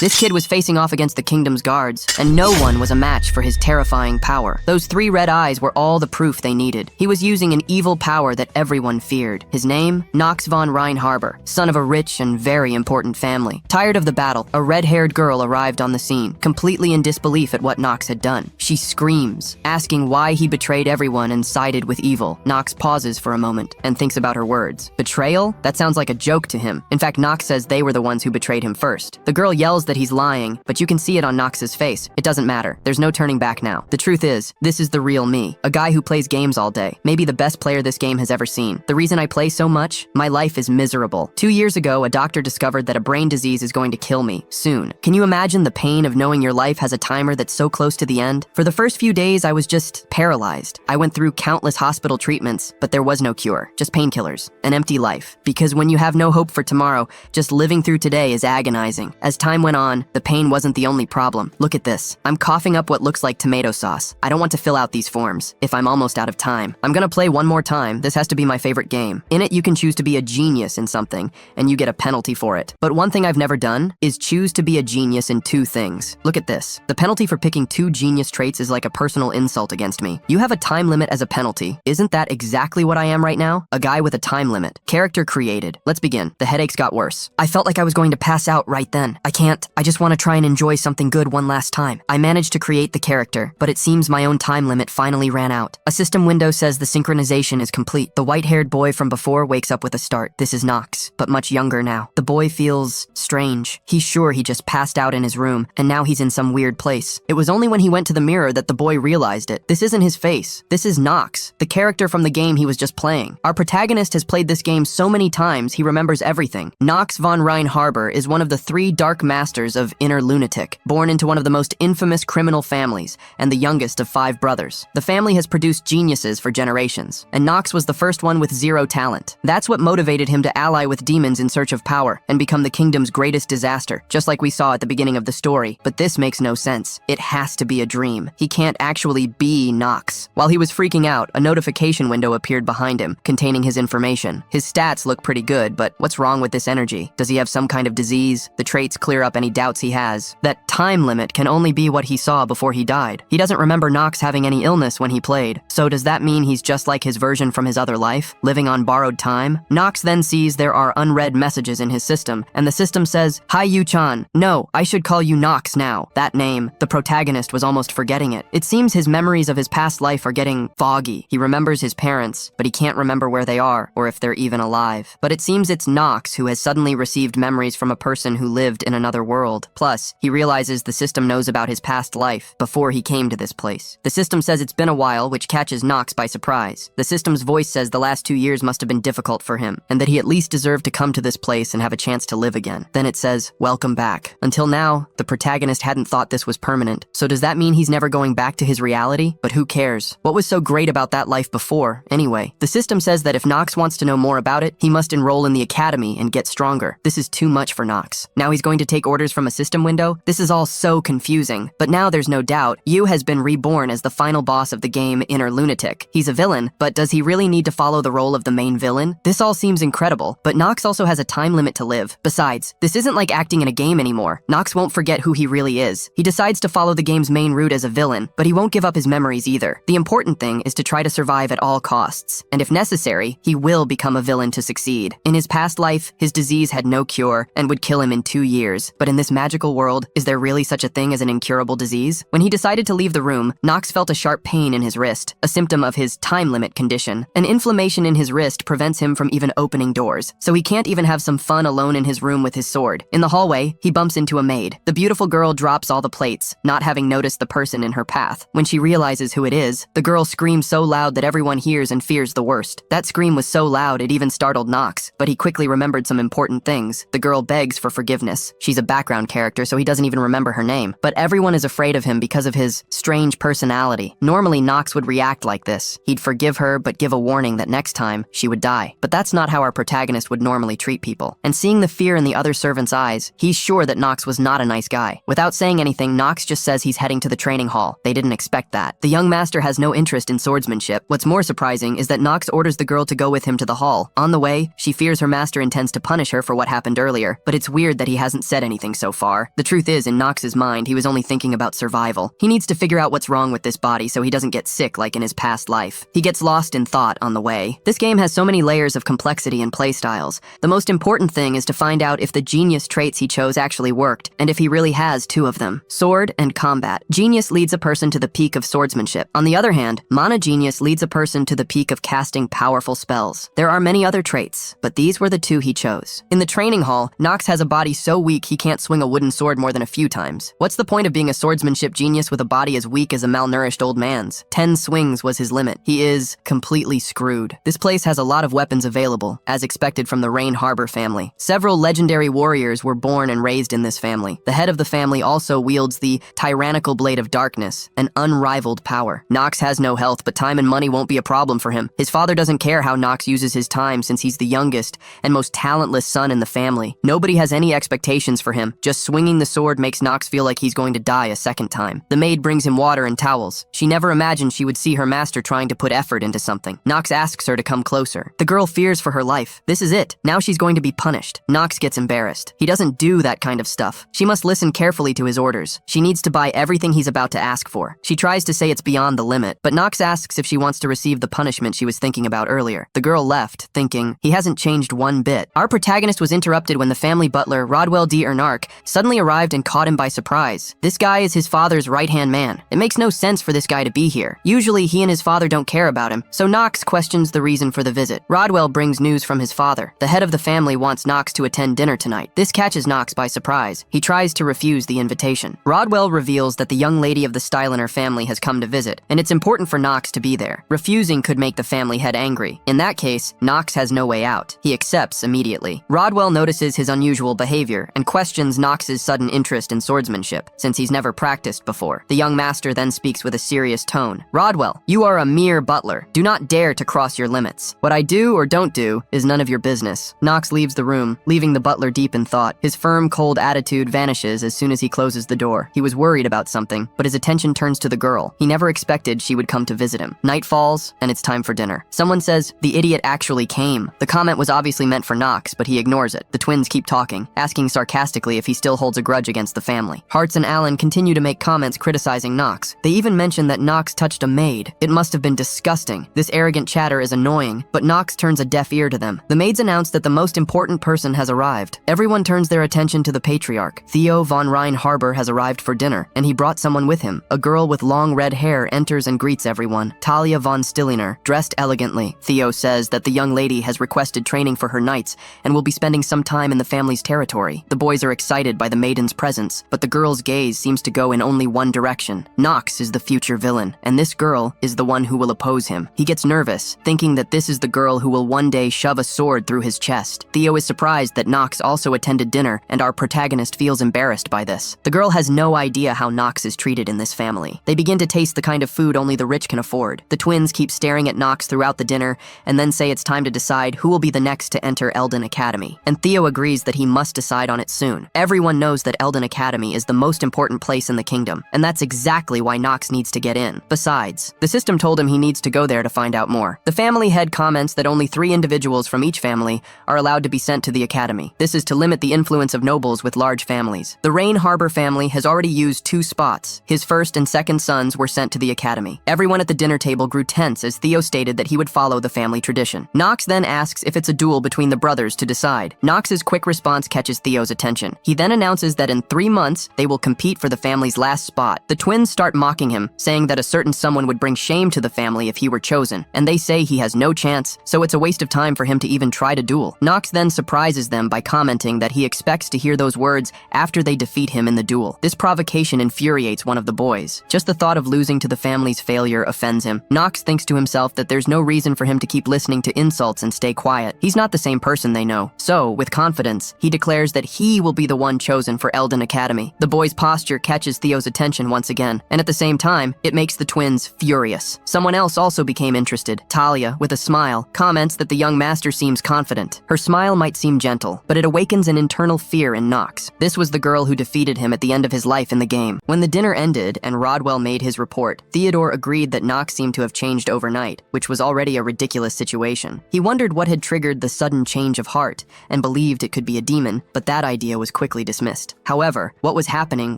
This kid was facing off against the kingdom's guards, and no one was a match for his terrifying power. Those 3 red eyes were all the proof they needed. He was using an evil power that everyone feared. His name? Knox von Reinharber, son of a rich and very important family. Tired of the battle, a red-haired girl arrived on the scene, completely in disbelief at what Knox had done. She screams, asking why he betrayed everyone and sided with evil. Knox pauses for a moment and thinks about her words. Betrayal? That sounds like a joke to him. In fact, Knox says they were the ones who betrayed him first. The girl yells that he's lying, but you can see it on Knox's face. It doesn't matter. There's no turning back now. The truth is, this is the real me. A guy who plays games all day. Maybe the best player this game has ever seen. The reason I play so much? My life is miserable. 2 years ago, a doctor discovered that a brain disease is going to kill me soon. Can you imagine the pain of knowing your life has a timer that's so close to the end? For the first few days, I was just paralyzed. I went through countless hospital treatments, but there was no cure. Just painkillers. An empty life. Because when you have no hope for tomorrow, just living through today is agonizing. As time went on, the pain wasn't the only problem. Look at this. I'm coughing up what looks like tomato sauce. I don't want to fill out these forms if I'm almost out of time. I'm gonna play one more time. This has to be my favorite game. In it, you can choose to be a genius in something, and you get a penalty for it. But one thing I've never done is choose to be a genius in 2 things. Look at this. The penalty for picking 2 genius traits is like a personal insult against me. You have a time limit as a penalty. Isn't that exactly what I am right now? A guy with a time limit. Character created. Let's begin. The headaches got worse. I felt like I was going to pass out right then. I can't. I just want to try and enjoy something good one last time. I managed to create the character, but it seems my own time limit finally ran out. A system window says the synchronization is complete. The white-haired boy from before wakes up with a start. This is Knox, but much younger now. The boy feels strange. He's sure he just passed out in his room, and now he's in some weird place. It was only when he went to the mirror that the boy realized it. This isn't his face. This is Knox, the character from the game he was just playing. Our protagonist has played this game so many times he remembers everything. Knox von Reinharber is one of the 3 dark masters of Inner Lunatic, born into one of the most infamous criminal families, and the youngest of 5 brothers. The family has produced geniuses for generations, and Knox was the first one with 0 talent. That's what motivated him to ally with demons in search of power, and become the kingdom's greatest disaster, just like we saw at the beginning of the story. But this makes no sense. It has to be a dream. He can't actually be Knox. While he was freaking out, a notification window appeared behind him, containing his information. His stats look pretty good, but what's wrong with this energy? Does he have some kind of disease? The traits clear up any doubts he has. That time limit can only be what he saw before he died. He doesn't remember Knox having any illness when he played. So does that mean he's just like his version from his other life, living on borrowed time? Knox then sees there are unread messages in his system, and the system says, "Hi Yu-chan. No, I should call you Knox now." That name, the protagonist was almost forgetting it. It seems his memories of his past life are getting foggy. He remembers his parents, but he can't remember where they are, or if they're even alive. But it seems it's Knox who has suddenly received memories from a person who lived in another world. Plus, he realizes the system knows about his past life before he came to this place. The system says it's been a while, which catches Knox by surprise. The system's voice says the last 2 years must have been difficult for him, and that he at least deserved to come to this place and have a chance to live again. Then it says, "Welcome back." Until now, the protagonist hadn't thought this was permanent. So does that mean he's never going back to his reality? But who cares? What was so great about that life before, anyway? The system says that if Knox wants to know more about it, he must enroll in the academy and get stronger. This is too much for Knox. Now he's going to take orders from a system window? This is all so confusing. But now there's no doubt, Yu has been reborn as the final boss of the game Inner Lunatic. He's a villain, but does he really need to follow the role of the main villain? This all seems incredible, but Knox also has a time limit to live. Besides, this isn't like acting in a game anymore. Knox won't forget who he really is. He decides to follow the game's main route as a villain, but he won't give up his memories either. The important thing is to try to survive at all costs, and if necessary, he will become a villain to succeed. In his past life, his disease had no cure and would kill him in 2 years, but in this magical world, is there really such a thing as an incurable disease? When he decided to leave the room, Knox felt a sharp pain in his wrist, a symptom of his time limit condition. An inflammation in his wrist prevents him from even opening doors, so he can't even have some fun alone in his room with his sword. In the hallway, he bumps into a maid. The beautiful girl drops all the plates, not having noticed the person in her path. When she realizes who it is, the girl screams so loud that everyone hears and fears the worst. That scream was so loud it even startled Knox, but he quickly remembered some important things. The girl begs for forgiveness. She's a background character, so he doesn't even remember her name. But everyone is afraid of him because of his strange personality. Normally, Knox would react like this. He'd forgive her, but give a warning that next time, she would die. But that's not how our protagonist would normally treat people. And seeing the fear in the other servant's eyes, he's sure that Knox was not a nice guy. Without saying anything, Knox just says he's heading to the training hall. They didn't expect that. The young master has no interest in swordsmanship. What's more surprising is that Knox orders the girl to go with him to the hall. On the way, she fears her master intends to punish her for what happened earlier, but it's weird that he hasn't said anything promising so far. The truth is, in Knox's mind, he was only thinking about survival. He needs to figure out what's wrong with this body so he doesn't get sick like in his past life. He gets lost in thought on the way. This game has so many layers of complexity and playstyles. The most important thing is to find out if the genius traits he chose actually worked, and if he really has two of them: sword and combat. Genius leads a person to the peak of swordsmanship. On the other hand, mana genius leads a person to the peak of casting powerful spells. There are many other traits, but these were the two he chose. In the training hall, Knox has a body so weak he can't swing a wooden sword more than a few times. What's the point of being a swordsmanship genius with a body as weak as a malnourished old man's? 10 swings was his limit. He is completely screwed. This place has a lot of weapons available, as expected from the Rain Harbor family. Several legendary warriors were born and raised in this family. The head of the family also wields the tyrannical blade of darkness, an unrivaled power. Knox has no health, but time and money won't be a problem for him. His father doesn't care how Knox uses his time since he's the youngest and most talentless son in the family. Nobody has any expectations for him. Just swinging the sword makes Knox feel like he's going to die a second time. The maid brings him water and towels. She never imagined she would see her master trying to put effort into something. Knox asks her to come closer. The girl fears for her life. This is it. Now she's going to be punished. Knox gets embarrassed. He doesn't do that kind of stuff. She must listen carefully to his orders. She needs to buy everything he's about to ask for. She tries to say it's beyond the limit, but Knox asks if she wants to receive the punishment she was thinking about earlier. The girl left, thinking, he hasn't changed one bit. Our protagonist was interrupted when the family butler, Rodwell D. Ernark, suddenly arrived and caught him by surprise. This guy is his father's right-hand man. It makes no sense for this guy to be here. Usually, he and his father don't care about him, so Knox questions the reason for the visit. Rodwell brings news from his father. The head of the family wants Knox to attend dinner tonight. This catches Knox by surprise. He tries to refuse the invitation. Rodwell reveals that the young lady of the style in her family has come to visit, and it's important for Knox to be there. Refusing could make the family head angry. In that case, Knox has no way out. He accepts immediately. Rodwell notices his unusual behavior and questions Knox's sudden interest in swordsmanship, since he's never practiced before. The young master then speaks with a serious tone. Rodwell, you are a mere butler. Do not dare to cross your limits. What I do or don't do is none of your business. Knox leaves the room, leaving the butler deep in thought. His firm, cold attitude vanishes as soon as he closes the door. He was worried about something, but his attention turns to the girl. He never expected she would come to visit him. Night falls, and it's time for dinner. Someone says, the idiot actually came. The comment was obviously meant for Knox, but he ignores it. The twins keep talking, asking sarcastically if he still holds a grudge against the family. Hartz and Allen continue to make comments criticizing Knox. They even mention that Knox touched a maid. It must have been disgusting. This arrogant chatter is annoying, but Knox turns a deaf ear to them. The maids announce that the most important person has arrived. Everyone turns their attention to the patriarch. Theo von Rhein Harbor has arrived for dinner, and he brought someone with him. A girl with long red hair enters and greets everyone. Talia von Stilliner, dressed elegantly. Theo says that the young lady has requested training for her knights and will be spending some time in the family's territory. The boys are excited by the maiden's presence, but the girl's gaze seems to go in only one direction. Knox is the future villain, and this girl is the one who will oppose him. He gets nervous, thinking that this is the girl who will one day shove a sword through his chest. Theo is surprised that Knox also attended dinner, and our protagonist feels embarrassed by this. The girl has no idea how Knox is treated in this family. They begin to taste the kind of food only the rich can afford. The twins keep staring at Knox throughout the dinner, and then say it's time to decide who will be the next to enter Eldon Academy. And Theo agrees that he must decide on it soon. Everyone knows that Eldon Academy is the most important place in the kingdom, and that's exactly why Knox needs to get in. Besides, the system told him he needs to go there to find out more. The family head comments that only 3 individuals from each family are allowed to be sent to the academy. This is to limit the influence of nobles with large families. The Rain Harbor family has already used 2 spots. His first and second sons were sent to the academy. Everyone at the dinner table grew tense as Theo stated that he would follow the family tradition. Knox then asks if it's a duel between the brothers to decide. Knox's quick response catches Theo's attention. He then announces that in 3 months, they will compete for the family's last spot. The twins start mocking him, saying that a certain someone would bring shame to the family if he were chosen, and they say he has no chance, so it's a waste of time for him to even try to duel. Knox then surprises them by commenting that he expects to hear those words after they defeat him in the duel. This provocation infuriates one of the boys. Just the thought of losing to the family's failure offends him. Knox thinks to himself that there's no reason for him to keep listening to insults and stay quiet. He's not the same person they know. So, with confidence, he declares that he will be the one chosen for Eldon Academy. The boy's posture catches Theo's attention once again, and at the same time, it makes the twins furious. Someone else also became interested. Talia, with a smile, comments that the young master seems confident. Her smile might seem gentle, but it awakens an internal fear in Knox. This was the girl who defeated him at the end of his life in the game. When the dinner ended and Rodwell made his report, Theodore agreed that Knox seemed to have changed overnight, which was already a ridiculous situation. He wondered what had triggered the sudden change of heart, and believed it could be a demon, but that idea was quickly dismissed. However, what was happening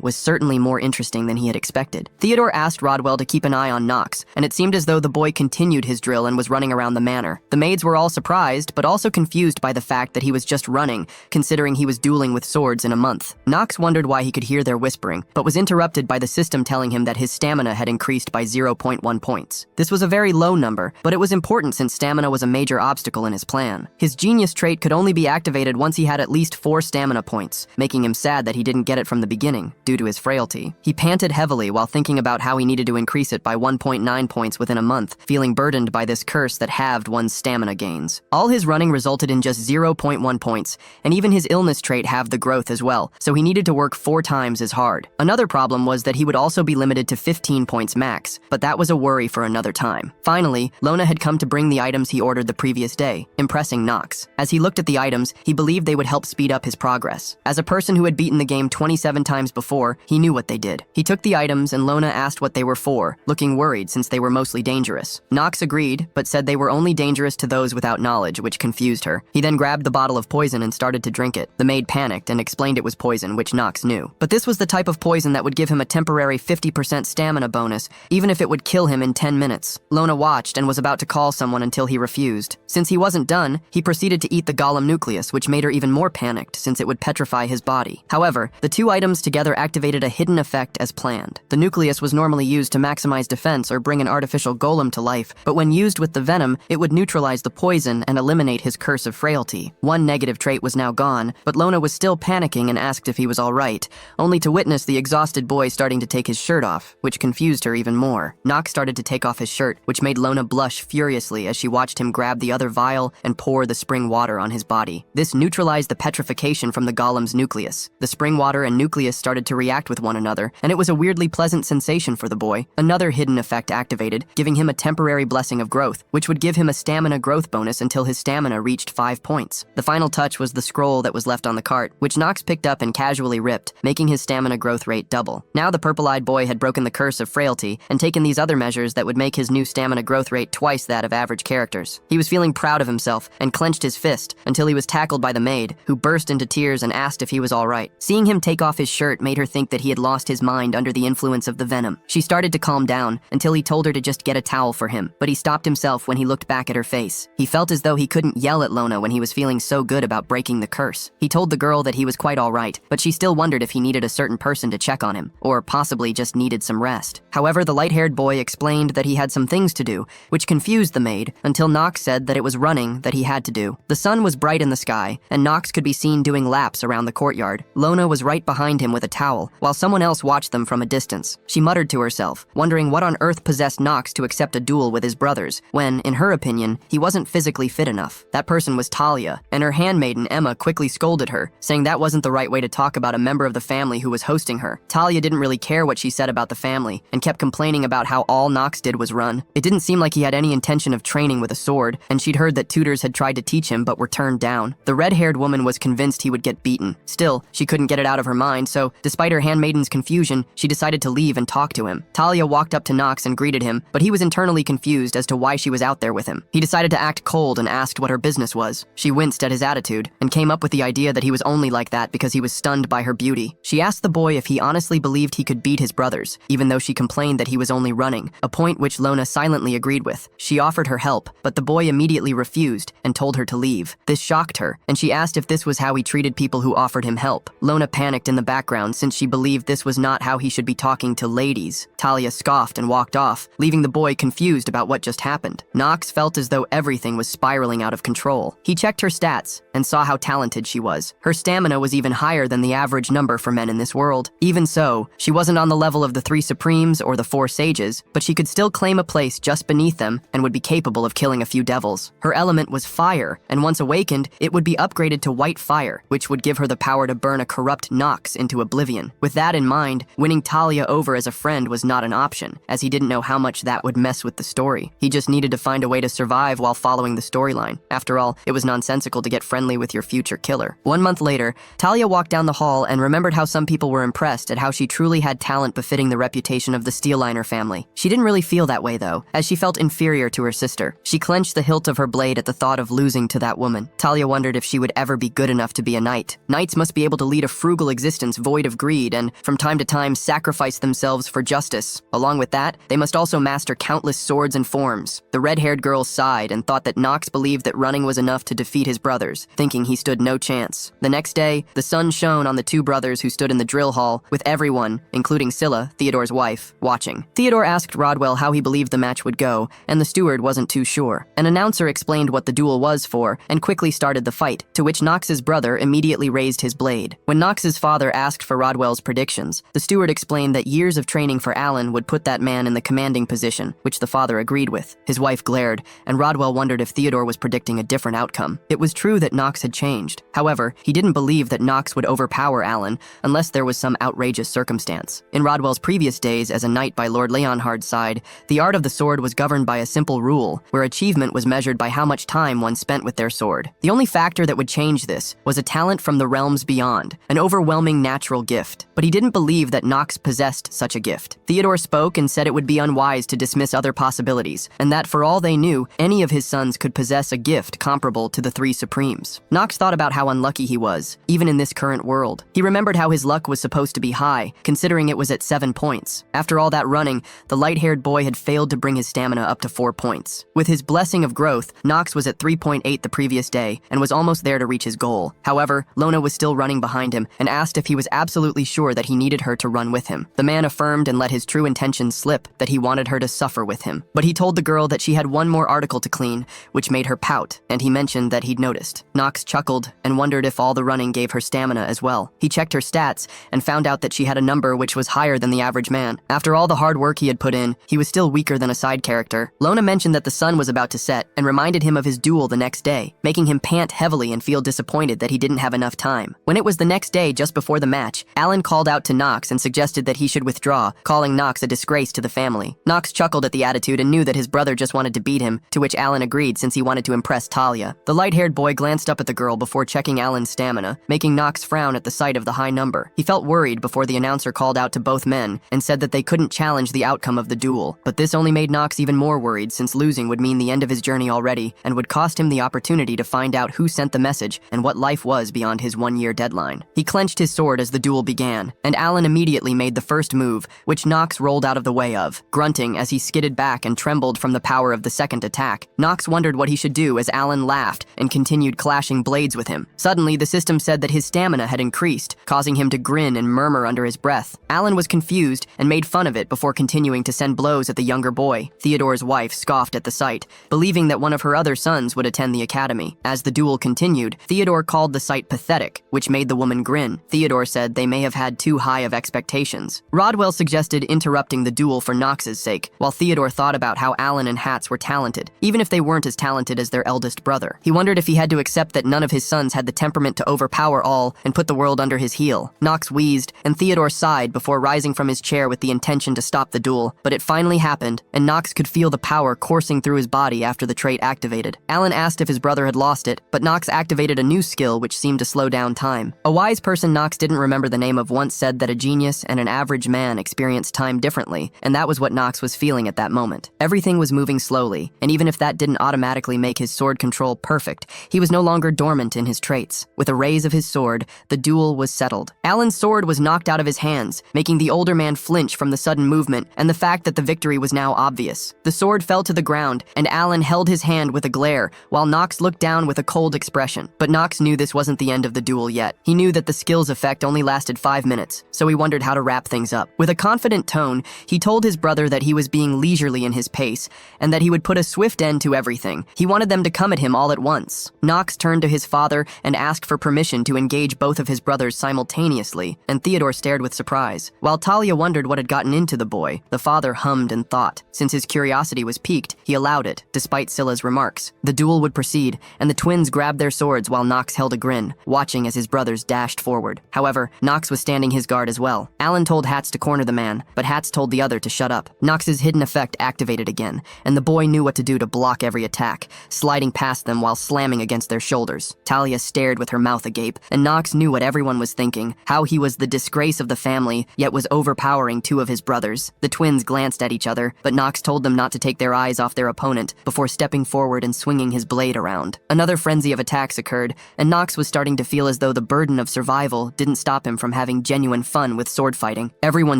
was certainly more interesting than he had expected. Theodore asked Rodwell to keep an eye on Knox, and it seemed as though the boy continued his drill and was running around the manor. The maids were all surprised, but also confused by the fact that he was just running, considering he was dueling with swords in a month. Knox wondered why he could hear their whispering, but was interrupted by the system telling him that his stamina had increased by 0.1 points. This was a very low number, but it was important since stamina was a major obstacle in his plan. His genius trait could only be activated once he had at least 4 stamina points, making him sad that he didn't get it from the beginning, due to his frailty. He panted heavily while thinking about how he needed to increase it by 1.9 points within a month, feeling burdened by this curse that halved one's stamina gains. All his running resulted in just 0.1 points, and even his illness trait halved the growth as well, so he needed to work 4 times as hard. Another problem was that he would also be limited to 15 points max, but that was a worry for another time. Finally, Lona had come to bring the items he ordered the previous day, impressing Knox. As he looked at the items, he believed they would help speed up his progress. As a person who had beaten the game 27 times before, he knew what they did. He took the items and Lona asked what they were for, looking worried since they were mostly dangerous. Knox agreed, but said they were only dangerous to those without knowledge, which confused her. He then grabbed the bottle of poison and started to drink it. The maid panicked and explained it was poison, which Knox knew. But this was the type of poison that would give him a temporary 50% stamina bonus, even if it would kill him in 10 minutes. Lona watched and was about to call someone until he refused. Since he wasn't done, he proceeded to eat the golem nucleus, which made her even more panicked since it would petrify his body. However, the 2 items together activated a hidden effect as planned. The nucleus was normally used to maximize defense or bring an artificial golem to life, but when used with the venom, it would neutralize the poison and eliminate his curse of frailty. One negative trait was now gone, but Lona was still panicking and asked if he was all right, only to witness the exhausted boy starting to take his shirt off, which confused her even more. Knox started to take off his shirt, which made Lona blush furiously as she watched him grab the other vial and pour the spring water on his body. This neutralized the petrification from the golem's nucleus. The spring water and nucleus started to react with one another, and it was a weirdly pleasant sensation for the boy. Another hidden effect activated, giving him a temporary blessing of growth, which would give him a stamina growth bonus until his stamina reached 5 points. The final touch was the scroll that was left on the cart, which Knox picked up and casually ripped, making his stamina growth rate double. Now the purple-eyed boy had broken the curse of frailty and taken these other measures that would make his new stamina growth rate twice that of average characters. He was feeling proud of himself and clenched his fist until he was tackled by the maid, who burst into tears and asked if he was all right. Seeing him take off his shirt made her think that he had lost his mind under the influence of the venom. She started to calm down until he told her to just get a towel for him, but he stopped himself when he looked back at her face. He felt as though he couldn't yell at Lona when he was feeling so good about breaking the curse. He told the girl that he was quite all right, but she still wondered if he needed a certain person to check on him, or possibly just needed some rest. However, the light-haired boy explained that he had some things to do, which confused the maid, until Knox said that it was running that he had to do. The sun was bright in the sky, and Knox could be seen doing laps around the courtyard. Lona was right behind him with a towel, while someone else watched them from a distance. She muttered to herself, wondering what on earth possessed Knox to accept a duel with his brothers, when, in her opinion, he wasn't physically fit enough. That person was Talia, and her handmaiden Emma quickly scolded her, saying that wasn't the right way to talk about a member of the family who was hosting her. Talia didn't really care what she said about the family, and kept complaining about how all Knox did was run. It didn't seem like he had any intention of training with a sword, and she'd heard that tutors had tried to teach him but were turned down. The red-haired woman was convinced he would get beaten. Still, she couldn't get it out of her mind, so, despite her handmaiden's confusion, she decided to leave and talk to him. Talia walked up to Knox and greeted him, but he was internally confused as to why she was out there with him. He decided to act cold and asked what her business was. She winced at his attitude, and came up with the idea that he was only like that because he was stunned by her beauty. She asked the boy if he honestly believed he could beat his brothers, even though she complained that he was only running, a point which Lona silently agreed with. She offered her help, but the boy immediately refused and told her to leave. This shocked her, and she asked if this was how he treated people who offered him help. Lona panicked in the background since she believed this was not how he should be talking to ladies. Talia scoffed and walked off, leaving the boy confused about what just happened. Knox felt as though everything was spiraling out of control. He checked her stats and saw how talented she was. Her stamina was even higher than the average number for men in this world. Even so, she wasn't on the level of the 3 Supremes or the 4 Sages, but she could still claim a place just beneath them and would be capable of killing a few devils. Her element was fire, and once awakened, it would be upgraded to white fire, which would give her the power to burn a corrupt Knox into oblivion. With that in mind, winning Talia over as a friend was not an option, as he didn't know how much that would mess with the story. He just needed to find a way to survive while following the storyline. After all, it was nonsensical to get friendly with your future killer. 1 month later, Talia walked down the hall and remembered how some people were impressed at how she truly had talent befitting the reputation of the Steelliner family. She didn't really feel that way though, as she felt inferior to her sister. She clenched the hilt of her blade at the thought of losing to that woman. Talia wondered if she would ever be good enough to be a knight. Knights knights must be able to lead a frugal existence void of greed and, from time to time, sacrifice themselves for justice. Along with that, they must also master countless swords and forms. The red-haired girl sighed and thought that Knox believed that running was enough to defeat his brothers, thinking he stood no chance. The next day, the sun shone on the two brothers who stood in the drill hall, with everyone, including Scylla, Theodore's wife, watching. Theodore asked Rodwell how he believed the match would go, and the steward wasn't too sure. An announcer explained what the duel was for, and quickly started the fight, to which Knox's brother immediately raised his blade. When Knox's father asked for Rodwell's predictions, the steward explained that years of training for Alan would put that man in the commanding position, which the father agreed with. His wife glared, and Rodwell wondered if Theodore was predicting a different outcome. It was true that Knox had changed. However, he didn't believe that Knox would overpower Alan unless there was some outrageous circumstance. In Rodwell's previous days as a knight by Lord Leonhard's side, the art of the sword was governed by a simple rule, where achievement was measured by how much time one spent with their sword. The only factor that would change this was a talent from the realms beyond, an overwhelming natural gift. But he didn't believe that Knox possessed such a gift. Theodore spoke and said it would be unwise to dismiss other possibilities, and that for all they knew, any of his sons could possess a gift comparable to the three supremes. Knox thought about how unlucky he was, even in this current world. He remembered how his luck was supposed to be high, considering it was at 7 points. After all that running, the light-haired boy had failed to bring his stamina up to 4 points. With his blessing of growth, Knox was at 3.8 the previous day, and was almost there to reach his goal. However, Lona was still running behind him, and asked if he was absolutely sure that he needed her to run with him. The man affirmed and let his true intentions slip, that he wanted her to suffer with him. But he told the girl that she had one more article to clean, which made her pout, and he mentioned that he'd noticed. Knox chuckled and wondered if all the running gave her stamina as well. He checked her stats and found out that she had a number which was higher than the average man. After all the hard work he had put in, he was still weaker than a side character. Lona mentioned that the sun was about to set and reminded him of his duel the next day, making him pant heavily and feel disappointed that he didn't have enough time. When it was the next day, just before the match, Alan called out to Knox and suggested that he should withdraw, calling Knox a disgrace to the family. Knox chuckled at the attitude and knew that his brother just wanted to beat him, to which Alan agreed since he wanted to impress Talia. The light-haired boy glanced up at the girl before checking Alan's stamina, making Knox frown at the sight of the high number. He felt worried before the announcer called out to both men and said that they couldn't challenge the outcome of the duel. But this only made Knox even more worried, since losing would mean the end of his journey already and would cost him the opportunity to find out who sent the message and what life was beyond his one-year deadline. He clenched his sword as the duel began, and Alan immediately made the first move, which Knox rolled out of the way of, grunting as he skidded back and trembled from the power of the second attack. Knox wondered what he should do as Alan laughed and continued clashing blades with him. Suddenly, the system said that his stamina had increased, causing him to grin and murmur under his breath. Alan was confused and made fun of it before continuing to send blows at the younger boy. Theodore's wife scoffed at the sight, believing that one of her other sons would attend the academy. As the duel continued, Theodore called the sight pathetic, which made the woman grin. Theodore said they may have had too high of expectations. Rodwell suggested interrupting the duel for Knox's sake, while Theodore thought about how Alan and Hats were talented, even if they weren't as talented as their eldest brother. He wondered if he had to accept that none of his sons had the temperament to overpower all and put the world under his heel. Knox wheezed, and Theodore sighed before rising from his chair with the intention to stop the duel. But it finally happened, and Knox could feel the power coursing through his body after the trait activated. Alan asked if his brother had lost it, but Knox activated a new skill which seemed to slow down time. A wise person Knox didn't remember the name of once said that a genius and an average man experience time differently, and that was what Knox was feeling at that moment. Everything was moving slowly, and even if that didn't automatically make his sword control perfect, he was no longer dormant in his traits. With a raise of his sword, the duel was settled. Alan's sword was knocked out of his hands, making the older man flinch from the sudden movement and the fact that the victory was now obvious. The sword fell to the ground, and Alan held his hand with a glare, while Knox looked down with a cold expression. But Knox knew this wasn't the end of the duel yet. He knew that the skill's effect only lasted 5 minutes, so he wondered how to wrap things up. With a confident tone, he told his brother that he was being leisurely in his pace, and that he would put a swift end to everything. He wanted them to come at him all at once. Knox turned to his father and asked for permission to engage both of his brothers simultaneously, and Theodore stared with surprise. While Talia wondered what had gotten into the boy, the father hummed and thought. Since his curiosity was piqued, he allowed it, despite Scylla's remarks. The duel would proceed, and the twins grabbed their swords while Knox held a grin, watching as his brothers dashed forward. However, Knox was standing his guard as well. Alan told Hats to corner the man, but Hats told the other to shut up. Knox's hidden effect activated again, and the boy knew what to do to block every attack, sliding past them while slamming against their shoulders. Talia stared with her mouth agape, and Knox knew what everyone was thinking, how he was the disgrace of the family, yet was overpowering two of his brothers. The twins glanced at each other, but Knox told them not to take their eyes off their opponent before stepping forward and swinging his blade around. Another frenzy of attacks occurred, and Knox was starting to feel as though though the burden of survival didn't stop him from having genuine fun with sword fighting. Everyone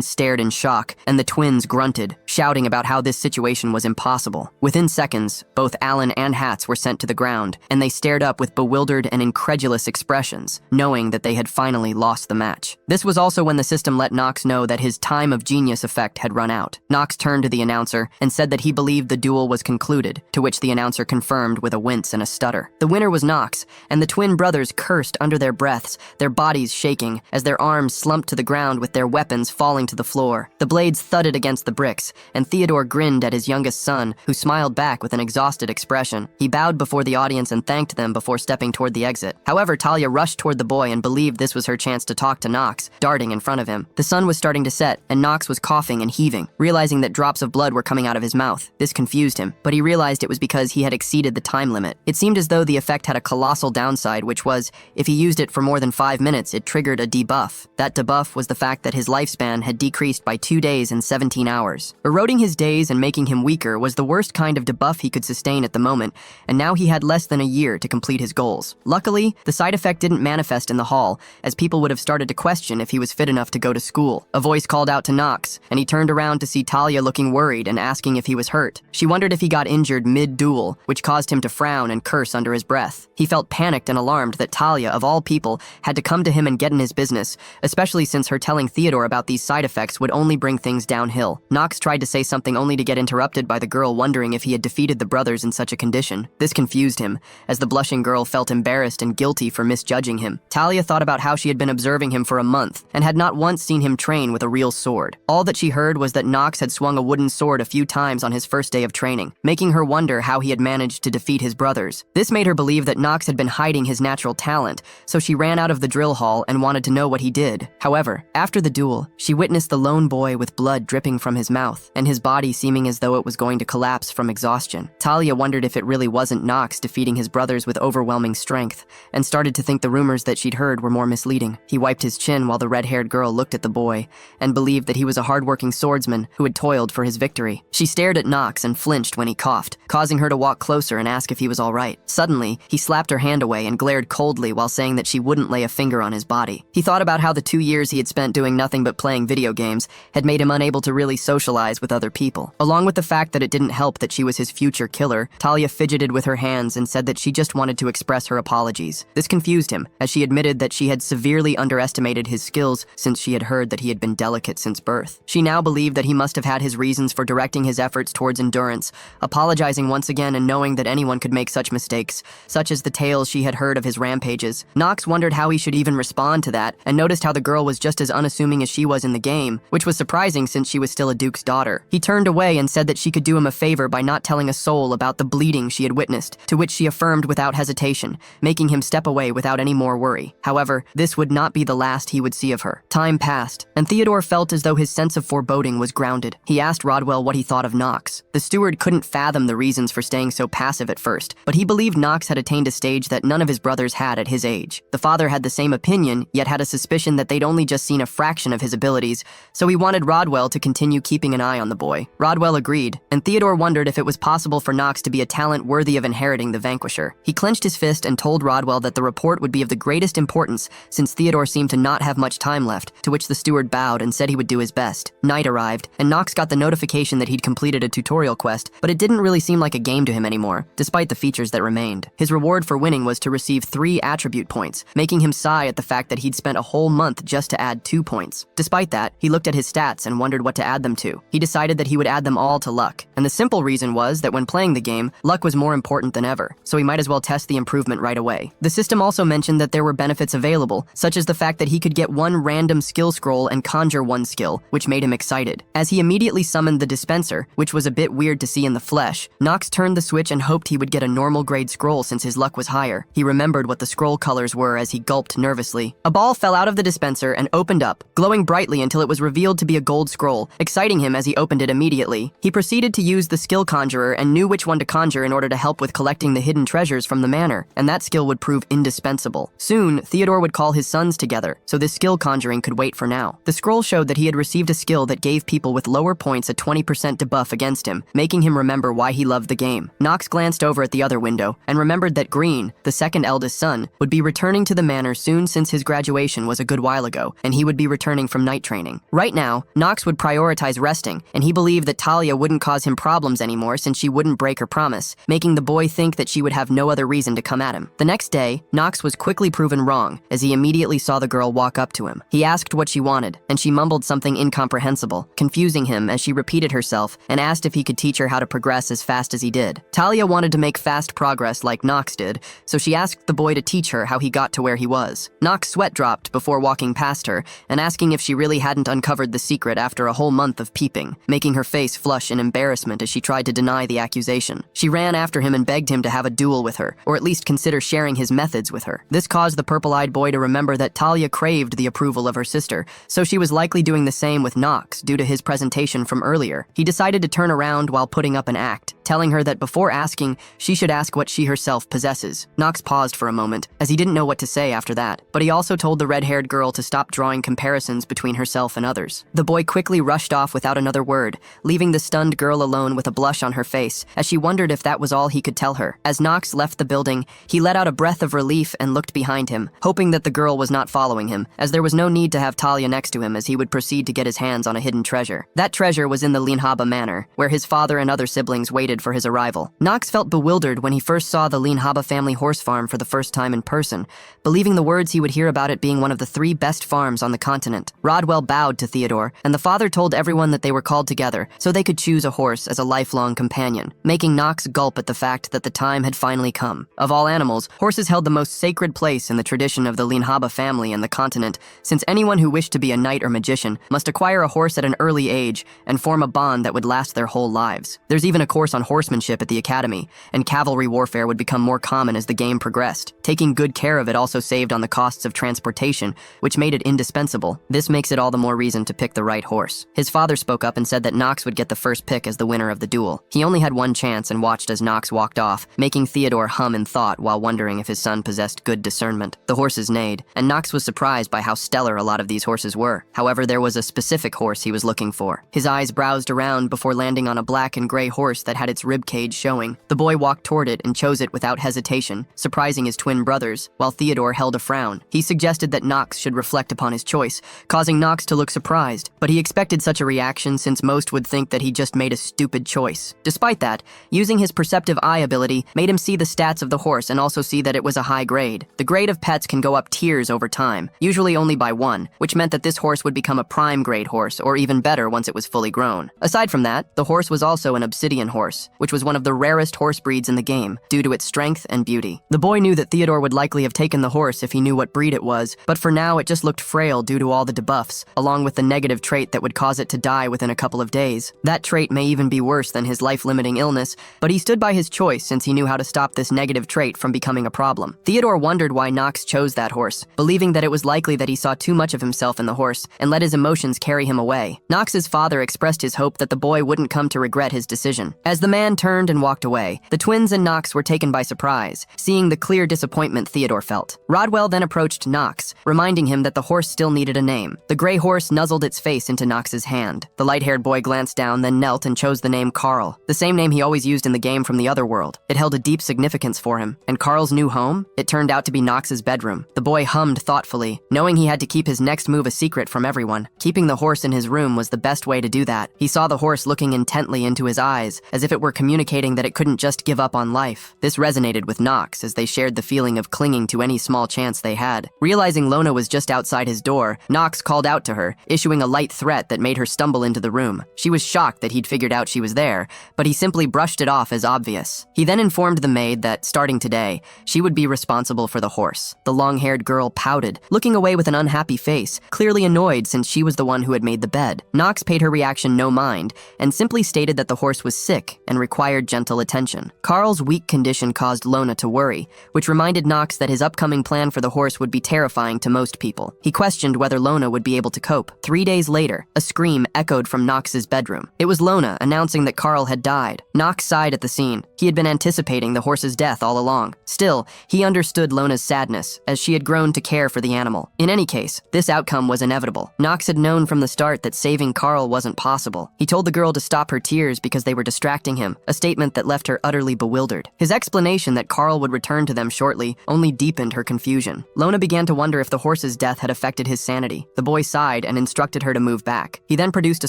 stared in shock, and the twins grunted, shouting about how this situation was impossible. Within seconds, both Alan and Hats were sent to the ground, and they stared up with bewildered and incredulous expressions, knowing that they had finally lost the match. This was also when the system let Knox know that his time of genius effect had run out. Knox turned to the announcer and said that he believed the duel was concluded, to which the announcer confirmed with a wince and a stutter. The winner was Knox, and the twin brothers cursed under their breaths, their bodies shaking, as their arms slumped to the ground with their weapons falling to the floor. The blades thudded against the bricks, and Theodore grinned at his youngest son, who smiled back with an exhausted expression. He bowed before the audience and thanked them before stepping toward the exit. However, Talia rushed toward the boy and believed this was her chance to talk to Knox, darting in front of him. The sun was starting to set, and Knox was coughing and heaving, realizing that drops of blood were coming out of his mouth. This confused him, but he realized it was because he had exceeded the time limit. It seemed as though the effect had a colossal downside, which was, if he used it for more than 5 minutes, it triggered a debuff. That debuff was the fact that his lifespan had decreased by 2 days and 17 hours. Eroding his days and making him weaker was the worst kind of debuff he could sustain at the moment, and now he had less than a year to complete his goals. Luckily, the side effect didn't manifest in the hall, as people would have started to question if he was fit enough to go to school. A voice called out to Knox, and he turned around to see Talia looking worried and asking if he was hurt. She wondered if he got injured mid-duel, which caused him to frown and curse under his breath. He felt panicked and alarmed that Talia, of all people, had to come to him and get in his business, especially since her telling Theodore about these side effects would only bring things downhill. Knox tried to say something only to get interrupted by the girl wondering if he had defeated the brothers in such a condition. This confused him, as the blushing girl felt embarrassed and guilty for misjudging him. Talia thought about how she had been observing him for a month and had not once seen him train with a real sword. All that she heard was that Knox had swung a wooden sword a few times on his first day of training, making her wonder how he had managed to defeat his brothers. This made her believe that Knox had been hiding his natural talent, so she ran out of the drill hall and wanted to know what he did. However, after the duel, she witnessed the lone boy with blood dripping from his mouth and his body seeming as though it was going to collapse from exhaustion. Talia wondered if it really wasn't Knox defeating his brothers with overwhelming strength, and started to think the rumors that she'd heard were more misleading. He wiped his chin while the red-haired girl looked at the boy and believed that he was a hard-working swordsman who had toiled for his victory. She stared at Knox and flinched when he coughed, causing her to walk closer and ask if he was all right. Suddenly, he slapped her hand away and glared coldly while saying that she wouldn't lay a finger on his body. He thought about how the 2 years he had spent doing nothing but playing video games had made him unable to really socialize with other people. Along with the fact that it didn't help that she was his future killer, Talia fidgeted with her hands and said that she just wanted to express her apologies. This confused him, as she admitted that she had severely underestimated his skills since she had heard that he had been delicate since birth. She now believed that he must have had his reasons for directing his efforts towards endurance, apologizing once again and knowing that anyone could make such mistakes, such as the tales she had heard of his rampages. Knox wondered how he should even respond to that, and noticed how the girl was just as unassuming as she was in the game, which was surprising since she was still a duke's daughter. He turned away and said that she could do him a favor by not telling a soul about the bleeding she had witnessed, to which she affirmed without hesitation, making him step away without any more worry. However, this would not be the last he would see of her. Time passed, and Theodore felt as though his sense of foreboding was grounded. He asked Rodwell what he thought of Knox. The steward couldn't fathom the reasons for staying so passive at first, but he believed Knox had attained a stage that none of his brothers had at his age. The father had the same opinion, yet had a suspicion that they'd only just seen a fraction of his abilities, so he wanted Rodwell to continue keeping an eye on the boy. Rodwell agreed, and Theodore wondered if it was possible for Knox to be a talent worthy of inheriting the Vanquisher. He clenched his fist and told Rodwell that the report would be of the greatest importance since Theodore seemed to not have much time left, to which the steward bowed and said he would do his best. Night arrived, and Knox got the notification that he'd completed a tutorial quest, but it didn't really seem like a game to him anymore, despite the features that remained. His reward for winning was to receive 3 attribute points, making him sigh at the fact that he'd spent a whole month just to add 2 points. Despite that, he looked at his stats and wondered what to add them to. He decided that he would add them all to luck, and the simple reason was that when playing the game, luck was more important than ever, so he might as well test the improvement right away. The system also mentioned that there were benefits available, such as the fact that he could get 1 random skill scroll and conjure 1 skill, which made him excited. As he immediately summoned the dispenser, which was a bit weird to see in the flesh, Knox turned the switch and hoped he would get a normal grade scroll since his luck was higher. He remembered what the scroll colors were as he gulped nervously. A ball fell out of the dispenser and opened up, glowing brightly until it was revealed to be a gold scroll, exciting him as he opened it immediately. He proceeded to use the skill conjurer and knew which one to conjure in order to help with collecting the hidden treasures from the manor, and that skill would prove indispensable. Soon, Theodore would call his sons together, so this skill conjuring could wait for now. The scroll showed that he had received a skill that gave people with lower points a 20% debuff against him, making him remember why he loved the game. Knox glanced over at the other window and remembered that Green, the second eldest son, would be returning returning to the manor soon since his graduation was a good while ago, and he would be returning from night training. Right now, Knox would prioritize resting, and he believed that Talia wouldn't cause him problems anymore since she wouldn't break her promise, making the boy think that she would have no other reason to come at him. The next day, Knox was quickly proven wrong, as he immediately saw the girl walk up to him. He asked what she wanted, and she mumbled something incomprehensible, confusing him as she repeated herself and asked if he could teach her how to progress as fast as he did. Talia wanted to make fast progress like Knox did, so she asked the boy to teach her how he got to where he was. Knox sweat dropped before walking past her and asking if she really hadn't uncovered the secret after a whole month of peeping, making her face flush in embarrassment as she tried to deny the accusation. She ran after him and begged him to have a duel with her, or at least consider sharing his methods with her. This caused the purple-eyed boy to remember that Talia craved the approval of her sister, so she was likely doing the same with Knox due to his presentation from earlier. He decided to turn around while putting up an act, telling her that before asking, she should ask what she herself possesses. Knox paused for a moment, as he didn't know what to say after that, but he also told the red-haired girl to stop drawing comparisons between herself and others. The boy quickly rushed off without another word, leaving the stunned girl alone with a blush on her face, as she wondered if that was all he could tell her. As Knox left the building, he let out a breath of relief and looked behind him, hoping that the girl was not following him, as there was no need to have Talia next to him as he would proceed to get his hands on a hidden treasure. That treasure was in the Linhaba Manor, where his father and other siblings waited for his arrival. Knox felt bewildered when he first saw the Linhaba family horse farm for the first time in person, believing the words he would hear about it being one of the 3 best farms on the continent. Rodwell bowed to Theodore, and the father told everyone that they were called together so they could choose a horse as a lifelong companion, making Knox gulp at the fact that the time had finally come. Of all animals, horses held the most sacred place in the tradition of the Linhaba family and the continent, since anyone who wished to be a knight or magician must acquire a horse at an early age and form a bond that would last their whole lives. There's even a course on horsemanship at the academy, and cavalry warfare would become more common as the game progressed. Taking good care of it also saved on the costs of transportation, which made it indispensable. This makes it all the more reason to pick the right horse. His father spoke up and said that Knox would get the first pick as the winner of the duel. He only had one chance and watched as Knox walked off, making Theodore hum in thought while wondering if his son possessed good discernment. The horses neighed, and Knox was surprised by how stellar a lot of these horses were. However, there was a specific horse he was looking for. His eyes browsed around before landing on a black and gray horse that had its ribcage showing. The boy walked toward it and chose it without hesitation, surprising his twin brothers, while Theodore held a frown. He suggested that Knox should reflect upon his choice, causing Knox to look surprised, but he expected such a reaction since most would think that he just made a stupid choice. Despite that, using his perceptive eye ability made him see the stats of the horse and also see that it was a high grade. The grade of pets can go up tiers over time, usually only by 1, which meant that this horse would become a prime grade horse, or even better once it was fully grown. Aside from that, the horse was also an obsidian horse, which was one of the rarest horse breeds in the game, due to its strength and beauty. The boy knew that Theodore would likely have taken the horse if he knew what breed it was, but for now it just looked frail due to all the debuffs, along with the negative trait that would cause it to die within a couple of days. That trait may even be worse than his life-limiting illness, but he stood by his choice since he knew how to stop this negative trait from becoming a problem. Theodore wondered why Knox chose that horse, believing that it was likely that he saw too much of himself in the horse and let his emotions carry him away. Knox's father expressed his hope that the boy wouldn't come to regret his decision. As the man turned and walked away, the twins and Knox were taken by surprise, seeing the clear disappointment Theodore felt. Rodwell then approached Knox, reminding him that the horse still needed a name. The gray horse nuzzled its face into Knox's hand. The light-haired boy glanced down, then knelt and chose the name Carl, the same name he always used in the game from the other world. It held a deep significance for him. And Carl's new home? It turned out to be Knox's bedroom. The boy hummed thoughtfully, knowing he had to keep his next move a secret from everyone. Keeping the horse in his room was the best way to do that. He saw the horse looking intently into his eyes, as if it were communicating that it couldn't just give up on life. This resonated with Knox, as they shared the feeling of clinging to any small chance they had. Realizing Lona was just outside his door, Knox called out to her, issuing a light threat that made her stumble into the room. She was shocked that he'd figured out she was there, but he simply brushed it off as obvious. He then informed the maid that, starting today, she would be responsible for the horse. The long-haired girl pouted, looking away with an unhappy face, clearly annoyed since she was the one who had made the bed. Knox paid her reaction no mind, and simply stated that the horse was sick and required gentle attention. Carl's weak condition caused Lona to worry, which reminded Knox that his upcoming plan for the horse would be terrifying to most people. He questioned whether Lona would be able to cope. 3 days later, a scream echoed from Knox's bedroom. It was Lona announcing that Carl had died. Knox sighed at the scene. He had been anticipating the horse's death all along. Still, he understood Lona's sadness, as she had grown to care for the animal. In any case, this outcome was inevitable. Knox had known from the start that saving Carl wasn't possible. He told the girl to stop her tears because they were distracting joining him, a statement that left her utterly bewildered. His explanation that Carl would return to them shortly only deepened her confusion. Lona began to wonder if the horse's death had affected his sanity. The boy sighed and instructed her to move back. He then produced a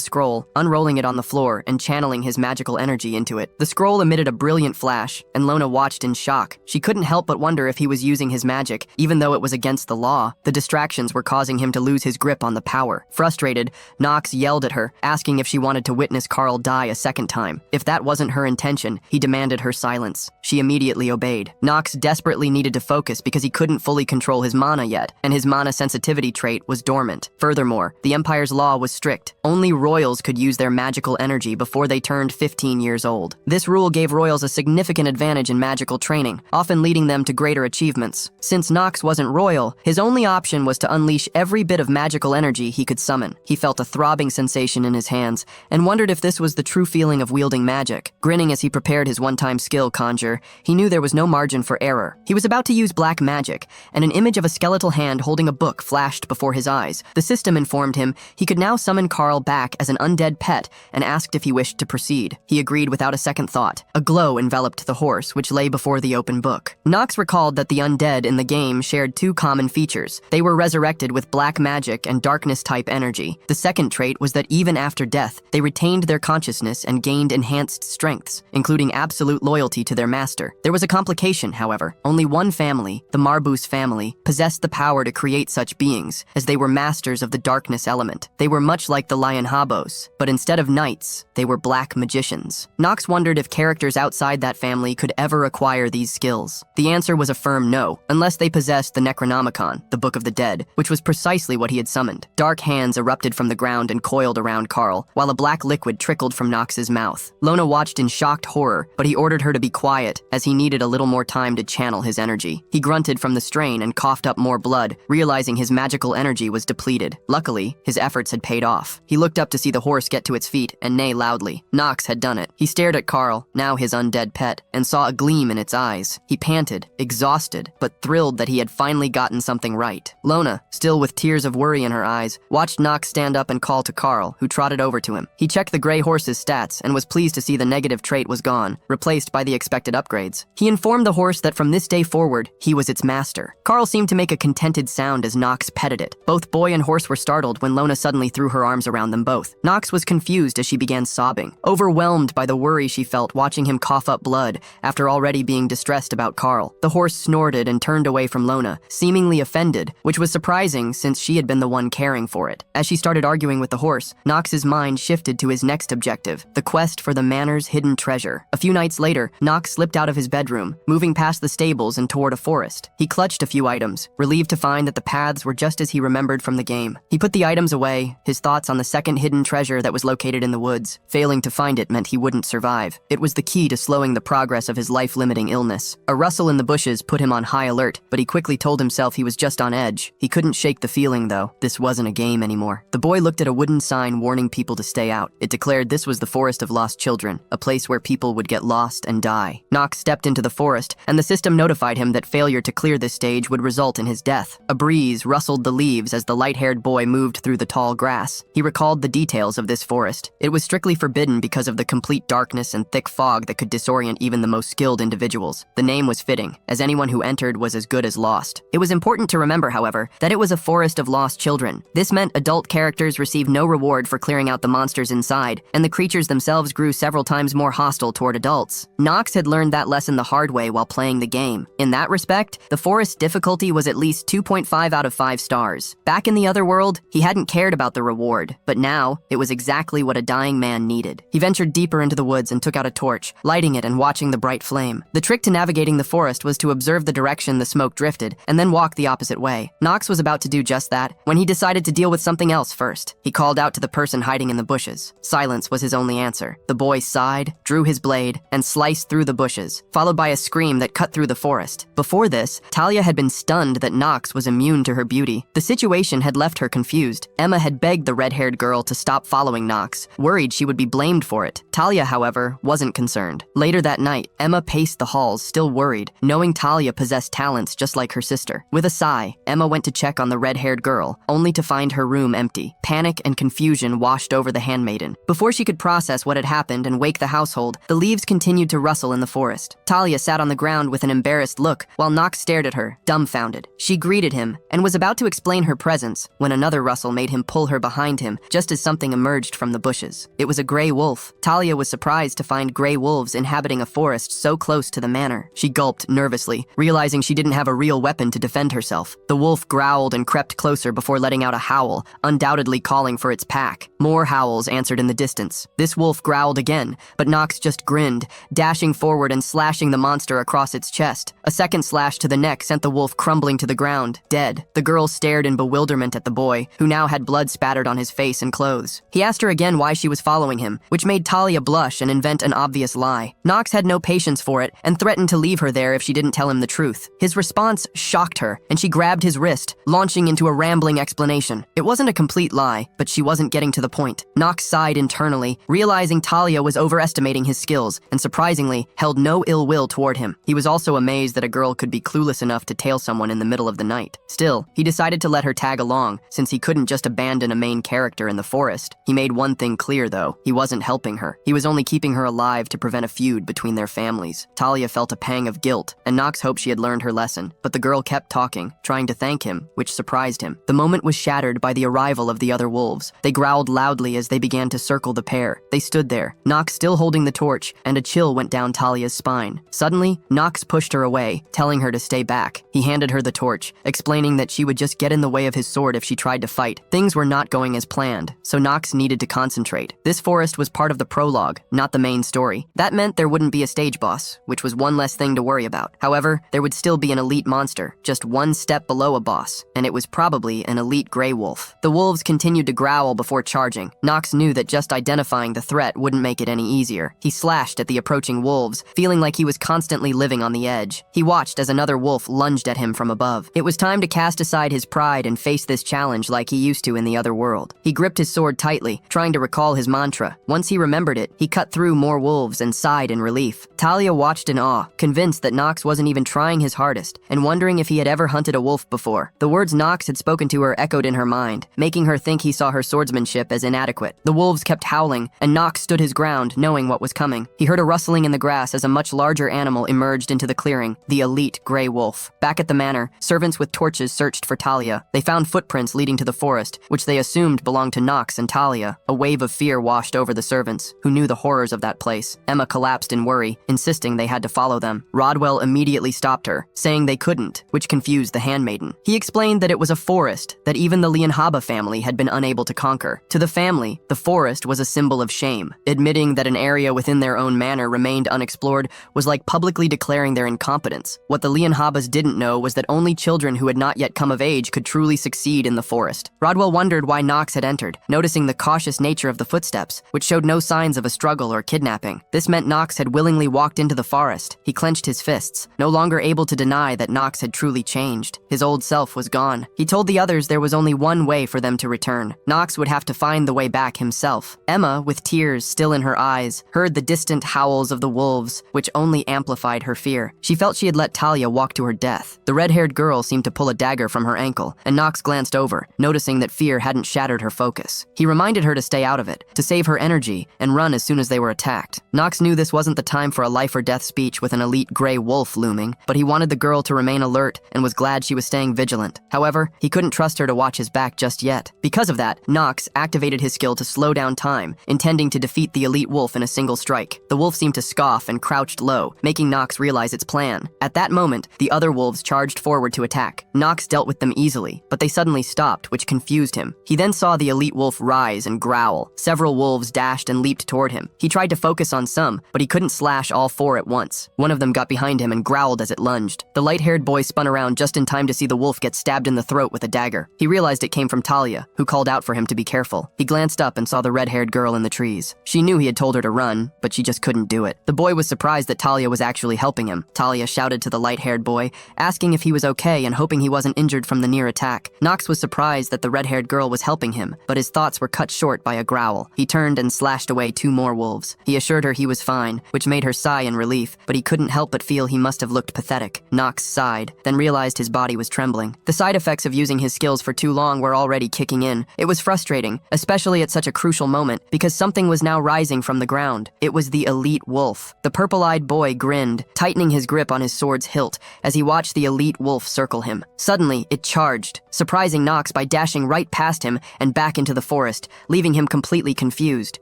scroll, unrolling it on the floor and channeling his magical energy into it. The scroll emitted a brilliant flash, and Lona watched in shock. She couldn't help but wonder if he was using his magic, even though it was against the law. The distractions were causing him to lose his grip on the power. Frustrated, Knox yelled at her, asking if she wanted to witness Carl die a second time. If that wasn't her intention, he demanded her silence. She immediately obeyed. Knox desperately needed to focus because he couldn't fully control his mana yet, and his mana sensitivity trait was dormant. Furthermore, the Empire's law was strict. Only royals could use their magical energy before they turned 15 years old. This rule gave royals a significant advantage in magical training, often leading them to greater achievements. Since Knox wasn't royal, his only option was to unleash every bit of magical energy he could summon. He felt a throbbing sensation in his hands and wondered if this was the true feeling of wielding magic. Grinning as he prepared his one-time skill conjure, he knew there was no margin for error. He was about to use black magic, and an image of a skeletal hand holding a book flashed before his eyes. The system informed him he could now summon Carl back as an undead pet and asked if he wished to proceed. He agreed without a second thought. A glow enveloped the horse, which lay before the open book. Knox recalled that the undead in the game shared two common features. They were resurrected with black magic and darkness-type energy. The second trait was that even after death, they retained their consciousness and gained enhanced strengths, including absolute loyalty to their master. There was a complication, however. Only one family, the Marbus family, possessed the power to create such beings, as they were masters of the darkness element. They were much like the Lion Habos, but instead of knights, they were black magicians. Knox wondered if characters outside that family could ever acquire these skills. The answer was a firm no, unless they possessed the Necronomicon, the Book of the Dead, which was precisely what he had summoned. Dark hands erupted from the ground and coiled around Carl, while a black liquid trickled from Knox's mouth. Lona watched in shocked horror, but he ordered her to be quiet, as he needed a little more time to channel his energy. He grunted from the strain and coughed up more blood, realizing his magical energy was depleted. Luckily, his efforts had paid off. He looked up to see the horse get to its feet and neigh loudly. Knox had done it. He stared at Carl, now his undead pet, and saw a gleam in its eyes. He panted, exhausted, but thrilled that he had finally gotten something right. Lona, still with tears of worry in her eyes, watched Knox stand up and call to Carl, who trotted over to him. He checked the gray horse's stats and was pleased to see the negative trait was gone, replaced by the expected upgrades. He informed the horse that from this day forward, he was its master. Carl seemed to make a contented sound as Knox petted it. Both boy and horse were startled when Lona suddenly threw her arms around them both. Knox was confused as she began sobbing, overwhelmed by the worry she felt watching him cough up blood after already being distressed about Carl. The horse snorted and turned away from Lona, seemingly offended, which was surprising since she had been the one caring for it. As she started arguing with the horse, Knox's mind shifted to his next objective, the quest for the manor's hidden treasure. A few nights later, Knox slipped out of his bedroom, moving past the stables and toward a forest. He clutched a few items, relieved to find that the paths were just as he remembered from the game. He put the items away, his thoughts on the second hidden treasure that was located in the woods. Failing to find it meant he wouldn't survive. It was the key to slowing the progress of his life-limiting illness. A rustle in the bushes put him on high alert, but he quickly told himself he was just on edge. He couldn't shake the feeling, though. This wasn't a game anymore. The boy looked at a wooden sign warning people to stay out. It declared this was the Forest of Lost Children, a place where people would get lost and die. Knox stepped into the forest, and the system notified him that failure to clear this stage would result in his death. A breeze rustled the leaves as the light-haired boy moved through the tall grass. He recalled the details of this forest. It was strictly forbidden because of the complete darkness and thick fog that could disorient even the most skilled individuals. The name was fitting, as anyone who entered was as good as lost. It was important to remember, however, that it was a forest of lost children. This meant adult characters received no reward for clearing out the monsters inside, and the creatures themselves grew several times more hostile toward adults. Knox had learned that lesson the hard way while playing the game. In that respect, the forest's difficulty was at least 2.5 out of 5 stars. Back in the other world, he hadn't cared about the reward, but now, it was exactly what a dying man needed. He ventured deeper into the woods and took out a torch, lighting it and watching the bright flame. The trick to navigating the forest was to observe the direction the smoke drifted, and then walk the opposite way. Knox was about to do just that, when he decided to deal with something else first. He called out to the person hiding in the bushes. Silence was his only answer. The boy sighed, drew his blade, and sliced through the bushes, followed by a scream that cut through the forest. Before this, Talia had been stunned that Knox was immune to her beauty. The situation had left her confused. Emma had begged the red-haired girl to stop following Knox, worried she would be blamed for it. Talia, however, wasn't concerned. Later that night, Emma paced the halls, still worried, knowing Talia possessed talents just like her sister. With a sigh, Emma went to check on the red-haired girl, only to find her room empty. Panic and confusion washed over the handmaiden. Before she could process what had happened and wake the household, the leaves continued to rustle in the forest. Talia sat on the ground with an embarrassed look, while Knox stared at her, dumbfounded. She greeted him, and was about to explain her presence, when another rustle made him pull her behind him, just as something emerged from the bushes. It was a gray wolf. Talia was surprised to find gray wolves inhabiting a forest so close to the manor. She gulped nervously, realizing she didn't have a real weapon to defend herself. The wolf growled and crept closer before letting out a howl, undoubtedly calling for its pack. More howls answered in the distance. This wolf growled again, but Knox just grinned, dashing forward and slashing the monster across its chest. A second slash to the neck sent the wolf crumbling to the ground, dead. The girl stared in bewilderment at the boy, who now had blood spattered on his face and clothes. He asked her again why she was following him, which made Talia blush and invent an obvious lie. Knox had no patience for it and threatened to leave her there if she didn't tell him the truth. His response shocked her, and she grabbed his wrist, launching into a rambling explanation. It wasn't a complete lie, but she wasn't getting to the point. Knox sighed internally, realizing Talia was overestimating his skills, and surprisingly, held no ill will toward him. He was also amazed that a girl could be clueless enough to tail someone in the middle of the night. Still, he decided to let her tag along, since he couldn't just abandon a main character in the forest. He made one thing clear, though. He wasn't helping her. He was only keeping her alive to prevent a feud between their families. Talia felt a pang of guilt, and Knox hoped she had learned her lesson. But the girl kept talking, trying to thank him, which surprised him. The moment was shattered by the arrival of the other wolves. They growled loudly as they began to circle the pair. They stood there, Knox still holding the torch, and a chill went down Talia's spine. Suddenly, Knox pushed her away, telling her to stay back. He handed her the torch, explaining that she would just get in the way of his sword if she tried to fight. Things were not going as planned, so Knox needed to concentrate. This forest was part of the prologue, not the main story. That meant there wouldn't be a stage boss, which was one less thing to worry about. However, there would still be an elite monster, just one step below a boss, and it was probably an elite gray wolf. The wolves continued to growl before charging. Knox knew that just identifying the threat wouldn't make it any easier. He slashed at the approaching wolves, feeling like he was constantly living on the edge. He watched as another wolf lunged at him from above. It was time to cast aside his pride and face this challenge like he used to in the other world. He gripped his sword tightly, trying to recall his mantra. Once he remembered it, he cut through more wolves and sighed in relief. Talia watched in awe, convinced that Knox wasn't even trying his hardest, and wondering if he had ever hunted a wolf before. The words Knox had spoken to her echoed in her mind, making her think he saw her swordsmanship as inadequate. The wolves kept howling, and Knox stood his ground, knowing what was coming. He heard a rustling in the grass as a much larger animal emerged into the clearing, the elite gray wolf. Back at the manor, servants with torches searched for Talia. They found footprints leading to the forest, which they assumed belonged to Knox and Talia. A wave of fear washed over the servants, who knew the horrors of that place. Emma collapsed in worry, insisting they had to follow them. Rodwell immediately stopped her, saying they couldn't, which confused the handmaiden. He explained that it was a forest that even the Lianhaba family had been unable to conquer. To the family, the forest was a symbol of shame. Admitting that an area within their own manor remained unexplored was like publicly declaring their incompetence. What the Lianhabas didn't know was that only children who had not yet come of age could truly succeed in the forest. Rodwell wondered why Knox had entered, noticing the cautious nature of the footsteps, which showed no signs of a struggle or kidnapping. This meant Knox had willingly walked into the forest. He clenched his fists, no longer able to deny that Knox had truly changed. His old self was gone. He told the others there was only one way for them to return. Knox would have to find the way back himself. Emma, with tears still in her eyes, heard the distant howls of the wolves, which only amplified her fear. She felt she had let Talia walk to her death. The red-haired girl seemed to pull a dagger from her ankle, and Knox glanced over, noticing that fear hadn't shattered her focus. He reminded her to stay out of it, to save her energy, and run as soon as they were attacked. Knox knew this wasn't the time for a life-or-death speech with an elite gray wolf looming, but he wanted the girl to remain alert and was glad she was staying vigilant. However, he couldn't trust her to watch his back just yet. Because of that, Knox activated his skill to slow down time, intending to defeat the elite wolf in a single strike. The wolf seemed to scoff and crouched low, making Knox realize its plan. At that moment, the other wolves charged forward to attack. Knox dealt with them easily, but they suddenly stopped, which confused him. He then saw the elite wolf rise and growl. Several wolves dashed and leaped toward him. He tried to focus on some, but he couldn't slash all four at once. One of them got behind him and growled as it lunged. The light-haired boy spun around just in time to see the wolf get stabbed in the throat with a dagger. He realized it came from Talia, who called out for him to be careful. He glanced up and saw the red-haired girl in the trees. She knew he had told her to run, but she just couldn't do it. The boy was surprised that Talia was actually helping him. Talia shouted to the light-haired boy, asking if he was okay and hoping he wasn't injured from the near attack. Knox was surprised that the red-haired girl was helping him, but his thoughts were cut short by a growl. He turned and slashed away 2 more wolves. He assured her he was fine, which made her sigh in relief, but he couldn't help but feel he must have looked pathetic. Knox sighed, then realized his body was trembling. The side effects of using his skills for too long were already kicking in. It was frustrating, especially at such a crucial moment, because something was now rising from the ground. It was the elite wolf. The purple-eyed boy grinned, tightening his grip on his sword's hilt as he watched the elite wolf circle him. Suddenly, it charged, surprising Knox by dashing right past him and back into the forest, leaving him completely confused.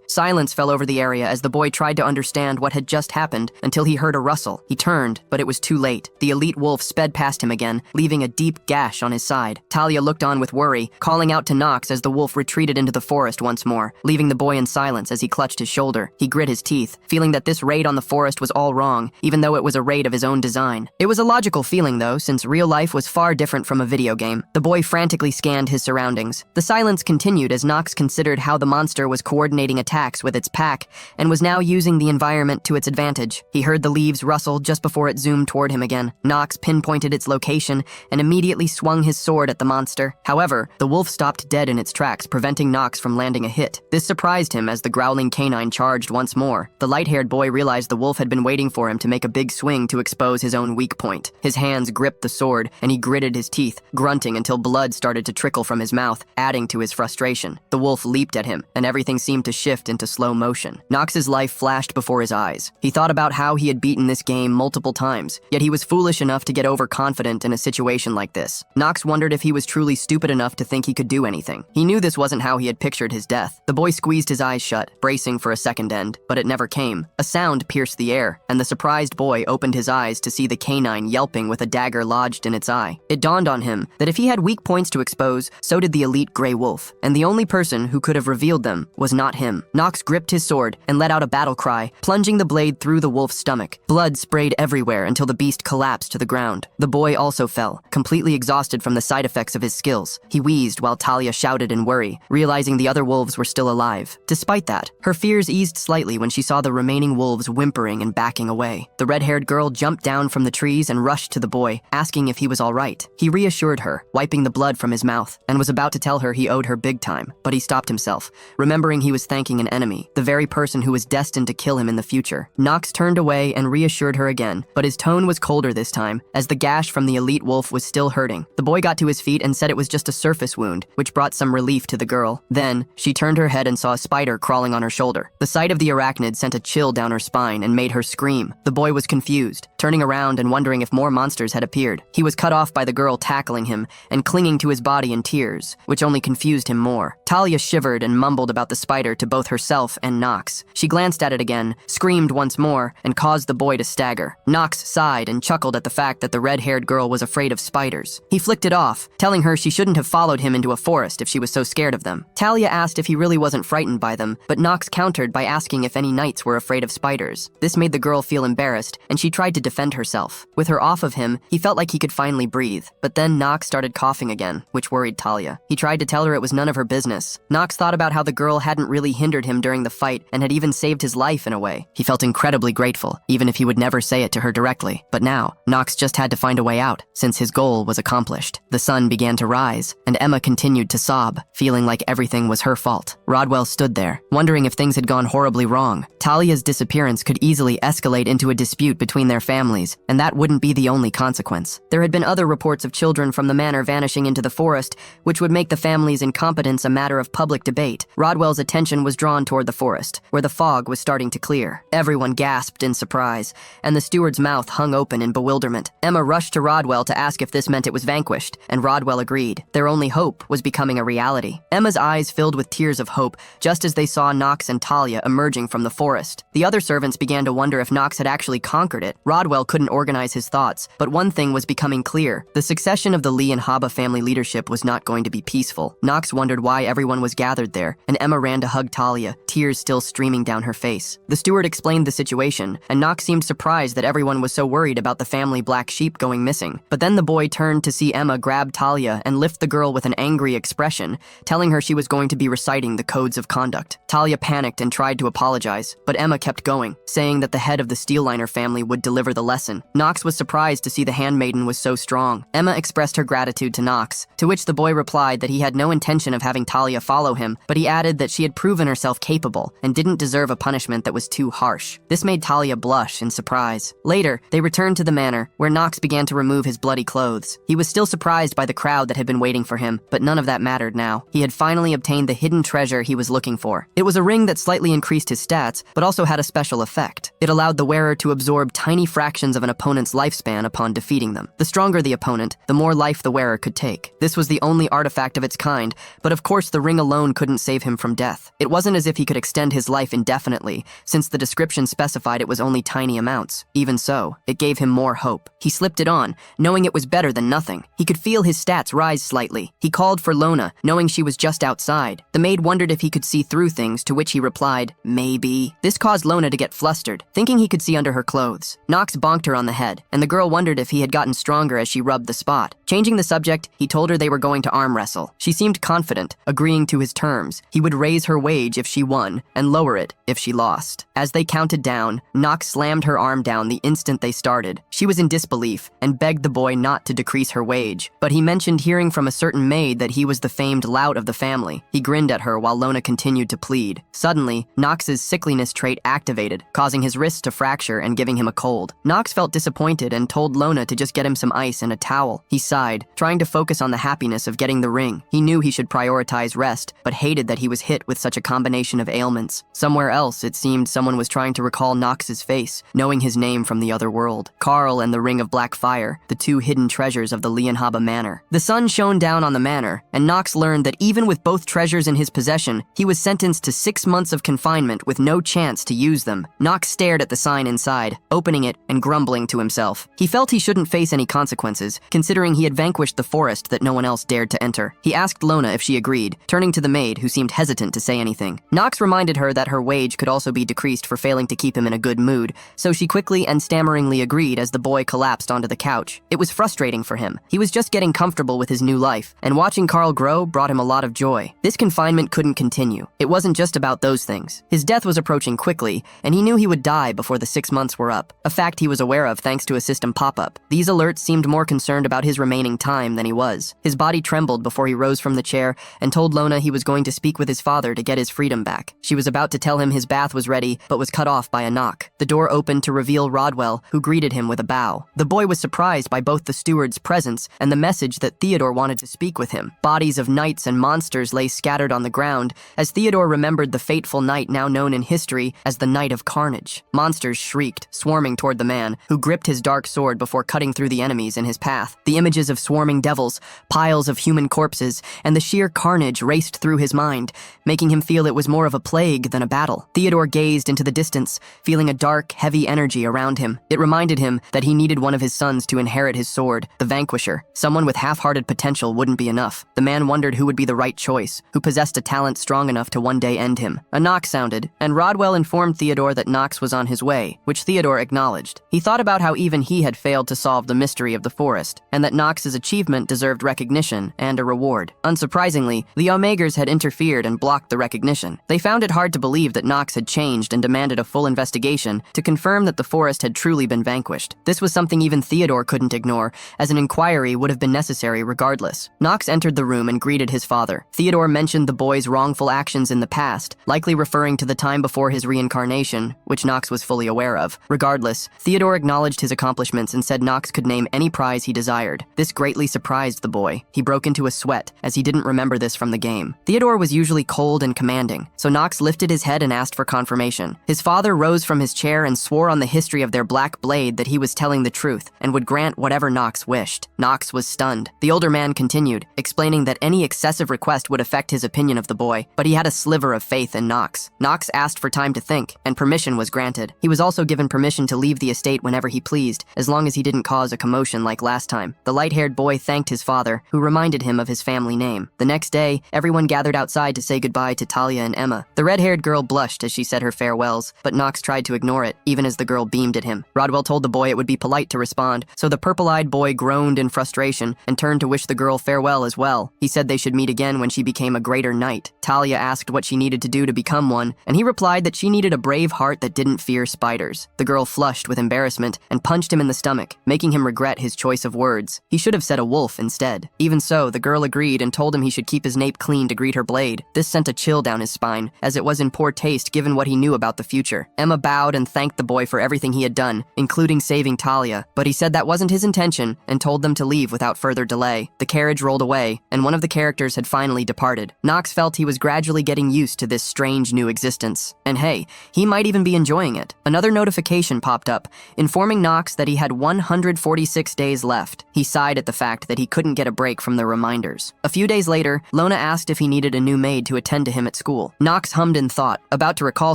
Silence fell over the area as the boy tried to understand what had just happened until he heard a rustle. He turned, but it was too late. The elite wolf sped past him again, leaving a deep gash on his side. Talia looked on with worry, calling out to Knox as the wolf retreated into the forest once more, leaving the boy in silence as he clutched his shoulder. He grit his teeth, feeling that this raid on the forest was all wrong, even though it was a raid of his own design. It was a logical feeling, though, since real life was far different from a video game. The boy frantically scanned his surroundings. The silence continued as Knox considered how the monster was coordinating attacks with its pack and was now using the environment to its advantage. He heard the leaves rustle just before it zoomed toward him again. Knox pinpointed its location and immediately swung his sword at the monster. However, the wolf stopped dead in its tracks, preventing Knox from landing a hit. This surprised him as the growling canine charged once more. The light-haired boy realized the wolf had been waiting for him to make a big swing to expose his own weak point. His hands gripped the sword, and he gritted his teeth, grunting until blood started to trickle from his mouth, adding to his frustration. The wolf leaped at him, and everything seemed to shift into slow motion. Knox's life flashed before his eyes. He thought about how he had beaten this game multiple times, yet he was foolish enough to get overconfident in a situation like this. Knox wondered if he was truly stupid enough to think he could do anything. He knew this wasn't how he had pictured his death. The boy squeezed his eyes shut, bracing for a second end, but it never came. A sound pierced the air, and the surprised boy opened his eyes to see the canine yelping with a dagger lodged in its eye. It dawned on him that if he had weak points to expose, so did the elite gray wolf, and the only person who could have revealed them was not him. Knox gripped his sword and let out a battle cry, plunging the blade through the wolf's stomach. Blood sprayed everywhere until the beast collapsed to the ground. The boy also fell, completely exhausted from the side effects of his skills. He wheezed while Talia shouted in worry, realizing the other wolves were still alive. Despite that, her fears eased slightly when she saw the remaining wolves whimpering and backing away. The red-haired girl jumped down from the trees and rushed to the boy, asking if he was all right. He reassured her, wiping the blood from his mouth, and was about to tell her he owed her big time, but he stopped himself, remembering he was thanking an enemy, the very person who was destined to kill him in the future. Knox turned away and reassured her again, but his tone was colder this time, as the gash from the elite wolf was still hurting. The boy got to his feet and said it was just a surface wound, which brought some relief to the girl. Then, she turned her head and saw a spider crawling on her shoulder. The sight of the arachnid sent a chill down her spine and made her scream. The boy was confused, turning around and wondering if more monsters had appeared. He was cut off by the girl tackling him and clinging to his body in tears, which only confused him more. Talia shivered and mumbled about the spider to both herself and Knox. She glanced at it again, screamed once more, and caused the boy to stagger. Knox sighed and chuckled at the fact that the red-haired girl was afraid of spiders. He flicked it off, telling her she shouldn't have followed him into a forest if she was so scared of them. Talia asked if he really wasn't frightened by them, but Knox countered by asking if any knights were afraid of spiders. This made the girl feel embarrassed, and she tried to defend herself. With her off of him, he felt like he could finally breathe. But then Knox started coughing again, which worried Talia. He tried to tell her it was none of her business. Knox thought about how the girl hadn't really hindered him during the fight and had even saved his life in a way. He felt incredibly grateful, even if he would never say it to her directly. But now, Knox just had to find a way out, since his goal was accomplished. The sun began to rise, and Emma continued to sob, feeling like everything was her fault. Rodwell stood there, wondering if things had gone horribly wrong. Talia's disappearance could easily escalate into a dispute between their families, and that wouldn't be the only consequence. There had been other reports of children from the manor vanishing into the forest, which would make the family's incompetence a matter of public debate. Rodwell's attention was drawn toward the forest, where the fog was starting to clear. Everyone gasped in surprise, and the steward's mouth hung open in bewilderment. Emma rushed to Rodwell to ask if this meant it was vanquished, and Rodwell agreed. Their only hope was becoming a reality. Emma's eyes filled with tears of hope, just as they saw Knox and Talia emerging from the forest. The other servants began to wonder if Knox had actually conquered it. Rodwell couldn't organize his thoughts, but one thing was becoming clear. The succession of the Lee and Haba family leadership was not going to be peaceful. Knox wondered why everyone was gathered there, and Emma ran to hug Talia, tears still streaming down her face. The steward explained the situation, and Knox seemed surprised that everyone was so worried about the family black sheep going missing. But then the boy turned to see Emma grab Talia and lift the girl with an angry expression, telling her she was going to be reciting the codes of conduct. Talia panicked and tried to apologize, but Emma kept going, saying that the head of the Steelliner family would deliver the lesson. Knox was surprised to see the handmaiden was so strong. Emma expressed her gratitude to Knox, to which the boy replied that he had no intention of having Talia follow him, but he added that she had proven herself capable and didn't deserve a punishment that was too harsh. This made Talia blush in surprise. Later, they returned to the manor, where Knox began to remove his bloody clothes. He was still surprised by the crowd that had been waiting for him, but none of that mattered now. He had finally obtained the hidden treasure he was looking for. It was a ring that slightly increased his stats, but also had a special effect. It allowed the wearer to absorb tiny fractions of an opponent's lifespan upon defeating them. The stronger the opponent, the more life the wearer could take. This was the only artifact of its kind, but of course the ring alone couldn't save him from death. It wasn't as if he could extend his life indefinitely, since the description specified it was only tiny amounts. Even so, it gave him more hope. He slipped it on, knowing it was better than nothing. He could feel his stats rise slightly. He called for Lona, knowing she was just outside. The maid wondered if he could see through things, to which he replied, maybe. This caused Lona to get flustered, thinking he could see under her clothes. Knox bonked her on the head, and the girl wondered if he had gotten stronger as she rubbed the spot. Changing the subject, he told her they were going to arm wrestle. She seemed confident, agreeing to his terms. He would raise her wage if she won, and lower it if she lost. As they counted down, Knox slammed her arm down the instant they started. She was in disbelief, and begged the boy not to decrease her wage. But he mentioned hearing from a certain maid that he was the famed lout of the family. He grinned at her while Lona continued to plead. Suddenly, Knox's sickliness trait activated, causing his wrists to fracture and giving him a cold. Knox felt disappointed and told Lona to just get him some ice and a towel. He sighed, trying to focus on the happiness of getting the ring. He knew he should prioritize rest, but hated that he was hit with such a combination of ailments. Somewhere else, it seemed someone was trying to recall Knox's face, knowing his name from the other world. Carl and the Ring of Black Fire, the two hidden treasures of the Leonhaba Manor. The sun shone down on the manor, and Knox learned that even with both treasures in his possession, he was sentenced to 6 months of confinement with no chance to use them. Knox stared at the sign inside, opening it and grumbling to himself. He felt he shouldn't face any consequences, considering he had vanquished the forest that no one else dared to enter. He asked Lona if she agreed, turning to the maid, who seemed hesitant to say anything. Knox reminded her that her wage could also be decreased for failing to keep him in a good mood, so she quickly and stammeringly agreed as the boy collapsed onto the couch. It was frustrating for him. He was just getting comfortable with his new life, and watching Carl grow brought him a lot of joy. This confinement couldn't continue. It wasn't just about those things. His death was approaching quickly, and he knew he would die before the 6 months were up, a fact he was aware of thanks to a system pop-up. These alerts seemed more concerned about his remaining time than he was. His body trembled before he rose from the chair and told Lona he was going to speak with his father to get his freedom back. She was about to tell him his bath was ready, but was cut off by a knock. The door opened to reveal Rodwell, who greeted him with a bow. The boy was surprised by both the steward's presence and the message that Theodore wanted to speak with him. Bodies of knights and monsters lay scattered on the ground, as Theodore remembered the fateful night now known in history as the Night of Carnage. Monsters shrieked, swarming toward the man, who gripped his dark sword before cutting through the enemies in his path. The images of swarming devils, piles of human corpses, and the sheer carnage raced through his mind, making him feel it was more of a plague than a battle. Theodore gazed into the distance, feeling a dark, heavy energy around him. It reminded him that he needed one of his sons to inherit his sword, the Vanquisher. Someone with half-hearted potential wouldn't be enough. The man wondered who would be the right choice, who possessed a talent strong enough to one day end him. A knock sounded, and Rodwell informed Theodore that Knox was on his way, which Theodore acknowledged. He thought about how even he had failed to solve the mystery of the forest, and that Knox's achievement deserved recognition and a reward. Unsurprisingly, the Omegers had interfered and blocked the recognition. They found it hard to believe that Knox had changed and demanded a full investigation to confirm that the forest had truly been vanquished. This was something even Theodore couldn't ignore, as an inquiry would have been necessary regardless. Knox entered the room and greeted his father. Theodore mentioned the boy's wrongful actions in the past, likely referring to the time before his reincarnation, which Knox was fully aware of. Regardless, Theodore acknowledged his accomplishments and said Knox could name any prize he desired. This greatly surprised the boy. He broke into a sweat, as he didn't remember this from the game. Theodore was usually cold and commanding, so Knox lifted his head and asked for confirmation. His father rose from his chair and swore on the history of their black blade that he was telling the truth and would grant whatever Knox wished. Knox was stunned. The older man continued, explaining that any excessive request would affect his opinion of the boy, but he had a sliver of faith in Knox. Knox asked for time to think, and permission was granted. talented. He was also given permission to leave the estate whenever he pleased, as long as he didn't cause a commotion like last time. The light-haired boy thanked his father, who reminded him of his family name. The next day, everyone gathered outside to say goodbye to Talia and Emma. The red-haired girl blushed as she said her farewells, but Knox tried to ignore it, even as the girl beamed at him. Rodwell told the boy it would be polite to respond, so the purple-eyed boy groaned in frustration and turned to wish the girl farewell as well. He said they should meet again when she became a greater knight. Talia asked what she needed to do to become one, and he replied that she needed a brave heart that didn't fear spiders. The girl flushed with embarrassment and punched him in the stomach, making him regret his choice of words. He should have said a wolf instead. Even so, the girl agreed and told him he should keep his nape clean to greet her blade. This sent a chill down his spine, as it was in poor taste given what he knew about the future. Emma bowed and thanked the boy for everything he had done, including saving Talia, but he said that wasn't his intention and told them to leave without further delay. The carriage rolled away, and one of the characters had finally departed. Knox felt he was gradually getting used to this strange new existence. And hey, he might even be enjoying it. Another notification popped up, informing Knox that he had 146 days left. He sighed at the fact that he couldn't get a break from the reminders. A few days later, Lona asked if he needed a new maid to attend to him at school. Knox hummed in thought, about to recall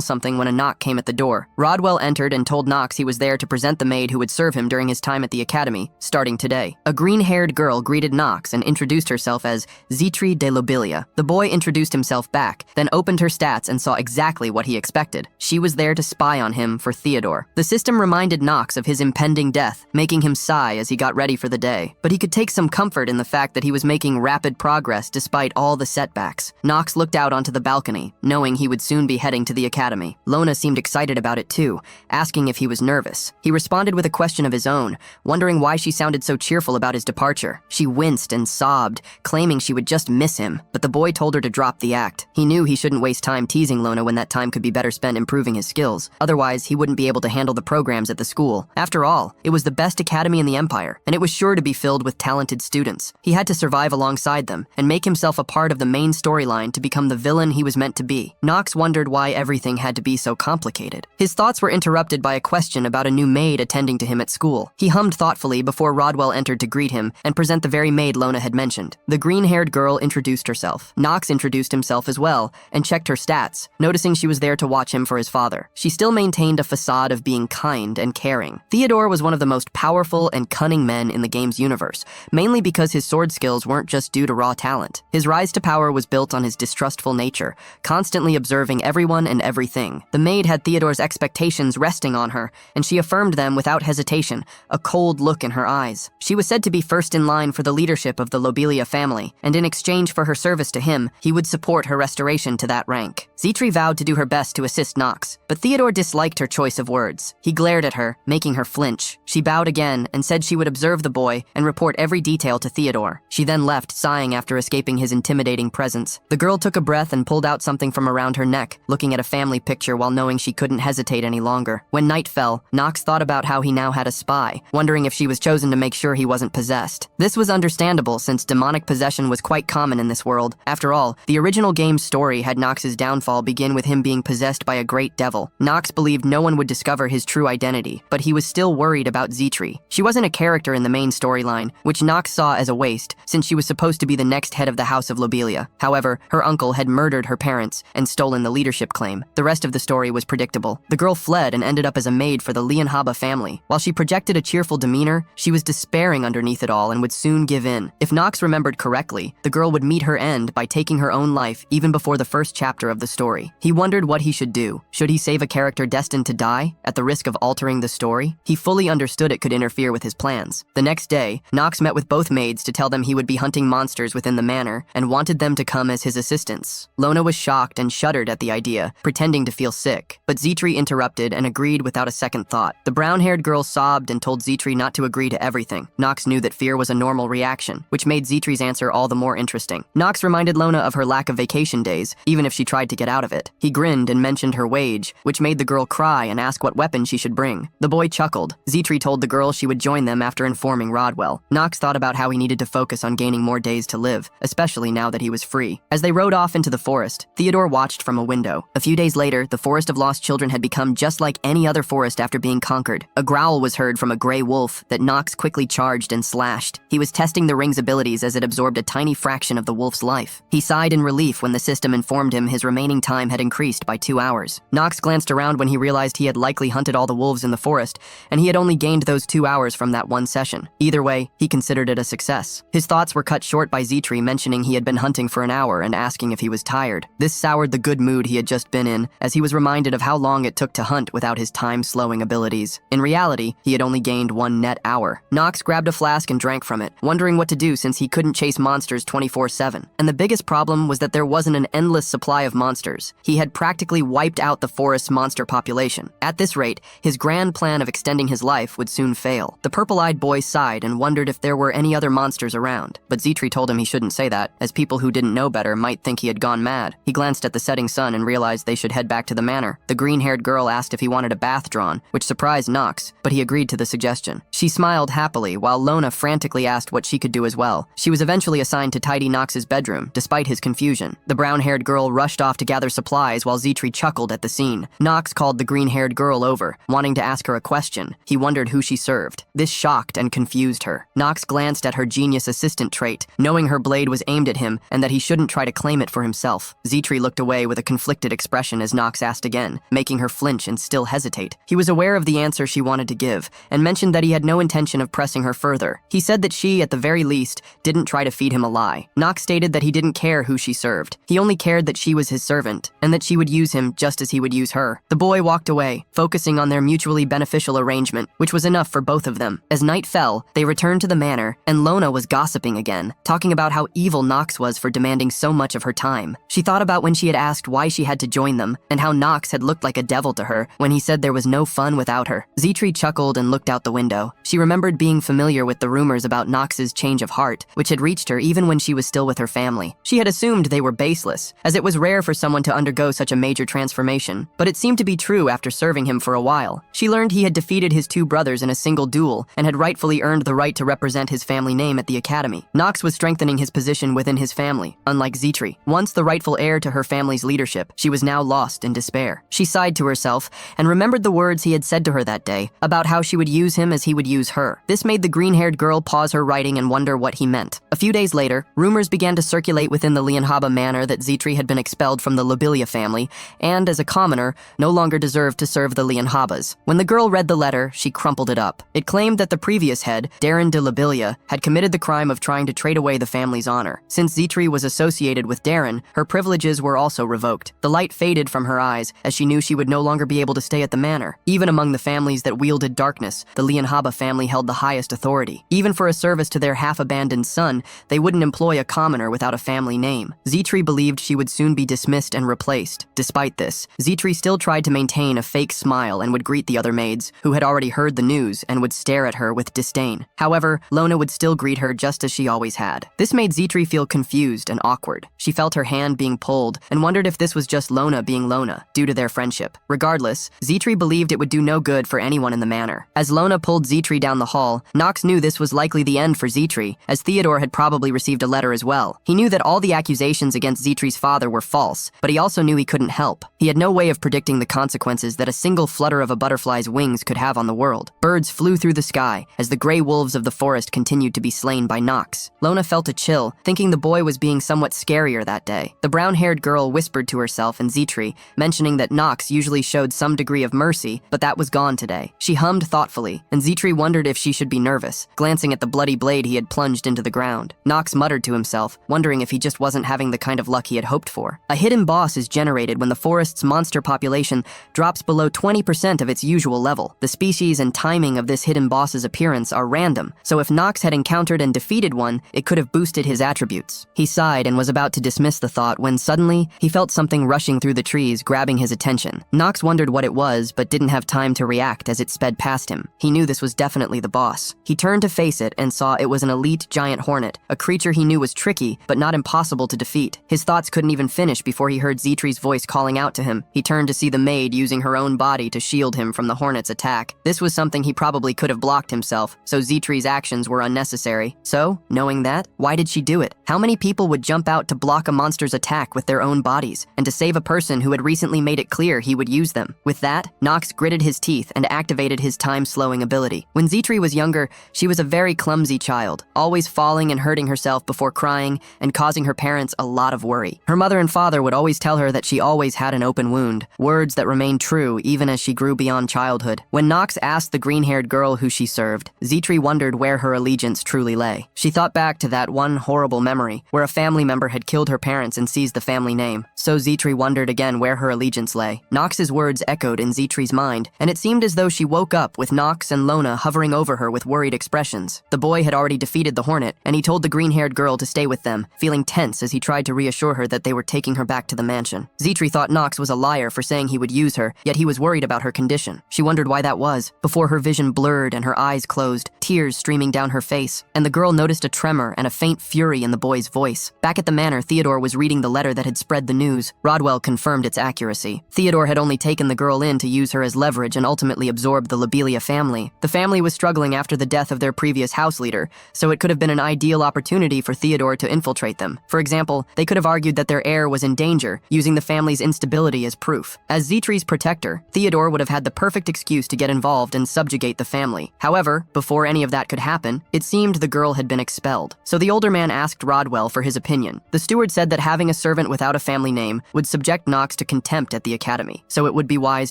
something when a knock came at the door. Rodwell entered and told Knox he was there to present the maid who would serve him during his time at the academy, starting today. A green-haired girl greeted Knox and introduced herself as Zitri de Lobelia. The boy introduced himself back, then opened her stats and saw exactly what he expected. She was there to spy on him for Theodore. The system reminded Knox of his impending death, making him sigh as he got ready for the day. But he could take some comfort in the fact that he was making rapid progress despite all the setbacks. Knox looked out onto the balcony, knowing he would soon be heading to the academy. Lona seemed excited about it too, asking if he was nervous. He responded with a question of his own, wondering why she sounded so cheerful about his departure. She winced and sobbed, claiming she would just miss him, but the boy told her to drop the act. He knew he shouldn't waste time teasing Lona when that time could be better spent improving his skills. Otherwise, he wouldn't be able to handle the programs at the school. After all, it was the best academy in the Empire, and it was sure to be filled with talented students. He had to survive alongside them and make himself a part of the main storyline to become the villain he was meant to be. Knox wondered why everything had to be so complicated. His thoughts were interrupted by a question about a new maid attending to him at school. He hummed thoughtfully before Rodwell entered to greet him and present the very maid Lona had mentioned. The green-haired girl introduced herself. Knox introduced himself as well and checked her stats, noticing she was there to watch him for his father. She still maintained a facade of being kind and caring. Theodore was one of the most powerful and cunning men in the game's universe, mainly because his sword skills weren't just due to raw talent. His rise to power was built on his distrustful nature, constantly observing everyone and everything. The maid had Theodore's expectations resting on her, and she affirmed them without hesitation, a cold look in her eyes. She was said to be first in line for the leadership of the Lobelia family, and in exchange for her service to him, he would support her restoration to that rank. Zitri vowed to do her best to assist Knox, but Theodore disliked her choice of words. He glared at her, making her flinch. She bowed again and said she would observe the boy and report every detail to Theodore. She then left, sighing after escaping his intimidating presence. The girl took a breath and pulled out something from around her neck, looking at a family picture while knowing she couldn't hesitate any longer. When night fell, Knox thought about how he now had a spy, wondering if she was chosen to make sure he wasn't possessed. This was understandable since demonic possession was quite common in this world. After all, the original game's story had Knox's downfall begin with him being possessed by a great devil. Knox believed no one would discover his true identity, but he was still worried about Zitri. She wasn't a character in the main storyline, which Knox saw as a waste, since she was supposed to be the next head of the House of Lobelia. However, her uncle had murdered her parents and stolen the leadership claim. The rest of the story was predictable. The girl fled and ended up as a maid for the Leonhaba family. While she projected a cheerful demeanor, she was despairing underneath it all and would soon give in. If Knox remembered correctly, the girl would meet her end by taking her own life even before the first chapter of the story. He wondered what he should do. Should he save a character destined to die, at the risk of altering the story? He fully understood it could interfere with his plans. The next day, Knox met with both maids to tell them he would be hunting monsters within the manor and wanted them to come as his assistants. Lona was shocked and shuddered at the idea, pretending to feel sick. But Zitri interrupted and agreed without a second thought. The brown-haired girl sobbed and told Zitri not to agree to everything. Knox knew that fear was a normal reaction, which made Zitri's answer all the more interesting. Knox reminded Lona of her lack of vacation days, even if she tried to get out of it. He grinned and mentioned her wage, which made the girl cry and ask what weapon she should bring. The boy chuckled. Zitri told the girl she would join them after informing Rodwell. Knox thought about how he needed to focus on gaining more days to live, especially now that he was free. As they rode off into the forest, Theodore watched from a window. A few days later, the Forest of Lost Children had become just like any other forest after being conquered. A growl was heard from a gray wolf that Knox quickly charged and slashed. He was testing the ring's abilities as it absorbed a tiny fraction of the wolf's life. He sighed in relief when the system informed him his remaining time had increased by 2 hours. Knox glanced around when he he realized he had likely hunted all the wolves in the forest, and he had only gained those 2 hours from that one session. Either way, he considered it a success. His thoughts were cut short by Zitri mentioning he had been hunting for an hour and asking if he was tired. This soured the good mood he had just been in, as he was reminded of how long it took to hunt without his time-slowing abilities. In reality, he had only gained 1 net hour. Knox grabbed a flask and drank from it, wondering what to do since he couldn't chase monsters 24/7. And the biggest problem was that there wasn't an endless supply of monsters. He had practically wiped out the forest's monster population. At this rate, his grand plan of extending his life would soon fail. The purple-eyed boy sighed and wondered if there were any other monsters around, but Zitri told him he shouldn't say that, as people who didn't know better might think he had gone mad. He glanced at the setting sun and realized they should head back to the manor. The green-haired girl asked if he wanted a bath drawn, which surprised Knox, but he agreed to the suggestion. She smiled happily, while Lona frantically asked what she could do as well. She was eventually assigned to tidy Knox's bedroom, despite his confusion. The brown-haired girl rushed off to gather supplies while Zitri chuckled at the scene. Knox called the green-haired girl over, wanting to ask her a question. He wondered who she served. This shocked and confused her. Knox glanced at her genius assistant trait, knowing her blade was aimed at him and that he shouldn't try to claim it for himself. Zitri looked away with a conflicted expression as Knox asked again, making her flinch and still hesitate. He was aware of the answer she wanted to give, and mentioned that he had no intention of pressing her further. He said that she, at the very least, didn't try to feed him a lie. Knox stated that he didn't care who she served. He only cared that she was his servant, and that she would use him just as he would use her. The boy walked away, focusing on their mutually beneficial arrangement, which was enough for both of them. As night fell, they returned to the manor, and Lona was gossiping again, talking about how evil Knox was for demanding so much of her time. She thought about when she had asked why she had to join them, and how Knox had looked like a devil to her when he said there was no fun without her. Zitri chuckled and looked out the window. She remembered being familiar with the rumors about Knox's change of heart, which had reached her even when she was still with her family. She had assumed they were baseless, as it was rare for someone to undergo such a major transformation, but it seemed to be true after serving him for a while. She learned he had defeated his 2 brothers in a single duel and had rightfully earned the right to represent his family name at the academy. Knox was strengthening his position within his family, unlike Zitri. Once the rightful heir to her family's leadership, she was now lost in despair. She sighed to herself and remembered the words he had said to her that day about how she would use him as he would use her. This made the green-haired girl pause her writing and wonder what he meant. A few days later, rumors began to circulate within the Lianhaba manor that Zitri had been expelled from the Lobelia family and, as a commoner, no longer deserved to serve the Lianhabas. When the girl read the letter, she crumpled it up. It claimed that the previous head, Darren de Lobelia, had committed the crime of trying to trade away the family's honor. Since Zitri was associated with Darren, her privileges were also revoked. The light faded from her eyes as she knew she would no longer be able to stay at the manor. Even among the families that wielded darkness, the Lianhaba family held the highest authority. Even for a service to their half-abandoned son, they wouldn't employ a commoner without a family name. Zitri believed she would soon be dismissed and replaced. Despite this, Zitri still tried to maintain a fake smile and would greet the other maids, who had already heard the news and would stare at her with disdain. However, Lona would still greet her just as she always had. This made Zitri feel confused and awkward. She felt her hand being pulled and wondered if this was just Lona being Lona, due to their friendship. Regardless, Zitri believed it would do no good for anyone in the manor. As Lona pulled Zitri down the hall, Knox knew this was likely the end for Zitri, as Theodore had probably received a letter as well. He knew that all the accusations against Zitri's father were false, but he also knew he couldn't help. He had no way of predicting the consequences that a single flutter of a butterfly's wings could have on the world. Birds flew through the sky as the gray wolves of the forest continued to be slain by Knox. Lona felt a chill, thinking the boy was being somewhat scarier that day. The brown-haired girl whispered to herself and Zitri, mentioning that Knox usually showed some degree of mercy, but that was gone today. She hummed thoughtfully, and Zitri wondered if she should be nervous, glancing at the bloody blade he had plunged into the ground. Knox muttered to himself, wondering if he just wasn't having the kind of luck he had hoped for. A hidden boss is generated when the forest's monster population drops below 20% of its usual level. The species and timing of this hidden boss's appearance are random, so if Knox had encountered and defeated one, it could have boosted his attributes. He sighed and was about to dismiss the thought when suddenly, he felt something rushing through the trees, grabbing his attention. Knox wondered what it was, but didn't have time to react as it sped past him. He knew this was definitely the boss. He turned to face it and saw it was an elite giant hornet, a creature he knew was tricky, but not impossible to defeat. His thoughts couldn't even finish before he heard Zitri's voice calling out to him. He turned to see the maid using her own body to shield him from the hornet's attack. This was something he probably could have blocked himself, so Zitri's actions were unnecessary. So, knowing that, why did she do it? How many people would jump out to block a monster's attack with their own bodies, and to save a person who had recently made it clear he would use them? With that, Knox gritted his teeth and activated his time-slowing ability. When Zitri was younger, she was a very clumsy child, always falling and hurting herself before crying and causing her parents a lot of worry. Her mother and father would always tell her that she always had an open wound, words that remained remained true even as she grew beyond childhood. When Knox asked the green-haired girl who she served, Zitri wondered where her allegiance truly lay. She thought back to that one horrible memory where a family member had killed her parents and seized the family name. So Zitri wondered again where her allegiance lay. Knox's words echoed in Zitri's mind, and it seemed as though she woke up with Knox and Lona hovering over her with worried expressions. The boy had already defeated the Hornet, and he told the green-haired girl to stay with them, feeling tense as he tried to reassure her that they were taking her back to the mansion. Zitri thought Knox was a liar for saying he would use her, yet he was worried about her condition. She wondered why that was, before her vision blurred and her eyes closed, tears streaming down her face, and the girl noticed a tremor and a faint fury in the boy's voice. Back at the manor, Theodore was reading the letter that had spread the news. Rodwell confirmed its accuracy. Theodore had only taken the girl in to use her as leverage and ultimately absorbed the Lobelia family. The family was struggling after the death of their previous house leader, so it could have been an ideal opportunity for Theodore to infiltrate them. For example, they could have argued that their heir was in danger, using the family's instability as proof. As Zitri's protector, Theodore would have had the perfect excuse to get involved and subjugate the family. However, before any of that could happen, it seemed the girl had been expelled. So the older man asked Rodwell for his opinion. The steward said that having a servant without a family name would subject Knox to contempt at the academy, so it would be wise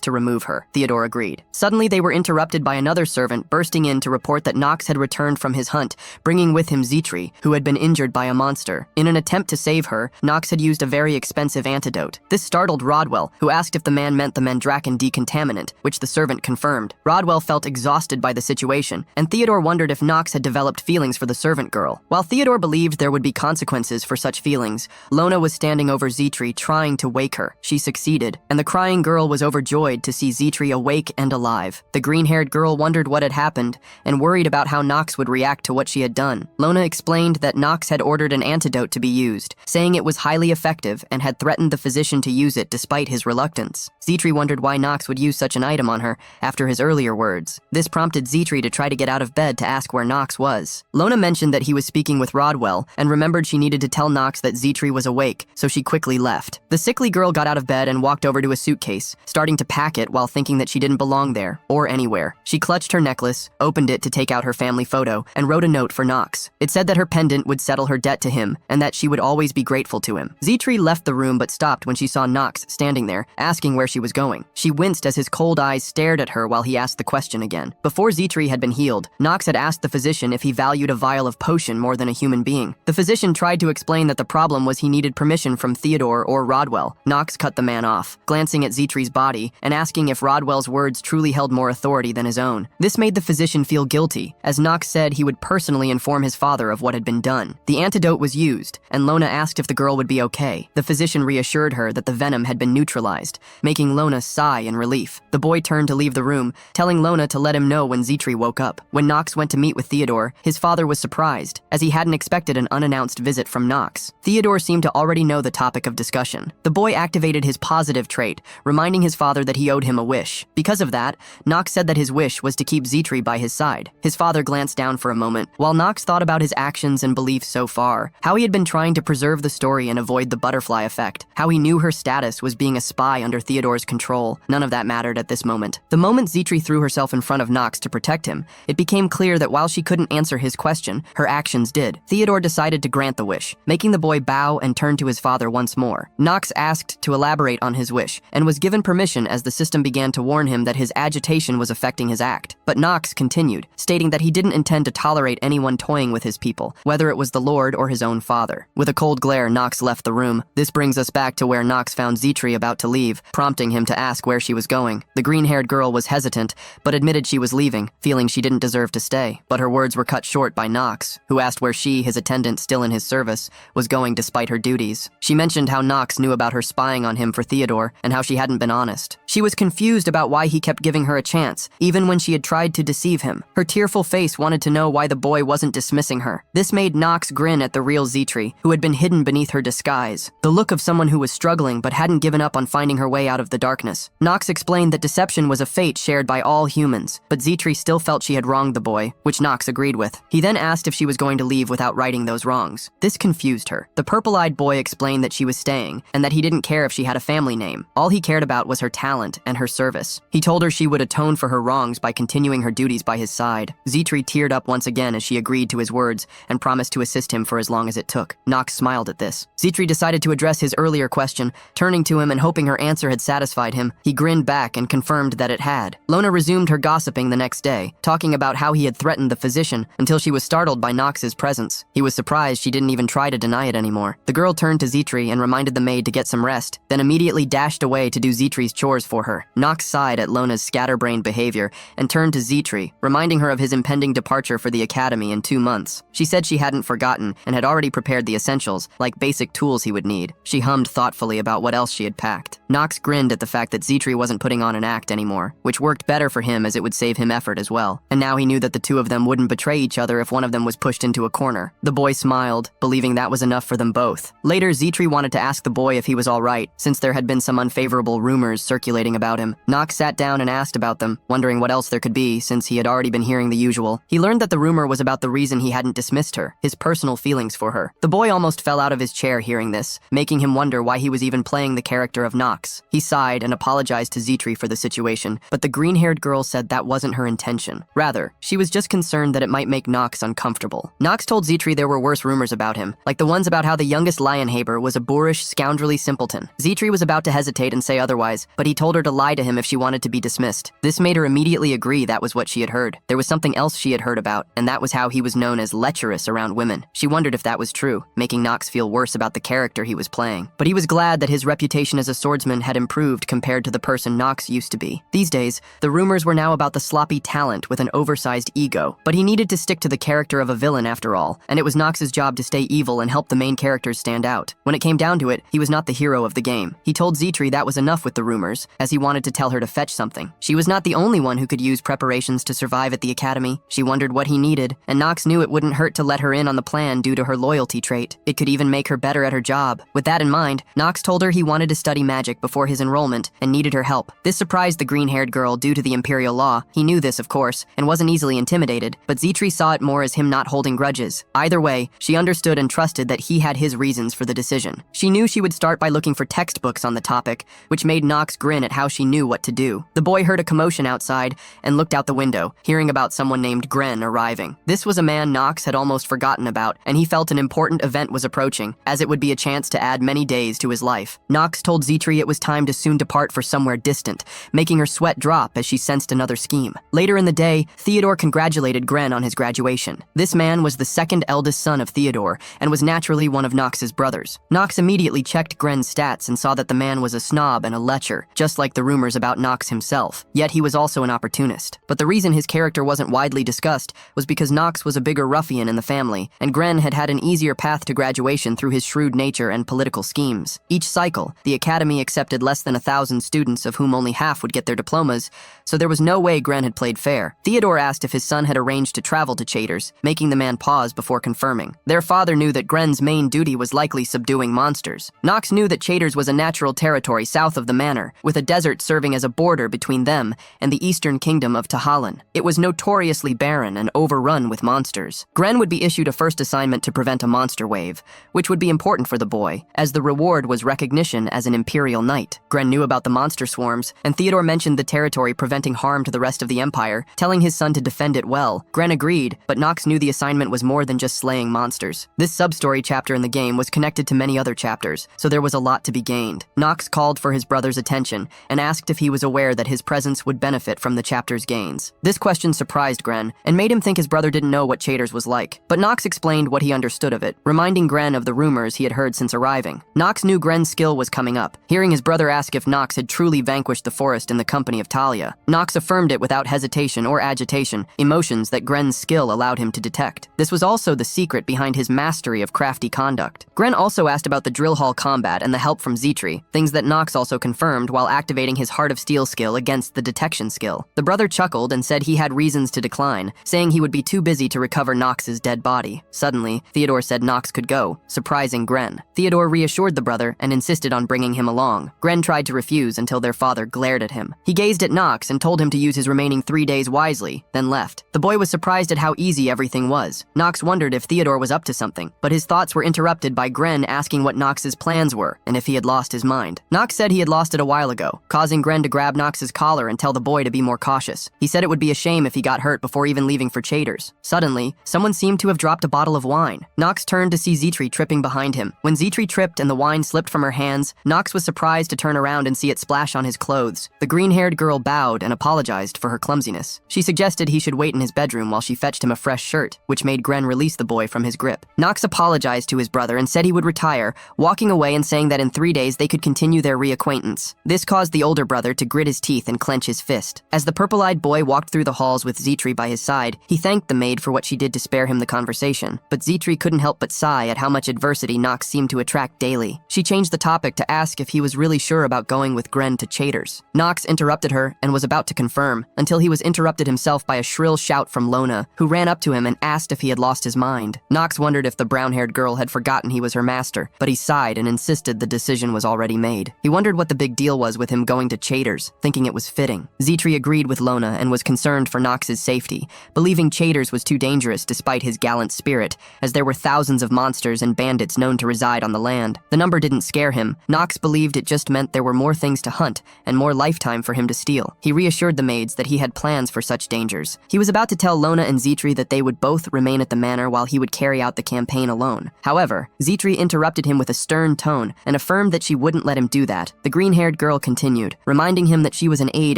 to remove her. Theodore agreed. Suddenly, they were interrupted by another servant bursting in to report that Knox had returned from his hunt, bringing with him Zitri, who had been injured by a monster. In an attempt to save her, Knox had used a very expensive antidote. This startled Rodwell, who asked if the man meant the Mandraken decontaminant, which the servant confirmed. Rodwell felt exhausted by the situation, and Theodore wondered if Knox had developed feelings for the servant girl. While Theodore believed there would be consequences for such feelings, Lona was standing over Zitri trying to wake her. She succeeded, and the crying girl was overjoyed to see Zitri awake and alive. The green-haired girl wondered what had happened and worried about how Knox would react to what she had done. Lona explained that Knox had ordered an antidote to be used, saying it was highly effective and had threatened the physician to use it despite his reluctance. Zitri wondered why Knox would use such an item on her after his earlier words. This prompted Zitri to try to get out of bed to ask where Knox was. Lona mentioned that he was speaking with Rodwell and remembered she needed to tell Knox that Zitri was awake, so she quickly left. The sickly girl got out of bed and walked over to a suitcase, starting to pack it while thinking that she didn't belong there, or anywhere. She clutched her necklace, opened it to take out her family photo, and wrote a note for Knox. It said that her pendant would settle her debt to him, and that she would always be grateful to him. Zitri left the room but stopped when she saw Knox standing there, asking where she was going. She winced as his cold eyes stared at her while he asked the question again. Before Zitri had been healed, Knox had asked the physician if he valued a vial of potion more than a human being. The physician tried to explain that the problem was he needed permission from Theodore or Rodwell. Knox cut the man off, glancing at Zitri's body and asking if Rodwell's words truly held more authority than his own. This made the physician feel guilty, as Knox said he would personally inform his father of what had been done. The antidote was used, and Lona asked if the girl would be okay. The physician reassured her that the venom had been neutralized, making Lona sigh in relief. The boy turned to leave the room, telling Lona to let him know when Zitri woke up. When Knox went to meet with Theodore, his father was surprised, as he hadn't expected an unannounced visit from Knox. Theodore seemed to already know the topic of discussion. The boy activated his positive trait, reminding his father that he owed him a wish. Because of that, Knox said that his wish was to keep Zitri by his side. His father glanced down for a moment, while Knox thought about his actions and beliefs so far, how he had been trying to preserve the story and avoid the butterfly effect, how he knew her status was being a spy under Theodore's control. None of that mattered at this moment. The moment Zitri threw herself in front of Knox to protect him, it became clear that while she couldn't answer his question, her actions did. Theodore decided to grant the wish, making the boy bow and turn to his father once more. Knox asked to elaborate on his wish, and was given permission as the system began to warn him that his agitation was affecting his act. But Knox continued, stating that he didn't intend to tolerate anyone toying with his people, whether it was the Lord or his own father. With a cold glare, Knox left the room. This brings us back to where Knox found Zitri about to leave, prompting him to ask where she was going. The green-haired girl was hesitant, but admitted she was leaving, feeling she didn't deserve to stay. But her words were cut short by Knox, who asked where she, his attendant still in his service, was going despite her duties. She mentioned how Knox knew about her spying on him for Theodore, and how she hadn't been honest. She was confused about why he kept giving her a chance, even when she had tried to deceive him. Her tearful face wanted to know why the boy wasn't dismissing her. This made Knox grin at the real Zitri, who had been hidden beneath her disguise, the look of someone who was struggling but hadn't given up on finding her way out of the darkness. Knox explained that deception was a fate shared by all humans, but Zitri still felt she had wronged the boy, which Knox agreed with. He then asked if she was going to leave without righting those wrongs. This confused her. The purple-eyed boy explained that she was staying, and that he didn't care if she had a family name. All he cared about was her talent and her service. He told her she would atone for her wrongs by continuing her duties by his side. Zitri teared up once again as she agreed to his words and promised to assist him for as long as it took. Knox smiled at this. Zitri decided to address his earlier question, turning to him and hoping her answer had satisfied satisfied him, he grinned back and confirmed that it had. Lona resumed her gossiping the next day, talking about how he had threatened the physician until she was startled by Knox's presence. He was surprised she didn't even try to deny it anymore. The girl turned to Zitri and reminded the maid to get some rest, then immediately dashed away to do Zitri's chores for her. Knox sighed at Lona's scatterbrained behavior and turned to Zitri, reminding her of his impending departure for the academy in 2 months. She said she hadn't forgotten and had already prepared the essentials, like basic tools he would need. She hummed thoughtfully about what else she had packed. Knox grinned at the fact that Zitri wasn't putting on an act anymore, which worked better for him as it would save him effort as well. And now he knew that the two of them wouldn't betray each other if one of them was pushed into a corner. The boy smiled, believing that was enough for them both. Later, Zitri wanted to ask the boy if he was all right, since there had been some unfavorable rumors circulating about him. Knox sat down and asked about them, wondering what else there could be, since he had already been hearing the usual. He learned that the rumor was about the reason he hadn't dismissed her, his personal feelings for her. The boy almost fell out of his chair hearing this, making him wonder why he was even playing the character of Knox. He sighed and apologized to Zitri for the situation, but the green-haired girl said that wasn't her intention. Rather, she was just concerned that it might make Knox uncomfortable. Knox told Zitri there were worse rumors about him, like the ones about how the youngest Lionhaber was a boorish, scoundrelly simpleton. Zitri was about to hesitate and say otherwise, but he told her to lie to him if she wanted to be dismissed. This made her immediately agree that was what she had heard. There was something else she had heard about, and that was how he was known as lecherous around women. She wondered if that was true, making Knox feel worse about the character he was playing. But he was glad that his reputation as a swordsman had improved compared to the person Knox used to be. These days, the rumors were now about the sloppy talent with an oversized ego, but he needed to stick to the character of a villain after all, and it was Knox's job to stay evil and help the main characters stand out. When it came down to it, he was not the hero of the game. He told Zitri that was enough with the rumors, as he wanted to tell her to fetch something. She was not the only one who could use preparations to survive at the academy. She wondered what he needed, and Knox knew it wouldn't hurt to let her in on the plan due to her loyalty trait. It could even make her better at her job. With that in mind, Knox told her he wanted to study magic before his enrollment and needed her help. This surprised the green-haired girl due to the imperial law. He knew this, of course, and wasn't easily intimidated, but Zitri saw it more as him not holding grudges. Either way, she understood and trusted that he had his reasons for the decision. She knew she would start by looking for textbooks on the topic, which made Knox grin at how she knew what to do. The boy heard a commotion outside and looked out the window, hearing about someone named Gren arriving. This was a man Knox had almost forgotten about, and he felt an important event was approaching, as it would be a chance to add many days to his life. Knox told Zitri it was time to soon depart for somewhere distant, making her sweat drop as she sensed another scheme. Later in the day, Theodore congratulated Gren on his graduation. This man was the second eldest son of Theodore, and was naturally one of Knox's brothers. Knox immediately checked Gren's stats and saw that the man was a snob and a lecher, just like the rumors about Knox himself. Yet he was also an opportunist. But the reason his character wasn't widely discussed was because Knox was a bigger ruffian in the family, and Gren had had an easier path to graduation through his shrewd nature and political schemes. Each cycle, the academy accepted less than 1,000 students, of whom only half would get their diplomas, so there was no way Gren had played fair. Theodore asked if his son had arranged to travel to Chaders, making the man pause before confirming. Their father knew that Gren's main duty was likely subduing monsters. Knox knew that Chaders was a natural territory south of the manor, with a desert serving as a border between them and the eastern kingdom of Tahalan. It was notoriously barren and overrun with monsters. Gren would be issued a first assignment to prevent a monster wave, which would be important for the boy, as the reward was recognition as an imperial knight. Gren knew about the monster swarms, and Theodore mentioned the territory preventing harm to the rest of the empire, telling his son to defend it well. Gren agreed, but Knox knew the assignment was more than just slaying monsters. This sub-story chapter in the game was connected to many other chapters, so there was a lot to be gained. Knox called for his brother's attention and asked if he was aware that his presence would benefit from the chapter's gains. This question surprised Gren and made him think his brother didn't know what Chaders was like. But Knox explained what he understood of it, reminding Gren of the rumors he had heard since arriving. Knox knew Gren's skill was coming up, hearing his brother ask if Knox had truly vanquished the forest in the company of Talia. Knox affirmed it without hesitation or agitation, emotions that Gren's skill allowed him to detect. This was also the secret behind his mastery of crafty conduct. Gren also asked about the drill hall combat and the help from Zitri, things that Knox also confirmed while activating his Heart of Steel skill against the detection skill. The brother chuckled and said he had reasons to decline, saying he would be too busy to recover Knox's dead body. Suddenly, Theodore said Knox could go, surprising Gren. Theodore reassured the brother and insisted on bringing him along. Gren tried to refuse until their father glared at him. He gazed at Knox and told him to use his remaining 3 days wisely, then left. The boy was surprised at how easy everything was. Knox wondered if Theodore was up to something, but his thoughts were interrupted by Gren asking what Knox's plans were and if he had lost his mind. Knox said he had lost it a while ago, causing Gren to grab Knox's collar and tell the boy to be more cautious. He said it would be a shame if he got hurt before even leaving for Chaders. Suddenly, someone seemed to have dropped a bottle of wine. Knox turned to see Zitri tripping behind him. When Zitri tripped and the wine slipped from her hands, Knox was surprised to turn around and and see it splash on his clothes. The green-haired girl bowed and apologized for her clumsiness. She suggested he should wait in his bedroom while she fetched him a fresh shirt, which made Gren release the boy from his grip. Knox apologized to his brother and said he would retire, walking away and saying that in 3 days they could continue their reacquaintance. This caused the older brother to grit his teeth and clench his fist. As the purple-eyed boy walked through the halls with Zitri by his side, he thanked the maid for what she did to spare him the conversation. But Zitri couldn't help but sigh at how much adversity Knox seemed to attract daily. She changed the topic to ask if he was really sure about going with Gren to Chaytor's. Knox interrupted her and was about to confirm, until he was interrupted himself by a shrill shout from Lona, who ran up to him and asked if he had lost his mind. Knox wondered if the brown-haired girl had forgotten he was her master, but he sighed and insisted the decision was already made. He wondered what the big deal was with him going to Chaytor's, thinking it was fitting. Zitri agreed with Lona and was concerned for Knox's safety, believing Chaytor's was too dangerous despite his gallant spirit, as there were thousands of monsters and bandits known to reside on the land. The number didn't scare him. Knox believed it just meant there were more things to hunt and more lifetime for him to steal. He reassured the maids that he had plans for such dangers. He was about to tell Lona and Zitri that they would both remain at the manor while he would carry out the campaign alone. However, Zitri interrupted him with a stern tone and affirmed that she wouldn't let him do that. The green-haired girl continued, reminding him that she was an aide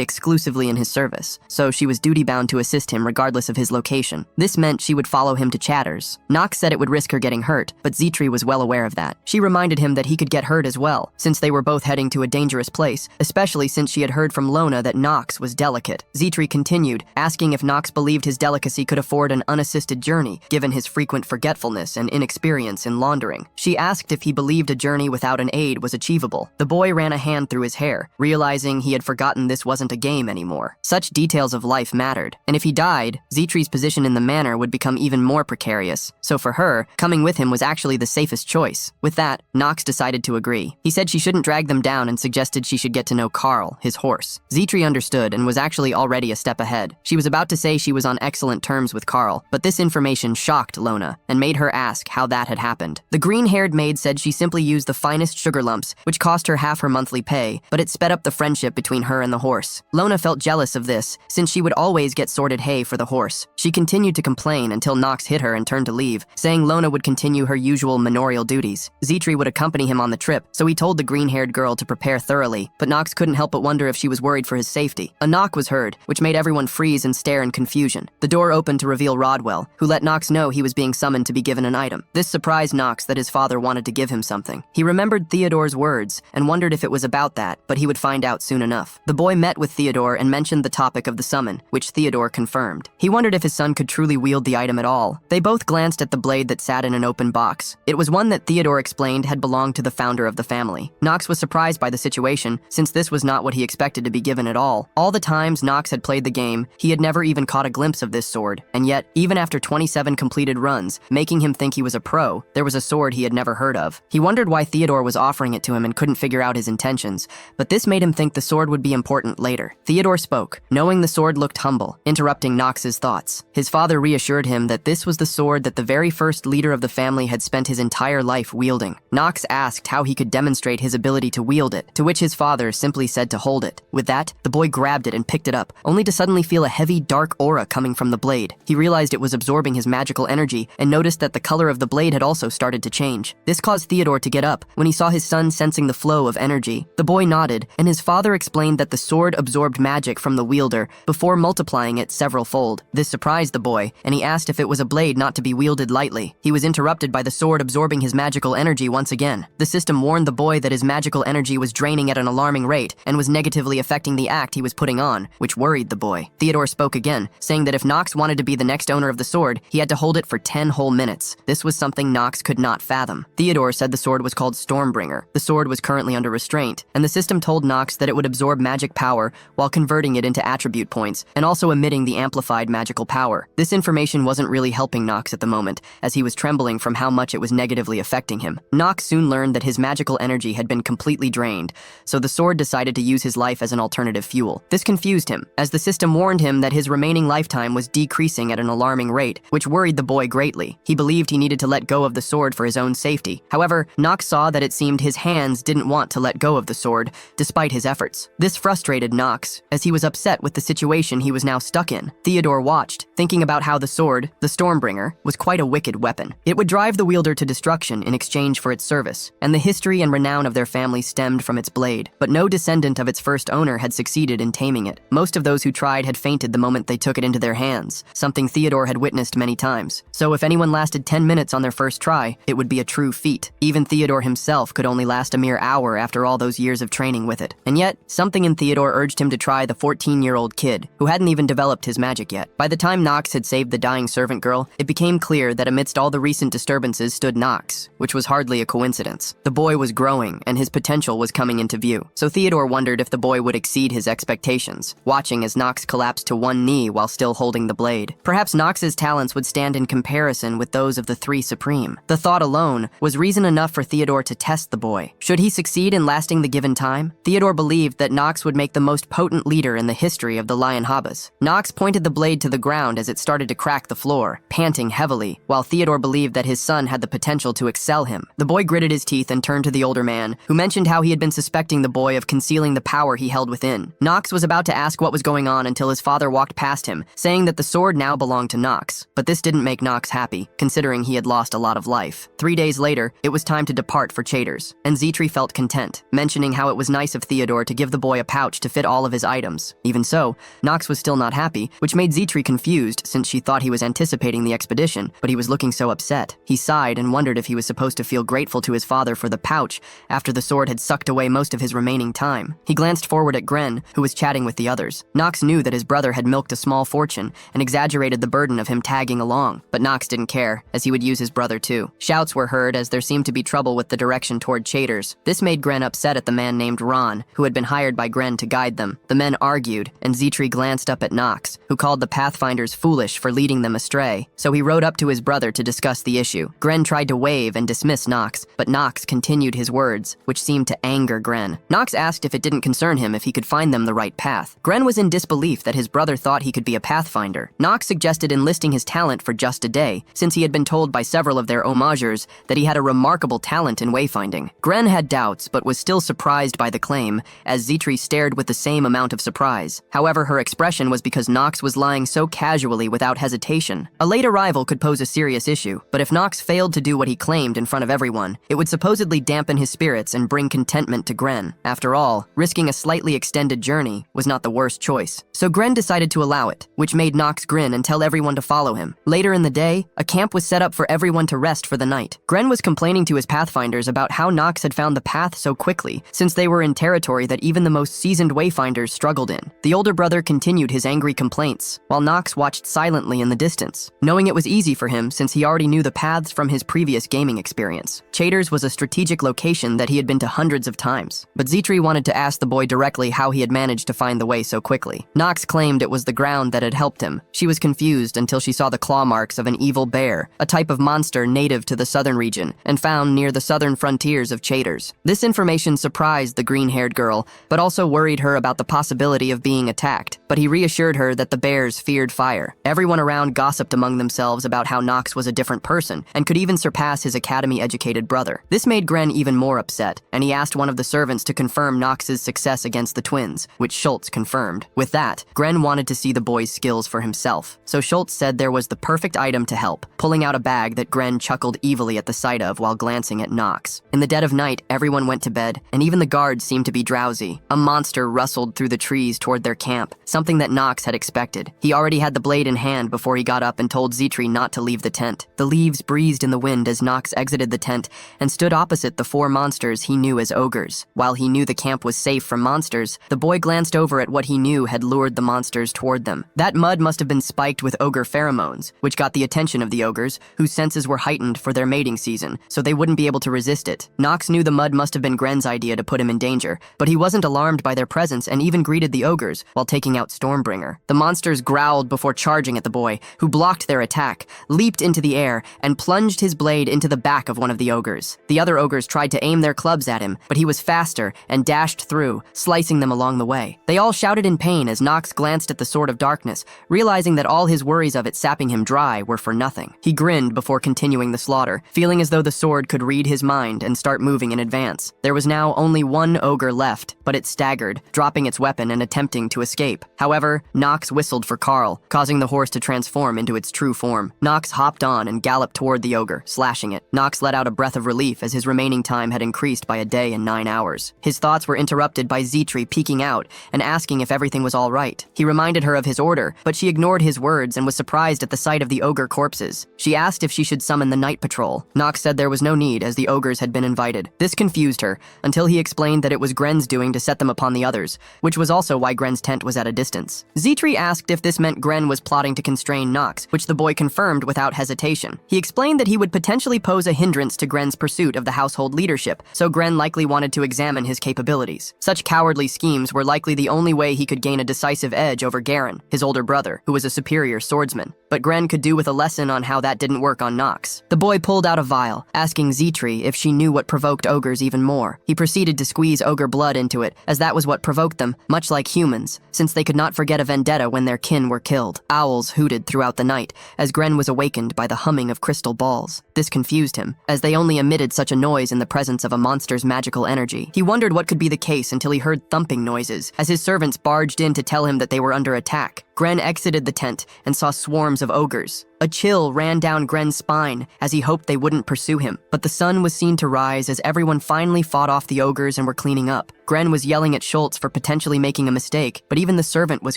exclusively in his service, so she was duty-bound to assist him regardless of his location. This meant she would follow him to Chaytor's. Knox said it would risk her getting hurt, but Zitri was well aware of that. She reminded him that he could get hurt as well, since they were both heading to a dangerous place, especially since she had heard from Lona that Knox was delicate. Zitri continued, asking if Knox believed his delicacy could afford an unassisted journey, given his frequent forgetfulness and inexperience in laundering. She asked if he believed a journey without an aide was achievable. The boy ran a hand through his hair, realizing he had forgotten this wasn't a game anymore. Such details of life mattered, and if he died, Zitri's position in the manor would become even more precarious. So for her, coming with him was actually the safest choice. With that, Knox decided to agree. He said she shouldn't drag them down and suggested she should get to know Carl, his horse. Zitri understood and was actually already a step ahead. She was about to say she was on excellent terms with Carl, but this information shocked Lona and made her ask how that had happened. The green-haired maid said she simply used the finest sugar lumps, which cost her half her monthly pay, but it sped up the friendship between her and the horse. Lona felt jealous of this, since she would always get sorted hay for the horse. She continued to complain until Knox hit her and turned to leave, saying Lona would continue her usual manorial duties. Zitri would accompany him on the trip, so he told the green-haired girl to prepare thoroughly, but Knox couldn't help but wonder if she was worried for his safety. A knock was heard, which made everyone freeze and stare in confusion. The door opened to reveal Rodwell, who let Knox know he was being summoned to be given an item. This surprised Knox that his father wanted to give him something. He remembered Theodore's words and wondered if it was about that, but he would find out soon enough. The boy met with Theodore and mentioned the topic of the summon, which Theodore confirmed. He wondered if his son could truly wield the item at all. They both glanced at the blade that sat in an open box. It was one that Theodore explained had belonged to the founder of the family. Knox was surprised by the situation, since this was not what he expected to be given at all. All the times Knox had played the game, he had never even caught a glimpse of this sword, and yet, even after 27 completed runs, making him think he was a pro, there was a sword he had never heard of. He wondered why Theodore was offering it to him and couldn't figure out his intentions, but this made him think the sword would be important later. Theodore spoke, knowing the sword looked humble, interrupting Knox's thoughts. His father reassured him that this was the sword that the very first leader of the family had spent his entire life wielding. Knox asked how he could demonstrate his ability to wield it, to which his father simply said to hold it. With that, the boy grabbed it and picked it up, only to suddenly feel a heavy, dark aura coming from the blade. He realized it was absorbing his magical energy and noticed that the color of the blade had also started to change. This caused Theodore to get up when he saw his son sensing the flow of energy. The boy nodded, and his father explained that the sword absorbed magic from the wielder before multiplying it several-fold. This surprised the boy, and he asked if it was a blade not to be wielded lightly. He was interrupted by the sword absorbing his magical energy once again. The system warned the boy that his magical energy was draining at an alarming rate and was negatively affecting the act he was putting on, which worried the boy. Theodore spoke again, saying that if Knox wanted to be the next owner of the sword, he had to hold it for 10 whole minutes. This was something Knox could not fathom. Theodore said the sword was called Stormbringer. The sword was currently under restraint, and the system told Knox that it would absorb magic power while converting it into attribute points and also emitting the amplified magical power. This information wasn't really helping Knox at the moment, as he was trembling from how much it was negatively affecting him. Knox soon learned that his magical energy had been completely drained, so the sword decided to use his life as an alternative fuel. This confused him, as the system warned him that his remaining lifetime was decreasing at an alarming rate, which worried the boy greatly. He believed he needed to let go of the sword for his own safety. However, Knox saw that it seemed his hands didn't want to let go of the sword, despite his efforts. This frustrated Knox, as he was upset with the situation he was now stuck in. Theodore watched, thinking about how the sword, the Stormbringer, was quite a wicked weapon. It would drive the wielder to destruction in exchange for its service, and the history and renown of their family stemmed from its blade, but no descendant of its first owner had succeeded in taming it. Most of those who tried had fainted the moment they took it into their hands, something Theodore had witnessed many times. So if anyone lasted 10 minutes on their first try, it would be a true feat. Even Theodore himself could only last a mere hour after all those years of training with it. And yet, something in Theodore urged him to try the 14-year-old kid, who hadn't even developed his magic yet. By the time Knox had saved the dying servant girl, it became clear that amidst all the recent disturbances stood Knox, which was hardly a coincidence. The boy was growing, and his potential was coming into view. So Theodore wondered if the boy would exceed his expectations, watching as Knox collapsed to one knee while still holding the blade. Perhaps Knox's talents would stand in comparison with those of the three supreme. The thought alone was reason enough for Theodore to test the boy. Should he succeed in lasting the given time? Theodore believed that Knox would make the most potent leader in the history of the Lion Habas. Knox pointed the blade to the ground as it started to crack the floor, panting heavily, while Theodore believed that his son had the potential to excel him. The boy gritted his teeth and turned to the older man, who mentioned how he had been suspecting the boy of concealing the power he held within. Knox was about to ask what was going on until his father walked past him, saying that the sword now belonged to Knox. But this didn't make Knox happy, considering he had lost a lot of life. 3 days later, it was time to depart for Chaders, and Zitri felt content, mentioning how it was nice of Theodore to give the boy a pouch to fit all of his items. Even so, Knox was still not happy, which made Zitri confused since she thought he was anticipating the expedition, but he was looking so upset. He sighed and wondered if he was supposed to feel grateful to his father for the pouch after the sword had sucked away most of his remaining time. He glanced forward at Gren, who was chatting with the others. Knox knew that his brother had milked a small fortune and exaggerated the burden of him tagging along, but Knox didn't care, as he would use his brother too. Shouts were heard as there seemed to be trouble with the direction toward Chaders. This made Gren upset at the man named Ron, who had been hired by Gren to guide them. The men argued, and Zitri glanced up at Knox, who called the Pathfinders foolish for leading them astray. So he rode up to his brother to discuss the issue. Gren tried to wave and dismiss Knox, but Knox continued his words, which seemed to anger Gren. Knox asked if it didn't concern him if he could find them the right path. Gren was in disbelief that his brother thought he could be a pathfinder. Knox suggested enlisting his talent for just a day, since he had been told by several of their homagers that he had a remarkable talent in wayfinding. Gren had doubts, but was still surprised by the claim, as Zitri stared with the same amount of surprise. However, her expression was because Knox was lying so casually without hesitation. A late arrival could pose a serious issue, but if Knox failed to do what he claimed in front of everyone, it would supposedly dampen his spirits and bring contentment to Gren. After all, risking a slightly extended journey was not the worst choice. So Gren decided to allow it, which made Knox grin and tell everyone to follow him. Later in the day, a camp was set up for everyone to rest for the night. Gren was complaining to his pathfinders about how Knox had found the path so quickly, since they were in territory that even the most seasoned wayfinders struggled in. The older brother continued his angry complaints, while Knox watched silently in the distance, knowing it was easy for him since he already knew the paths from his previous gaming experience. Chaders was a strategic location that he had been to hundreds of times, but Zitri wanted to ask the boy directly how he had managed to find the way so quickly. Knox claimed it was the ground that had helped him. She was confused until she saw the claw marks of an evil bear, a type of monster native to the southern region, and found near the southern frontiers of Chaders. This information surprised the green-haired girl, but also worried her about the possibility of being attacked. But he reassured her that the bears feared fire. Everyone around gossiped among themselves about how Knox was a different person, and could even surpass his academy-educated brother. This made Gren even more upset, and he asked one of the servants to confirm Knox's success against the twins, which Schultz confirmed. With that, Gren wanted to see the boy's skills for himself, so Schultz said there was the perfect item to help, pulling out a bag that Gren chuckled evilly at the sight of while glancing at Knox. In the dead of night, everyone went to bed, and even the guards seemed to be drowsy. A monster rustled through the trees toward their camp, something that Knox had expected. He already had the blade in hand before he got up and told Zitri not to leave the tent. The leaves breezed in the wind as Knox exited the tent and stood opposite the 4 monsters he knew as ogres. While he knew the camp was safe from monsters, the boy glanced over at what he knew had lured the monsters toward them. That mud must have been spiked with ogre pheromones, which got the attention of the ogres, whose senses were heightened for their mating season, so they wouldn't be able to resist it. Knox knew the mud must have been Gren's idea to put him in danger, but he wasn't alarmed by their presence and even greeted the ogres while taking out Stormbringer. The monsters growled before charging at the boy, who blocked their attack, leaped into the air, and plunged his blade into the back of one of the ogres. The other ogres tried to aim their clubs at him, but he was faster and dashed through, slicing them along the way. They all shouted in pain as Knox glanced at the Sword of Darkness, realizing that all his worries of it sapping him dry were for nothing. He grinned before continuing the slaughter, feeling as though the sword could read his mind and start moving in advance. There was now only one ogre left, but it staggered, dropping its weapon and attempting to escape. However, Knox whistled for Carl, causing the horse to transform into its true form. Knox hopped on and galloped toward the ogre, slashing it. Knox let out a breath of relief as his remaining time had increased by a day and 9 hours. hours. His thoughts were interrupted by Zitri peeking out and asking if everything was all right. He reminded her of his order, but she ignored his words and was surprised at the sight of the ogre corpses. She asked if she should summon the night patrol. Knox said there was no need, as the ogres had been invited. This confused her, until he explained that it was Gren's doing to set them upon the others, which was also why Gren's tent was at a distance. Zitri asked if this meant Gren was plotting to constrain Knox, which the boy confirmed without hesitation. He explained that he would potentially pose a hindrance to Gren's pursuit of the household leadership, so Gren likely wanted to examine his capabilities. Such cowardly schemes were likely the only way he could gain a decisive edge over Garen, his older brother, who was a superior swordsman. But Gren could do with a lesson on how that didn't work on Knox. The boy pulled out a vial, asking Zitri if she knew what provoked ogres even more. He proceeded to squeeze ogre blood into it, as that was what provoked them, much like humans, since they could not forget a vendetta when their kin were killed. Owls hooted throughout the night, as Gren was awakened by the humming of crystal balls. This confused him, as they only emitted such a noise in the presence of a monster's magical energy. He wondered what could be the case until he heard thumping noises, as his servants barged in to tell him that they were under attack. Gren exited the tent and saw swarms of ogres. A chill ran down Gren's spine as he hoped they wouldn't pursue him, but the sun was seen to rise as everyone finally fought off the ogres and were cleaning up. Gren was yelling at Schultz for potentially making a mistake, but even the servant was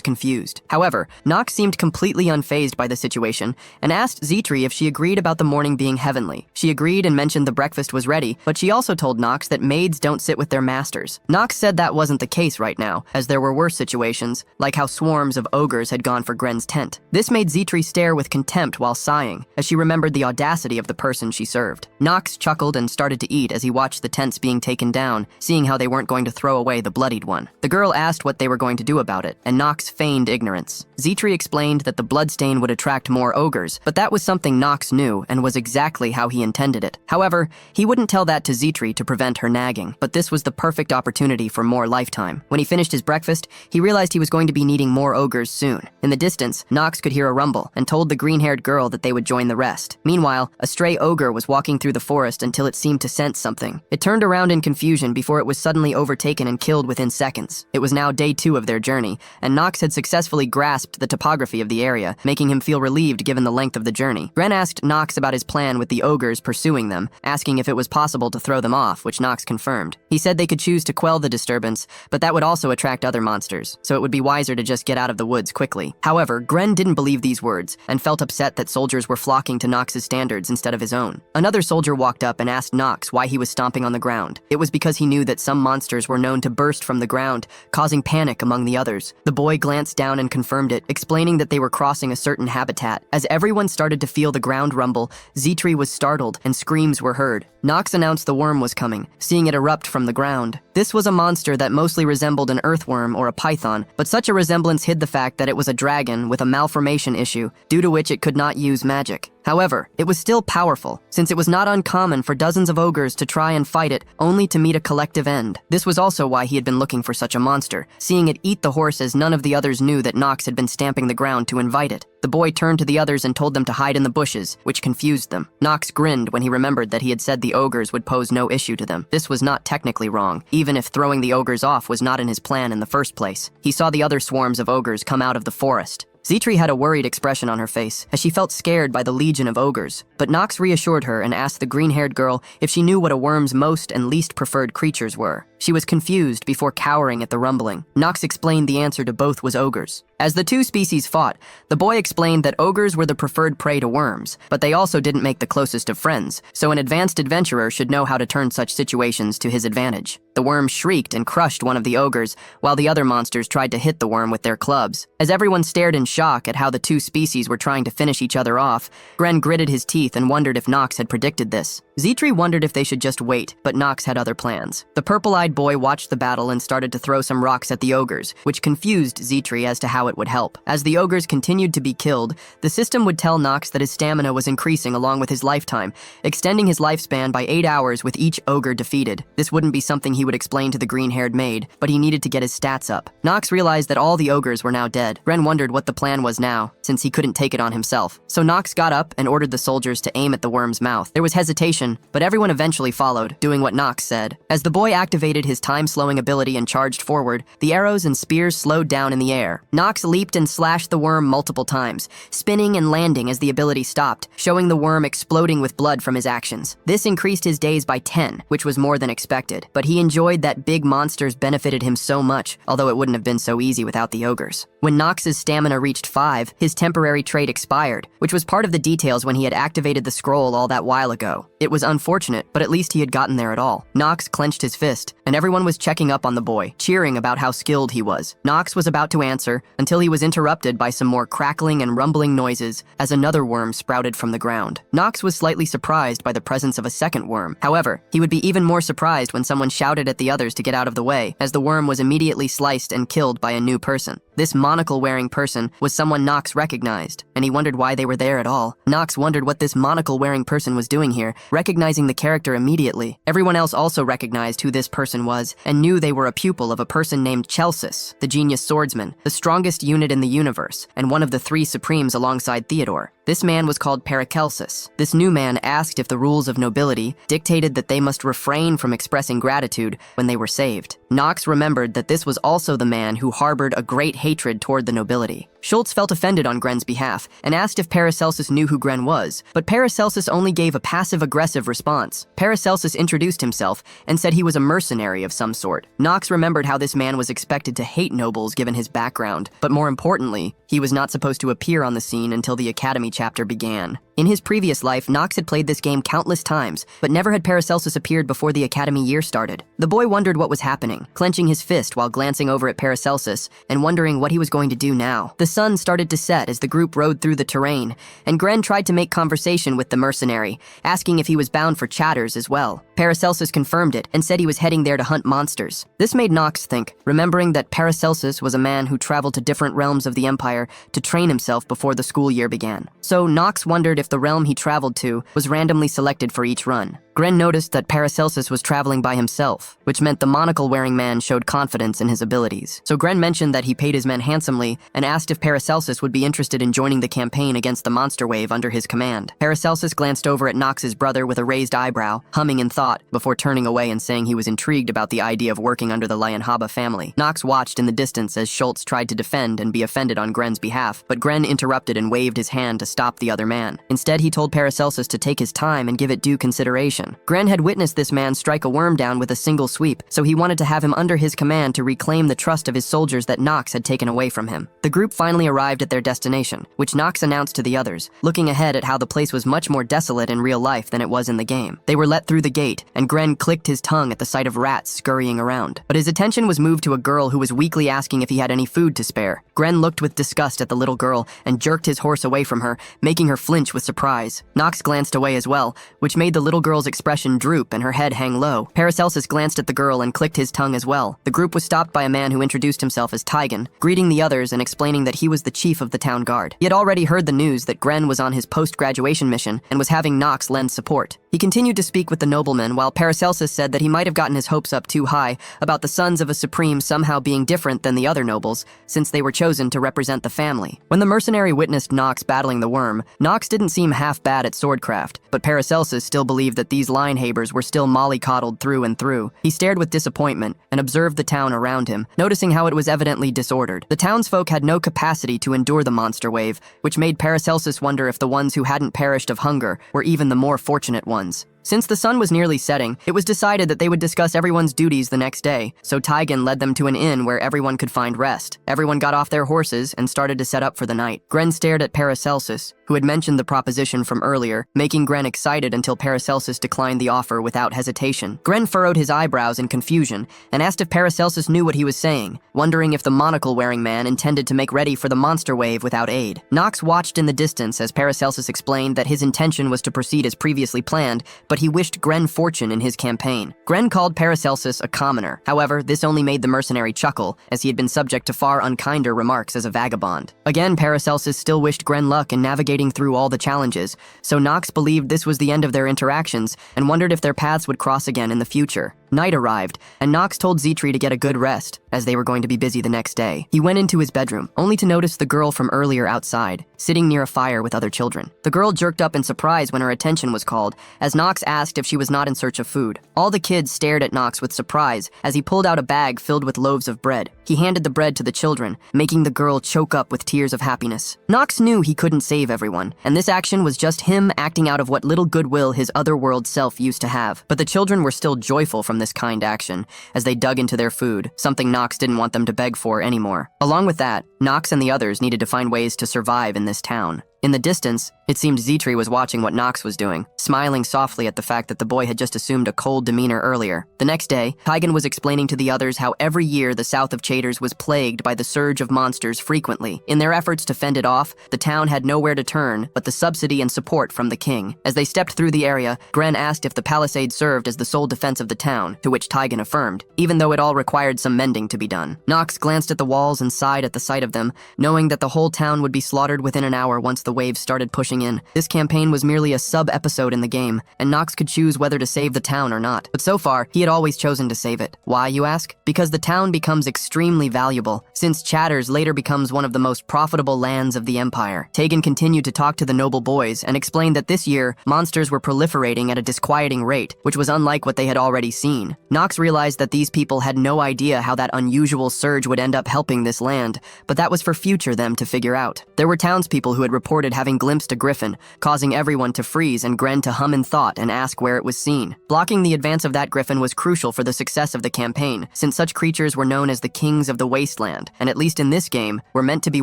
confused. However, Knox seemed completely unfazed by the situation and asked Zitri if she agreed about the morning being heavenly. She agreed and mentioned the breakfast was ready, but she also told Knox that maids don't sit with their masters. Knox said that wasn't the case right now, as there were worse situations, like how swarms of ogres had gone for Gren's tent. This made Zitri stare with contempt while sighing, as she remembered the audacity of the person she served. Knox chuckled and started to eat as he watched the tents being taken down, seeing how they weren't going to throw away the bloodied one. The girl asked what they were going to do about it, and Knox feigned ignorance. Zitri explained that the bloodstain would attract more ogres, but that was something Knox knew and was exactly how he intended it. However, he wouldn't tell that to Zitri to prevent her nagging, but this was the perfect opportunity for more lifetime. When he finished his breakfast, he realized he was going to be needing more ogres soon. In the distance, Knox could hear a rumble and told the green-haired girl that they would join the rest. Meanwhile, a stray ogre was walking through the forest until it seemed to sense something. It turned around in confusion before it was suddenly overtaken and killed within seconds. It was now day 2 of their journey, and Knox had successfully grasped the topography of the area, making him feel relieved given the length of the journey. Gren asked Knox about his plan with the ogres pursuing them, asking if it was possible to throw them off, which Knox confirmed. He said they could choose to quell the disturbance, but that would also attract other monsters, so it would be wiser to just get out of the woods quickly. However, Gren didn't believe these words, and felt upset that soldiers were flocking to Knox's standards instead of his own. Another soldier walked up and asked Knox why he was stomping on the ground. It was because he knew that some monsters were known to burst from the ground, causing panic among the others. The boy glanced down and confirmed it, explaining that they were crossing a certain habitat. As everyone started to feel the ground rumble, Zitri was startled and screams were heard. Knox announced the worm was coming, seeing it erupt from the ground. This was a monster that mostly resembled an earthworm or a python, but such a resemblance hid the fact that it was a dragon with a malformation issue, due to which it could not use magic. However, it was still powerful, since it was not uncommon for dozens of ogres to try and fight it, only to meet a collective end. This was also why he had been looking for such a monster, seeing it eat the horse as none of the others knew that Knox had been stamping the ground to invite it. The boy turned to the others and told them to hide in the bushes, which confused them. Knox grinned when he remembered that he had said the ogres would pose no issue to them. This was not technically wrong, even if throwing the ogres off was not in his plan in the first place. He saw the other swarms of ogres come out of the forest. Zitri had a worried expression on her face, as she felt scared by the legion of ogres, but Knox reassured her and asked the green-haired girl if she knew what a worm's most and least preferred creatures were. She was confused before cowering at the rumbling. Knox explained the answer to both was ogres. As the two species fought, the boy explained that ogres were the preferred prey to worms, but they also didn't make the closest of friends, so an advanced adventurer should know how to turn such situations to his advantage. The worm shrieked and crushed one of the ogres, while the other monsters tried to hit the worm with their clubs. As everyone stared in shock at how the two species were trying to finish each other off, Gren gritted his teeth and wondered if Knox had predicted this. Zitri wondered if they should just wait, but Knox had other plans. The purple-eyed boy watched the battle and started to throw some rocks at the ogres, which confused Zitri as to how it would help. As the ogres continued to be killed, the system would tell Knox that his stamina was increasing along with his lifetime, extending his lifespan by 8 hours with each ogre defeated. This wouldn't be something he would explain to the green-haired maid, but he needed to get his stats up. Knox realized that all the ogres were now dead. Gren wondered what the plan was now, since he couldn't take it on himself. So Knox got up and ordered the soldiers to aim at the worm's mouth. There was hesitation caution, but everyone eventually followed, doing what Knox said. As the boy activated his time-slowing ability and charged forward, the arrows and spears slowed down in the air. Knox leaped and slashed the worm multiple times, spinning and landing as the ability stopped, showing the worm exploding with blood from his actions. This increased his days by 10, which was more than expected, but he enjoyed that big monsters benefited him so much, although it wouldn't have been so easy without the ogres. When Knox's stamina reached 5, his temporary trait expired, which was part of the details when he had activated the scroll all that while ago. It was unfortunate, but at least he had gotten there at all. Knox clenched his fist, and everyone was checking up on the boy, cheering about how skilled he was. Knox was about to answer until he was interrupted by some more crackling and rumbling noises as another worm sprouted from the ground. Knox was slightly surprised by the presence of a second worm. However, he would be even more surprised when someone shouted at the others to get out of the way, as the worm was immediately sliced and killed by a new person. This monocle-wearing person was someone Knox recognized, and he wondered why they were there at all. Knox wondered what this monocle-wearing person was doing here, recognizing the character immediately. Everyone else also recognized who this person was, and knew they were a pupil of a person named Chelsis, the genius swordsman, the strongest unit in the universe, and one of the 3 supremes alongside Theodore. This man was called Paracelsus. This new man asked if the rules of nobility dictated that they must refrain from expressing gratitude when they were saved. Knox remembered that this was also the man who harbored a great hatred toward the nobility. Schultz felt offended on Gren's behalf and asked if Paracelsus knew who Gren was, but Paracelsus only gave a passive-aggressive response. Paracelsus introduced himself and said he was a mercenary of some sort. Knox remembered how this man was expected to hate nobles given his background, but more importantly, he was not supposed to appear on the scene until the Academy chapter began. In his previous life, Knox had played this game countless times, but never had Paracelsus appeared before the Academy year started. The boy wondered what was happening, clenching his fist while glancing over at Paracelsus and wondering what he was going to do now. The sun started to set as the group rode through the terrain, and Gren tried to make conversation with the mercenary, asking if he was bound for Chatters as well. Paracelsus confirmed it and said he was heading there to hunt monsters. This made Knox think, remembering that Paracelsus was a man who traveled to different realms of the Empire to train himself before the school year began. So Knox wondered if the realm he traveled to was randomly selected for each run. Gren noticed that Paracelsus was traveling by himself, which meant the monocle-wearing man showed confidence in his abilities. So Gren mentioned that he paid his men handsomely and asked if Paracelsus would be interested in joining the campaign against the monster wave under his command. Paracelsus glanced over at Knox's brother with a raised eyebrow, humming in thought, before turning away and saying he was intrigued about the idea of working under the Lionhaba family. Knox watched in the distance as Schultz tried to defend and be offended on Gren's behalf, but Gren interrupted and waved his hand to stop the other man. Instead, he told Paracelsus to take his time and give it due consideration. Gren had witnessed this man strike a worm down with a single sweep, so he wanted to have him under his command to reclaim the trust of his soldiers that Knox had taken away from him. The group finally arrived at their destination, which Knox announced to the others, looking ahead at how the place was much more desolate in real life than it was in the game. They were let through the gate, and Gren clicked his tongue at the sight of rats scurrying around. But his attention was moved to a girl who was weakly asking if he had any food to spare. Gren looked with disgust at the little girl and jerked his horse away from her, making her flinch with surprise. Knox glanced away as well, which made the little girl's expression droop and her head hang low. Paracelsus glanced at the girl and clicked his tongue as well. The group was stopped by a man who introduced himself as Tygan, greeting the others and explaining that he was the chief of the town guard. He had already heard the news that Gren was on his post-graduation mission and was having Knox lend support. He continued to speak with the nobleman while Paracelsus said that he might have gotten his hopes up too high about the sons of a supreme somehow being different than the other nobles, since they were chosen to represent the family. When the mercenary witnessed Knox battling the worm, Knox didn't seem half bad at swordcraft, but Paracelsus still believed that these linehabers were still mollycoddled through and through. He stared with disappointment and observed the town around him, noticing how it was evidently disordered. The townsfolk had no capacity to endure the monster wave, which made Paracelsus wonder if the ones who hadn't perished of hunger were even the more fortunate ones. Since the sun was nearly setting, it was decided that they would discuss everyone's duties the next day, so Tygan led them to an inn where everyone could find rest. Everyone got off their horses and started to set up for the night. Gren stared at Paracelsus, who had mentioned the proposition from earlier, making Gren excited until Paracelsus declined the offer without hesitation. Gren furrowed his eyebrows in confusion and asked if Paracelsus knew what he was saying, wondering if the monocle-wearing man intended to make ready for the monster wave without aid. Knox watched in the distance as Paracelsus explained that his intention was to proceed as previously planned, but he wished Gren fortune in his campaign. Gren called Paracelsus a commoner. However, this only made the mercenary chuckle, as he had been subject to far unkinder remarks as a vagabond. Again, Paracelsus still wished Gren luck in navigating through all the challenges, so Knox believed this was the end of their interactions and wondered if their paths would cross again in the future. Night arrived, and Knox told Zetri to get a good rest, as they were going to be busy the next day. He went into his bedroom, only to notice the girl from earlier outside. sitting near a fire with other children. The girl jerked up in surprise when her attention was called, as Knox asked if she was not in search of food. All the kids stared at Knox with surprise as he pulled out a bag filled with loaves of bread. He handed the bread to the children, making the girl choke up with tears of happiness. Knox knew he couldn't save everyone, and this action was just him acting out of what little goodwill his otherworld self used to have. But the children were still joyful from this kind action as they dug into their food, something Knox didn't want them to beg for anymore. Along with that, Knox and the others needed to find ways to survive in this town. In the distance, it seemed Zetri was watching what Knox was doing, smiling softly at the fact that the boy had just assumed a cold demeanor earlier. The next day, Tigan was explaining to the others how every year the south of Chaders was plagued by the surge of monsters frequently. In their efforts to fend it off, the town had nowhere to turn but the subsidy and support from the king. As they stepped through the area, Gren asked if the palisade served as the sole defense of the town, to which Tigan affirmed, even though it all required some mending to be done. Knox glanced at the walls and sighed at the sight of them, knowing that the whole town would be slaughtered within an hour once the waves started pushing in. This campaign was merely a sub-episode in the game, and Knox could choose whether to save the town or not. But so far, he had always chosen to save it. Why, you ask? Because the town becomes extremely valuable, since Chaders later becomes one of the most profitable lands of the Empire. Tegan continued to talk to the noble boys and explained that this year, monsters were proliferating at a disquieting rate, which was unlike what they had already seen. Knox realized that these people had no idea how that unusual surge would end up helping this land, but that was for future them to figure out. There were townspeople who had reported having glimpsed a griffin, causing everyone to freeze and Gren to hum in thought and ask where it was seen. Blocking the advance of that griffin was crucial for the success of the campaign, since such creatures were known as the kings of the wasteland, and at least in this game, were meant to be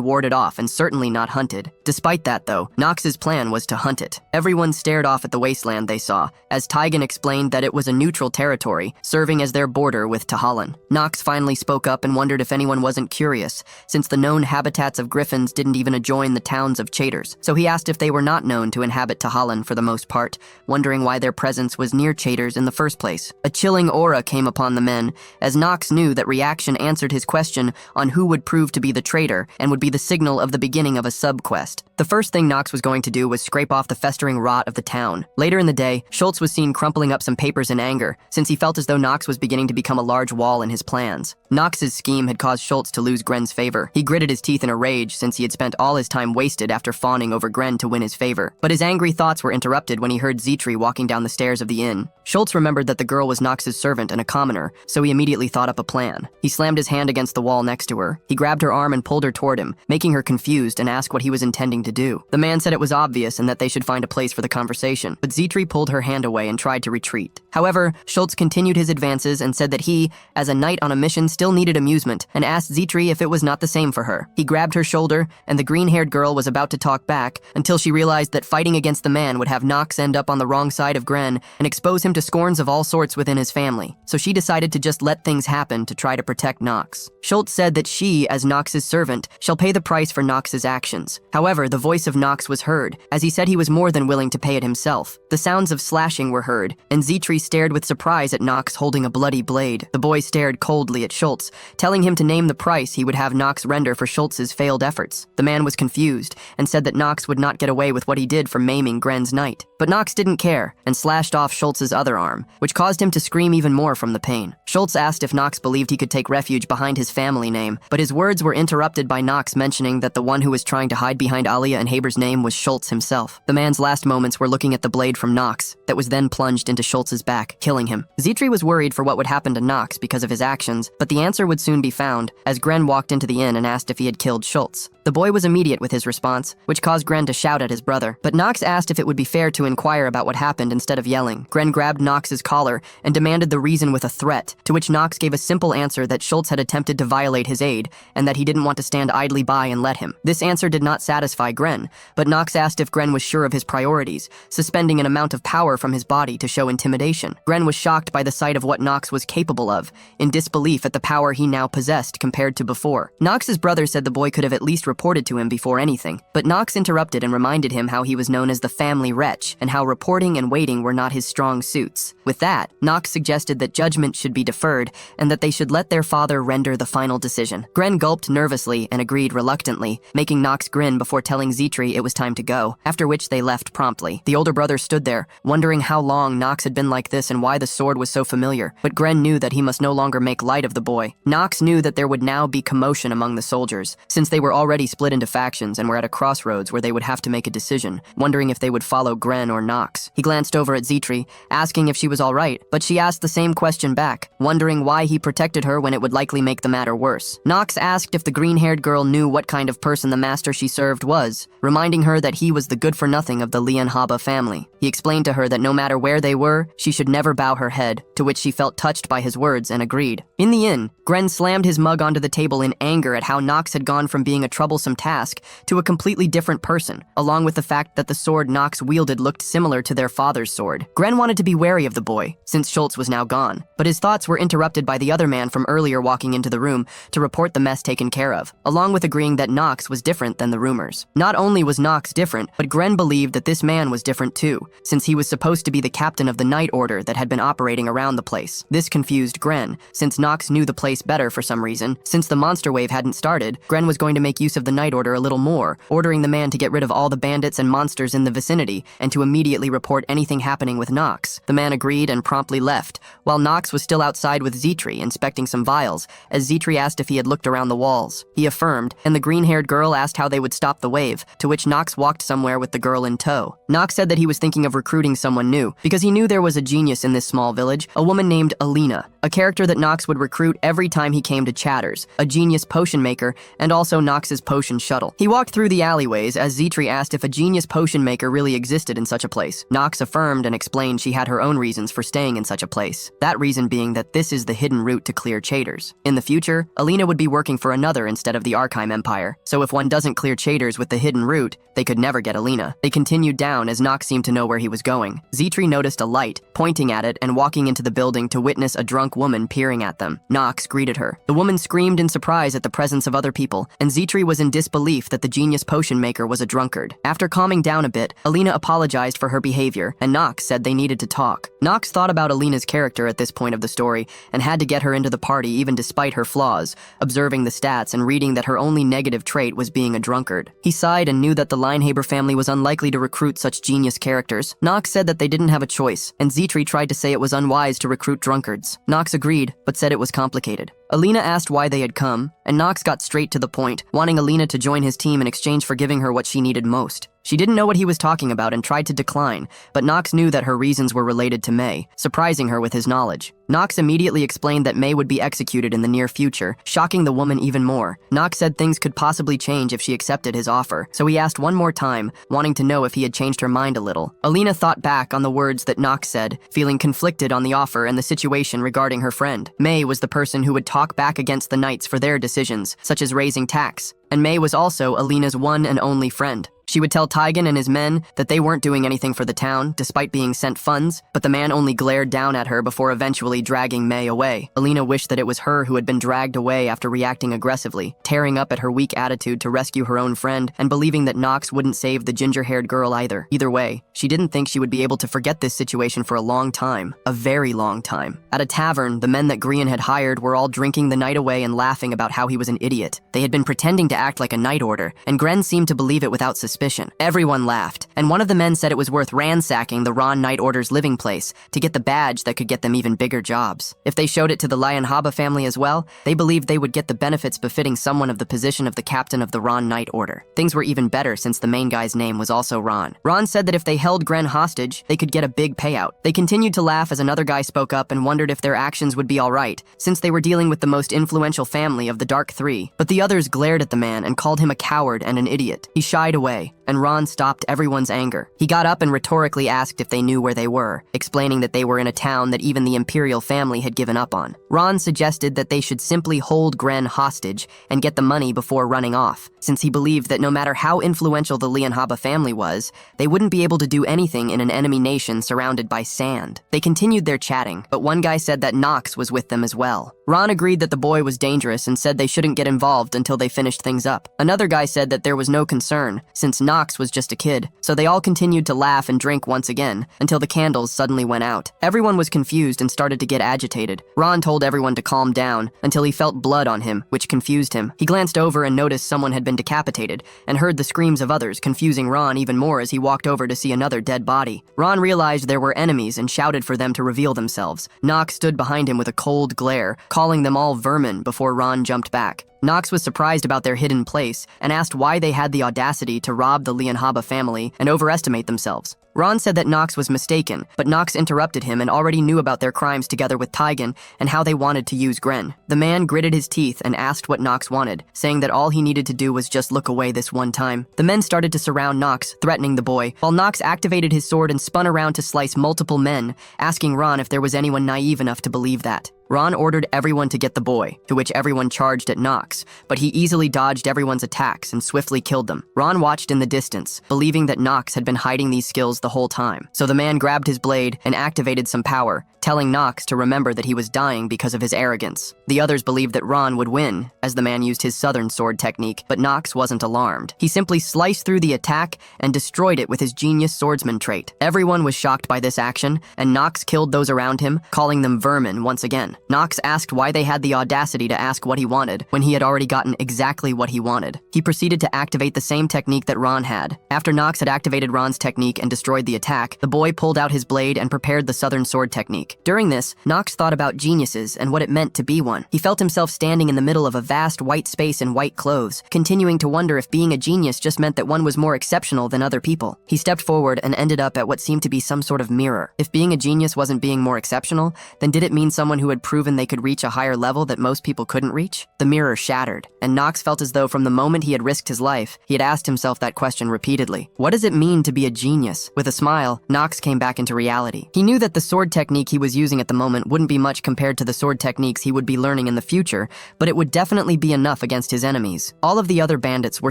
warded off and certainly not hunted. Despite that though, Knox's plan was to hunt it. Everyone stared off at the wasteland they saw, as Tigan explained that it was a neutral territory, serving as their border with Tahalan. Knox finally spoke up and wondered if anyone wasn't curious, since the known habitats of griffins didn't even adjoin the towns of Chaders. So he asked if they were not known to inhabit Tahalan for the most part, wondering why their presence was near Chaders in the first place. A chilling aura came upon the men, as Knox knew that reaction answered his question on who would prove to be the traitor and would be the signal of the beginning of a sub-quest. The first thing Knox was going to do was scrape off the festering rot of the town. Later in the day, Schultz was seen crumpling up some papers in anger, since he felt as though Knox was beginning to become a large wall in his plans. Knox's scheme had caused Schultz to lose Gren's favor. He gritted his teeth in a rage since he had spent all his time wasted after fawning over Gren to win his favor. But his angry thoughts were interrupted when he heard Zetri walking down the stairs of the inn. Schultz remembered that the girl was Knox's servant and a commoner, so he immediately thought up a plan. He slammed his hand against the wall next to her. He grabbed her arm and pulled her toward him, making her confused and asked what he was intending to do. The man said it was obvious and that they should find a place for the conversation, but Zetri pulled her hand away and tried to retreat. However, Schultz continued his advances and said that he, as a knight on a mission, still needed amusement, and asked Zetri if it was not the same for her. He grabbed her shoulder, and the green-haired girl was about to talk back, until she realized that fighting against the man would have Knox end up on the wrong side of Gren and expose him to scorns of all sorts within his family. So she decided to just let things happen to try to protect Knox. Schultz said that she, as Knox's servant, shall pay the price for Knox's actions. However, the voice of Knox was heard, as he said he was more than willing to pay it himself. The sounds of slashing were heard, and Zetri stared with surprise at Knox holding a bloody blade. The boy stared coldly at Schultz, telling him to name the price he would have Knox render for Schultz's failed efforts. The man was confused, and said that Knox would not get away with what he did for maiming Gren's knight. But Knox didn't care, and slashed off Schultz's other arm, which caused him to scream even more from the pain. Schultz asked if Knox believed he could take refuge behind his family name, but his words were interrupted by Knox mentioning that the one who was trying to hide behind Alia and Haber's name was Schultz himself. The man's last moments were looking at the blade from Knox, that was then plunged into Schultz's back, killing him. Zetri was worried for what would happen to Knox because of his actions, but the answer would soon be found, as Gren walked into the inn and asked if he had killed Schultz. The boy was immediate with his response, which caused Gren to shout at his brother, but Knox asked if it would be fair to inquire about what happened instead of yelling. Gren grabbed Knox's collar and demanded the reason with a threat, to which Knox gave a simple answer that Schultz had attempted to violate his aid, and that he didn't want to stand idly by and let him. This answer did not satisfy Gren, but Knox asked if Gren was sure of his priorities, suspending an amount of power from his body to show intimidation. Gren was shocked by the sight of what Knox was capable of, in disbelief at the power he now possessed compared to before. Knox's brother said the boy could have at least reported to him before anything, but Knox interrupted and reminded him how he was known as the family wretch, and how reporting and waiting were not his strong suits. With that, Knox suggested that judgment should be deferred, and that they should let their father render the final decision. Gren gulped nervously and agreed reluctantly, making Knox grin before telling Zetri it was time to go, after which they left promptly. The older brother stood there, wondering how long Knox had been like this and why the sword was so familiar, but Gren knew that he must no longer make light of the boy. Knox knew that there would now be commotion among the soldiers, since they were already party split into factions and were at a crossroads where they would have to make a decision, wondering if they would follow Gren or Knox. He glanced over at Zitri, asking if she was all right, but she asked the same question back, wondering why he protected her when it would likely make the matter worse. Knox asked if the green-haired girl knew what kind of person the master she served was, reminding her that he was the good-for-nothing of the Lianhaba family. He explained to her that no matter where they were, she should never bow her head, to which she felt touched by his words and agreed. In the inn, Gren slammed his mug onto the table in anger at how Knox had gone from being a troublesome task to a completely different person, along with the fact that the sword Knox wielded looked similar to their father's sword. Gren wanted to be wary of the boy, since Schultz was now gone, but his thoughts were interrupted by the other man from earlier walking into the room to report the mess taken care of, along with agreeing that Knox was different than the rumors. Not only was Knox different, but Gren believed that this man was different too, since he was supposed to be the captain of the night order that had been operating around the place. This confused Gren, since Knox knew the place better for some reason. Since the monster wave hadn't started, Gren was going to make use of the night order a little more, ordering the man to get rid of all the bandits and monsters in the vicinity and to immediately report anything happening with Knox. The man agreed and promptly left, while Knox was still outside with Zitri inspecting some vials, as Zitri asked if he had looked around the walls. He affirmed, and the green-haired girl asked how they would stop the wave, to which Knox walked somewhere with the girl in tow. Knox said that he was thinking of recruiting someone new, because he knew there was a genius in this small village, a woman named Alina, a character that Knox would recruit every time he came to Chatters, a genius potion maker, and also Knox's potion shuttle. He walked through the alleyways as Zitri asked if a genius potion maker really existed in such a place. Knox affirmed and explained she had her own reasons for staying in such a place, that reason being that this is the hidden route to clear Chatters. In the future, Alina would be working for another instead of the Archive Empire, so if one doesn't clear Chatters with the hidden route, they could never get Alina. They continued down as Knox seemed to know where he was going. Zitri noticed a light, pointing at it and walking into the building to witness a drunk woman peering at them. Knox greeted her. The woman screamed in surprise at the presence of other people, and Zitri was in disbelief that the genius potion maker was a drunkard. After calming down a bit, Alina apologized for her behavior, and Knox said they needed to talk. Knox thought about Alina's character at this point of the story and had to get her into the party even despite her flaws, observing the stats and reading that her only negative trait was being a drunkard. He sighed and knew that the Linehaber family was unlikely to recruit such genius characters. Knox said that they didn't have a choice, and Zitri tried to say it was unwise to recruit drunkards. Knox agreed, but said it was complicated. Alina asked why they had come, and Knox got straight to the point, wanting Alina to join his team in exchange for giving her what she needed most. She didn't know what he was talking about and tried to decline, but Knox knew that her reasons were related to May, surprising her with his knowledge. Knox immediately explained that May would be executed in the near future, shocking the woman even more. Knox said things could possibly change if she accepted his offer, so he asked one more time, wanting to know if he had changed her mind a little. Alina thought back on the words that Knox said, feeling conflicted on the offer and the situation regarding her friend. May was the person who would talk back against the knights for their decisions, such as raising tax, and May was also Alina's one and only friend. She would tell Tygan and his men that they weren't doing anything for the town, despite being sent funds, but the man only glared down at her before eventually dragging May away. Alina wished that it was her who had been dragged away after reacting aggressively, tearing up at her weak attitude to rescue her own friend, and believing that Knox wouldn't save the ginger-haired girl either. Either way, she didn't think she would be able to forget this situation for a long time, a very long time. At a tavern, the men that Grian had hired were all drinking the night away and laughing about how he was an idiot. They had been pretending to act like a night order, and Gren seemed to believe it without suspicion. Everyone laughed, and one of the men said it was worth ransacking the Ron Night Order's living place to get the badge that could get them even bigger jobs. If they showed it to the Lianhaba family as well, they believed they would get the benefits befitting someone of the position of the captain of the Ron Night Order. Things were even better since the main guy's name was also Ron. Ron said that if they held Gren hostage, they could get a big payout. They continued to laugh as another guy spoke up and wondered if their actions would be alright, since they were dealing with the most influential family of the Dark Three. But the others glared at the man and called him a coward and an idiot. He shied away, and Ron stopped everyone's anger. He got up and rhetorically asked if they knew where they were, explaining that they were in a town that even the Imperial family had given up on. Ron suggested that they should simply hold Gren hostage and get the money before running off, since he believed that no matter how influential the Lianhaba family was, they wouldn't be able to do anything in an enemy nation surrounded by sand. They continued their chatting, but one guy said that Knox was with them as well. Ron agreed that the boy was dangerous and said they shouldn't get involved until they finished things up. Another guy said that there was no concern, since Knox was just a kid, so they all continued to laugh and drink once again, until the candles suddenly went out. Everyone was confused and started to get agitated. Ron told everyone to calm down, until he felt blood on him, which confused him. He glanced over and noticed someone had been decapitated, and heard the screams of others, confusing Ron even more as he walked over to see another dead body. Ron realized there were enemies and shouted for them to reveal themselves. Knox stood behind him with a cold glare, calling them all vermin before Ron jumped back. Knox was surprised about their hidden place and asked why they had the audacity to rob the Lianhaba family and overestimate themselves. Ron said that Knox was mistaken, but Knox interrupted him and already knew about their crimes together with Taigen and how they wanted to use Gren. The man gritted his teeth and asked what Knox wanted, saying that all he needed to do was just look away this one time. The men started to surround Knox, threatening the boy, while Knox activated his sword and spun around to slice multiple men, asking Ron if there was anyone naive enough to believe that. Ron ordered everyone to get the boy, to which everyone charged at Knox, but he easily dodged everyone's attacks and swiftly killed them. Ron watched in the distance, believing that Knox had been hiding these skills the whole time. So the man grabbed his blade and activated some power, telling Knox to remember that he was dying because of his arrogance. The others believed that Ron would win, as the man used his southern sword technique, but Knox wasn't alarmed. He simply sliced through the attack and destroyed it with his genius swordsman trait. Everyone was shocked by this action, and Knox killed those around him, calling them vermin once again. Knox asked why they had the audacity to ask what he wanted, when he had already gotten exactly what he wanted. He proceeded to activate the same technique that Ron had. After Knox had activated Ron's technique and destroyed the attack, the boy pulled out his blade and prepared the southern sword technique. During this, Knox thought about geniuses and what it meant to be one. He felt himself standing in the middle of a vast white space in white clothes, continuing to wonder if being a genius just meant that one was more exceptional than other people. He stepped forward and ended up at what seemed to be some sort of mirror. If being a genius wasn't being more exceptional, then did it mean someone who had proven they could reach a higher level that most people couldn't reach? The mirror shattered, and Knox felt as though from the moment he had risked his life, he had asked himself that question repeatedly. What does it mean to be a genius? With a smile, Knox came back into reality. He knew that the sword technique he was using at the moment wouldn't be much compared to the sword techniques he would be learning in the future, but it would definitely be enough against his enemies. All of the other bandits were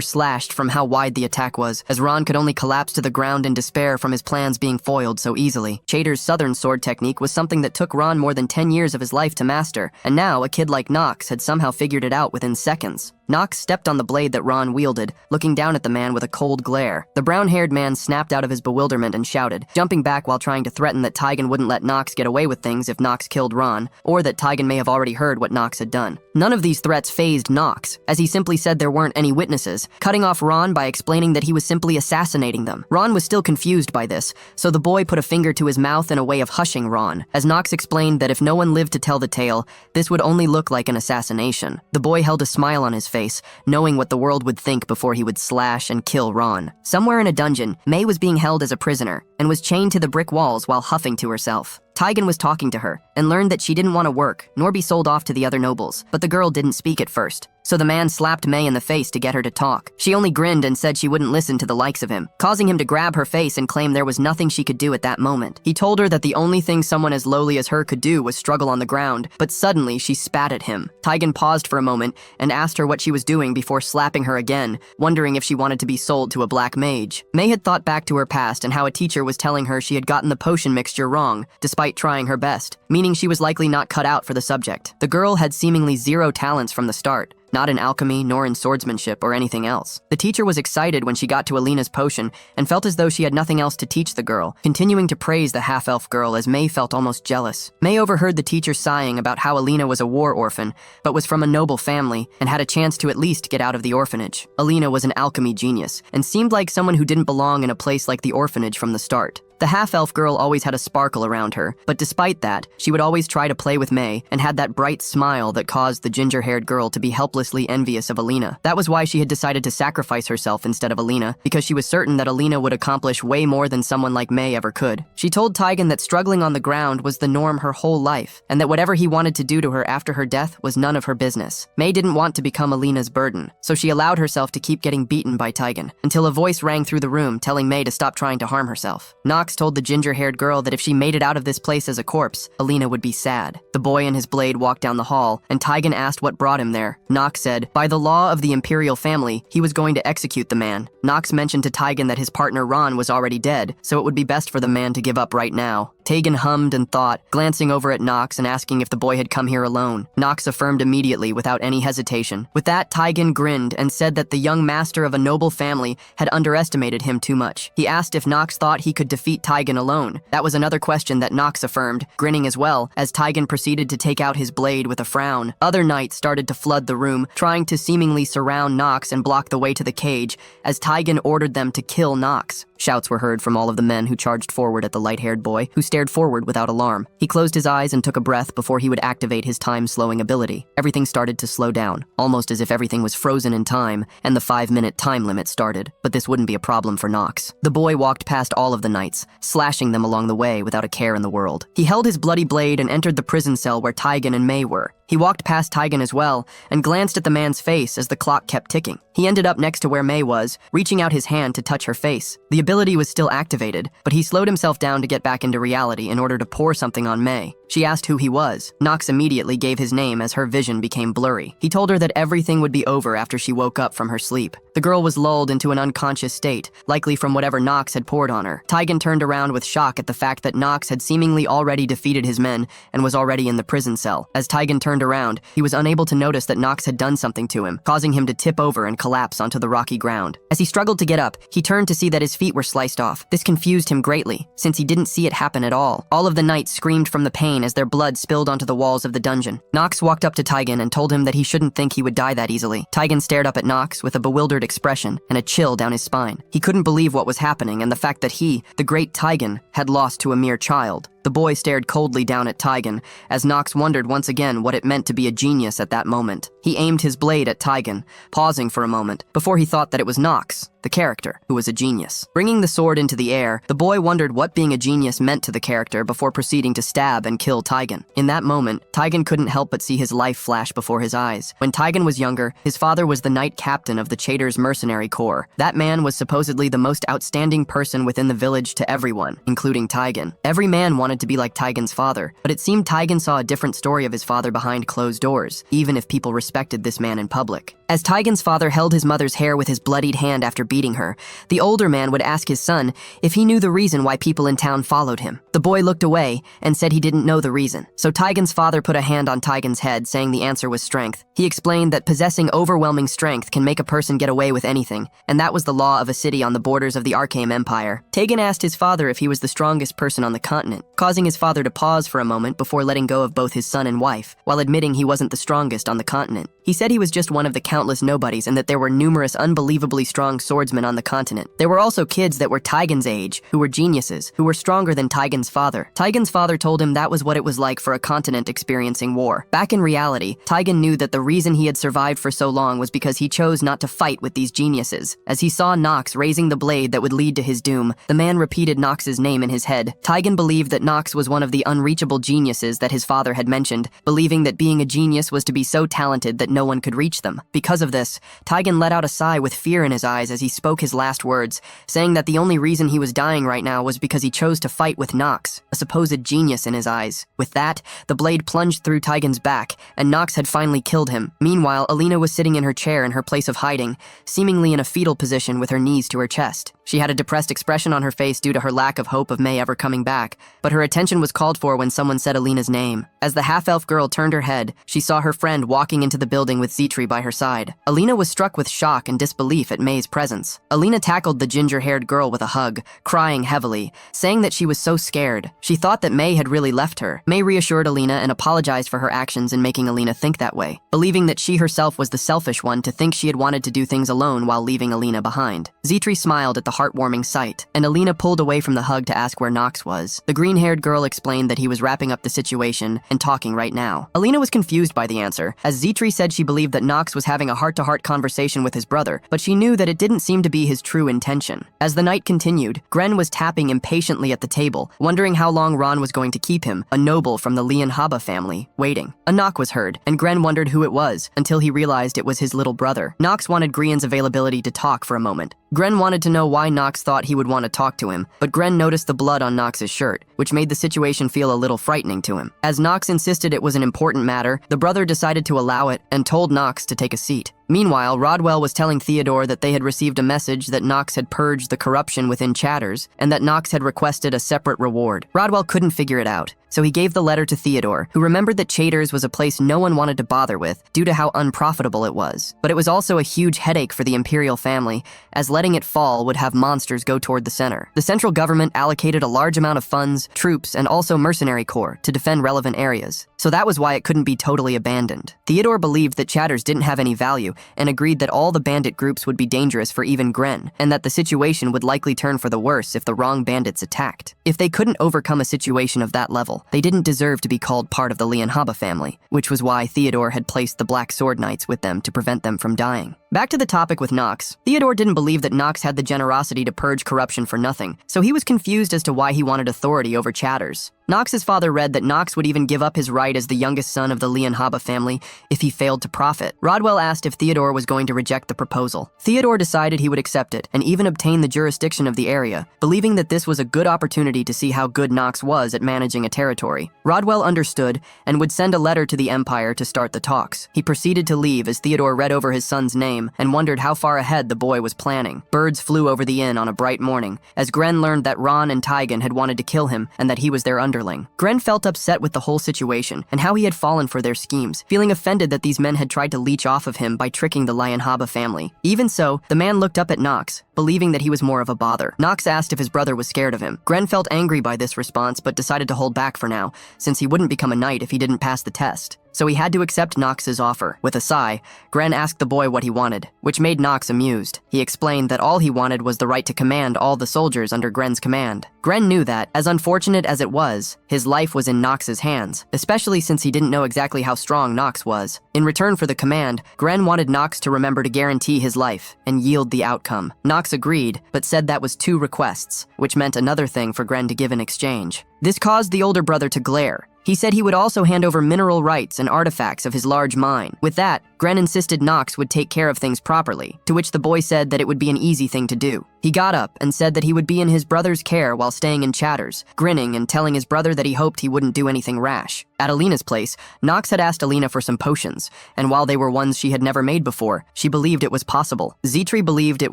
slashed from how wide the attack was, as Ron could only collapse to the ground in despair from his plans being foiled so easily. Chader's southern sword technique was something that took Ron more than 10 years of his life to master, and now a kid like Knox had somehow figured it out within seconds. Knox stepped on the blade that Ron wielded, looking down at the man with a cold glare. The brown-haired man snapped out of his bewilderment and shouted, jumping back while trying to threaten that Taigen wouldn't let Knox get away with things if Knox killed Ron, or that Taigen may have already heard what Knox had done. None of these threats fazed Knox, as he simply said there weren't any witnesses, cutting off Ron by explaining that he was simply assassinating them. Ron was still confused by this, so the boy put a finger to his mouth in a way of hushing Ron, as Knox explained that if no one lived to tell the tale, this would only look like an assassination. The boy held a smile on his face, knowing what the world would think before he would slash and kill Ron. Somewhere in a dungeon, May was being held as a prisoner, and was chained to the brick walls while huffing to herself. Taigen was talking to her, and learned that she didn't want to work, nor be sold off to the other nobles, but the girl didn't speak at first. So the man slapped May in the face to get her to talk. She only grinned and said she wouldn't listen to the likes of him, causing him to grab her face and claim there was nothing she could do at that moment. He told her that the only thing someone as lowly as her could do was struggle on the ground, but suddenly she spat at him. Taigen paused for a moment and asked her what she was doing before slapping her again, wondering if she wanted to be sold to a black mage. May had thought back to her past and how a teacher was telling her she had gotten the potion mixture wrong, despite trying her best, meaning she was likely not cut out for the subject. The girl had seemingly zero talents from the start, not in alchemy nor in swordsmanship or anything else. The teacher was excited when she got to Alina's potion and felt as though she had nothing else to teach the girl, continuing to praise the half-elf girl as May felt almost jealous. May overheard the teacher sighing about how Alina was a war orphan, but was from a noble family and had a chance to at least get out of the orphanage. Alina was an alchemy genius and seemed like someone who didn't belong in a place like the orphanage from the start. The half-elf girl always had a sparkle around her, but despite that, she would always try to play with May and had that bright smile that caused the ginger-haired girl to be helplessly envious of Alina. That was why she had decided to sacrifice herself instead of Alina, because she was certain that Alina would accomplish way more than someone like May ever could. She told Taigen that struggling on the ground was the norm her whole life, and that whatever he wanted to do to her after her death was none of her business. May didn't want to become Alina's burden, so she allowed herself to keep getting beaten by Taigen, until a voice rang through the room telling May to stop trying to harm herself. Knox told the ginger-haired girl that if she made it out of this place as a corpse, Alina would be sad. The boy and his blade walked down the hall, and Taigen asked what brought him there. Knox said, by the law of the imperial family, he was going to execute the man. Knox mentioned to Taigen that his partner Ron was already dead, so it would be best for the man to give up right now. Taigen hummed and thought, glancing over at Knox and asking if the boy had come here alone. Knox affirmed immediately without any hesitation. With that, Taigen grinned and said that the young master of a noble family had underestimated him too much. He asked if Knox thought he could defeat Taigen alone. That was another question that Knox affirmed, grinning as well, as Taigen proceeded to take out his blade with a frown. Other knights started to flood the room, trying to seemingly surround Knox and block the way to the cage, as Taigen ordered them to kill Knox. Shouts were heard from all of the men who charged forward at the light-haired boy, who stared stared forward without alarm. He closed his eyes and took a breath before he would activate his time-slowing ability. Everything started to slow down, almost as if everything was frozen in time and the 5-minute time limit started. But this wouldn't be a problem for Knox. The boy walked past all of the knights, slashing them along the way without a care in the world. He held his bloody blade and entered the prison cell where Taigen and Mei were. He walked past Taigen as well and glanced at the man's face as the clock kept ticking. He ended up next to where Mei was, reaching out his hand to touch her face. The ability was still activated, but he slowed himself down to get back into reality in order to pour something on Mei. She asked who he was. Knox immediately gave his name as her vision became blurry. He told her that everything would be over after she woke up from her sleep. The girl was lulled into an unconscious state, likely from whatever Knox had poured on her. Taigen turned around with shock at the fact that Knox had seemingly already defeated his men and was already in the prison cell. As Taigen turned around, he was unable to notice that Knox had done something to him, causing him to tip over and collapse onto the rocky ground. As he struggled to get up, he turned to see that his feet were sliced off. This confused him greatly, since he didn't see it happen at all. All of the knights screamed from the pain as their blood spilled onto the walls of the dungeon. Knox walked up to Taigen and told him that he shouldn't think he would die that easily. Taigen stared up at Knox with a bewildered expression and a chill down his spine. He couldn't believe what was happening and the fact that he, the great Taigen, had lost to a mere child. The boy stared coldly down at Taigen, as Knox wondered once again what it meant to be a genius at that moment. He aimed his blade at Taigen, pausing for a moment, before he thought that it was Knox, the character, who was a genius. Bringing the sword into the air, the boy wondered what being a genius meant to the character before proceeding to stab and kill Taigen. In that moment, Taigen couldn't help but see his life flash before his eyes. When Taigen was younger, his father was the knight captain of the Chaitor's mercenary corps. That man was supposedly the most outstanding person within the village to everyone, including Taigen. Every man wanted to be like Taigen's father, but it seemed Taigen saw a different story of his father behind closed doors, even if people respected this man in public. As Taigen's father held his mother's hair with his bloodied hand after beating her, the older man would ask his son if he knew the reason why people in town followed him. The boy looked away and said he didn't know the reason. So Taigen's father put a hand on Taigen's head, saying the answer was strength. He explained that possessing overwhelming strength can make a person get away with anything, and that was the law of a city on the borders of the Arkham Empire. Taigen asked his father if he was the strongest person on the continent, causing his father to pause for a moment before letting go of both his son and wife, while admitting he wasn't the strongest on the continent. He said he was just one of the countless nobodies and that there were numerous unbelievably strong swordsmen on the continent. There were also kids that were Taigen's age, who were geniuses, who were stronger than Taigen's father. Taigen's father told him that was what it was like for a continent experiencing war. Back in reality, Taigen knew that the reason he had survived for so long was because he chose not to fight with these geniuses. As he saw Knox raising the blade that would lead to his doom, the man repeated Knox's name in his head. Taigen believed that Knox was one of the unreachable geniuses that his father had mentioned, believing that being a genius was to be so talented that no one could reach them. Because of this, Taigen let out a sigh with fear in his eyes as he spoke his last words, saying that the only reason he was dying right now was because he chose to fight with Knox, a supposed genius in his eyes. With that, the blade plunged through Taigen's back, and Knox had finally killed him. Meanwhile, Alina was sitting in her chair in her place of hiding, seemingly in a fetal position with her knees to her chest. She had a depressed expression on her face due to her lack of hope of Mei ever coming back, but her attention was called for when someone said Alina's name. As the half-elf girl turned her head, she saw her friend walking into the building with Zitri by her side. Alina was struck with shock and disbelief at Mei's presence. Alina tackled the ginger-haired girl with a hug, crying heavily, saying that she was so scared. She thought that Mei had really left her. Mei reassured Alina and apologized for her actions in making Alina think that way, believing that she herself was the selfish one to think she had wanted to do things alone while leaving Alina behind. Zitri smiled at the heartwarming sight, and Alina pulled away from the hug to ask where Knox was. The green-haired girl explained that he was wrapping up the situation and talking right now. Alina was confused by the answer, as Zitri said she believed that Knox was having a heart-to-heart conversation with his brother, but she knew that it didn't seem to be his true intention. As the night continued, Gren was tapping impatiently at the table, wondering how long Ron was going to keep him, a noble from the Lianhaba family, waiting. A knock was heard, and Gren wondered who it was, until he realized it was his little brother. Knox wanted Grian's availability to talk for a moment. Gren wanted to know why Knox thought he would want to talk to him, but Gren noticed the blood on Knox's shirt, which made the situation feel a little frightening to him. As Knox insisted it was an important matter, the brother decided to allow it and told Knox to take a seat. Meanwhile, Rodwell was telling Theodore that they had received a message that Knox had purged the corruption within Chatters, and that Knox had requested a separate reward. Rodwell couldn't figure it out, so he gave the letter to Theodore, who remembered that Chatters was a place no one wanted to bother with due to how unprofitable it was. But it was also a huge headache for the Imperial family, as letting it fall would have monsters go toward the center. The central government allocated a large amount of funds soldiers, troops, and also mercenary corps to defend relevant areas. So that was why it couldn't be totally abandoned. Theodore believed that chatters didn't have any value and agreed that all the bandit groups would be dangerous for even Gren, and that the situation would likely turn for the worse if the wrong bandits attacked. If they couldn't overcome a situation of that level, they didn't deserve to be called part of the Lianhaba family, which was why Theodore had placed the Black Sword Knights with them to prevent them from dying. Back to the topic with Knox. Theodore didn't believe that Knox had the generosity to purge corruption for nothing, so he was confused as to why he wanted authority over chatters. Knox's father read that Knox would even give up his right as the youngest son of the Lianhaba family if he failed to profit. Rodwell asked if Theodore was going to reject the proposal. Theodore decided he would accept it and even obtain the jurisdiction of the area, believing that this was a good opportunity to see how good Knox was at managing a territory. Rodwell understood and would send a letter to the Empire to start the talks. He proceeded to leave as Theodore read over his son's name and wondered how far ahead the boy was planning. Birds flew over the inn on a bright morning, as Gren learned that Ron and Taigen had wanted to kill him and that he was their underling. Gren felt upset with the whole situation and how he had fallen for their schemes, feeling offended that these men had tried to leech off of him by tricking the Lianhaba family. Even so, the man looked up at Knox, believing that he was more of a bother. Knox asked if his brother was scared of him. Gren felt angry by this response but decided to hold back for now, since he wouldn't become a knight if he didn't pass the test. So he had to accept Knox's offer. With a sigh, Gren asked the boy what he wanted, which made Knox amused. He explained that all he wanted was the right to command all the soldiers under Gren's command. Gren knew that, as unfortunate as it was, his life was in Knox's hands, especially since he didn't know exactly how strong Knox was. In return for the command, Gren wanted Knox to remember to guarantee his life and yield the outcome. Knox agreed, but said that was 2 requests, which meant another thing for Gren to give in exchange. This caused the older brother to glare. He said he would also hand over mineral rights and artifacts of his large mine. With that, Gren insisted Knox would take care of things properly, to which the boy said that it would be an easy thing to do. He got up and said that he would be in his brother's care while staying in Chatters, grinning and telling his brother that he hoped he wouldn't do anything rash. At Alina's place, Knox had asked Alina for some potions, and while they were ones she had never made before, she believed it was possible. Zitri believed it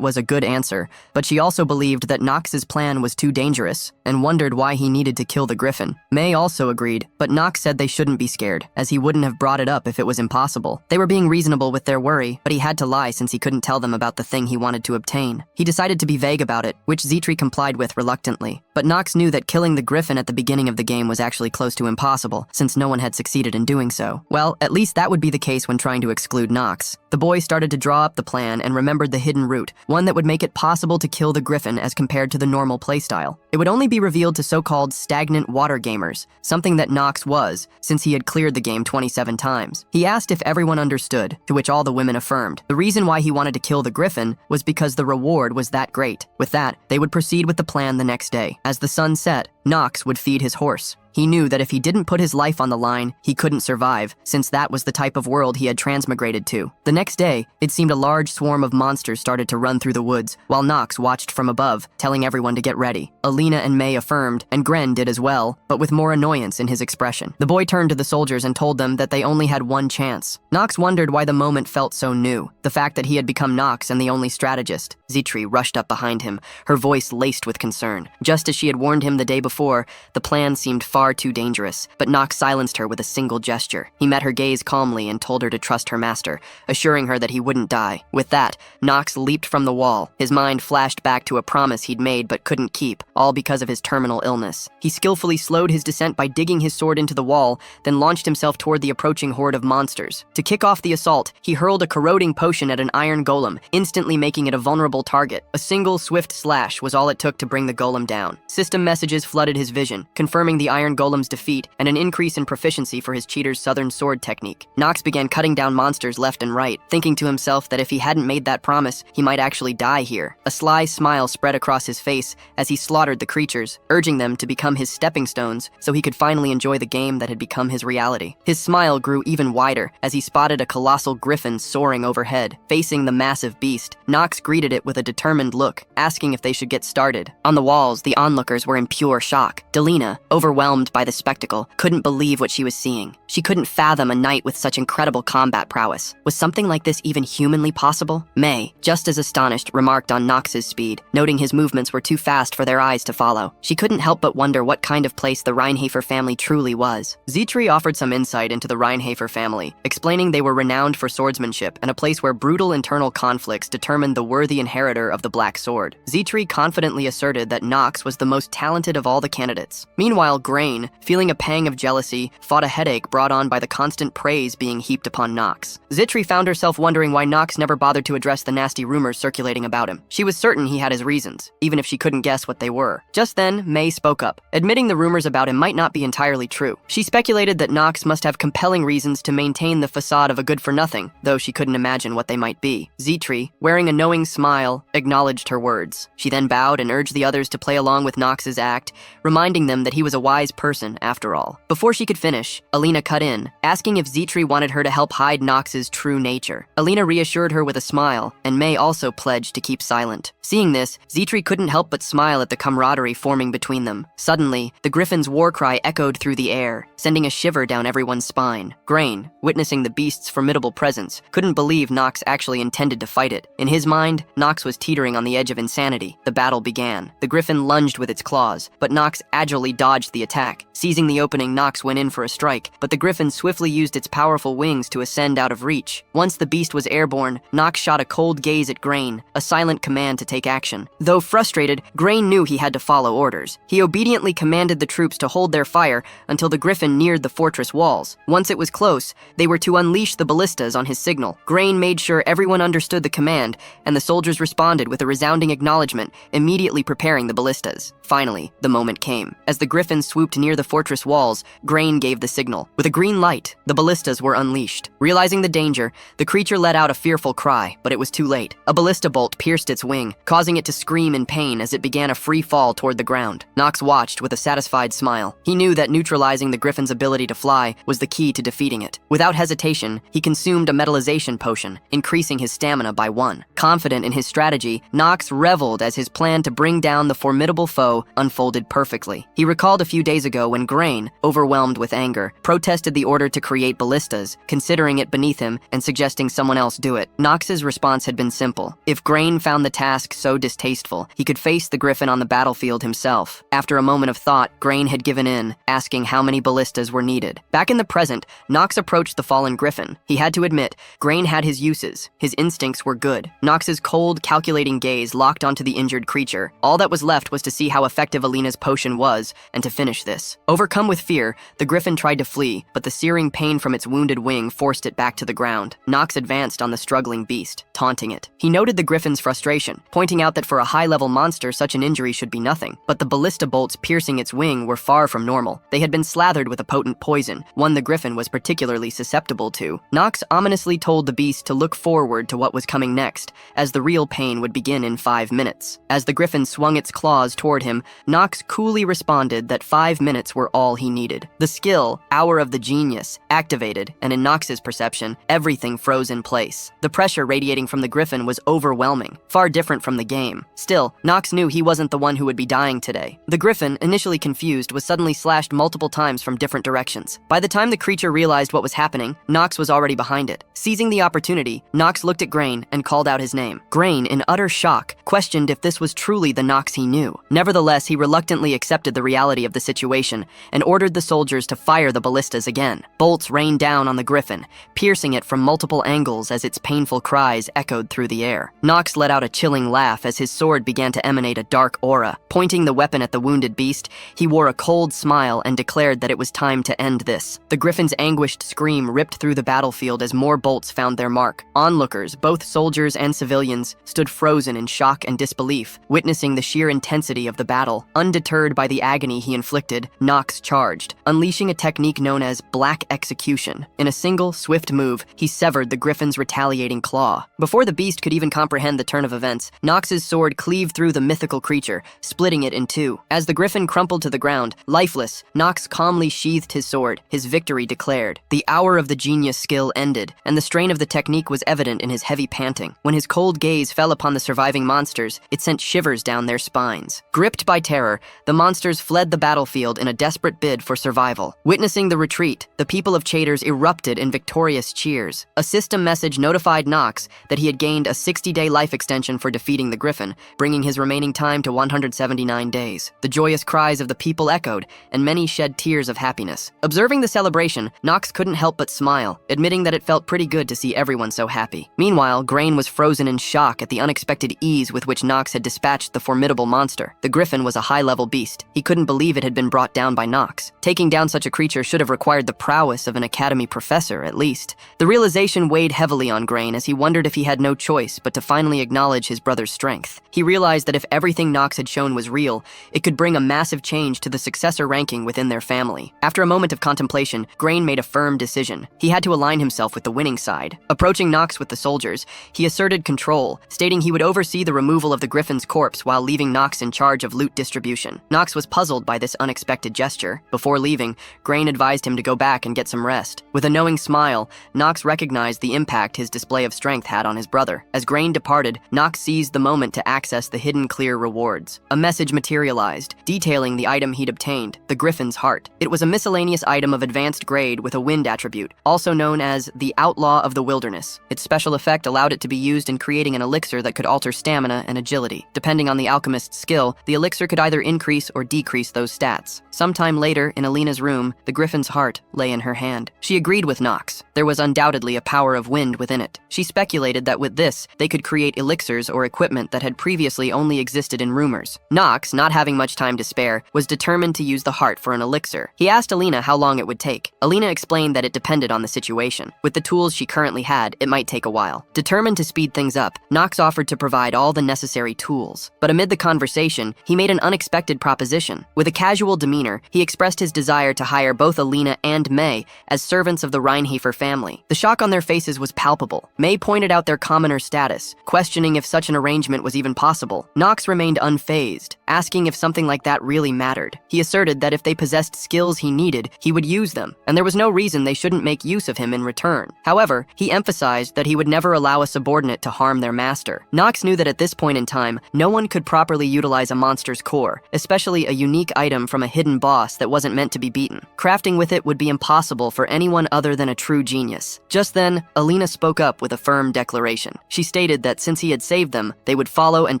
was a good answer, but she also believed that Knox's plan was too dangerous, and wondered why he needed to kill the griffin. May also agreed, but Knox said they shouldn't be scared, as he wouldn't have brought it up if it was impossible. They were being reasonable with their worry, but he had to lie since he couldn't tell them about the thing he wanted to obtain. He decided to be vague about it, which Zitri complied with reluctantly. But Knox knew that killing the griffin at the beginning of the game was actually close to impossible, since no one had succeeded in doing so. Well, at least that would be the case when trying to exclude Knox. The boy started to draw up the plan and remembered the hidden route, one that would make it possible to kill the griffin as compared to the normal playstyle. It would only be revealed to so-called stagnant water gamers, something that Knox was, since he had cleared the game 27 times. He asked if everyone understood, to which all the women affirmed. The reason why he wanted to kill the griffin was because the reward was that great. With that, they would proceed with the plan the next day. As the sun set, Knox would feed his horse. He knew that if he didn't put his life on the line, he couldn't survive, since that was the type of world he had transmigrated to. The next day, it seemed a large swarm of monsters started to run through the woods, while Knox watched from above, telling everyone to get ready. Alina and May affirmed, and Gren did as well, but with more annoyance in his expression. The boy turned to the soldiers and told them that they only had one chance. Knox wondered why the moment felt so new, the fact that he had become Knox and the only strategist. Zitri rushed up behind him, her voice laced with concern. Just as she had warned him the day before, the plan seemed far too dangerous, but Knox silenced her with a single gesture. He met her gaze calmly and told her to trust her master, assuring her that he wouldn't die. With that, Knox leaped from the wall. His mind flashed back to a promise he'd made but couldn't keep, all because of his terminal illness. He skillfully slowed his descent by digging his sword into the wall, then launched himself toward the approaching horde of monsters. To kick off the assault, he hurled a corroding potion at an iron golem, instantly making it a vulnerable target. A single swift slash was all it took to bring the golem down. System messages flooded his vision, confirming the iron golem's defeat and an increase in proficiency for his cheater's southern sword technique. Knox began cutting down monsters left and right, thinking to himself that if he hadn't made that promise, he might actually die here. A sly smile spread across his face as he slaughtered the creatures, urging them to become his stepping stones so he could finally enjoy the game that had become his reality. His smile grew even wider as he spotted a colossal griffin soaring overhead. Facing the massive beast, Knox greeted it with a determined look, asking if they should get started. On the walls, the onlookers were in pure shock. Delina, overwhelmed overwhelmed by the spectacle, couldn't believe what she was seeing. She couldn't fathom a knight with such incredible combat prowess. Was something like this even humanly possible? May, just as astonished, remarked on Knox's speed, noting his movements were too fast for their eyes to follow. She couldn't help but wonder what kind of place the Reinhafer family truly was. Zitri offered some insight into the Reinhafer family, explaining they were renowned for swordsmanship and a place where brutal internal conflicts determined the worthy inheritor of the Black Sword. Zitri confidently asserted that Knox was the most talented of all the candidates. Meanwhile, Grain, feeling a pang of jealousy, fought a headache brought on by the constant praise being heaped upon Knox. Zitri found herself wondering why Knox never bothered to address the nasty rumors circulating about him. She was certain he had his reasons, even if she couldn't guess what they were. Just then, May spoke up, admitting the rumors about him might not be entirely true. She speculated that Knox must have compelling reasons to maintain the facade of a good-for-nothing, though she couldn't imagine what they might be. Zitri, wearing a knowing smile, acknowledged her words. She then bowed and urged the others to play along with Knox's act, reminding them that he was a wise person after all. Before she could finish, Alina cut in, asking if Zitri wanted her to help hide Knox's true nature. Alina reassured her with a smile, and May also pledged to keep silent. Seeing this, Zitri couldn't help but smile at the camaraderie forming between them. Suddenly, the griffin's war cry echoed through the air, sending a shiver down everyone's spine. Grain, witnessing the beast's formidable presence, couldn't believe Knox actually intended to fight it. In his mind, Knox was teetering on the edge of insanity. The battle began. The griffin lunged with its claws, but Knox agilely dodged the attack. Seizing the opening, Knox went in for a strike, but the griffin swiftly used its powerful wings to ascend out of reach. Once the beast was airborne, Knox shot a cold gaze at Grain, a silent command to take action. Though frustrated, Grain knew he had to follow orders. He obediently commanded the troops to hold their fire until the griffin neared the fortress walls. Once it was close, they were to unleash the ballistas on his signal. Grain made sure everyone understood the command, and the soldiers responded with a resounding acknowledgement, immediately preparing the ballistas. Finally, the moment came. As the griffin swooped near the fortress walls, Grain gave the signal. With a green light, the ballistas were unleashed. Realizing the danger, the creature let out a fearful cry, but it was too late. A ballista bolt pierced its wing, causing it to scream in pain as it began a free fall toward the ground. Knox watched with a satisfied smile. He knew that neutralizing the griffin's ability to fly was the key to defeating it. Without hesitation, he consumed a metallization potion, increasing his stamina by 1. Confident in his strategy, Knox reveled as his plan to bring down the formidable foe unfolded perfectly. He recalled a few days ago when Grain, overwhelmed with anger, protested the order to create ballistas, considering it beneath him and suggesting someone else do it. Knox's response had been simple. If Grain found the task so distasteful, he could face the griffin on the battlefield himself. After a moment of thought, Grain had given in, asking how many ballistas were needed. Back in the present, Knox approached the fallen griffin. He had to admit, Grain had his uses. His instincts were good. Knox's cold, calculating gaze locked onto the injured creature. All that was left was to see how effective Alina's potion was, and to finish this. Overcome with fear, the griffin tried to flee, but the searing pain from its wounded wing forced it back to the ground. Knox advanced on the struggling beast, taunting it. He noted the griffin's frustration, pointing out that for a high-level monster, such an injury should be nothing. But the ballista bolts piercing its wing were far from normal. They had been slathered with a potent poison, one the griffin was particularly susceptible to. Knox ominously told the beast to look forward to what was coming next, as the real pain would begin in 5 minutes. As the griffin swung its claws toward him, Knox coolly responded that 5 minutes were all he needed. The skill, Hour of the Genius, activated, and in Knox's perception, everything froze in place. The pressure radiating from the griffin was overwhelming, far different from the game. Still, Knox knew he wasn't the one who would be dying today. The griffin, initially confused, was suddenly slashed multiple times from different directions. By the time the creature realized what was happening, Knox was already behind it. Seizing the opportunity, Knox looked at Grain and called out his name. Grain, in utter shock, questioned if this was truly the Knox he knew. Nevertheless, he reluctantly accepted the reality of the situation and ordered the soldiers to fire the ballistas again. Bolts rained down on the griffin, piercing it from multiple angles as its painful cries echoed through the air. Knox let out a chilling laugh as his sword began to emanate a dark aura. Pointing the weapon at the wounded beast, he wore a cold smile and declared that it was time to end this. The griffin's anguished scream ripped through the battlefield as more bolts found their mark. Onlookers, both soldiers and civilians, stood frozen in shock and disbelief, witnessing the sheer intensity of the battle. Undeterred by the agony he inflicted, Knox charged, unleashing a technique known as Black Execution. In a single, swift move, he severed the griffin's retaliating claw. Before the beast could even comprehend the turn of events, Knox's sword cleaved through the mythical creature, splitting it in two. As the griffin crumpled to the ground, lifeless, Knox calmly sheathed his sword, his victory declared. The hour of the genius skill ended, and the strain of the technique was evident in his heavy panting. When his cold gaze fell upon the surviving monsters, it sent shivers down their spines. Gripped by terror, the monsters fled the battlefield wild in a desperate bid for survival. Witnessing the retreat, the people of Chaders erupted in victorious cheers. A system message notified Knox that he had gained a 60-day life extension for defeating the Griffin, bringing his remaining time to 179 days. The joyous cries of the people echoed, and many shed tears of happiness. Observing the celebration, Knox couldn't help but smile, admitting that it felt pretty good to see everyone so happy. Meanwhile, Grain was frozen in shock at the unexpected ease with which Knox had dispatched the formidable monster. The Griffin was a high-level beast. He couldn't believe it had been brought down by Knox. Taking down such a creature should have required the prowess of an academy professor, at least. The realization weighed heavily on Grain as he wondered if he had no choice but to finally acknowledge his brother's strength. He realized that if everything Knox had shown was real, it could bring a massive change to the successor ranking within their family. After a moment of contemplation, Grain made a firm decision. He had to align himself with the winning side. Approaching Knox with the soldiers, he asserted control, stating he would oversee the removal of the Griffin's corpse while leaving Knox in charge of loot distribution. Knox was puzzled by this unexpected gesture. Before leaving, Grain advised him to go back and get some rest. With a knowing smile, Knox recognized the impact his display of strength had on his brother. As Grain departed, Knox seized the moment to access the hidden clear rewards. A message materialized, detailing the item he'd obtained, the Griffin's heart. It was a miscellaneous item of advanced grade with a wind attribute, also known as the Outlaw of the Wilderness. Its special effect allowed it to be used in creating an elixir that could alter stamina and agility. Depending on the alchemist's skill, the elixir could either increase or decrease those stats. Sometime later, in Alina's room, the Griffin's heart lay in her hand. She agreed with Knox. There was undoubtedly a power of wind within it. She speculated that with this, they could create elixirs or equipment that had previously only existed in rumors. Knox, not having much time to spare, was determined to use the heart for an elixir. He asked Alina how long it would take. Alina explained that it depended on the situation. With the tools she currently had, it might take a while. Determined to speed things up, Knox offered to provide all the necessary tools. But amid the conversation, he made an unexpected proposition. With a casual demeanor, he expressed his desire to hire both Alina and May as servants of the Reinhefer family. The shock on their faces was palpable. May pointed out their commoner status, questioning if such an arrangement was even possible. Knox remained unfazed, asking if something like that really mattered. He asserted that if they possessed skills he needed, he would use them, and there was no reason they shouldn't make use of him in return. However, he emphasized that he would never allow a subordinate to harm their master. Knox knew that at this point in time, no one could properly utilize a monster's core, especially a unique item from a hidden boss that wasn't meant to be beaten. Crafting with it would be impossible for anyone other than a true genius. Just then, Alina spoke up with a firm declaration. She stated that since he had saved them, they would follow and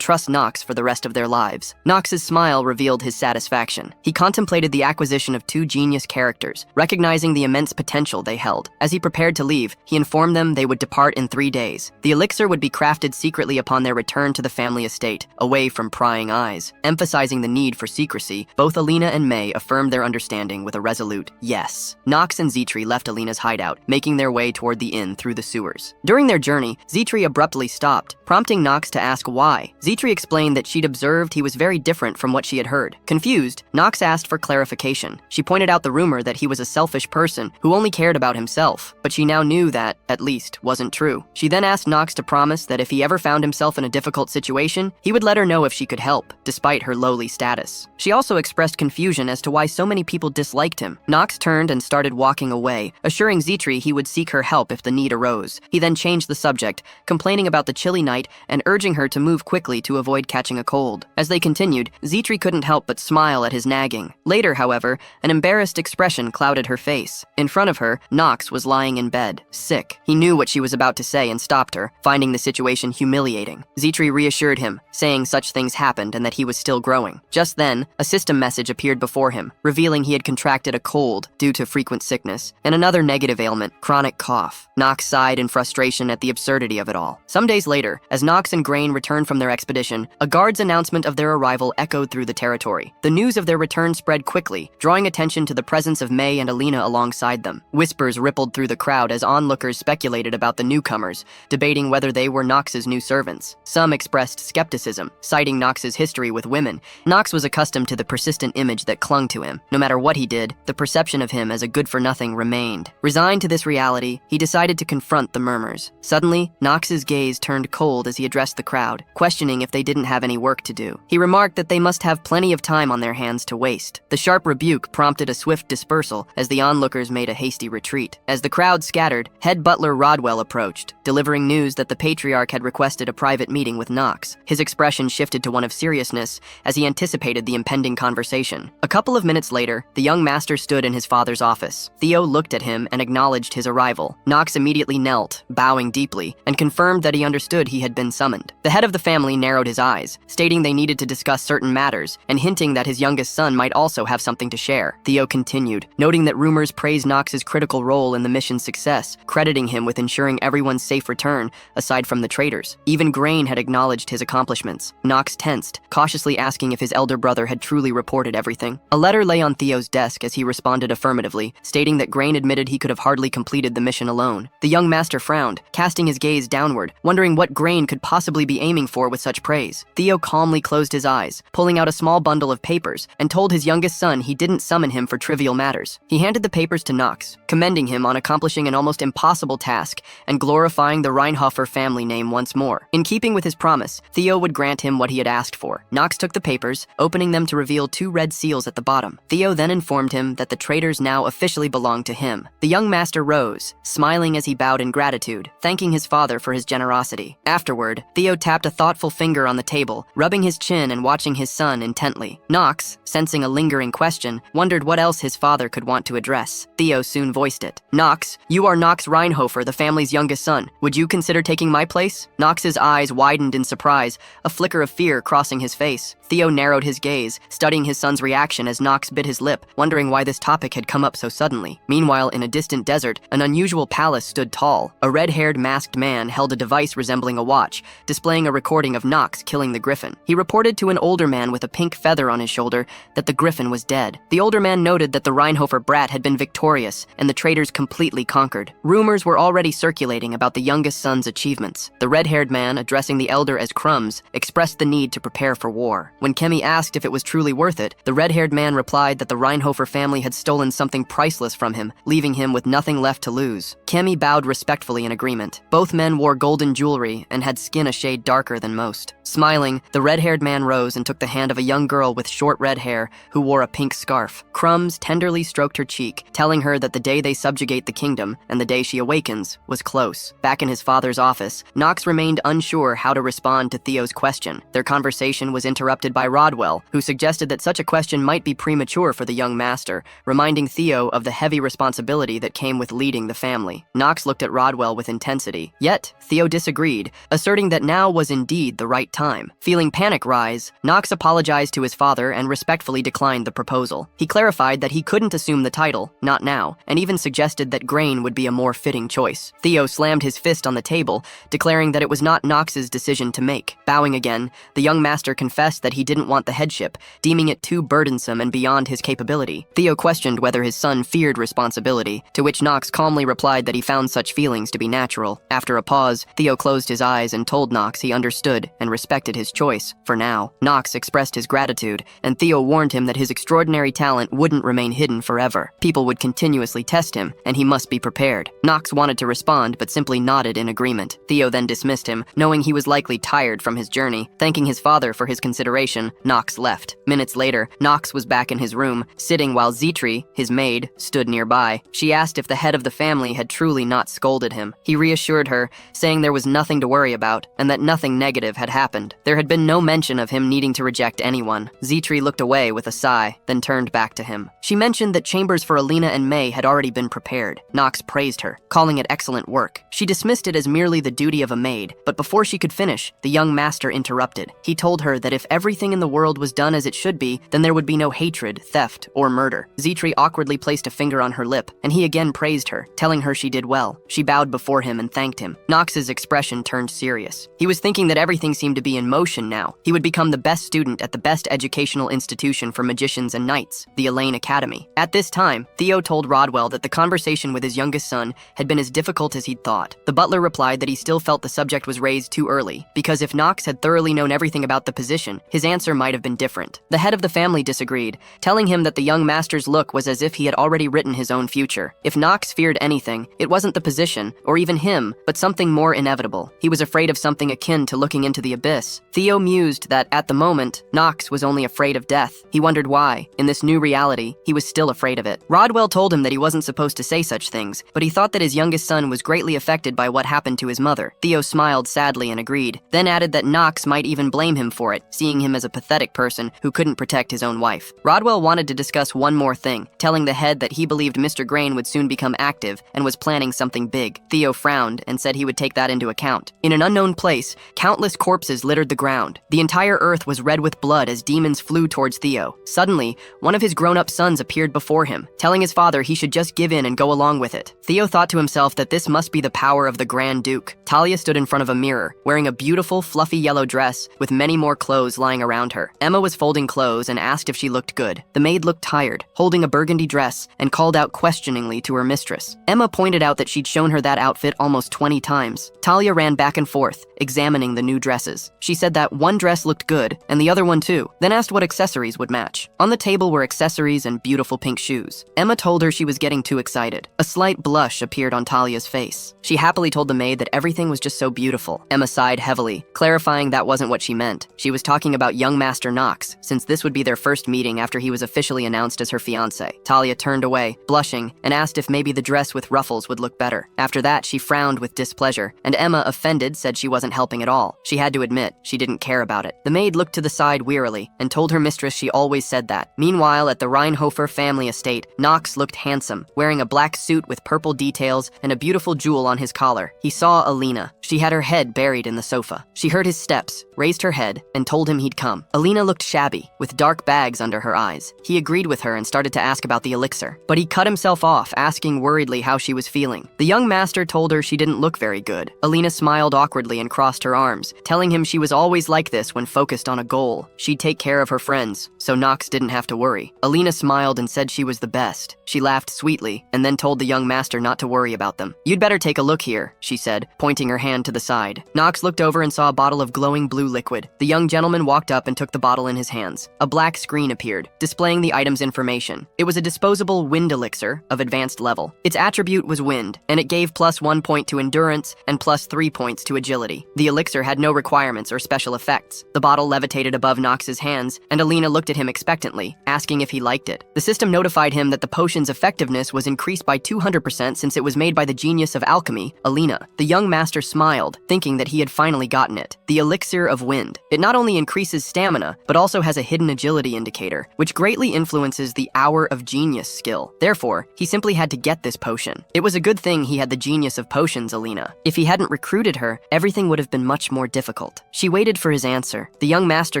trust Knox for the rest of their lives. Knox's smile revealed his satisfaction. He contemplated the acquisition of two genius characters, recognizing the immense potential they held. As he prepared to leave, he informed them they would depart in 3 days. The elixir would be crafted secretly upon their return to the family estate, away from prying eyes. Emphasizing the need for secrecy, both Alina and May affirmed their understanding with a resolute yes. Knox and Zetri left Alina's hideout, making their way toward the inn through the sewers. During their journey, Zetri abruptly stopped, prompting Knox to ask why. Zetri explained that she'd observed he was very different from what she had heard. Confused, Knox asked for clarification. She pointed out the rumor that he was a selfish person who only cared about himself, but she now knew that, at least, wasn't true. She then asked Knox to promise that if he ever found himself in a difficult situation, he would let her know if she could help, despite her lowly status. She also expressed confusion as to why so many people disliked him. Knox turned and started walking away, assuring Zetri he would seek her help if the need arose. He then changed the subject, complaining about the chilly night and urging her to move quickly to avoid catching a cold. As they continued, Zetri couldn't help but smile at his nagging. Later, however, an embarrassed expression clouded her face. In front of her, Knox was lying in bed, sick. He knew what she was about to say and stopped her, finding the situation humiliating. Zetri reassured him, saying such things happened and that he was still growing. Just then, a system message appeared before him, revealing he had contracted a cold due to frequent sickness, and another negative ailment, chronic cough. Knox sighed in frustration at the absurdity of it all. Some days later, as Knox and Grain returned from their expedition, a guard's announcement of their arrival echoed through the territory. The news of their return spread quickly, drawing attention to the presence of May and Alina alongside them. Whispers rippled through the crowd as onlookers speculated about the newcomers, debating whether they were Knox's new servants. Some expressed skepticism, citing Knox's history with women. Knox was accustomed to the persistent image that clung to him. No matter what he did, the perception of him as a good-for-nothing remained. Resigned to this reality, he decided to confront the murmurs. Suddenly, Knox's gaze turned cold as he addressed the crowd, questioning if they didn't have any work to do. He remarked that they must have plenty of time on their hands to waste. The sharp rebuke prompted a swift dispersal as the onlookers made a hasty retreat. As the crowd scattered, head butler Rodwell approached, delivering news that the patriarch had requested a private meeting with Knox. His expression shifted to one of seriousness as he anticipated the impending conversation. A couple of minutes later, the young master stood in his father's office. Theo looked at him and acknowledged his arrival. Knox immediately knelt, bowing deeply, and confirmed that he understood he had been summoned. The head of the family narrowed his eyes, stating they needed to discuss certain matters, and hinting that his youngest son might also have something to share. Theo continued, noting that rumors praised Knox's critical role in the mission's success, crediting him with ensuring everyone's safe return, aside from the traitors. Even Grain had acknowledged his accomplishments. Knox tensed, cautiously asking if his elder brother had truly reported everything. A letter lay on Theo's desk as he responded affirmatively, stating that Grain admitted he could have hardly completed the mission alone. The young master frowned, casting his gaze downward, wondering what Grain could possibly be aiming for with such praise. Theo calmly closed his eyes, pulling out a small bundle of papers, and told his youngest son he didn't summon him for trivial matters. He handed the papers to Knox, commending him on accomplishing an almost impossible task and glorifying the Reinhofer family name once more. In keeping with his promise, Theo would grant him what he had asked for. Knox took the papers, opening them to reveal 2 red seals at the bottom. Theo then informed him that the traitors now officially belonged to him. The young master rose, smiling as he bowed in gratitude, thanking his father for his generosity. Afterward, Theo tapped a thoughtful finger on the table, rubbing his chin and watching his son intently. Knox, sensing a lingering question, wondered what else his father could want to address. Theo soon voiced it. "Knox, you are Knox Reinhofer, the family's youngest son. Would you consider taking my place?" Knox's eyes widened in surprise, a flicker of fear crossing his face. Theo narrowed his gaze, studying his son's reaction as Knox bit his lip, wondering why this topic had come up so suddenly. Meanwhile, in a distant desert, an unusual palace stood tall. A red-haired masked man held a device resembling a watch, displaying a recording of Knox killing the griffin. He reported to an older man with a pink feather on his shoulder that the griffin was dead. The older man noted that the Reinhofer brat had been victorious and the traitors completely conquered. Rumors were already circulating about the youngest son's achievements. The red-haired man, addressing the elder as Crumbs, expressed the need to prepare for war. When Kemi asked if it was truly worth it, the red-haired man replied that the Reinhofer family had stolen something priceless from him, leaving him with nothing left to lose. Kemi bowed respectfully in agreement. Both men wore golden jewelry and had skin a shade darker than most. Smiling, the red-haired man rose and took the hand of a young girl with short red hair who wore a pink scarf. Crumbs tenderly stroked her cheek, telling her that the day they subjugate the kingdom and the day she awakens was close. Back in his father's office, Knox remained unsure how to respond to Theo's question. Their conversation was interrupted by Rodwell, who suggested that such a question might be premature for the young master, reminding Theo of the heavy responsibility that came with leading the family. Knox looked at Rodwell with intensity. Yet, Theo disagreed, asserting that now was indeed the right time. Feeling panic rise, Knox apologized to his father and respectfully declined the proposal. He clarified that he couldn't assume the title, not now, and even suggested that Grain would be a more fitting choice. Theo slammed his fist on the table, declaring that it was not Knox's decision to make. Bowing again, the young master confessed that he didn't want the headship, deeming it too burdensome and beyond his capability. Theo questioned whether his son feared responsibility, to which Knox calmly replied that he found such feelings to be natural. After a pause, Theo closed his eyes and told Knox he understood and respected his choice, for now. Knox expressed his gratitude, and Theo warned him that his extraordinary talent wouldn't remain hidden forever. People would continuously test him, and he must be prepared. Knox wanted to respond, but simply nodded in agreement. Theo then dismissed him, knowing he was likely tired from his journey. Thanking his father for his consideration, Knox left. Minutes later, Knox was back in his room, sitting while Zetri, his maid, stood nearby. She asked if the head of the family had truly not scolded him. He reassured her, saying there was nothing to worry about, and that nothing negative had happened. There had been no mention of him needing to reject anyone. Zetri looked away with a sigh, then turned back to him. She mentioned that chambers for Alina and May had already been prepared. Knox praised her, calling it excellent work. She dismissed it as merely the duty of a maid, but before she could finish, the young master interrupted. He told her that if everything in the world was done as it should be, then there would be no hatred, theft, or murder. Zetri awkwardly placed a finger on her lip, and he again praised her, telling her she did well. She bowed before him and thanked him. Knox's expression turned serious. He was thinking that everything seemed to be in motion now. He would become the best student at the best educational institution for magicians and knights, the Elaine Academy. At this time, Theo told Rodwell that the conversation with his youngest son had been as difficult as he'd thought. The butler replied that he still felt the subject was raised too early, because if Knox had thoroughly known everything about the position, his answer might have been different. The head of the family disagreed, telling him that the young master's look was as if he had already written his own future. If Knox feared anything, it wasn't the position, or even him, but something more inevitable. He was afraid of something akin to looking into the abyss. Theo mused that, at the moment, Knox was only afraid of death. He wondered why, in this new reality, he was still afraid of it. Rodwell told him that he wasn't supposed to say such things, but he thought that his youngest son was greatly affected by what happened to his mother. Theo smiled sadly and agreed, then added that Knox might even blame him for it, seeing him as a pathetic person who couldn't protect his own wife. life. Rodwell wanted to discuss one more thing, telling the head that he believed Mr. Grain would soon become active and was planning something big. Theo frowned and said he would take that into account. In an unknown place, countless corpses littered the ground. The entire earth was red with blood as demons flew towards Theo. Suddenly, one of his grown-up sons appeared before him, telling his father he should just give in and go along with it. Theo thought to himself that this must be the power of the Grand Duke. Talia stood in front of a mirror, wearing a beautiful, fluffy yellow dress with many more clothes lying around her. Emma was folding clothes and asked if she looked good. The maid looked tired, holding a burgundy dress, and called out questioningly to her mistress. Emma pointed out that she'd shown her that outfit almost 20 times. Talia ran back and forth, examining the new dresses. She said that one dress looked good, and the other one too, then asked what accessories would match. On the table were accessories and beautiful pink shoes. Emma told her she was getting too excited. A slight blush appeared on Talia's face. She happily told the maid that everything was just so beautiful. Emma sighed heavily, clarifying that wasn't what she meant. She was talking about young Master Knox, since this would be their first meeting after he was officially announced as her fiancé. Talia turned away, blushing, and asked if maybe the dress with ruffles would look better. After that, she frowned with displeasure, and Emma, offended, said she wasn't helping at all. She had to admit, she didn't care about it. The maid looked to the side wearily, and told her mistress she always said that. Meanwhile, at the Reinhofer family estate, Knox looked handsome, wearing a black suit with purple details and a beautiful jewel on his collar. He saw Alina. She had her head buried in the sofa. She heard his steps, raised her head, and told him he'd come. Alina looked shabby, with dark bags under her eyes. He agreed with her and started to ask about the elixir, but he cut himself off, asking worriedly how she was feeling. The young master told her she didn't look very good. Alina smiled awkwardly and crossed her arms, telling him she was always like this when focused on a goal. She'd take care of her friends, so Knox didn't have to worry. Alina smiled and said she was the best. She laughed sweetly, and then told the young master not to worry about them. "You'd better take a look here," she said, pointing her hand to the side. Knox looked over and saw a bottle of glowing blue liquid. The young gentleman walked up and took the bottle in his hands. A black screen appeared, displaying the item's information. It was a disposable wind elixir of advanced level. Its attribute was wind, and it gave +1 point to endurance and +3 points to agility. The elixir had no requirements or special effects. The bottle levitated above Knox's hands, and Alina looked at him expectantly, asking if he liked it. The system notified him that the potion's effectiveness was increased by 200% since it was made by the genius of alchemy, Alina. The young master smiled, thinking that he had finally gotten it. The elixir of wind. It not only increases stamina, but also has a hidden agility indicator, which greatly influences the Hour of Genius skill. Therefore, he simply had to get this potion. It was a good thing he had the genius of potions, Alina. If he hadn't recruited her, everything would have been much more difficult. She waited for his answer. The young master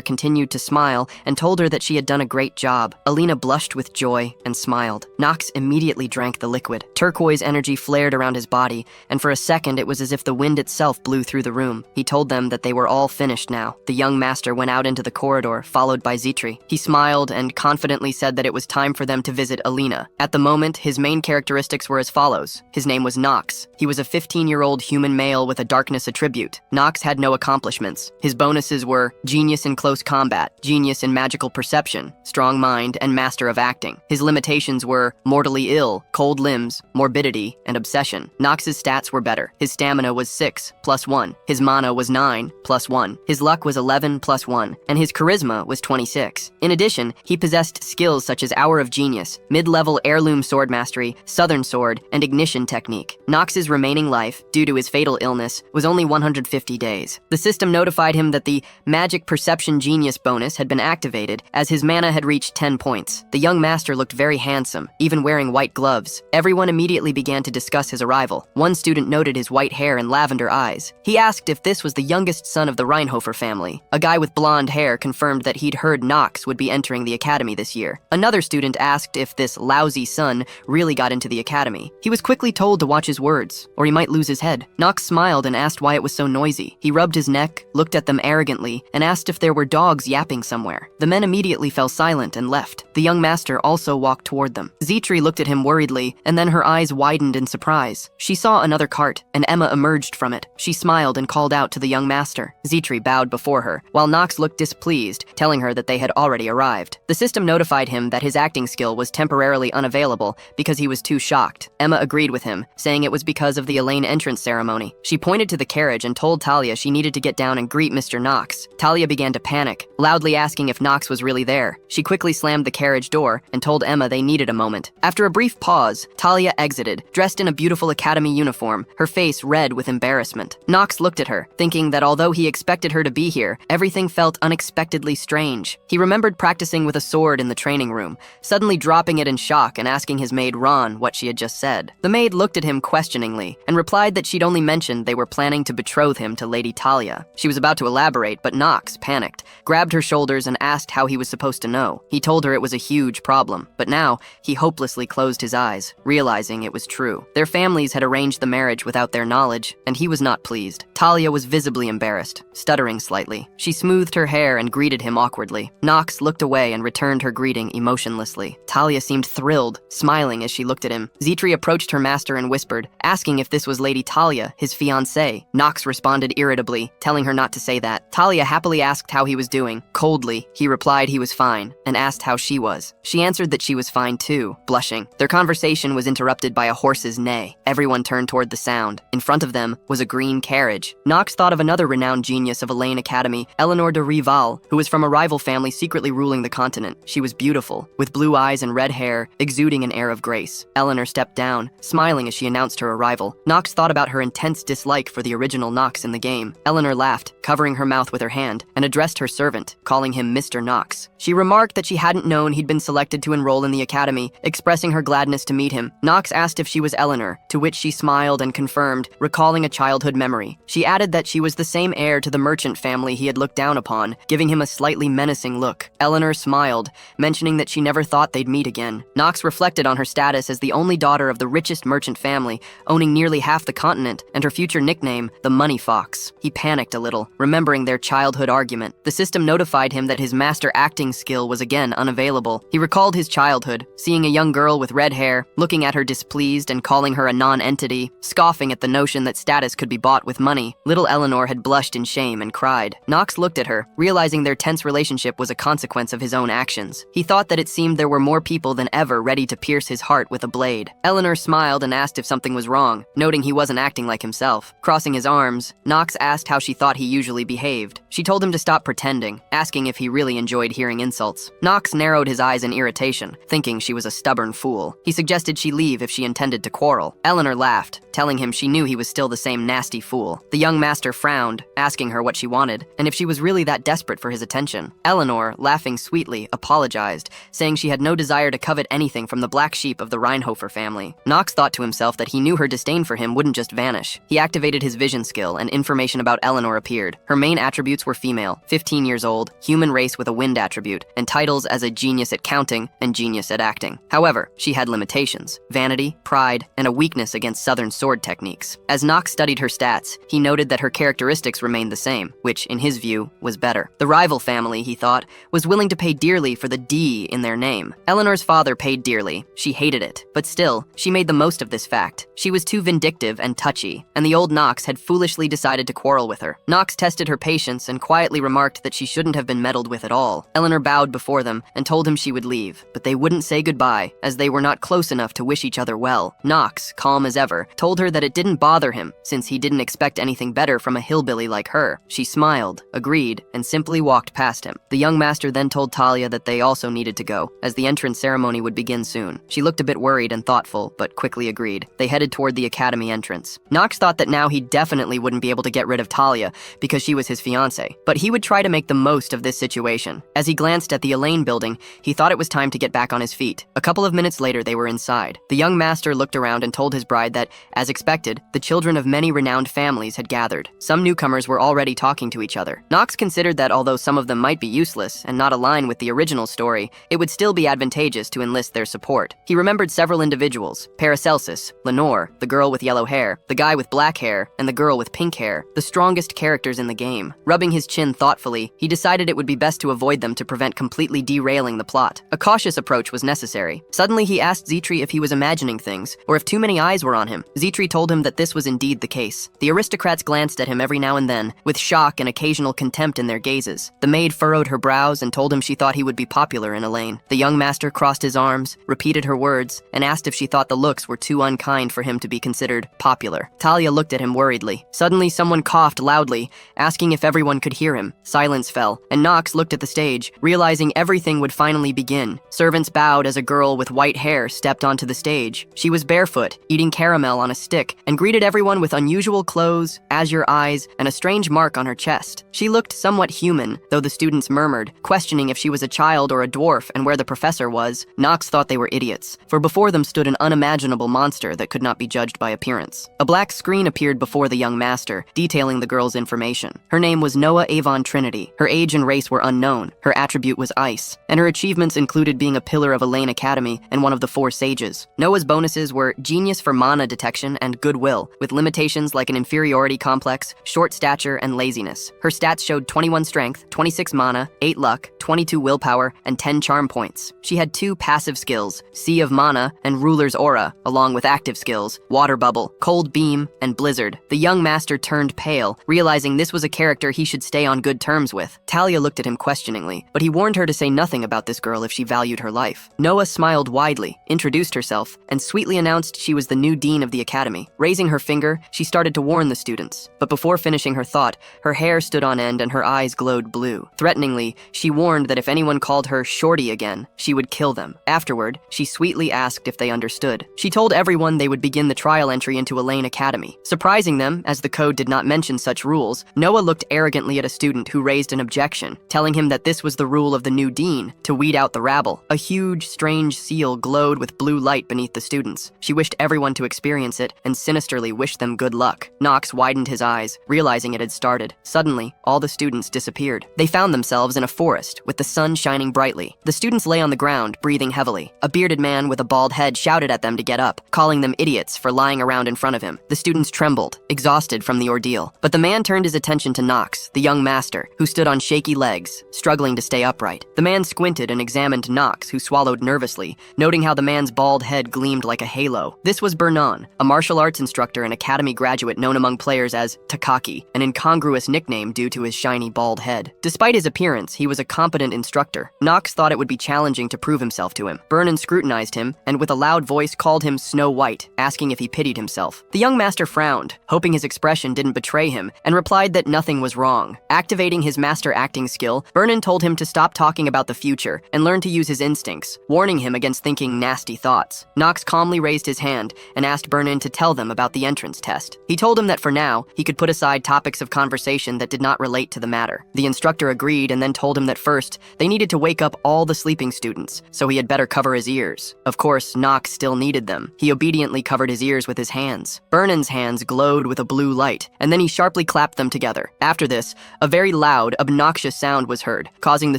continued to smile and told her that she had done a great job. Alina blushed with joy and smiled. Knox immediately drank the liquid. Turquoise energy flared around his body, and for a second it was as if the wind itself blew through the room. He told them that they were all finished now. The young master went out into the corridor, followed by Zitri. He smiled and confidently said that it was time for them to visit Alina. At the moment, his main characteristics were as follows. His name was Knox. He was a 15-year-old human male with a darkness attribute. Knox had no accomplishments. His bonuses were genius in close combat, genius in magical perception, strong mind, and master of acting. His limitations were mortally ill, cold limbs, morbidity, and obsession. Knox's stats were better. His stamina was 6 + 1. His mana was 9 + 1. His luck was 11 + 1, and his charisma was 26. In addition, he possessed skills such as Hour of Genius, mid-level heirloom sword mastery, southern sword, and ignition technique. Knox's remaining life, due to his fatal illness, was only 150 days. The system notified him that the Magic Perception Genius bonus had been activated, as his mana had reached 10 points. The young master looked very handsome, even wearing white gloves. Everyone immediately began to discuss his arrival. One student noted his white hair and lavender eyes. He asked if this was the youngest son of the Reinhofer family. A guy with blonde hair confirmed that he'd heard Knox would be entering the academy this year. Another student asked if this lousy son really got into the academy. He was quickly told to watch his words, or he might lose his head. Knox smiled and asked why it was so noisy. He rubbed his neck, looked at them arrogantly, and asked if there were dogs yapping somewhere. The men immediately fell silent and left. The young master also walked toward them. Zitri looked at him worriedly, and then her eyes widened in surprise. She saw another cart, and Emma emerged from it. She smiled and called out to the young master. Zitri bowed before her, while Knox looked displeased, telling her that they had already arrived. The system notified him that his acting skill was temporarily unavailable because he was too shocked. Emma agreed with him, saying it was because of the Elaine entrance ceremony. She pointed to the carriage and told Talia she needed to get down and greet Mr. Knox. Talia began to panic, loudly asking if Knox was really there. She quickly slammed the carriage door and told Emma they needed a moment. After a brief pause, Talia exited, dressed in a beautiful academy uniform, her face red with embarrassment. Knox looked at her, thinking that although he expected her to be here, everything felt unexpectedly strange. He remembered practicing practicing with a sword in the training room, suddenly dropping it in shock and asking his maid Ron what she had just said. The maid looked at him questioningly and replied that she'd only mentioned they were planning to betroth him to Lady Talia. She was about to elaborate, but Knox, panicked, grabbed her shoulders and asked how he was supposed to know. He told her it was a huge problem, but now he hopelessly closed his eyes, realizing it was true. Their families had arranged the marriage without their knowledge, and he was not pleased. Talia was visibly embarrassed, stuttering slightly. She smoothed her hair and greeted him awkwardly. Knox looked away and returned her greeting emotionlessly. Talia seemed thrilled, smiling as she looked at him. Zitri approached her master and whispered, asking if this was Lady Talia, his fiancée. Knox responded irritably, telling her not to say that. Talia happily asked how he was doing. Coldly, he replied he was fine, and asked how she was. She answered that she was fine too, blushing. Their conversation was interrupted by a horse's neigh. Everyone turned toward the sound. In front of them was a green carriage. Knox thought of another renowned genius of Elaine Academy, Eleanor de Rival, who was from a rival family secretly ruling the continent. She was beautiful, with blue eyes and red hair, exuding an air of grace. Eleanor stepped down, smiling as she announced her arrival. Knox thought about her intense dislike for the original Knox in the game. Eleanor laughed, covering her mouth with her hand, and addressed her servant, calling him Mr. Knox. She remarked that she hadn't known he'd been selected to enroll in the academy, expressing her gladness to meet him. Knox asked if she was Eleanor, to which she smiled and confirmed, recalling a childhood memory. She added that she was the same heir to the merchant family he had looked down upon, giving him a slightly menacing look. Eleanor smiled, mentioning that she never thought they'd meet again. Knox reflected on her status as the only daughter of the richest merchant family, owning nearly half the continent, and her future nickname, the Money Fox. He panicked a little, remembering their childhood argument. The system notified him that his master acting skill was again unavailable. He recalled his childhood, seeing a young girl with red hair, looking at her displeased and calling her a non-entity, scoffing at the notion that status could be bought with money. Little Eleanor had blushed in shame and cried. Knox looked at her, realizing their tense relationship was a consequence of his own actions. He thought that it seemed there were more people than ever ready to pierce his heart with a blade. Eleanor smiled and asked if something was wrong, noting he wasn't acting like himself. Crossing his arms, Knox asked how she thought he usually behaved. She told him to stop pretending, asking if he really enjoyed hearing insults. Knox narrowed his eyes in irritation, thinking she was a stubborn fool. He suggested she leave if she intended to quarrel. Eleanor laughed, telling him she knew he was still the same nasty fool. The young master frowned, asking her what she wanted, and if she was really that desperate for his attention. Eleanor, laughing sweetly, apologized, saying she had no desire to covet anything from the black sheep of the Reinhofer family. Knox thought to himself that he knew her disdain for him wouldn't just vanish. He activated his vision skill, and information about Eleanor appeared. Her main attributes were female, 15 years old, human race with a wind attribute, and titles as a genius at counting and genius at acting. However, she had limitations: vanity, pride, and a weakness against southern sword techniques. As Knox studied her stats, he noted that her characteristics remained the same, which, in his view, was better. The rival family, he thought, was willing to pay dearly for the D in their name. Eleanor's father paid dearly. She hated it, but still, she made the most of this fact. She was too vindictive and touchy, and the old Knox had foolishly decided to quarrel with her. Knox tested her patience and quietly remarked that she shouldn't have been meddled with at all. Eleanor bowed before them and told him she would leave, but they wouldn't say goodbye, as they were not close enough to wish each other well. Knox, calm as ever, told her that it didn't bother him, since he didn't expect anything better from a hillbilly like her. She smiled, agreed, and simply walked past him. The young master then told Talia that they also needed to go, as the entrance ceremony would begin soon. She looked a bit worried and thoughtful, but quickly agreed. They headed toward the academy entrance. Knox thought that now he definitely wouldn't be able to get rid of Talia, because she was his fiancée, but he would try to make the most of this situation. As he glanced at the Elaine building, he thought it was time to get back on his feet. A couple of minutes later, they were inside. The young master looked around and told his bride that, as expected, the children of many renowned families had gathered. Some newcomers were already talking to each other. Knox considered that although some of them might be useless and not align with the original story, it would still be advantageous to enlist their support. He remembered several individuals: Paracelsus, Lenore, the girl with yellow hair, the guy with black hair, and the girl with pink hair, the strongest characters in the game. Rubbing his chin thoughtfully, he decided it would be best to avoid them to prevent completely derailing the plot. A cautious approach was necessary. Suddenly, he asked Zitri if he was imagining things, or if too many eyes were on him. Zitri told him that this was indeed the case. The aristocrats glanced at him every now and then, with shock and occasional contempt in their gazes. The maid furrowed her brows and told him she thought he would be popular in Elaine. The young master crossed his arms, repeated her words, and asked if she thought the looks were too unkind for him to be considered popular. Talia looked at him worriedly. Suddenly, someone coughed loudly, asking if everyone one could hear him. Silence fell, and Knox looked at the stage, realizing everything would finally begin. Servants bowed as a girl with white hair stepped onto the stage. She was barefoot, eating caramel on a stick, and greeted everyone with unusual clothes, azure eyes, and a strange mark on her chest. She looked somewhat human, though the students murmured, questioning if she was a child or a dwarf and where the professor was. Knox thought they were idiots, for before them stood an unimaginable monster that could not be judged by appearance. A black screen appeared before the young master, detailing the girl's information. Her name was Noah Avon Trinity. Her age and race were unknown. Her attribute was ice, and her achievements included being a pillar of Elaine Academy and one of the 4 sages. Noah's bonuses were genius for mana detection and goodwill, with limitations like an inferiority complex, short stature, and laziness. Her stats showed 21 strength, 26 mana, 8 luck, 22 willpower, and 10 charm points. She had 2 passive skills, Sea of Mana and Ruler's Aura, along with active skills, Water Bubble, Cold Beam, and Blizzard. The young master turned pale, realizing this was a character he should stay on good terms with. Talia looked at him questioningly, but he warned her to say nothing about this girl if she valued her life. Noah smiled widely, introduced herself, and sweetly announced she was the new dean of the academy. Raising her finger, she started to warn the students. But before finishing her thought, her hair stood on end and her eyes glowed blue. Threateningly, she warned that if anyone called her Shorty again, she would kill them. Afterward, she sweetly asked if they understood. She told everyone they would begin the trial entry into Elaine Academy. Surprising them, as the code did not mention such rules, Noah looked arrogantly at a student who raised an objection, telling him that this was the rule of the new dean, to weed out the rabble. A huge, strange seal glowed with blue light beneath the students. She wished everyone to experience it, and sinisterly wished them good luck. Knox widened his eyes, realizing it had started. Suddenly, all the students disappeared. They found themselves in a forest, with the sun shining brightly. The students lay on the ground, breathing heavily. A bearded man with a bald head shouted at them to get up, calling them idiots for lying around in front of him. The students trembled, exhausted from the ordeal. But the man turned his attention to Knox, the young master, who stood on shaky legs, struggling to stay upright. The man squinted and examined Knox, who swallowed nervously, noting how the man's bald head gleamed like a halo. This was Bernan, a martial arts instructor and academy graduate known among players as Takaki, an incongruous nickname due to his shiny bald head. Despite his appearance, he was a competent instructor. Knox thought it would be challenging to prove himself to him. Bernan scrutinized him, and with a loud voice called him Snow White, asking if he pitied himself. The young master frowned, hoping his expression didn't betray him, and replied that nothing was wrong. Activating his master acting skill, Bernan told him to stop talking about the future and learn to use his instincts, warning him against thinking nasty thoughts. Knox calmly raised his hand and asked Bernan to tell them about the entrance test. He told him that for now, he could put aside topics of conversation that did not relate to the matter. The instructor agreed and then told him that first, they needed to wake up all the sleeping students, so he had better cover his ears. Of course, Knox still needed them. He obediently covered his ears with his hands. Bernan's hands glowed with a blue light, and then he sharply clapped them together. After this, a very loud, obnoxious sound was heard, causing the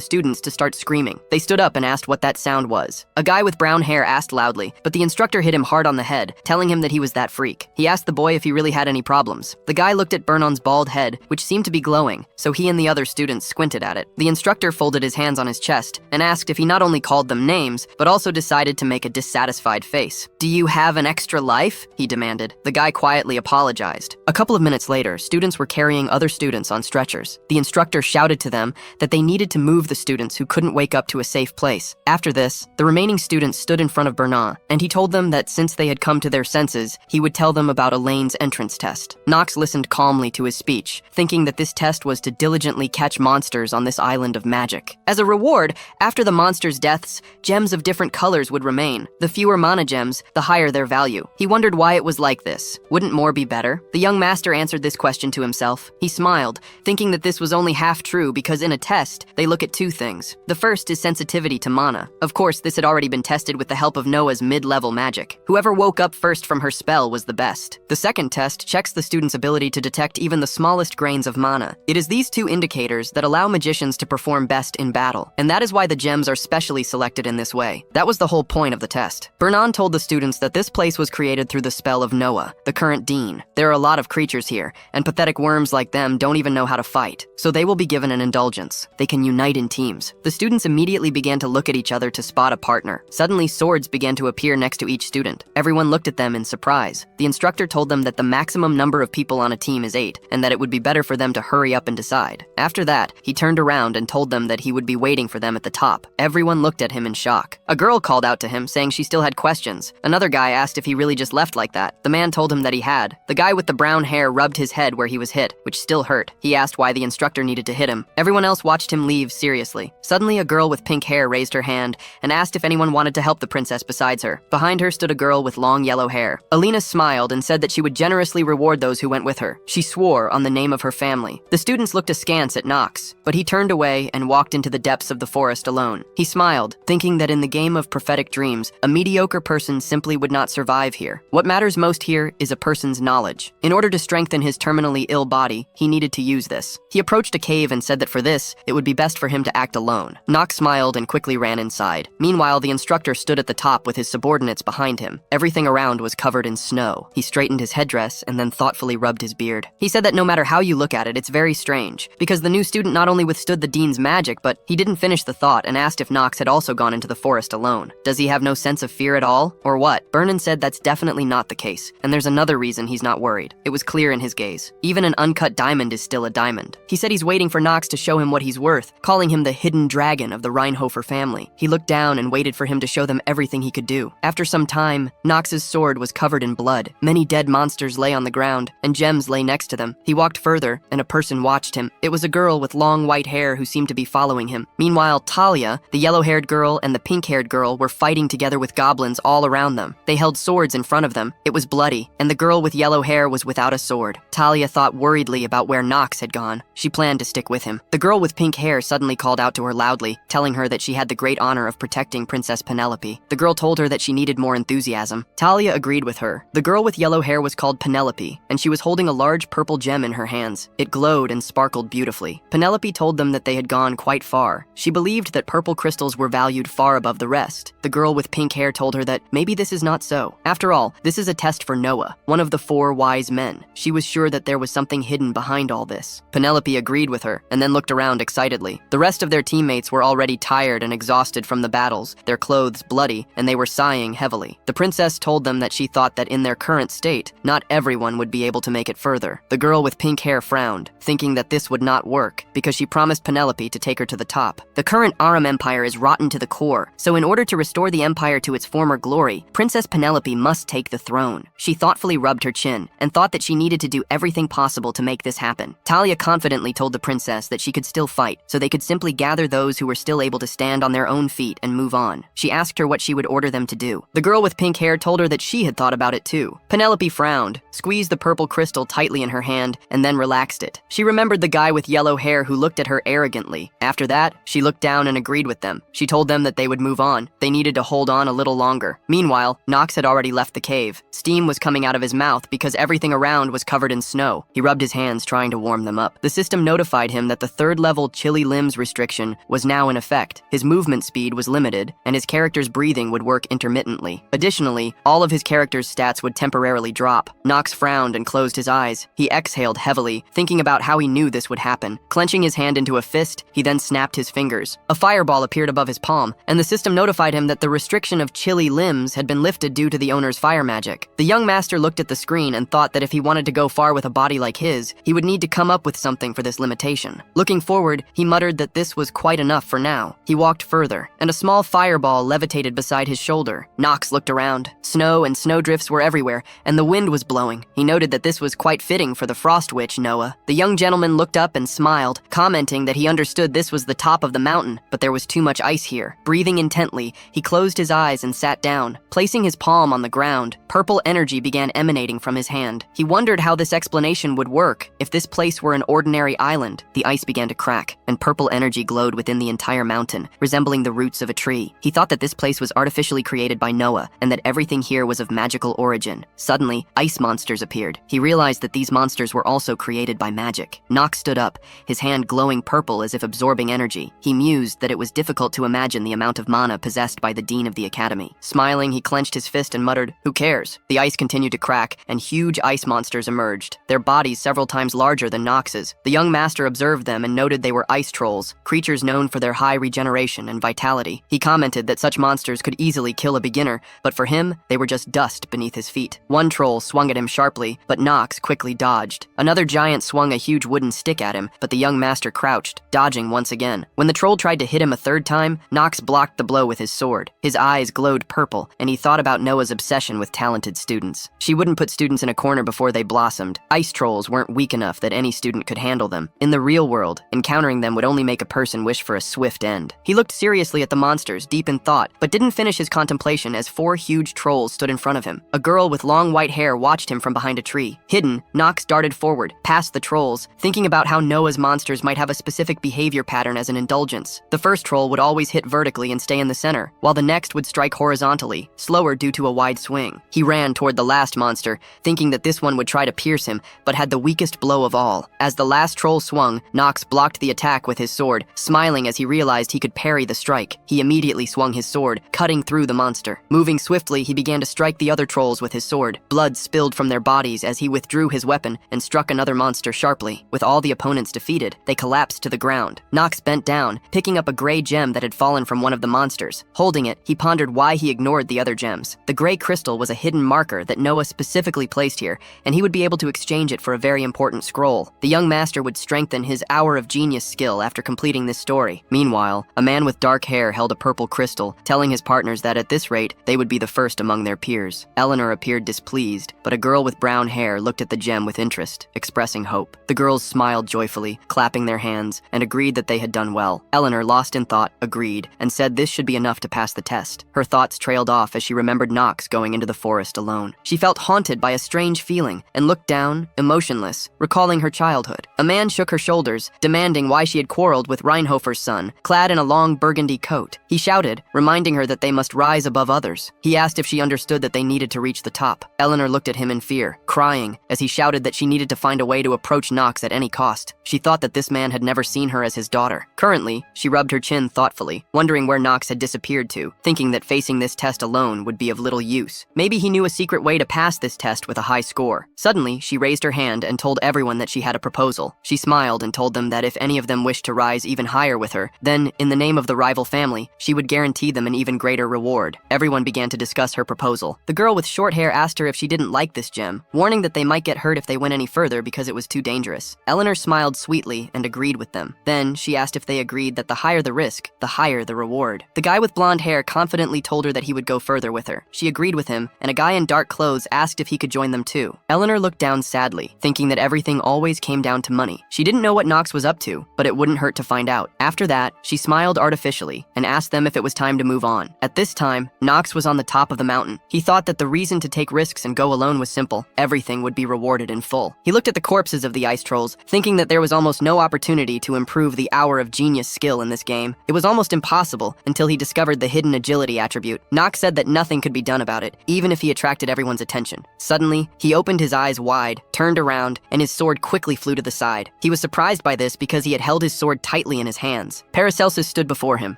students to start screaming. They stood up and asked what that sound was. A guy with brown hair asked loudly, but the instructor hit him hard on the head, telling him that he was that freak. He asked the boy if he really had any problems. The guy looked at Bernan's bald head, which seemed to be glowing, so he and the other students squinted at it. The instructor folded his hands on his chest and asked if he not only called them names, but also decided to make a dissatisfied face. "Do you have an extra life?" he demanded. The guy quietly apologized. A couple of minutes later, students were carrying other students on stretchers. The instructor shouted to them that they needed to move the students who couldn't wake up to a safe place. After this, the remaining students stood in front of Bernan, and he told them that since they had come to their senses, he would tell them about Elaine's entrance test. Knox listened calmly to his speech, thinking that this test was to diligently catch monsters on this island of magic. As a reward, after the monsters' deaths, gems of different colors would remain. The fewer mana gems, the higher their value. He wondered why it was like this. Wouldn't more be better? The young master answered this question to himself. He smiled, thinking that this was only half true because in a test, they look at two things. The first is sensitivity to mana. Of course, this had already been tested with the help of Noah's mid-level magic. Whoever woke up first from her spell was the best. The second test checks the student's ability to detect even the smallest grains of mana. It is these two indicators that allow magicians to perform best in battle, and that is why the gems are specially selected in this way. That was the whole point of the test. Bernan told the students that this place was created through the spell of Noah, the current dean. There are a lot of creatures here, and pathetic worms like them don't even know how to fight, so they will be given an indulgence. They can unite in teams. The students immediately began to look at each other to spot a partner. Suddenly, swords began to appear next to each student. Everyone looked at them in surprise. The instructor told them that the maximum number of people on a team is 8, and that it would be better for them to hurry up and decide. After that, he turned around and told them that he would be waiting for them at the top. Everyone looked at him in shock. A girl called out to him, saying she still had questions. Another guy asked if he really just left like that. The man told him that he had. The guy with the brown hair rubbed his head where he was hit, which still hurt. He asked asked why the instructor needed to hit him. Everyone else watched him leave seriously. Suddenly, a girl with pink hair raised her hand and asked if anyone wanted to help the princess besides her. Behind her stood a girl with long yellow hair. Alina smiled and said that she would generously reward those who went with her. She swore on the name of her family. The students looked askance at Knox, but he turned away and walked into the depths of the forest alone. He smiled, thinking that in the game of prophetic dreams, a mediocre person simply would not survive here. What matters most here is a person's knowledge. In order to strengthen his terminally ill body, he needed to use this. He approached a cave and said that for this, it would be best for him to act alone. Knox smiled and quickly ran inside. Meanwhile, the instructor stood at the top with his subordinates behind him. Everything around was covered in snow. He straightened his headdress and then thoughtfully rubbed his beard. He said that no matter how you look at it, it's very strange, because the new student not only withstood the dean's magic, but he didn't finish the thought and asked if Knox had also gone into the forest alone. Does he have no sense of fear at all, or what? Vernon said that's definitely not the case, and there's another reason he's not worried. It was clear in his gaze. Even an uncut diamond is still a diamond. He said he's waiting for Knox to show him what he's worth, calling him the hidden dragon of the Reinhofer family. He looked down and waited for him to show them everything he could do. After some time, Knox's sword was covered in blood. Many dead monsters lay on the ground, and gems lay next to them. He walked further, and a person watched him. It was a girl with long white hair who seemed to be following him. Meanwhile, Talia, the yellow-haired girl, and the pink-haired girl were fighting together with goblins all around them. They held swords in front of them. It was bloody, and the girl with yellow hair was without a sword. Talia thought worriedly about where Knox had gone. She planned to stick with him. The girl with pink hair suddenly called out to her loudly, telling her that she had the great honor of protecting Princess Penelope. The girl told her that she needed more enthusiasm. Talia agreed with her. The girl with yellow hair was called Penelope, and she was holding a large purple gem in her hands. It glowed and sparkled beautifully. Penelope told them that they had gone quite far. She believed that purple crystals were valued far above the rest. The girl with pink hair told her that maybe this is not so. After all, this is a test for Noah, one of the 4 wise men. She was sure that there was something hidden behind all this. Penelope agreed with her, and then looked around excitedly. The rest of their teammates were already tired and exhausted from the battles, their clothes bloody, and they were sighing heavily. The princess told them that she thought that in their current state, not everyone would be able to make it further. The girl with pink hair frowned, thinking that this would not work, because she promised Penelope to take her to the top. The current Aram Empire is rotten to the core, so in order to restore the empire to its former glory, Princess Penelope must take the throne. She thoughtfully rubbed her chin, and thought that she needed to do everything possible to make this happen. Talia confidently told the princess that she could still fight, so they could simply gather those who were still able to stand on their own feet and move on. She asked her what she would order them to do. The girl with pink hair told her that she had thought about it too. Penelope frowned, squeezed the purple crystal tightly in her hand, and then relaxed it. She remembered the guy with yellow hair who looked at her arrogantly. After that, she looked down and agreed with them. She told them that they would move on. They needed to hold on a little longer. Meanwhile, Knox had already left the cave. Steam was coming out of his mouth because everything around was covered in snow. He rubbed his hands trying to warm them up. The system notified him that the 3rd level chilly limbs restriction was now in effect. His movement speed was limited, and his character's breathing would work intermittently. Additionally, all of his character's stats would temporarily drop. Knox frowned and closed his eyes. He exhaled heavily, thinking about how he knew this would happen. Clenching his hand into a fist, he then snapped his fingers. A fireball appeared above his palm, and the system notified him that the restriction of chilly limbs had been lifted due to the owner's fire magic. The young master looked at the screen and thought that if he wanted to go far with a body like his, he would need to come up with something for this limitation. Looking forward, he muttered that this was quite enough for now. He walked further, and a small fireball levitated beside his shoulder. Knox looked around. Snow and snowdrifts were everywhere, and the wind was blowing. He noted that this was quite fitting for the Frost Witch, Noah. The young gentleman looked up and smiled, commenting that he understood this was the top of the mountain, but there was too much ice here. Breathing intently, he closed his eyes and sat down. Placing his palm on the ground, purple energy began emanating from his hand. He wondered how this explanation would work if this place were an ordinary island. The ice began to crack, and purple energy glowed within the entire mountain, resembling the roots of a tree. He thought that this place was artificially created by Noah, and that everything here was of magical origin. Suddenly, ice monsters appeared. He realized that these monsters were also created by magic. Knox stood up, his hand glowing purple as if absorbing energy. He mused that it was difficult to imagine the amount of mana possessed by the dean of the academy. Smiling, he clenched his fist and muttered, "Who cares?" The ice continued to crack, and huge ice monsters emerged, their bodies several times larger than Knox's. The young master observed them and noted they were ice trolls, creatures known for their high regeneration and vitality. He commented that such monsters could easily kill a beginner, but for him, they were just dust beneath his feet. One troll swung at him sharply, but Knox quickly dodged. Another giant swung a huge wooden stick at him, but the young master crouched, dodging once again. When the troll tried to hit him a 3rd time, Knox blocked the blow with his sword. His eyes glowed purple, and he thought about Noah's obsession with talented students. She wouldn't put students in a corner before they blossomed. Ice trolls weren't weak enough that any student student could handle them. In the real world, encountering them would only make a person wish for a swift end. He looked seriously at the monsters, deep in thought, but didn't finish his contemplation as 4 huge trolls stood in front of him. A girl with long white hair watched him from behind a tree. Hidden, Knox darted forward, past the trolls, thinking about how Noah's monsters might have a specific behavior pattern as an indulgence. The first troll would always hit vertically and stay in the center, while the next would strike horizontally, slower due to a wide swing. He ran toward the last monster, thinking that this one would try to pierce him, but had the weakest blow of all. As the last troll swung, Knox blocked the attack with his sword, smiling as he realized he could parry the strike. He immediately swung his sword, cutting through the monster. Moving swiftly, he began to strike the other trolls with his sword. Blood spilled from their bodies as he withdrew his weapon and struck another monster sharply. With all the opponents defeated, they collapsed to the ground. Knox bent down, picking up a gray gem that had fallen from one of the monsters. Holding it, he pondered why he ignored the other gems. The gray crystal was a hidden marker that Noah specifically placed here, and he would be able to exchange it for a very important scroll. The young master would strengthen his Hour of Genius skill after completing this story. Meanwhile, a man with dark hair held a purple crystal, telling his partners that at this rate, they would be the first among their peers. Eleanor appeared displeased, but a girl with brown hair looked at the gem with interest, expressing hope. The girls smiled joyfully, clapping their hands, and agreed that they had done well. Eleanor, lost in thought, agreed, and said this should be enough to pass the test. Her thoughts trailed off as she remembered Knox going into the forest alone. She felt haunted by a strange feeling, and looked down, emotionless, recalling her childhood. A man shook her shoulders, demanding why she had quarreled with Reinhofer's son, clad in a long burgundy coat. He shouted, reminding her that they must rise above others. He asked if she understood that they needed to reach the top. Eleanor looked at him in fear, crying, as he shouted that she needed to find a way to approach Knox at any cost. She thought that this man had never seen her as his daughter. Currently, she rubbed her chin thoughtfully, wondering where Knox had disappeared to, thinking that facing this test alone would be of little use. Maybe he knew a secret way to pass this test with a high score. Suddenly, she raised her hand and told everyone that she had a proposal. She smiled and told them that if any of them wished to rise even higher with her, then, in the name of the rival family, she would guarantee them an even greater reward. Everyone began to discuss her proposal. The girl with short hair asked her if she didn't like this gem, warning that they might get hurt if they went any further because it was too dangerous. Eleanor smiled sweetly and agreed with them. Then, she asked if they agreed that the higher the risk, the higher the reward. The guy with blonde hair confidently told her that he would go further with her. She agreed with him, and a guy in dark clothes asked if he could join them too. Eleanor looked down sadly, thinking that everything always came down to money. She didn't know what Knox was up to, but it wouldn't hurt to find out. After that, she smiled artificially and asked them if it was time to move on. At this time, Knox was on the top of the mountain. He thought that the reason to take risks and go alone was simple. Everything would be rewarded in full. He looked at the corpses of the ice trolls, thinking that there was almost no opportunity to improve the Hour of Genius skill in this game. It was almost impossible until he discovered the hidden agility attribute. Knox said that nothing could be done about it, even if he attracted everyone's attention. Suddenly, he opened his eyes wide, turned around, and his sword quickly flew to the side. He was surprised by this because he had held his sword tightly in his hands. Paracelsus stood before him,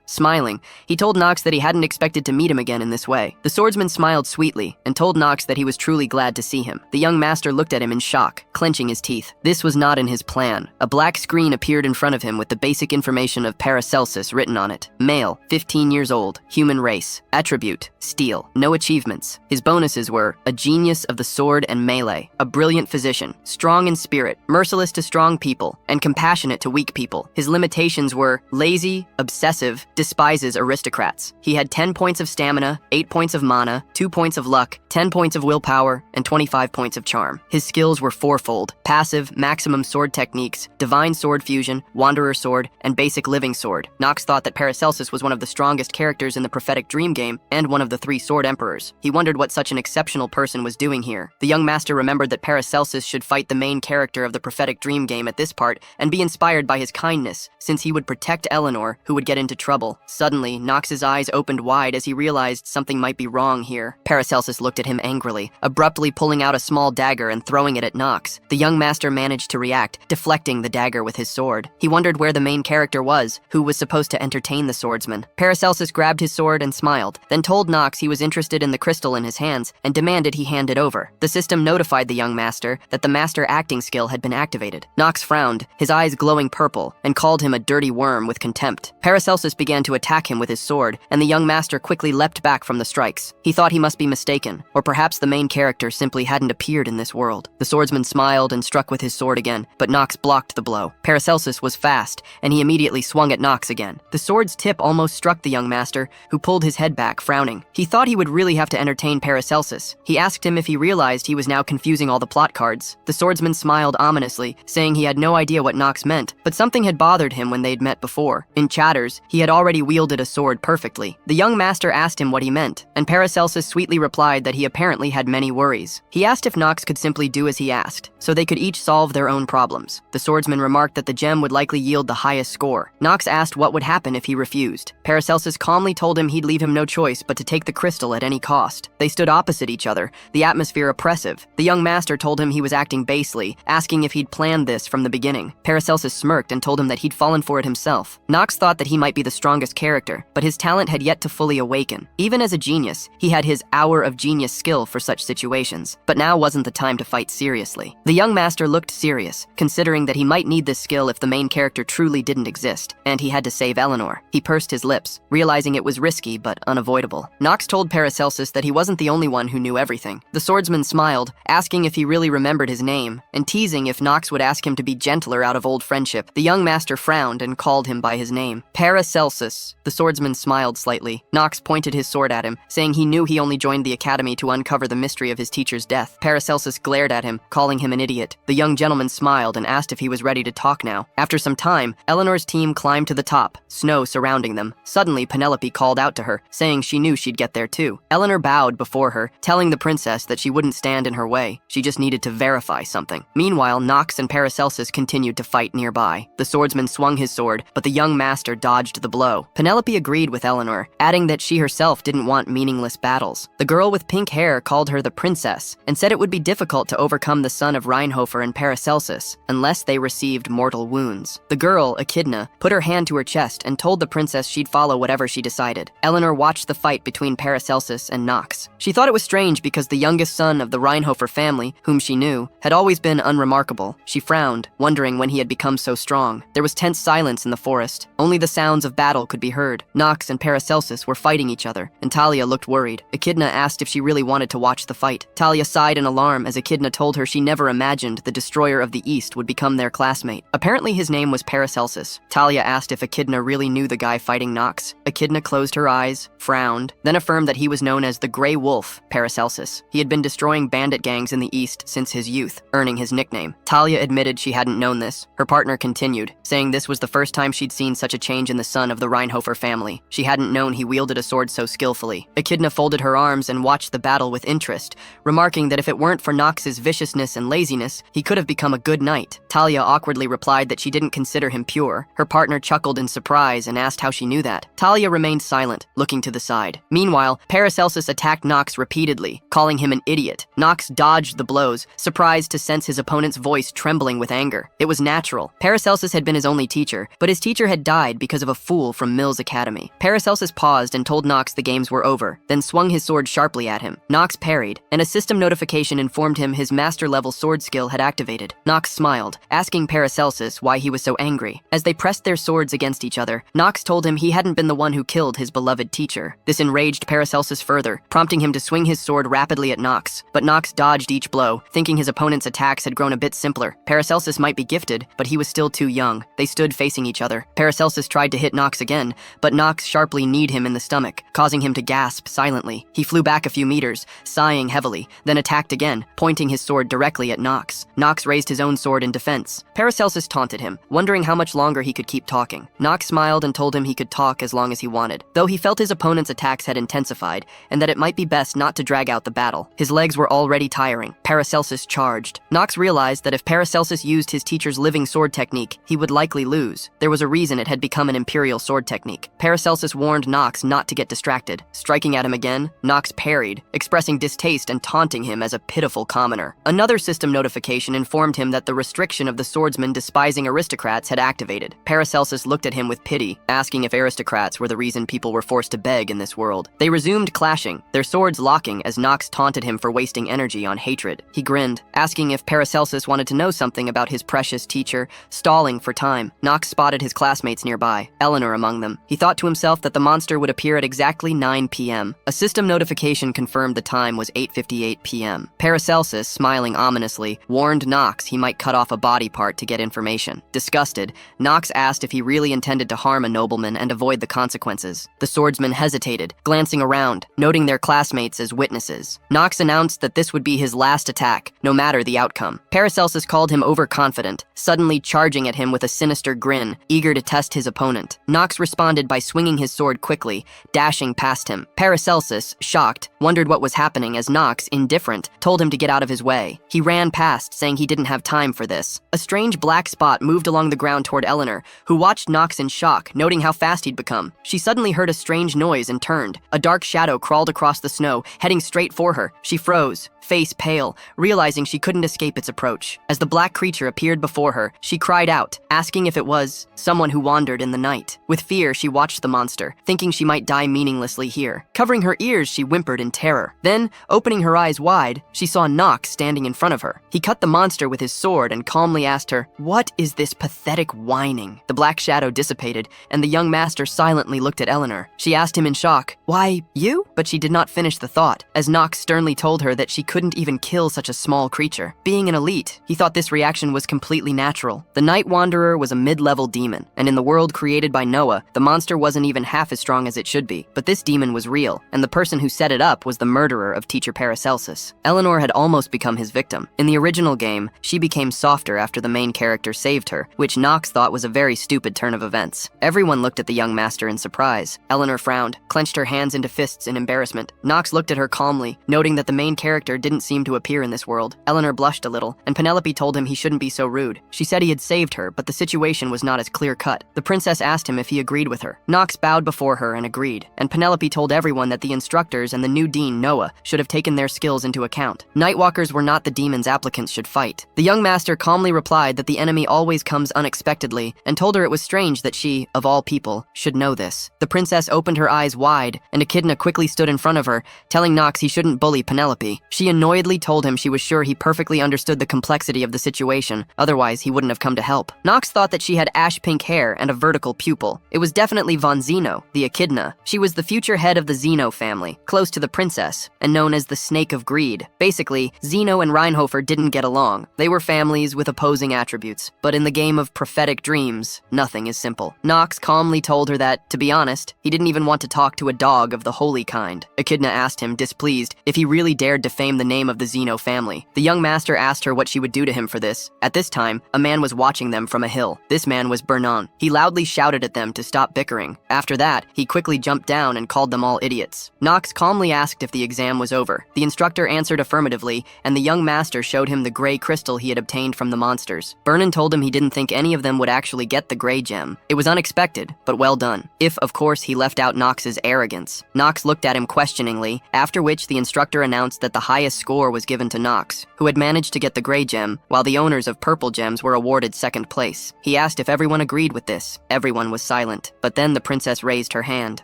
smiling. He told Knox that he hadn't expected to meet him again in this way. The swordsman smiled sweetly and told Knox that he was truly glad to see him. The young master looked at him in shock, clenching his teeth. This was not in his plan. A black screen appeared in front of him with the basic information of Paracelsus written on it. Male, 15 years old, human race. Attribute, steel. No achievements. His bonuses were a genius of the sword and melee, a brilliant physician, strong in spirit, merciless to strong people, and compassionate to weak people. His limitations were lazy, obsessive, despises aristocrats. He had 10 points of stamina, 8 points of mana, 2 points of luck, 10 points of willpower, and 25 points of charm. His skills were fourfold: passive, maximum sword techniques, divine sword fusion, wanderer sword, and basic living sword. Knox thought that Paracelsus was one of the strongest characters in the prophetic dream game and one of the 3 sword emperors. He wondered what such an exceptional person was doing here. The young master remembered that Paracelsus should fight the main character of the prophetic dream game at this part and be inspired by his kindness, since he would protect Eleanor, who would get into trouble. Suddenly, Knox's eyes opened wide as he realized something might be wrong here. Paracelsus looked at him angrily, abruptly pulling out a small dagger and throwing it at Knox. The young master managed to react, deflecting the dagger with his sword. He wondered where the main character was, who was supposed to entertain the swordsman. Paracelsus grabbed his sword and smiled, then told Knox he was interested in the crystal in his hands and demanded he hand it over. The system notified the young master that the master acting skill had been activated. Knox frowned, his eyes glowing purple, and called him a dirty worm with contempt. Paracelsus began to attack him with his sword, and the young master quickly leapt back from the strikes. He thought he must be mistaken, or perhaps the main character simply hadn't appeared in this world. The swordsman smiled and struck with his sword again, but Knox blocked the blow. Paracelsus was fast, and he immediately swung at Knox again. The sword's tip almost struck the young master, who pulled his head back, frowning. He thought he would really have to entertain Paracelsus. He asked him if he realized he was now confusing all the plot cards. The swordsman smiled ominously seriously, saying he had no idea what Knox meant, but something had bothered him when they'd met before. In chatters, he had already wielded a sword perfectly. The young master asked him what he meant, and Paracelsus sweetly replied that he apparently had many worries. He asked if Knox could simply do as he asked, so they could each solve their own problems. The swordsman remarked that the gem would likely yield the highest score. Knox asked what would happen if he refused. Paracelsus calmly told him he'd leave him no choice but to take the crystal at any cost. They stood opposite each other, the atmosphere oppressive. The young master told him he was acting basely, asking if he'd planned this from the beginning. Paracelsus smirked and told him that he'd fallen for it himself. Knox thought that he might be the strongest character, but his talent had yet to fully awaken. Even as a genius, he had his hour of genius skill for such situations, but now wasn't the time to fight seriously. The young master looked serious, considering that he might need this skill if the main character truly didn't exist, and he had to save Eleanor. He pursed his lips, realizing it was risky but unavoidable. Knox told Paracelsus that he wasn't the only one who knew everything. The swordsman smiled, asking if he really remembered his name, and teasing if Knox would ask him to be gentler out of old friendship. The young master frowned and called him by his name. Paracelsus. The swordsman smiled slightly. Knox pointed his sword at him, saying he knew he only joined the academy to uncover the mystery of his teacher's death. Paracelsus glared at him, calling him an idiot. The young gentleman smiled and asked if he was ready to talk now. After some time, Eleanor's team climbed to the top, snow surrounding them. Suddenly, Penelope called out to her, saying she knew she'd get there too. Eleanor bowed before her, telling the princess that she wouldn't stand in her way. She just needed to verify something. Meanwhile, Knox and Paracelsus continued to fight nearby. The swordsman swung his sword, but the young master dodged the blow. Penelope agreed with Eleanor, adding that she herself didn't want meaningless battles. The girl with pink hair called her the princess, and said it would be difficult to overcome the son of Reinhofer and Paracelsus, unless they received mortal wounds. The girl, Echidna, put her hand to her chest and told the princess she'd follow whatever she decided. Eleanor watched the fight between Paracelsus and Knox. She thought it was strange because the youngest son of the Reinhofer family, whom she knew, had always been unremarkable. She frowned, wondering when he had become so strong. There was tense silence in the forest. Only the sounds of battle could be heard. Knox and Paracelsus were fighting each other, and Talia looked worried. Echidna asked if she really wanted to watch the fight. Talia sighed in alarm as Echidna told her she never imagined the destroyer of the East would become their classmate. Apparently his name was Paracelsus. Talia asked if Echidna really knew the guy fighting Knox. Echidna closed her eyes, frowned, then affirmed that he was known as the Grey Wolf, Paracelsus. He had been destroying bandit gangs in the East since his youth, earning his nickname. Talia admitted she hadn't known this. Her partner continued, saying this was the first time she'd seen such a change in the son of the Reinhofer family. She hadn't known he wielded a sword so skillfully. Echidna folded her arms and watched the battle with interest, remarking that if it weren't for Knox's viciousness and laziness, he could have become a good knight. Talia awkwardly replied that she didn't consider him pure. Her partner chuckled in surprise and asked how she knew that. Talia remained silent, looking to the side. Meanwhile, Paracelsus attacked Knox repeatedly, calling him an idiot. Knox dodged the blows, surprised to sense his opponent's voice trembling with anger. It was natural. Paracelsus had been his only teacher, but his teacher had died because of a fool from Mills Academy. Paracelsus paused and told Knox the games were over, then swung his sword sharply at him. Knox parried, and a system notification informed him his master-level sword skill had activated. Knox smiled, asking Paracelsus why he was so angry. As they pressed their swords against each other, Knox told him he hadn't been the one who killed his beloved teacher. This enraged Paracelsus further, prompting him to swing his sword rapidly at Knox. But Knox dodged each blow, thinking his opponent's attacks had grown a bit simpler. Paracelsus might be gifted, but he was still too young. They stood facing each other. Paracelsus tried to hit Knox again, but Knox sharply kneed him in the stomach, causing him to gasp silently. He flew back a few meters, sighing heavily, then attacked again, pointing his sword directly at Knox. Knox raised his own sword in defense. Paracelsus taunted him, wondering how much longer he could keep talking. Knox smiled and told him he could talk as long as he wanted, though he felt his opponent's attacks had intensified, and that it might be best not to drag out the battle. His legs were already tiring. Paracelsus charged. Knox realized that if Paracelsus used his teacher's living sword technique, he would likely lose. There was a reason it had become an imperial sword technique. Paracelsus warned Knox not to get distracted. Striking at him again, Knox parried, expressing distaste and taunting him as a pitiful commoner. Another system notification informed him that the restriction of the swordsman despising aristocrats had activated. Paracelsus looked at him with pity, asking if aristocrats were the reason people were forced to beg in this world. They resumed clashing, their swords locking as Knox taunted him for wasting energy on hatred. He grinned, asking if Paracelsus wanted to know something about his precious teacher, stalling for time. Knox spotted his classmates nearby, Eleanor among them. He thought to himself that the monster would appear at exactly 9 p.m. A system notification confirmed the time was 8:58 p.m. Paracelsus, smiling ominously, warned Knox he might cut off a body part to get information. Disgusted, Knox asked if he really intended to harm a nobleman and avoid the consequences. The swordsman hesitated, glancing around, noting their classmates as witnesses. Knox announced that this would be his last attack, no matter the outcome. Paracelsus called him overconfident, suddenly charging at him with a sinister grin, eager to test his opponent. Knox responded by swinging his sword quickly, dashing past him. Paracelsus, shocked, wondered what was happening as Knox, indifferent, told him to get out of his way. He ran past, saying he didn't have time for this. A strange black spot moved along the ground toward Eleanor, who watched Knox in shock, noting how fast he'd become. She suddenly heard a strange noise and turned. A dark shadow crawled across the snow, heading straight for her. She froze, face pale, realizing she couldn't escape its approach. As the black creature appeared before her, she cried out, asking if it was someone who wandered in the night. With fear, she watched the monster, thinking she might die meaninglessly here. Covering her ears, she whimpered in terror. Then, opening her eyes wide, she saw Knox standing in front of her. He cut the monster with his sword and calmly asked her, "What is this pathetic whining?" The black shadow dissipated, and the young master silently looked at Eleanor. She asked him in shock, "Why, you?" But she did not finish the thought, as Knox sternly told her that she couldn't even kill such a small creature. Being an elite, he thought this reaction was completely natural. The Night Wanderer was a mid-level demon, and in the world created by Noah, the monster wasn't even half as strong as it should be. But this demon was real, and the person who set it up was the murderer of teacher Paracelsus. Eleanor had almost become his victim. In the original game, she became softer after the main character saved her, which Knox thought was a very stupid turn of events. Everyone looked at the young master in surprise. Eleanor frowned, clenched her hands into fists in embarrassment. Knox looked at her calmly, noting that the main character didn't seem to appear in this world. Eleanor blushed a little, and Penelope told him he shouldn't be so rude. She said he had saved her, but the situation was not as clear-cut. The princess asked him if he agreed with her. Knox bowed before her and agreed, and Penelope told everyone that the instructors and the new dean, Noah, should have taken their skills into account. Nightwalkers were not the demons applicants should fight. The young master calmly replied that the enemy always comes unexpectedly, and told her it was strange that she, of all people, should know this. The princess opened her eyes wide, and Echidna quickly stood in front of her, telling Knox he shouldn't bully Penelope. She annoyedly told him she was sure he perfectly understood the complexity of the situation, otherwise he wouldn't have come to help. Knox thought that she had ash-pink hair and a vertical pupil. It was definitely von Zeno, the Echidna. She was the future head of the Zeno family, close to the princess, and known as the Snake of Greed. Basically, Zeno and Reinhofer didn't get along. They were families with opposing attributes. But in the game of prophetic dreams, nothing is simple. Knox calmly told her that, to be honest, he didn't even want to talk to a dog of the holy kind. Echidna asked him, displeased, if he really dared defame the name of the Zeno family. The young master asked her what she would do to him for this. At this time, a man was watching them from a hill. This man was Bernon. He loudly shouted at them to stop bickering. After that, he quickly jumped down and called them all idiots. Knox calmly asked if the exam was over. The instructor answered affirmatively, and the young master showed him the gray crystal he had obtained from the monsters. Bernon told him he didn't think any of them would actually get the gray gem. It was unexpected, but well done. If, of course, he left out Knox's arrogance. Knox looked at him questioningly, after which the instructor announced that the highest score was given to Knox, who had managed to get the gray gem, while the owners of purple gems were awarded second place. He asked if everyone agreed with this. Everyone was silent, but then the princess raised her hand.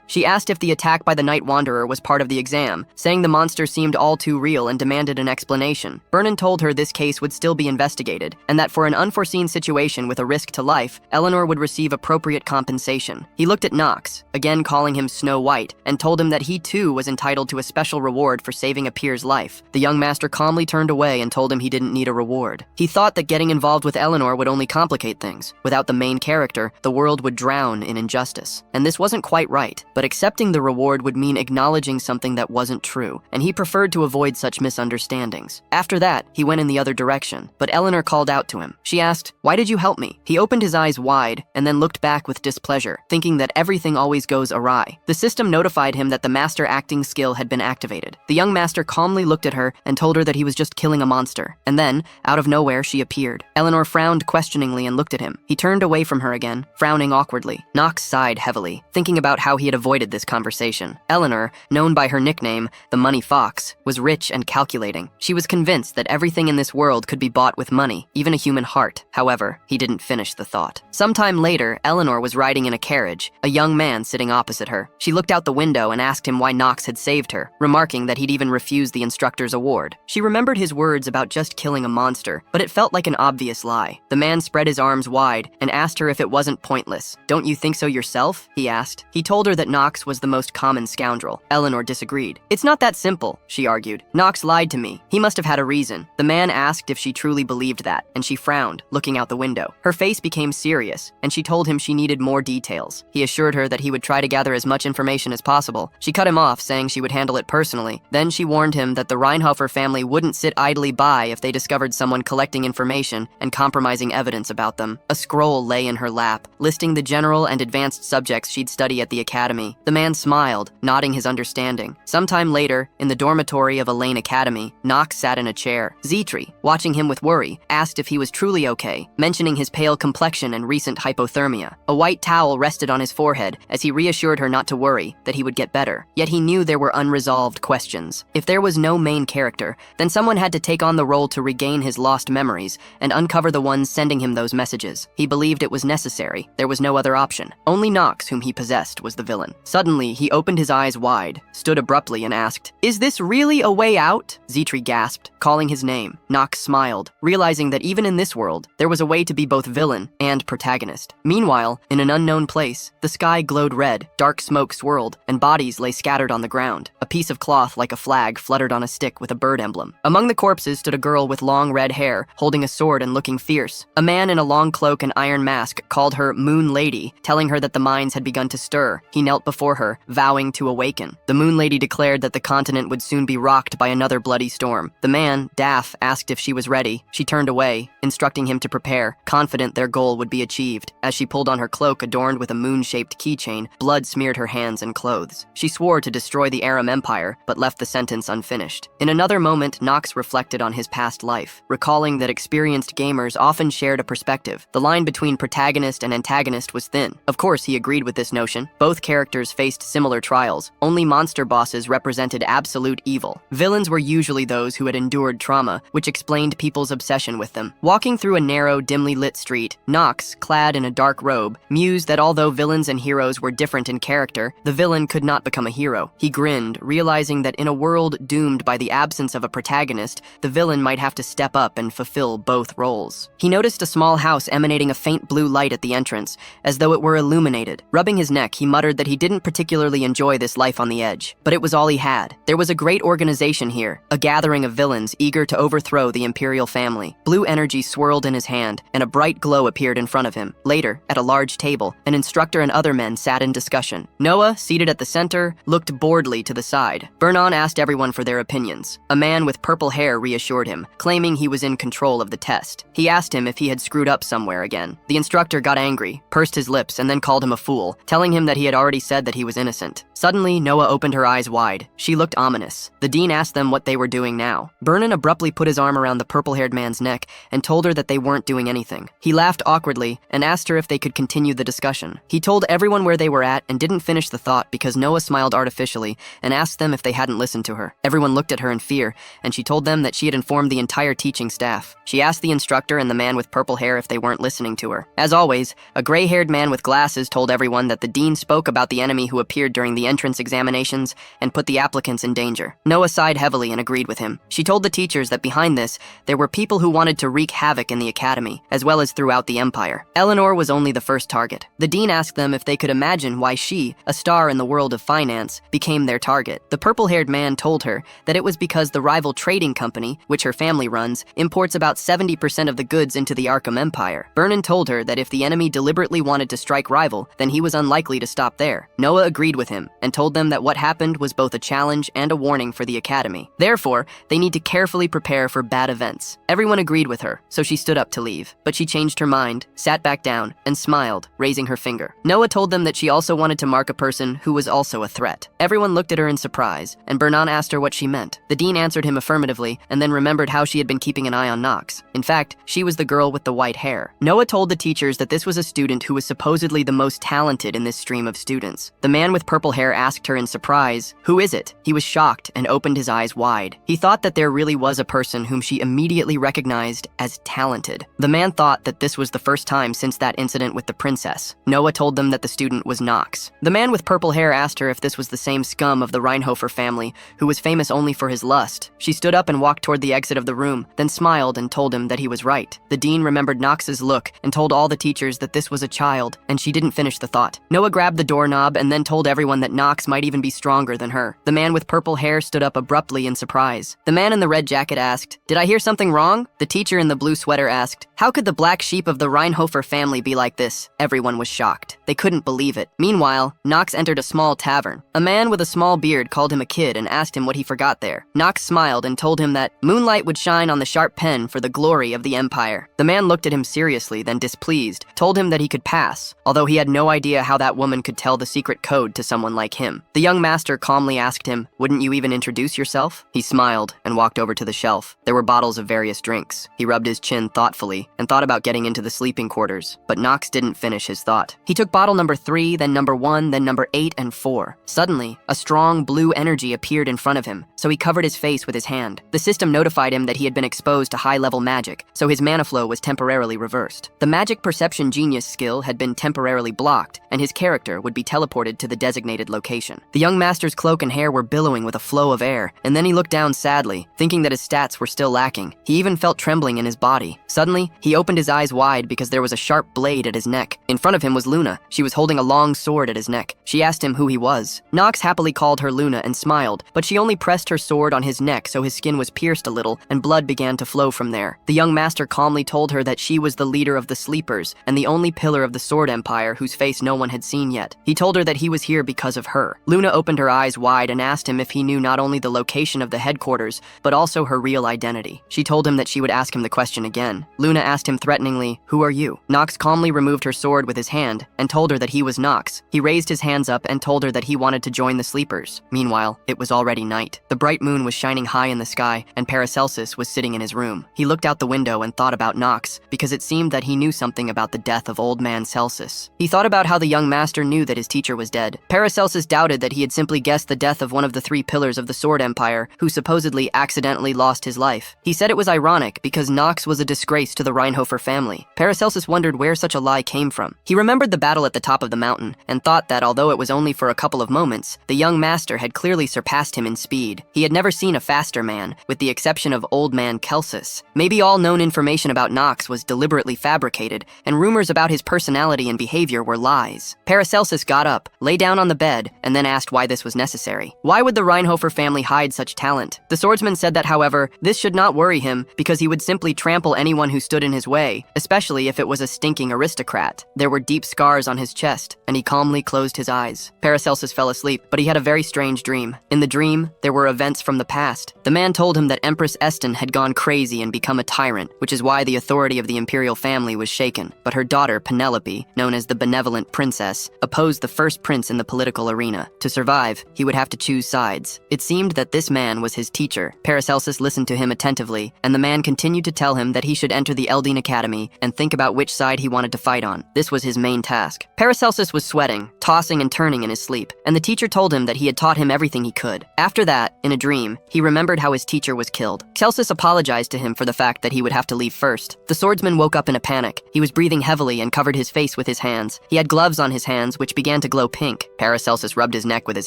She asked if the attack by the Night Wanderer was part of the exam, saying the monster seemed all too real and demanded an explanation. Bernon told her this case would still be investigated, and that for an unforeseen situation with a risk to life, Eleanor would receive appropriate compensation. He looked at Knox, again calling him Snow White, and told him that he too was entitled to a special reward for saving a peer's life. The young master calmly turned away and told him he didn't need a reward. He thought that getting involved with Eleanor would only complicate things. Without the main character, the world would drown in injustice. And this wasn't quite right, but accepting the reward would mean acknowledging something that wasn't true, and he preferred to avoid such misunderstandings. After that, he went in the other direction, but Eleanor called out to him. She asked, "Why did you help me?" He opened his eyes wide and then looked back with displeasure, thinking that everything always goes awry. The system notified him that the master acting skill had been activated. The young master calmly looked at her and told her that he was just killing a monster. And then, out of nowhere, she appeared. Eleanor frowned questioningly and looked at him. He turned away from her again, frowning awkwardly. Knox sighed heavily, thinking about how he had avoided this conversation. Eleanor, known by her nickname, the Money Fox, was rich and calculating. She was convinced that everything in this world could be bought with money, even a human heart. However, he didn't finish the thought. Sometime later, Eleanor was riding in a carriage, a young man sitting opposite her. She looked out the window and asked him why Knox had saved her, remarking that he'd even refused the instructor's award. She remembered his words about just killing a monster, but it felt like an obvious lie. The man spread his arms wide and asked her if it wasn't pointless. "Don't you think so yourself?" he asked. He told her that Knox was the most common scoundrel. Eleanor disagreed. "It's not that simple," she argued. "Knox lied to me. He must have had a reason." The man asked if she truly believed that, and she frowned, looking out the window. Her face became serious, and she told him she needed more details. He assured her that he would try to gather as much information as possible. She cut him off, saying she would handle it personally. Then she warned him that the Reinhofer family wouldn't sit idly by if they discovered someone collecting information and compromising evidence about them. A scroll lay in her lap, listing the general and advanced subjects she'd study at the academy. The man smiled, nodding his understanding. Sometime later, in the dormitory of Elaine Academy, Knox sat in a chair. Zetri, watching him with worry, asked if he was truly okay, mentioning his pale complexion and recent hypothermia. A white towel rested on his forehead as he reassured her not to worry, that he would get better. Yet he knew there were unresolved questions. If there was no main character, then someone had to take on the role to regain his lost memories and uncover the ones sending him those messages. He believed it was necessary. There was no other option. Only Knox, whom he possessed, was the villain. Suddenly, he opened his eyes wide, stood abruptly, and asked, "Is this really a way out?" Zetri gasped, calling his name. Knox smiled, realizing that even in this world, there was a way to be both villain and protagonist. Meanwhile, in an unknown place, the sky glowed red, dark smoke swirled, and bodies lay scattered on the ground. A piece of cloth like a flag fluttered on a stick with a bird emblem. Among the corpses stood a girl with long red hair, holding a sword and looking fierce. A man in a long cloak and iron mask called her Moon Lady, telling her that the mines had begun to stir. He knelt before her, vowing to awaken. The Moon Lady declared that the continent would soon be rocked by another bloody storm. The man, Daff, asked if she was ready. She turned away, instructing him to prepare, confident their goal would be achieved. As she pulled on her cloak adorned with a moon-shaped keychain, blood smeared her hands and clothes. She swore to destroy the Aram Empire, but left the sentence unfinished. In another moment, Knox reflected on his past life, recalling that experienced gamers often shared a perspective. The line between protagonist and antagonist was thin. Of course, he agreed with this notion. Both characters faced similar trials. Only monster bosses represented absolute evil. Villains were usually those who had endured trauma, which explained people's obsession with them. Walking through a narrow, dimly lit street, Knox, clad in a dark robe, mused that although villains and heroes were different in character, the villain could not become a hero. He grinned, realizing that in a world doomed by the absence of a protagonist, the villain might have to step up and fulfill both roles. He noticed a small house emanating a faint blue light at the entrance, as though it were illuminated. Rubbing his neck, he muttered that he didn't particularly enjoy this life on the edge, but it was all he had. There was a great organization here, a gathering of villains eager to overthrow the imperial family. Blue energy swirled in his hand, and a bright glow appeared in front of him. Later, at a large table, an instructor and other men sat in discussion. Noah, seated at the center, looked boredly to the side. Vernon asked everyone for their opinions. A man with purple hair reassured him, claiming he was in control of the test. He asked him if he had screwed up somewhere again. The instructor got angry, pursed his lips, and then called him a fool, telling him that he had already said that he was innocent. Suddenly, Noah opened her eyes wide. She looked ominous. The dean asked them what they were doing now. Vernon abruptly put his arm around the purple-haired man's neck and told her that they weren't doing anything. He laughed awkwardly and asked her if they could continue the discussion. He told everyone where they were at and didn't finish the thought because Noah smiled artificially and asked them if they hadn't listened to her. Everyone looked at her in fear, and she told them that she had informed the entire teaching staff. She asked the instructor and the man with purple hair if they weren't listening to her. As always, a gray-haired man with glasses told everyone that the dean spoke about the enemy who appeared during the entrance examinations and put the applicants in danger. Noah sighed heavily and agreed with him. She told the teachers that behind this, there were people who wanted to wreak havoc in the academy, as well as throughout the empire. Eleanor was only the first target. The dean asked them if they could imagine why she, a star in the world of finance, became their target. The purple-haired man told her that it was because the rival trading company, which her family runs, imports about 70% of the goods into the Arkham Empire. Vernon told her that if the enemy deliberately wanted to strike rival, then he was unlikely to stop there. Noah agreed with him and told them that what happened was both a challenge and a warning for the academy. Therefore, they need to carefully prepare for bad events. Everyone agreed with her, so she stood up to leave. But she changed her mind, sat back down, and smiled, raising her finger. Noah told them that she also wanted to mark a person who was also a threat. Everyone looked at her in surprise, and Vernon asked her what she meant. The dean answered him affirmatively, and then remembered how she had been keeping an eye on Knox. In fact, she was the girl with the white hair. Noah told the teachers that this was a student who was supposedly the most talented in this stream of students. The man with purple hair asked her in surprise, "Who is it?" He was shocked and opened his eyes wide. He thought that there really was a person whom she immediately recognized as talented. The man thought that this was the first time since that incident with the princess. Noah told them that the student was Knox. The man with purple hair asked her if this was the same scum of the Reinhofer family, who was famous only for his lust. She stood up and walked toward the exit of the room, then smiled and told him that he was right. The dean remembered Knox's look and told all the teachers that this was a child, and she didn't finish the thought. Noah grabbed the doorknob and then told everyone that Knox might even be stronger than her. The man with purple hair stood up abruptly in surprise. The man in the red jacket asked, "Did I hear something wrong?" The teacher in the blue sweater asked, "How could the black sheep of the Reinhofer family be like this?" Everyone was shocked. They couldn't believe it. Meanwhile, Knox entered a small tavern. A man with a small beard called him a kid and asked him what he forgot there. Knox smiled and told him that moonlight would shine on the sharp pen for the glory of the Empire. The man looked at him seriously, then displeased, told him that he could pass, although he had no idea how that woman could tell the secret code to someone like him. The young master calmly asked him, "Wouldn't you even introduce yourself?" He smiled and walked over to the shelf. There were bottles of various drinks. He rubbed his chin thoughtfully and thought about getting into the sleeping quarters, but Knox didn't finish his thought. He took bottle number 3, then number 1, then number 8 and 4. Suddenly, a strong blue energy appeared in front of him, so he covered his face with his hand. The system notified him that he had been exposed to high-level magic, so his mana flow was temporarily reversed. The magic perception genius skill had been temporarily blocked, and his character would be teleported to the designated location. The young master's cloak and hair were billowing with a flow of air, and then he looked down sadly, thinking that his stats were still lacking. He even felt trembling in his body. Suddenly, he opened his eyes wide because there was a sharp blade at his neck. In front of him was Luna. She was holding a long sword at his neck. She asked him who he was. Knox happily called her Luna and smiled, but she only pressed her sword on his neck so his skin was pierced a little and blood began to flow from there. The young master calmly told her that she was the leader of the Sleepers and the only pillar of the Sword Empire whose face no one had seen yet. He told her that he was here because of her. Luna opened her eyes wide and asked him if he knew not only the location of the headquarters, but also her real identity. She told him that she would ask him the question again. Luna asked him threateningly, "Who are you?" Knox calmly removed her sword with his hand and told her that he was Knox. He raised his hands up and told her that he wanted to join the Sleepers. Meanwhile, it was already night. The bright moon was shining high in the sky, and Paracelsus was sitting in his room. He looked out the window and thought about Knox, because it seemed that he knew something about the death of old man Celsus. He thought about how the young master knew that his teacher was dead. Paracelsus doubted that he had simply guessed the death of one of the 3 pillars of the Sword Empire, who supposedly accidentally lost his life. He said it was ironic because Knox was a disgrace to the Reinhofer family. Paracelsus wondered where such a lie came from. He remembered the battle at the top of the mountain and thought that although it was only for a couple of moments, the young master had clearly surpassed him in speed. He had never seen a faster man, with the exception of old man Celsus. Maybe all known information about Knox was deliberately fabricated, and rumors about his personality and behavior were lies. Paracelsus got up, lay down on the bed, and then asked why this was necessary. Why would the Reinhofer family hide such talent? The swordsman said that, however, this should not worry him because he would simply trample anyone who stood in his way, especially if it was a stinking aristocrat. There were deep scars on his chest, and he calmly closed his eyes. Paracelsus fell asleep, but he had a very strange dream. In the dream, there were events from the past. The man told him that Empress Eston had gone crazy and become a tyrant, which is why the authority of the imperial family was shaken. But her daughter, Penelope, known as the Benevolent Princess, opposed the first prince in the political arena. To survive, he would have to choose sides. It seemed that this man was his teacher. Paracelsus listened to him attentively, and the man continued to tell him that he should enter the Eldine Academy and think about which side he wanted to fight on. This was his main task. Paracelsus was sweating, tossing and turning in his sleep, and the teacher told him that he had taught him everything he could. After that, in a dream, he remembered how his teacher was killed. Celsus apologized to him for the fact that he would have to leave first. The swordsman woke up in a panic. He was breathing heavily and covered his face with his hands. He had gloves on his hands, which began to glow pink. Paracelsus rubbed his neck with his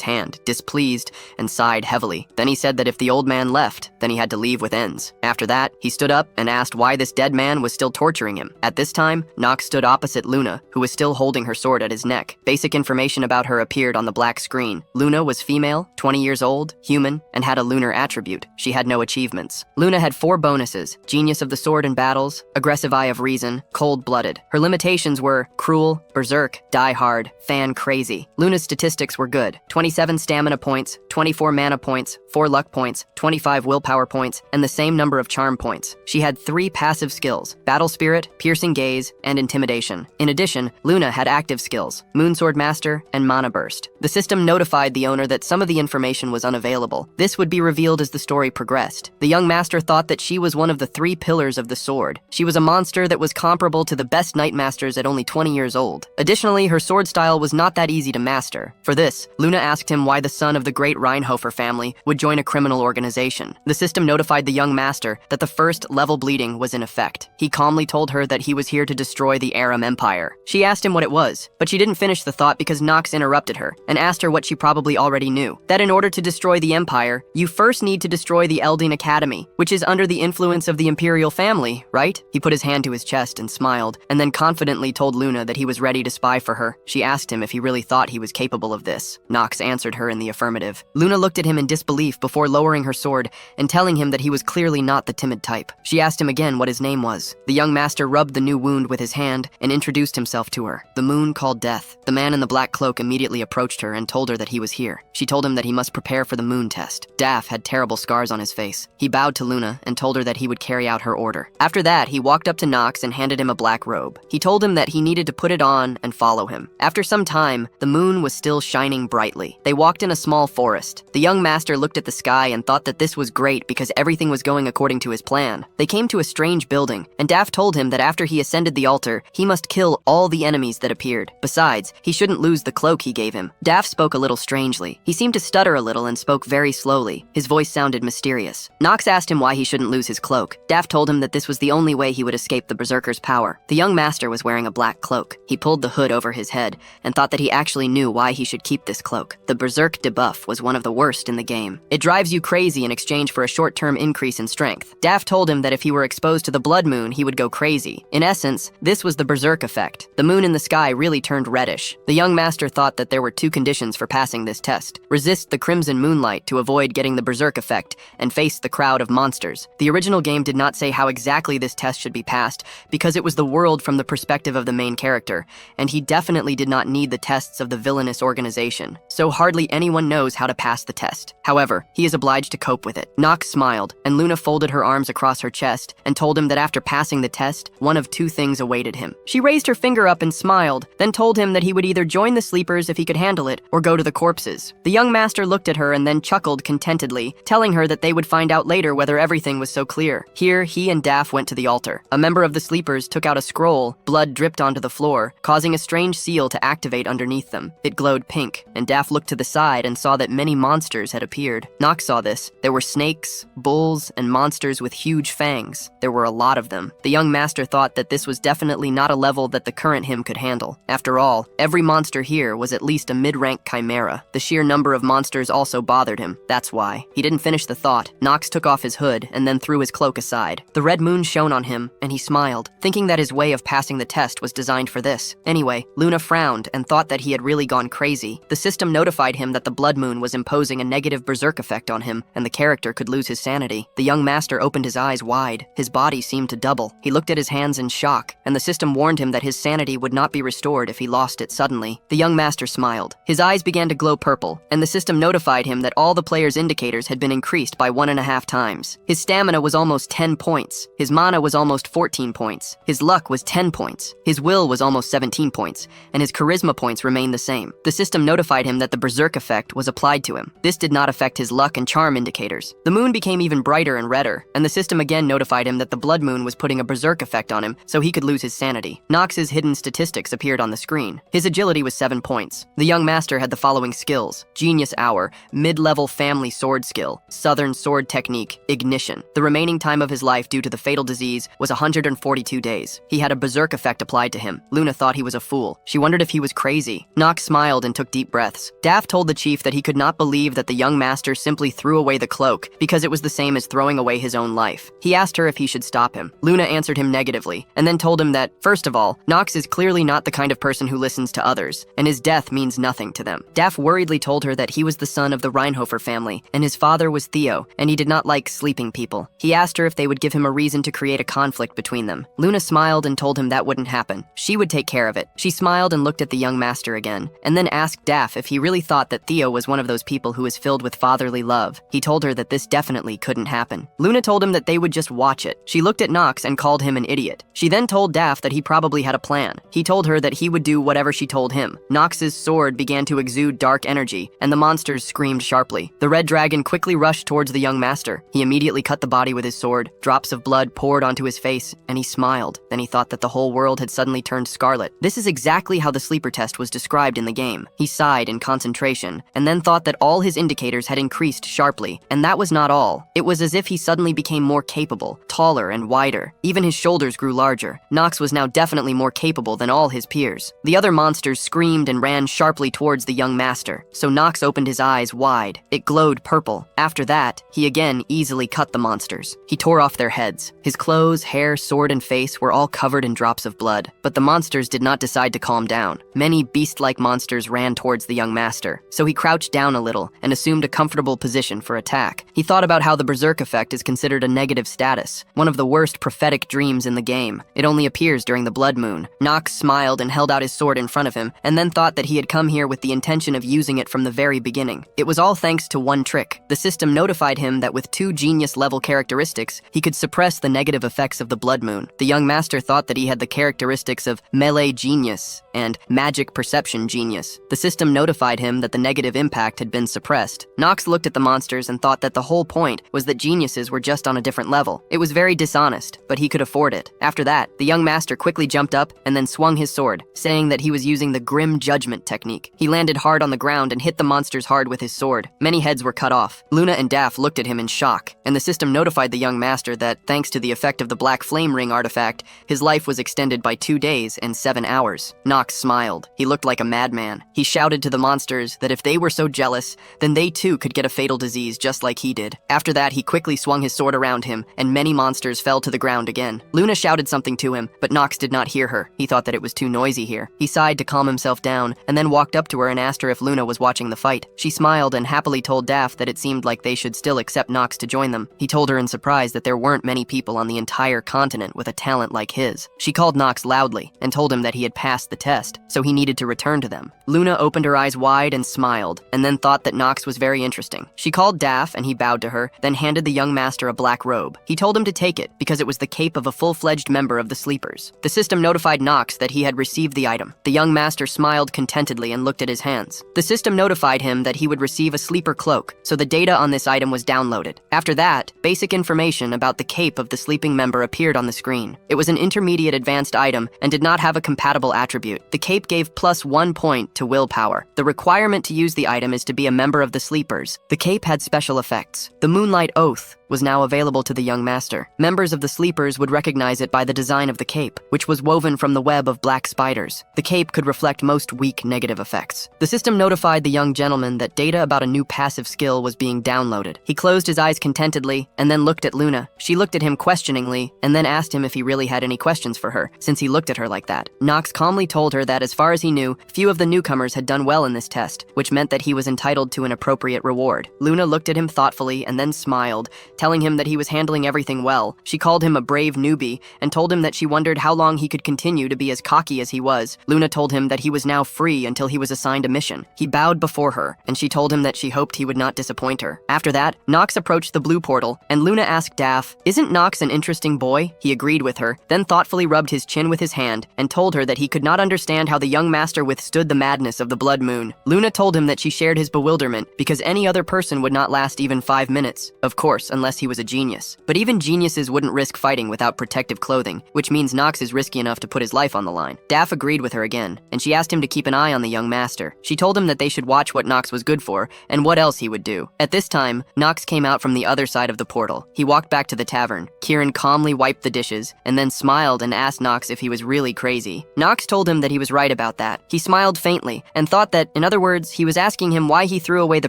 hand, displeased, and sighed heavily. Then he said that if the old man left, then he had to leave with ends. After that, he stood up and asked why this dead man was still torturing him. At this time, Knox stood opposite Luna, who was still holding her sword at his neck. Basic information about her appeared on the black screen. Luna was female, 20 years old, human, and had a lunar attribute. She had no achievements. Luna had 4 bonuses: Genius of the Sword in Battles, Aggressive Eye of Reason, Cold-Blooded. Her limitations were Cruel, Berserk, Die Hard, Fan Crazy. Luna's statistics were good: 27 stamina points, 24 mana points, 4 luck points, 25 willpower points, and the same number of charm points. She had 3 passive skills: Battle Spirit, Piercing Gaze, and Intimidation. In addition, Luna had active skills: Moonsword Master and Mana Burst. The system notified the owner that some of the information was unavailable. This would be revealed as the story progressed. The young master thought that she was one of the 3 pillars of the sword. She was a monster that was comparable to the best knight masters at only 20 years old. Additionally, her sword style was not that easy to master. For this, Luna asked him why the son of the great Reinhofer family would join a criminal organization. The system notified the young master that the first level bleeding was in effect. He calmly told her that he was here to destroy the Aram Empire. She asked him what it was, but she didn't finish the thought because Knox interrupted her and asked her what she probably already knew: that in order to destroy the Empire, you first need to destroy the Eldine Academy, which is under the influence of the imperial family, right? He put his hand to his chest and smiled, and then confidently told Luna that he was ready to spy for her. She asked him if he really thought he was capable of this. Knox answered her in the affirmative. Luna looked at him in disbelief before lowering her sword and telling him that he was clearly not the timid type. She asked him again what his name was. The young master rubbed the new wound with his hand and introduced himself to her. The moon called Death. The man in the black cloak immediately approached her and told her that he was here. She told him that he must prepare for the moon test. Dad Daff had terrible scars on his face. He bowed to Luna and told her that he would carry out her order. After that, he walked up to Knox and handed him a black robe. He told him that he needed to put it on and follow him. After some time, the moon was still shining brightly. They walked in a small forest. The young master looked at the sky and thought that this was great because everything was going according to his plan. They came to a strange building, and Daff told him that after he ascended the altar, he must kill all the enemies that appeared. Besides, he shouldn't lose the cloak he gave him. Daff spoke a little strangely. He seemed to stutter a little and spoke very slowly. His voice sounded mysterious. Knox asked him why he shouldn't lose his cloak. Daff told him that this was the only way he would escape the berserker's power. The young master was wearing a black cloak. He pulled the hood over his head and thought that he actually knew why he should keep this cloak. The berserk debuff was one of the worst in the game. It drives you crazy in exchange for a short-term increase in strength. Daff told him that if he were exposed to the blood moon, he would go crazy. In essence, this was the berserk effect. The moon in the sky really turned reddish. The young master thought that there were two conditions for passing this test: resist the crimson moonlight to avoid getting the berserk effect, and face the crowd of monsters. The original game did not say how exactly this test should be passed because it was the world from the perspective of the main character, and he definitely did not need the tests of the villainous organization. So hardly anyone knows how to pass the test. However, he is obliged to cope with it. Knox smiled, and Luna folded her arms across her chest and told him that after passing the test, one of two things awaited him. She raised her finger up and smiled, then told him that he would either join the sleepers if he could handle it, or go to the corpses. The young master looked at her and then chuckled contentedly, telling her that they would find out later whether everything was so clear. Here, he and Daff went to the altar. A member of the sleepers took out a scroll. Blood dripped onto the floor, causing a strange seal to activate underneath them. It glowed pink, and Daff looked to the side and saw that many monsters had appeared. Knox saw this. There were snakes, bulls, and monsters with huge fangs. There were a lot of them. The young master thought that this was definitely not a level that the current him could handle. After all, every monster here was at least a mid-rank chimera. The sheer number of monsters also bothered him. That's why. He didn't finish the thought. Knox took off his hood and then threw his cloak aside. The red moon shone on him, and he smiled, thinking that his way of passing the test was designed for this. Anyway, Luna frowned and thought that he had really gone crazy. The system notified him that the blood moon was imposing a negative berserk effect on him, and the character could lose his sanity. The young master opened his eyes wide. His body seemed to double. He looked at his hands in shock, and the system warned him that his sanity would not be restored if he lost it suddenly. The young master smiled. His eyes began to glow purple, and the system notified him that all the player's indicators had been increased by 1.5 times. His stamina was almost 10 points. His mana was almost 14 points. His luck was 10 points. His will was almost 17 points, and his charisma points remained the same. The system notified him that the berserk effect was applied to him. This did not affect his luck and charm indicators. The moon became even brighter and redder, and the system again notified him that the blood moon was putting a berserk effect on him, so he could lose his sanity. Knox's hidden statistics appeared on the screen. His agility was 7 points. The young master had the following skills: Genius Hour, mid-level family sword skill, southern sword technique, ignition. The remaining time of his life due to the fatal disease was 142 days. He had a berserk effect applied to him. Luna thought he was a fool. She wondered if he was crazy. Knox smiled and took deep breaths. Daff told the chief that he could not believe that the young master simply threw away the cloak because it was the same as throwing away his own life. He asked her if he should stop him. Luna answered him negatively, and then told him that, first of all, Knox is clearly not the kind of person who listens to others, and his death means nothing to them. Daff worriedly told her that he was the son of the Reinhofer family, and his father was Theo, and he did not like sleeping people. He asked her if they would give him a reason to create a conflict between them. Luna smiled and told him that wouldn't happen. She would take care of it. She smiled and looked at the young master again, and then asked Daff if he really thought that Theo was one of those people who is filled with fatherly love. He told her that this definitely couldn't happen. Luna told him that they would just watch it. She looked at Knox and called him an idiot. She then told Daff that he probably had a plan. He told her that he would do whatever she told him. Knox's sword began to exude dark energy, and the monsters screamed sharply. The red dragon quickly rushed towards the young master. He immediately cut the body with his sword. Drops of blood poured onto his face, and he smiled. Then he thought that the whole world had suddenly turned scarlet. This is exactly how the sleeper test was described in the game. He sighed in concentration, and then thought that all his indicators had increased sharply. And that was not all. It was as if he suddenly became more capable, taller and wider. Even his shoulders grew larger. Knox was now definitely more capable than all his peers. The other monsters screamed and ran sharply towards the young master, so Knox opened his eyes wide. It glowed purple. After that, he again easily cut the monsters. He tore off their heads. His clothes, hair, sword, and face were all covered in drops of blood. But the monsters did not decide to calm down. Many beast-like monsters ran towards the young master, so he crouched down a little and assumed a comfortable position for attack. He thought about how the berserk effect is considered a negative status, one of the worst prophetic dreams in the game. It only appears during the blood moon. Knox smiled and held out his sword in front of him, and then thought that he had come here with the intention of using it from the very beginning. It was all thanks to one trick. trick. The system notified him that with 2 genius-level characteristics, he could suppress the negative effects of the blood moon. The young master thought that he had the characteristics of melee genius and magic perception genius. The system notified him that the negative impact had been suppressed. Knox looked at the monsters and thought that the whole point was that geniuses were just on a different level. It was very dishonest, but he could afford it. After that, the young master quickly jumped up and then swung his sword, saying that he was using the grim judgment technique. He landed hard on the ground and hit the monsters hard with his sword. Many heads were cut off. Luna and Daff looked at him in shock, and the system notified the young master that, thanks to the effect of the Black Flame Ring artifact, his life was extended by 2 days and 7 hours. Knox smiled. He looked like a madman. He shouted to the monsters that if they were so jealous, then they too could get a fatal disease just like he did. After that, he quickly swung his sword around him, and many monsters fell to the ground again. Luna shouted something to him, but Knox did not hear her. He thought that it was too noisy here. He sighed to calm himself down, and then walked up to her and asked her if Luna was watching the fight. She smiled and happily told Daff that it seemed like they should still accept Knox to join them. He told her in surprise that there weren't many people on the entire continent with a talent like his. She called Knox loudly and told him that he had passed the test, so he needed to return to them. Luna opened her eyes wide and smiled, and then thought that Knox was very interesting. She called Daff and he bowed to her, then handed the young master a black robe. He told him to take it because it was the cape of a full-fledged member of the Sleepers. The system notified Knox that he had received the item. The young master smiled contentedly and looked at his hands. The system notified him that he would receive a sleeper cloak, so the data on this item was downloaded. After that, basic information about the cape of the sleeping member appeared on the screen. It was an intermediate advanced item and did not have a compatible attribute. The cape gave +1 point to willpower. The requirement to use the item is to be a member of the Sleepers. The cape had special effects. The Moonlight Oath was now available to the young master. Members of the Sleepers would recognize it by the design of the cape, which was woven from the web of black spiders. The cape could reflect most weak negative effects. The system notified the young gentleman that data about a new passive skill was being downloaded. He closed his eyes contentedly and then looked at Luna. She looked at him questioningly and then asked him if he really had any questions for her, since he looked at her like that. Knox calmly told her that as far as he knew, few of the newcomers had done well in this test, which meant that he was entitled to an appropriate reward. Luna looked at him thoughtfully and then smiled, telling him that he was handling everything well. She called him a brave newbie and told him that she wondered how long he could continue to be as cocky as he was. Luna told him that he was now free until he was assigned a mission. He bowed before her, and she told him that she hoped he would not disappoint her. After that, Knox approached the blue portal, and Luna asked Daff, "Isn't Knox an interesting boy?" He agreed with her, then thoughtfully rubbed his chin with his hand and told her that he could not understand how the young master withstood the madness of the blood moon. Luna told him that she shared his bewilderment because any other person would not last even 5 minutes, of course, unless he was a genius. But even geniuses wouldn't risk fighting without protective clothing, which means Knox is risky enough to put his life on the line. Daff agreed with her again, and she asked him to keep an eye on the young master. She told him that they should watch what Knox was good for and what else he would do. At this time, Knox came out from the other side of the portal. He walked back to the tavern. Kieran calmly wiped the dishes and then smiled and asked Knox if he was really crazy. Knox told him that he was right about that. He smiled faintly and thought that, in other words, he was asking him why he threw away the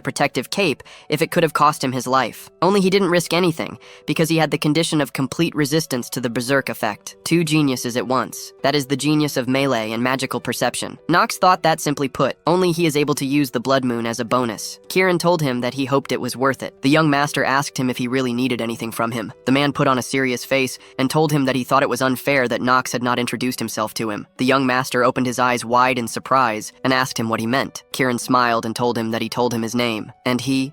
protective cape if it could have cost him his life. Only he didn't risk anything, because he had the condition of complete resistance to the berserk effect. 2 geniuses at once. That is the genius of melee and magical perception. Knox thought that, simply put, only he is able to use the blood moon as a bonus. Kieran told him that he hoped it was worth it. The young master asked him if he really needed anything from him. The man put on a serious face and told him that he thought it was unfair that Knox had not introduced himself to him. The young master opened his eyes wide in surprise and asked him what he meant. Kieran smiled and told him that he told him his name.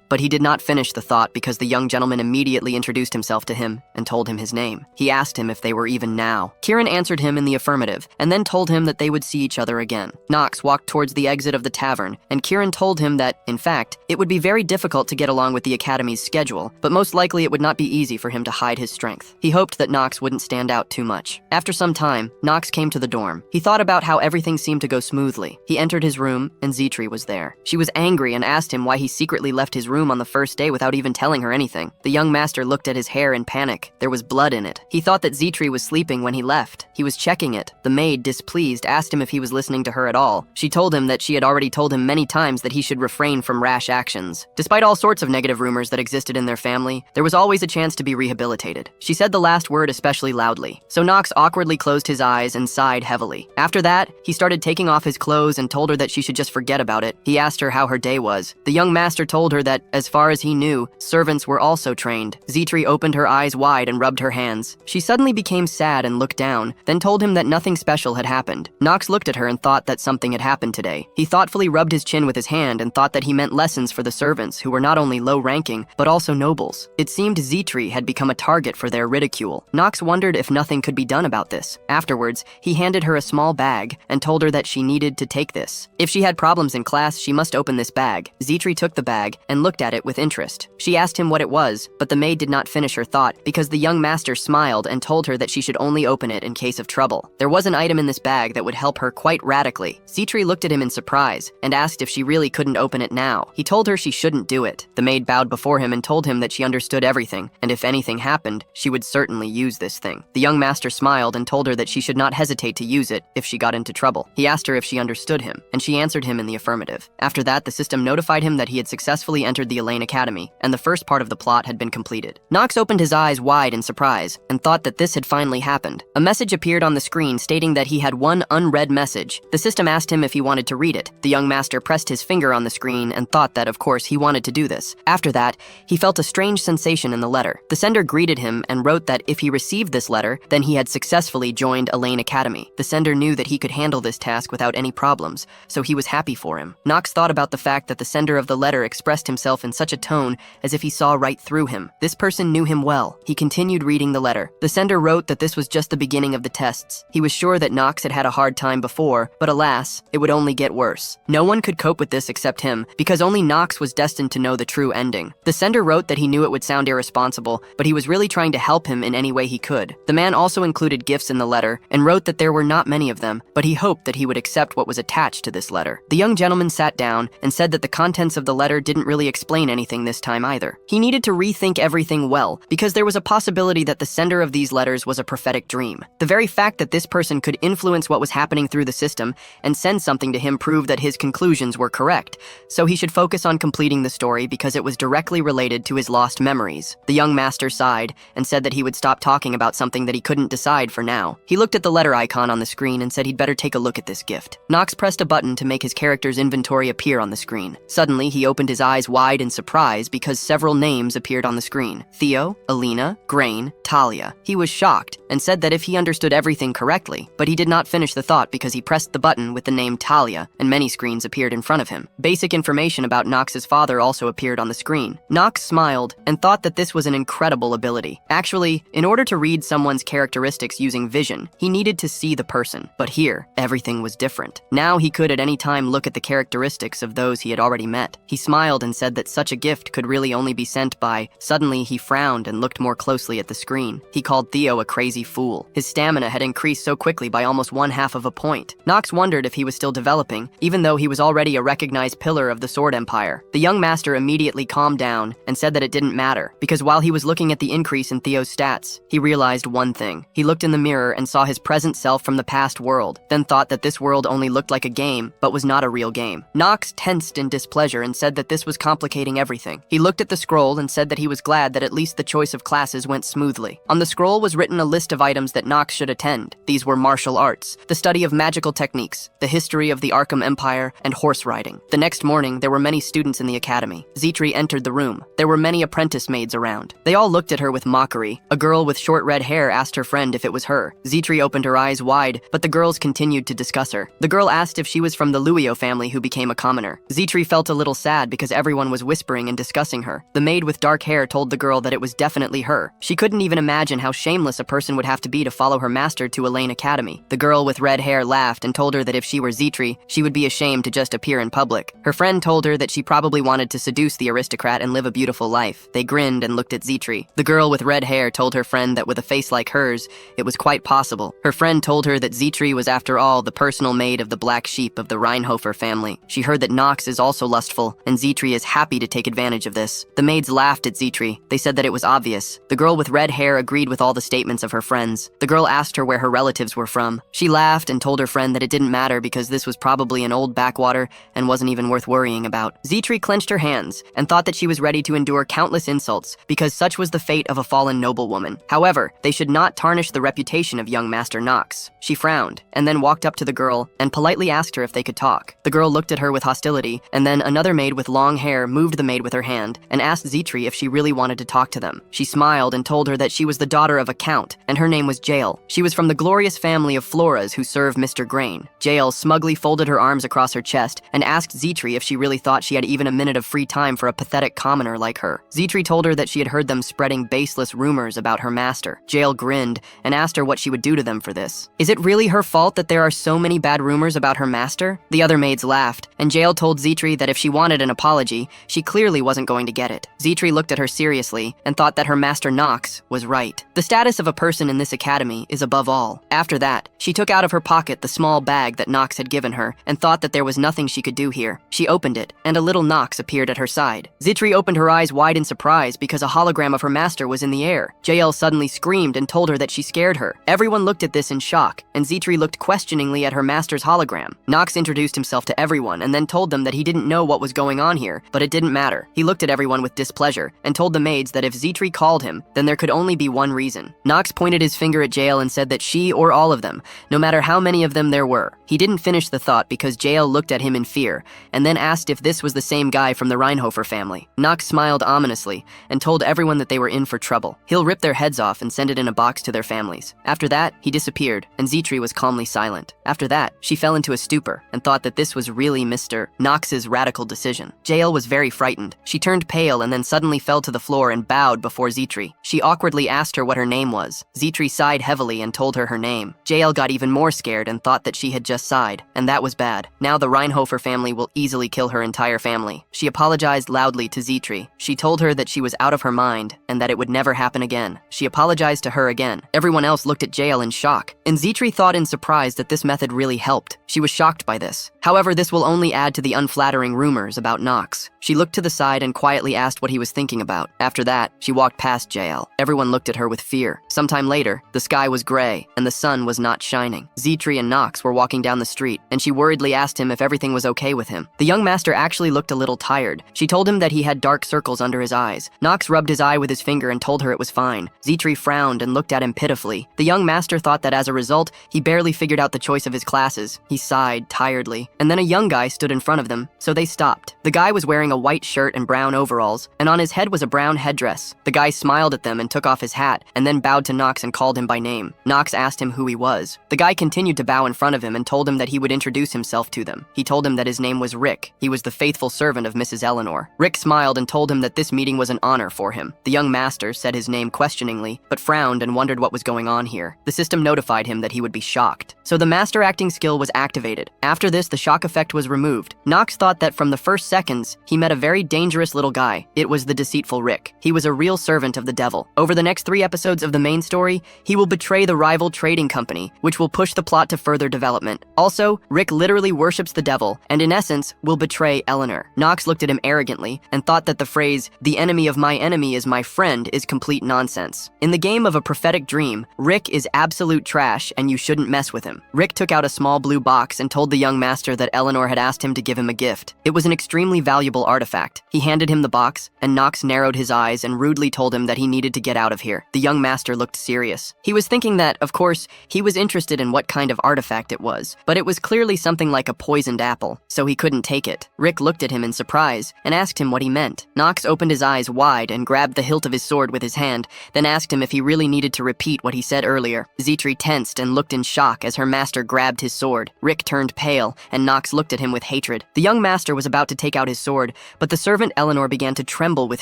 But he did not finish the thought because the young gentleman immediately introduced himself to him and told him his name. He asked him if they were even now. Kieran answered him in the affirmative and then told him that they would see each other again. Knox walked towards the exit of the tavern, and Kieran told him that, in fact, it would be very difficult to get along with the Academy's schedule, but most likely it would not be easy for him to hide his strength. He hoped that Knox wouldn't stand out too much. After some time, Knox came to the dorm. He thought about how everything seemed to go smoothly. He entered his room, and Zetri was there. She was angry and asked him why he secretly left his room on the first day without even telling her anything. The young master looked at his hair in panic. There was blood in it. He thought that Zetri was sleeping when he left. He was checking it. The maid, displeased, asked him if he was listening to her at all. She told him that she had already told him many times that he should refrain from rash actions. Despite all sorts of negative rumors that existed in their family, there was always a chance to be rehabilitated. She said the last word especially loudly. So Knox awkwardly closed his eyes and sighed heavily. After that, he started taking off his clothes and told her that she should just forget about it. He asked her how her day was. The young master told her that, as far as he knew, servants were also trained explained. Zitri opened her eyes wide and rubbed her hands. She suddenly became sad and looked down, then told him that nothing special had happened. Knox looked at her and thought that something had happened today. He thoughtfully rubbed his chin with his hand and thought that he meant lessons for the servants, who were not only low-ranking, but also nobles. It seemed Zitri had become a target for their ridicule. Knox wondered if nothing could be done about this. Afterwards, he handed her a small bag and told her that she needed to take this. If she had problems in class, she must open this bag. Zitri took the bag and looked at it with interest. She asked him what it was, but the maid did not finish her thought because the young master smiled and told her that she should only open it in case of trouble. There was an item in this bag that would help her quite radically. Zitri looked at him in surprise and asked if she really couldn't open it now. He told her she shouldn't do it. The maid bowed before him and told him that she understood everything, and if anything happened, she would certainly use this thing. The young master smiled and told her that she should not hesitate to use it if she got into trouble. He asked her if she understood him, and she answered him in the affirmative. After that, the system notified him that he had successfully entered the Elaine Academy, and the first part of the plot had been completed. Knox opened his eyes wide in surprise and thought that this had finally happened. A message appeared on the screen stating that he had one unread message. The system asked him if he wanted to read it. The young master pressed his finger on the screen and thought that, of course, he wanted to do this. After that, he felt a strange sensation in the letter. The sender greeted him and wrote that if he received this letter, then he had successfully joined Elaine Academy. The sender knew that he could handle this task without any problems, so he was happy for him. Knox thought about the fact that the sender of the letter expressed himself in such a tone as if he saw right through him. This person knew him well. He continued reading the letter. The sender wrote that this was just the beginning of the tests. He was sure that Knox had had a hard time before, but alas, it would only get worse. No one could cope with this except him, because only Knox was destined to know the true ending. The sender wrote that he knew it would sound irresponsible, but he was really trying to help him in any way he could. The man also included gifts in the letter and wrote that there were not many of them, but he hoped that he would accept what was attached to this letter. The young gentleman sat down and said that the contents of the letter didn't really explain anything this time either. He needed to rethink everything well, because there was a possibility that the sender of these letters was a prophetic dream. The very fact that this person could influence what was happening through the system and send something to him proved that his conclusions were correct, so he should focus on completing the story because it was directly related to his lost memories. The young master sighed and said that he would stop talking about something that he couldn't decide for now. He looked at the letter icon on the screen and said he'd better take a look at this gift. Knox pressed a button to make his character's inventory appear on the screen. Suddenly, he opened his eyes wide in surprise because several names appeared on the screen. Theo, Alina, Grain, Talia. He was shocked and said that if he understood everything correctly, but he did not finish the thought because he pressed the button with the name Talia and many screens appeared in front of him. Basic information about Knox's father also appeared on the screen. Knox smiled and thought that this was an incredible ability. Actually, in order to read someone's characteristics using vision, he needed to see the person. But here, everything was different. Now he could at any time look at the characteristics of those he had already met. He smiled and said that such a gift could really only be sent by... Suddenly, he frowned and looked more closely at the screen. He called Theo a crazy fool. His stamina had increased so quickly by almost 1/2 of a point. Knox wondered if he was still developing, even though he was already a recognized pillar of the Sword Empire. The young master immediately calmed down and said that it didn't matter, because while he was looking at the increase in Theo's stats, he realized one thing. He looked in the mirror and saw his present self from the past world, then thought that this world only looked like a game, but was not a real game. Knox tensed in displeasure and said that this was complicating everything. He looked at the scroll and said that he was glad that at least the choice of classes went smoothly. On the scroll was written a list of items that Knox should attend. These were martial arts, the study of magical techniques, the history of the Arkham Empire, and horse riding. The next morning, there were many students in the academy. Zitri entered the room. There were many apprentice maids around. They all looked at her with mockery. A girl with short red hair asked her friend if it was her. Zitri opened her eyes wide, but the girls continued to discuss her. The girl asked if she was from the Luio family who became a commoner. Zitri felt a little sad because everyone was whispering and discussing her. The maid with dark hair told the girl that it was definitely her. She couldn't even imagine how shameless a person would have to be to follow her master to Elaine Academy. The girl with red hair laughed and told her that if she were Zitri, she would be ashamed to just appear in public. Her friend told her that she probably wanted to seduce the aristocrat and live a beautiful life. They grinned and looked at Zitri. The girl with red hair told her friend that with a face like hers, it was quite possible. Her friend told her that Zitri was after all the personal maid of the black sheep of the Reinhofer family. She heard that Knox is also lustful, and Zitri is happy to take advantage of this. The maids laughed at Zitri. They said that it was obvious. The girl with red hair agreed with all the statements of her friends. The girl asked her where her relatives were from. She laughed and told her friend that it didn't matter because this was probably an old backwater and wasn't even worth worrying about. Zitri clenched her hands and thought that she was ready to endure countless insults because such was the fate of a fallen noblewoman. However, they should not tarnish the reputation of young Master Knox. She frowned and then walked up to the girl and politely asked her if they could talk. The girl looked at her with hostility, and then another maid with long hair moved the maid with her hand and asked Zitri if she really wanted to talk to them. She smiled and told her that she was the daughter of a count, and her name was Jael. She was from the glorious family of Floras who served Mr. Grain. Jael smugly folded her arms across her chest and asked Zitri if she really thought she had even a minute of free time for a pathetic commoner like her. Zitri told her that she had heard them spreading baseless rumors about her master. Jael grinned and asked her what she would do to them for this. Is it really her fault that there are so many bad rumors about her master? The other maids laughed, and Jael told Zitri that if she wanted an apology, she clearly wasn't going to get it. Zitri looked at her seriously and thought that her master Knox was right. The status of a person in this academy is above all. After that, she took out of her pocket the small bag that Knox had given her and thought that there was nothing she could do here. She opened it, and a little Knox appeared at her side. Zitri opened her eyes wide in surprise because a hologram of her master was in the air. Jael suddenly screamed and told her that she scared her. Everyone looked at this in shock, and Zitri looked questioningly at her master's hologram. Knox introduced himself to everyone and then told them that he didn't know what was going on here, but it didn't matter. He looked at everyone with displeasure and told the maids that if Zitri called him, then there could only be one reason. Knox pointed his finger at Jael and said that she or all of them, no matter how many of them there were. He didn't finish the thought because Jael looked at him in fear and then asked if this was the same guy from the Reinhofer family. Knox smiled ominously and told everyone that they were in for trouble. He'll rip their heads off and send it in a box to their families. After that, he disappeared, and Zitri was calmly silent. After that, she fell into a stupor and thought that this was really Mr. Knox's radical decision. Jael was very frightened. She turned pale and then suddenly fell to the floor and bowed before Zitri. She awkwardly asked her what her name was. Zitri sighed heavily and told her her name. Jael got even more scared and thought that she had just sighed, and that was bad. Now the Reinhofer family will easily kill her entire family. She apologized loudly to Zitri. She told her that she was out of her mind and that it would never happen again. She apologized to her again. Everyone else looked at Jael in shock, and Zitri thought in surprise that this method really helped. She was shocked by this. However, this will only add to the unflattering rumors about Knox. She looked to the side and quietly asked what he was thinking about. After that, she walked past Jael. Everyone looked at her with fear. Sometime later, the sky was gray and the sun was not shining. Zitri and Knox were walking down the street, and she worriedly asked him if everything was okay with him. The young master actually looked a little tired. She told him that he had dark circles under his eyes. Knox rubbed his eye with his finger and told her it was fine. Zitri frowned and looked at him pitifully. The young master thought that as a result, he barely figured out the choice of his classes. He sighed tiredly, and then a young guy stood in front of them, so they stopped. The guy was wearing a white shirt and brown overalls, and on his head was a brown headdress. The guy smiled at them and took off his hat, and then bowed to Knox and called him by name. Knox asked him who he was. The guy continued to bow in front of him and told him that he would introduce himself to them. He told him that his name was Rick. He was the faithful servant of Mrs. Eleanor. Rick smiled and told him that this meeting was an honor for him. The young master said his name questioningly, but frowned and wondered what was going on here. The system notified him that he would be shocked. So the master acting skill was activated. After this, the shock effect was removed. Knox thought that from the first seconds, he met a very dangerous little guy. It was the deceitful Rick. He was a real servant of the devil. Over the next 3 episodes of the main story, he will betray the rival trading company, which will push the plot to further development. Also, Rick literally worships the devil, and in essence, will betray Eleanor. Knox looked at him arrogantly and thought that the phrase, "the enemy of my enemy is my friend," is complete nonsense. In the game of a prophetic dream, Rick is absolute trash and you shouldn't mess with him. Rick took out a small blue box and told the young master that Eleanor had asked him to give him a gift. It was an extremely valuable artifact. He handed him the box, and Knox narrowed his eyes and rudely told him that he needed to get out of here. The young master looked serious. He was thinking that, of course, he was interested in what kind of artifact it was, but it was clearly something like a poisoned apple, so he couldn't take it. Rick looked at him in surprise and asked him what he meant. Knox opened his eyes wide and grabbed the hilt of his sword with his hand, then asked him if he really needed to repeat what he said earlier. Zitri tensed and looked in shock as her master grabbed his sword. Rick turned pale, and Knox looked at him with hatred. The young master was about to take out his sword, but the servant Eleanor began to tremble with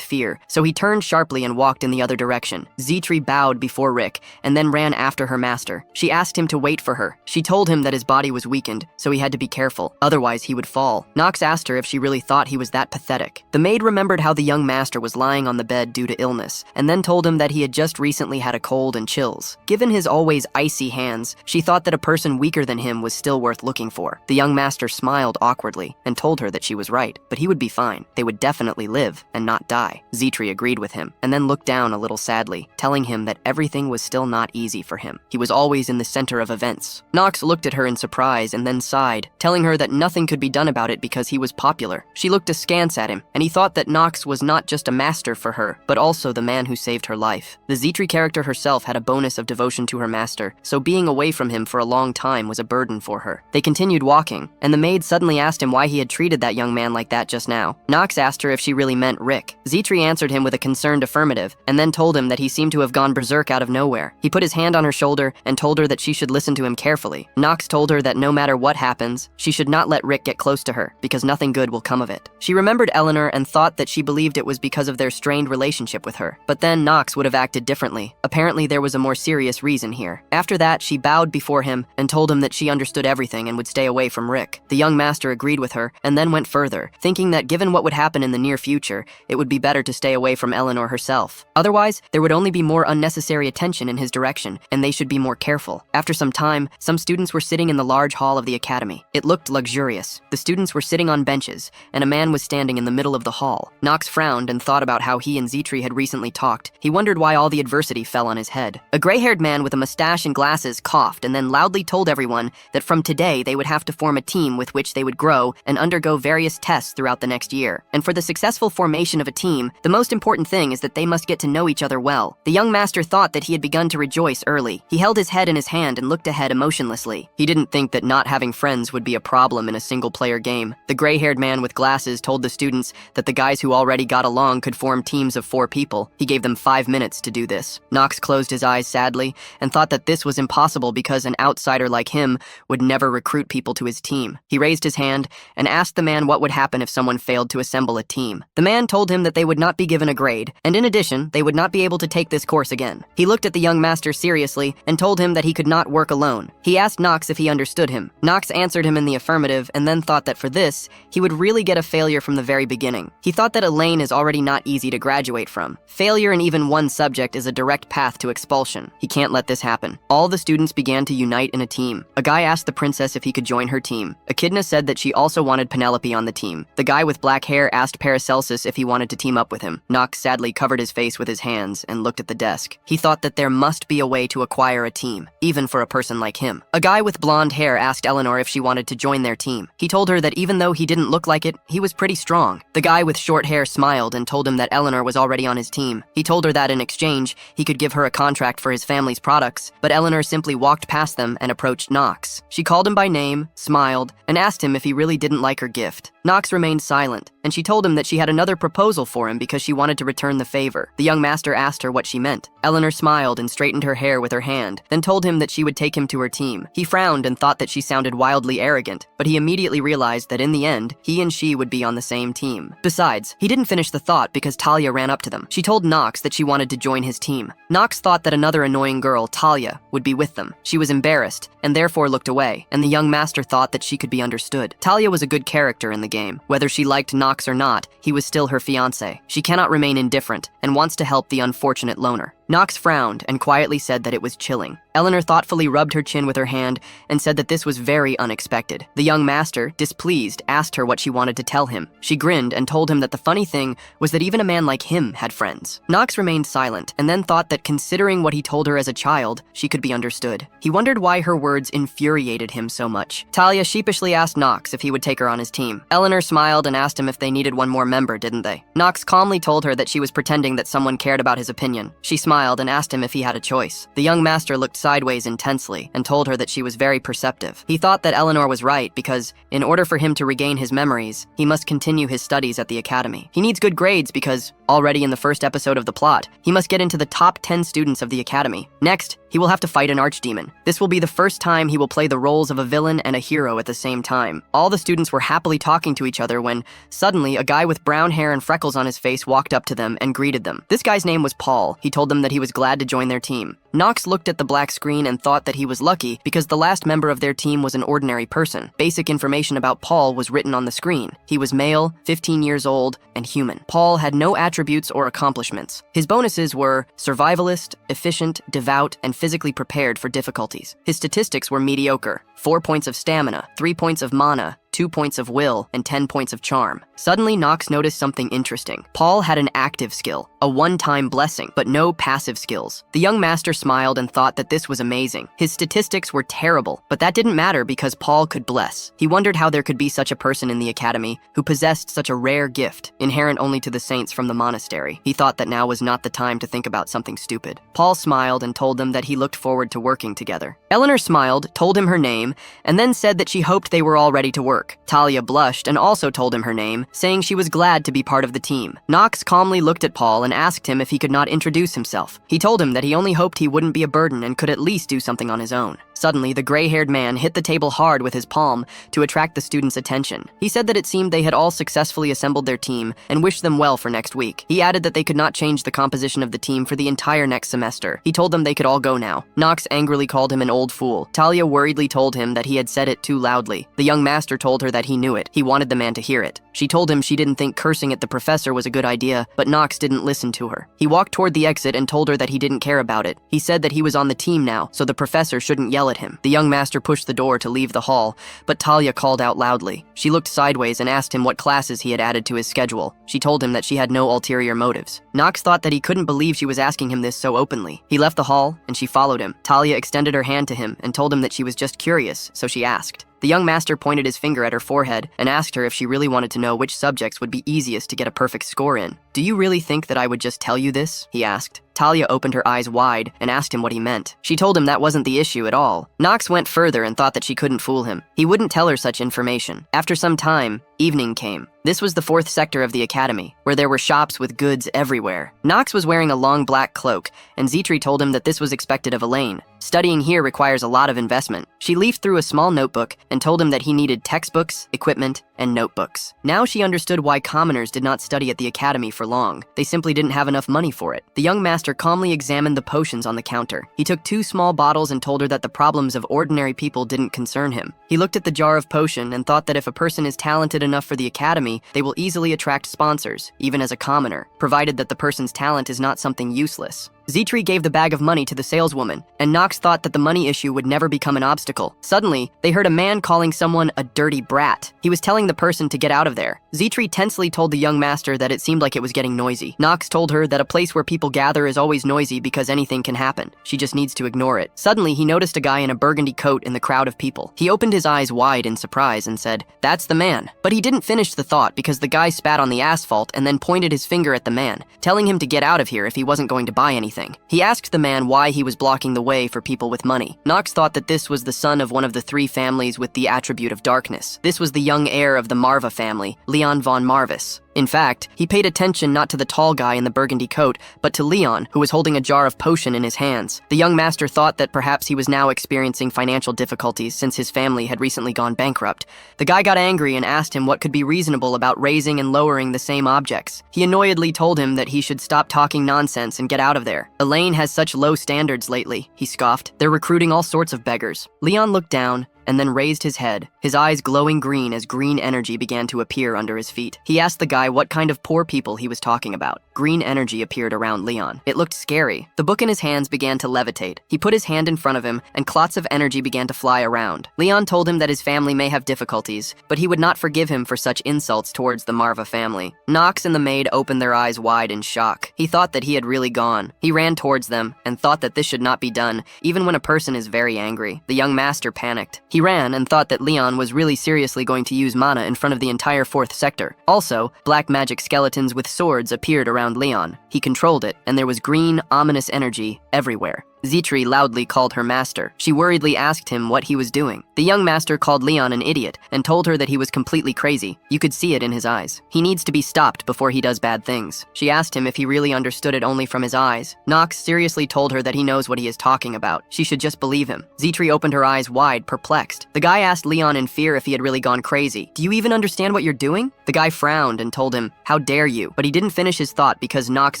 fear, so he turned sharply and walked in the other direction. Zitri bowed before Rick, and then ran after her master. She asked him to wait for her. She told him that his body was weakened, so he had to be careful, otherwise he would fall. Knox asked her if she really thought he was that pathetic. The maid remembered how the young master was lying on the bed due to illness, and then told him that he had just recently had a cold and chills. Given his always icy hands, she thought that a person weaker than him was still worth looking for. The young master smiled awkwardly and told her that she was right, but he would be fine. They would definitely live and not die. Zitri agreed with him, and then looked down a little sadly, telling him that every everything was still not easy for him. He was always in the center of events. Knox looked at her in surprise and then sighed, telling her that nothing could be done about it because he was popular. She looked askance at him, and he thought that Knox was not just a master for her, but also the man who saved her life. The Zetri character herself had a bonus of devotion to her master, so being away from him for a long time was a burden for her. They continued walking, and the maid suddenly asked him why he had treated that young man like that just now. Knox asked her if she really meant Rick. Zetri answered him with a concerned affirmative, and then told him that he seemed to have gone berserk out of nowhere. He put his hand on her shoulder and told her that she should listen to him carefully. Knox told her that no matter what happens, she should not let Rick get close to her, because nothing good will come of it. She remembered Eleanor and thought that she believed it was because of their strained relationship with her. But then Knox would have acted differently. Apparently there was a more serious reason here. After that, she bowed before him and told him that she understood everything and would stay away from Rick. The young master agreed with her and then went further, thinking that given what would happen in the near future, it would be better to stay away from Eleanor herself. Otherwise, there would only be more unnecessary attention in his direction, and they should be more careful. After some time, some students were sitting in the large hall of the academy. It looked luxurious. The students were sitting on benches, and a man was standing in the middle of the hall. Knox frowned and thought about how he and Zetri had recently talked. He wondered why all the adversity fell on his head. A gray-haired man with a mustache and glasses coughed and then loudly told everyone that from today they would have to form a team with which they would grow and undergo various tests throughout the next year. And for the successful formation of a team, the most important thing is that they must get to know each other well. The young master thought that he had begun to rejoice early. He held his head in his hand and looked ahead emotionlessly. He didn't think that not having friends would be a problem in a single-player game. The gray-haired man with glasses told the students that the guys who already got along could form teams of 4 people. He gave them 5 minutes to do this. Knox closed his eyes sadly and thought that this was impossible because an outsider like him would never recruit people to his team. He raised his hand and asked the man what would happen if someone failed to assemble a team. The man told him that they would not be given a grade, and in addition, they would not be able to take this course again. He looked at the young master seriously and told him that he could not work alone. He asked Knox if he understood him. Knox answered him in the affirmative and then thought that for this, he would really get a failure from the very beginning. He thought that a lane is already not easy to graduate from. Failure in even one subject is a direct path to expulsion. He can't let this happen. All the students began to unite in a team. A guy asked the princess if he could join her team. Echidna said that she also wanted Penelope on the team. The guy with black hair asked Paracelsus if he wanted to team up with him. Knox sadly covered his face with his hands and looked at the desk. He thought that there must be a way to acquire a team, even for a person like him. A guy with blonde hair asked Eleanor if she wanted to join their team. He told her that even though he didn't look like it, he was pretty strong. The guy with short hair smiled and told him that Eleanor was already on his team. He told her that in exchange, he could give her a contract for his family's products, but Eleanor simply walked past them and approached Knox. She called him by name, smiled, and asked him if he really didn't like her gift. Knox remained silent, and she told him that she had another proposal for him because she wanted to return the favor. The young master asked her what she meant. Eleanor smiled and straightened her hair with her hand, then told him that she would take him to her team. He frowned and thought that she sounded wildly arrogant, but he immediately realized that in the end, he and she would be on the same team. Besides, he didn't finish the thought because Talia ran up to them. She told Knox that she wanted to join his team. Knox thought that another annoying girl, Talia, would be with them. She was embarrassed and therefore looked away, and the young master thought that she could be understood. Talia was a good character in the game. Whether she liked Knox or not, he was still her fiancé. She cannot remain indifferent and wants to help the unfortunate loner. Knox frowned and quietly said that it was chilling. Eleanor thoughtfully rubbed her chin with her hand and said that this was very unexpected. The young master, displeased, asked her what she wanted to tell him. She grinned and told him that the funny thing was that even a man like him had friends. Knox remained silent and then thought that considering what he told her as a child, she could be understood. He wondered why her words infuriated him so much. Talia sheepishly asked Knox if he would take her on his team. Eleanor smiled and asked him if they needed one more member, didn't they? Knox calmly told her that she was pretending that someone cared about his opinion. She smiled and asked him if he had a choice. The young master looked sideways intensely and told her that she was very perceptive. He thought that Eleanor was right because, in order for him to regain his memories, he must continue his studies at the academy. He needs good grades because, already in the first episode of the plot, he must get into the top 10 students of the academy. Next, he will have to fight an archdemon. This will be the first time he will play the roles of a villain and a hero at the same time. All the students were happily talking to each other when, suddenly, a guy with brown hair and freckles on his face walked up to them and greeted them. This guy's name was Paul. He told them that he was glad to join their team. Knox looked at the black screen and thought that he was lucky because the last member of their team was an ordinary person. Basic information about Paul was written on the screen. He was male, 15 years old, and human. Paul had no attributes or accomplishments. His bonuses were survivalist, efficient, devout, and physically prepared for difficulties. His statistics were mediocre: 4 points of stamina, 3 points of mana, 2 points of will, and 10 points of charm. Suddenly, Knox noticed something interesting. Paul had an active skill, a one-time blessing, but no passive skills. The young master smiled and thought that this was amazing. His statistics were terrible, but that didn't matter because Paul could bless. He wondered how there could be such a person in the academy who possessed such a rare gift, inherent only to the saints from the monastery. He thought that now was not the time to think about something stupid. Paul smiled and told them that he looked forward to working together. Eleanor smiled, told him her name, and then said that she hoped they were all ready to work. Talia blushed and also told him her name, saying she was glad to be part of the team. Knox calmly looked at Paul and asked him if he could not introduce himself. He told him that he only hoped he wouldn't be a burden and could at least do something on his own. Suddenly, the gray-haired man hit the table hard with his palm to attract the students' attention. He said that it seemed they had all successfully assembled their team and wished them well for next week. He added that they could not change the composition of the team for the entire next semester. He told them they could all go now. Knox angrily called him an old fool. Talia worriedly told him that he had said it too loudly. The young master told her that he knew it. He wanted the man to hear it. She told him she didn't think cursing at the professor was a good idea, but Knox didn't listen to her. He walked toward the exit and told her that he didn't care about it. He said that he was on the team now, so the professor shouldn't yell at him. The young master pushed the door to leave the hall, but Talia called out loudly. She looked sideways and asked him what classes he had added to his schedule. She told him that she had no ulterior motives. Knox thought that he couldn't believe she was asking him this so openly. He left the hall, and she followed him. Talia extended her hand to him and told him that she was just curious, so she asked. The young master pointed his finger at her forehead and asked her if she really wanted to know which subjects would be easiest to get a perfect score in. "Do you really think that I would just tell you this?" he asked. Talia opened her eyes wide and asked him what he meant. She told him that wasn't the issue at all. Knox went further and thought that she couldn't fool him. He wouldn't tell her such information. After some time, evening came. This was the 4th sector of the academy, where there were shops with goods everywhere. Knox was wearing a long black cloak, and Zitri told him that this was expected of Elaine. Studying here requires a lot of investment. She leafed through a small notebook and told him that he needed textbooks, equipment, and notebooks. Now she understood why commoners did not study at the academy for long. They simply didn't have enough money for it. The young master calmly examined the potions on the counter. He took 2 small bottles and told her that the problems of ordinary people didn't concern him. He looked at the jar of potion and thought that if a person is talented enough for the academy, they will easily attract sponsors, even as a commoner, provided that the person's talent is not something useless. Zitri gave the bag of money to the saleswoman, and Knox thought that the money issue would never become an obstacle. Suddenly, they heard a man calling someone a dirty brat. He was telling the person to get out of there. Zitri tensely told the young master that it seemed like it was getting noisy. Knox told her that a place where people gather is always noisy because anything can happen. She just needs to ignore it. Suddenly, he noticed a guy in a burgundy coat in the crowd of people. He opened his eyes wide in surprise and said, "That's the man." But he didn't finish the thought because the guy spat on the asphalt and then pointed his finger at the man, telling him to get out of here if he wasn't going to buy anything. He asked the man why he was blocking the way for people with money. Knox thought that this was the son of one of the 3 families with the attribute of darkness. This was the young heir of the Marva family, Leon von Marvis. In fact, he paid attention not to the tall guy in the burgundy coat, but to Leon, who was holding a jar of potion in his hands. The young master thought that perhaps he was now experiencing financial difficulties since his family had recently gone bankrupt. The guy got angry and asked him what could be reasonable about raising and lowering the same objects. He annoyedly told him that he should stop talking nonsense and get out of there. "Elaine has such low standards lately," he scoffed. "They're recruiting all sorts of beggars." Leon looked down and then raised his head, his eyes glowing green as green energy began to appear under his feet. He asked the guy what kind of poor people he was talking about. Green energy appeared around Leon. It looked scary. The book in his hands began to levitate. He put his hand in front of him, and clots of energy began to fly around. Leon told him that his family may have difficulties, but he would not forgive him for such insults towards the Marva family. Knox and the maid opened their eyes wide in shock. He thought that he had really gone. He ran towards them, and thought that this should not be done, even when a person is very angry. The young master panicked. He ran and thought that Leon was really seriously going to use mana in front of the entire 4th sector. Also, black magic skeletons with swords appeared around Leon. He controlled it, and there was green, ominous energy everywhere. Zitri loudly called her master. She worriedly asked him what he was doing. The young master called Leon an idiot and told her that he was completely crazy. You could see it in his eyes. He needs to be stopped before he does bad things. She asked him if he really understood it only from his eyes. Knox seriously told her that he knows what he is talking about. She should just believe him. Zitri opened her eyes wide, perplexed. The guy asked Leon in fear if he had really gone crazy. "Do you even understand what you're doing?" The guy frowned and told him, "How dare you?" But he didn't finish his thought because Knox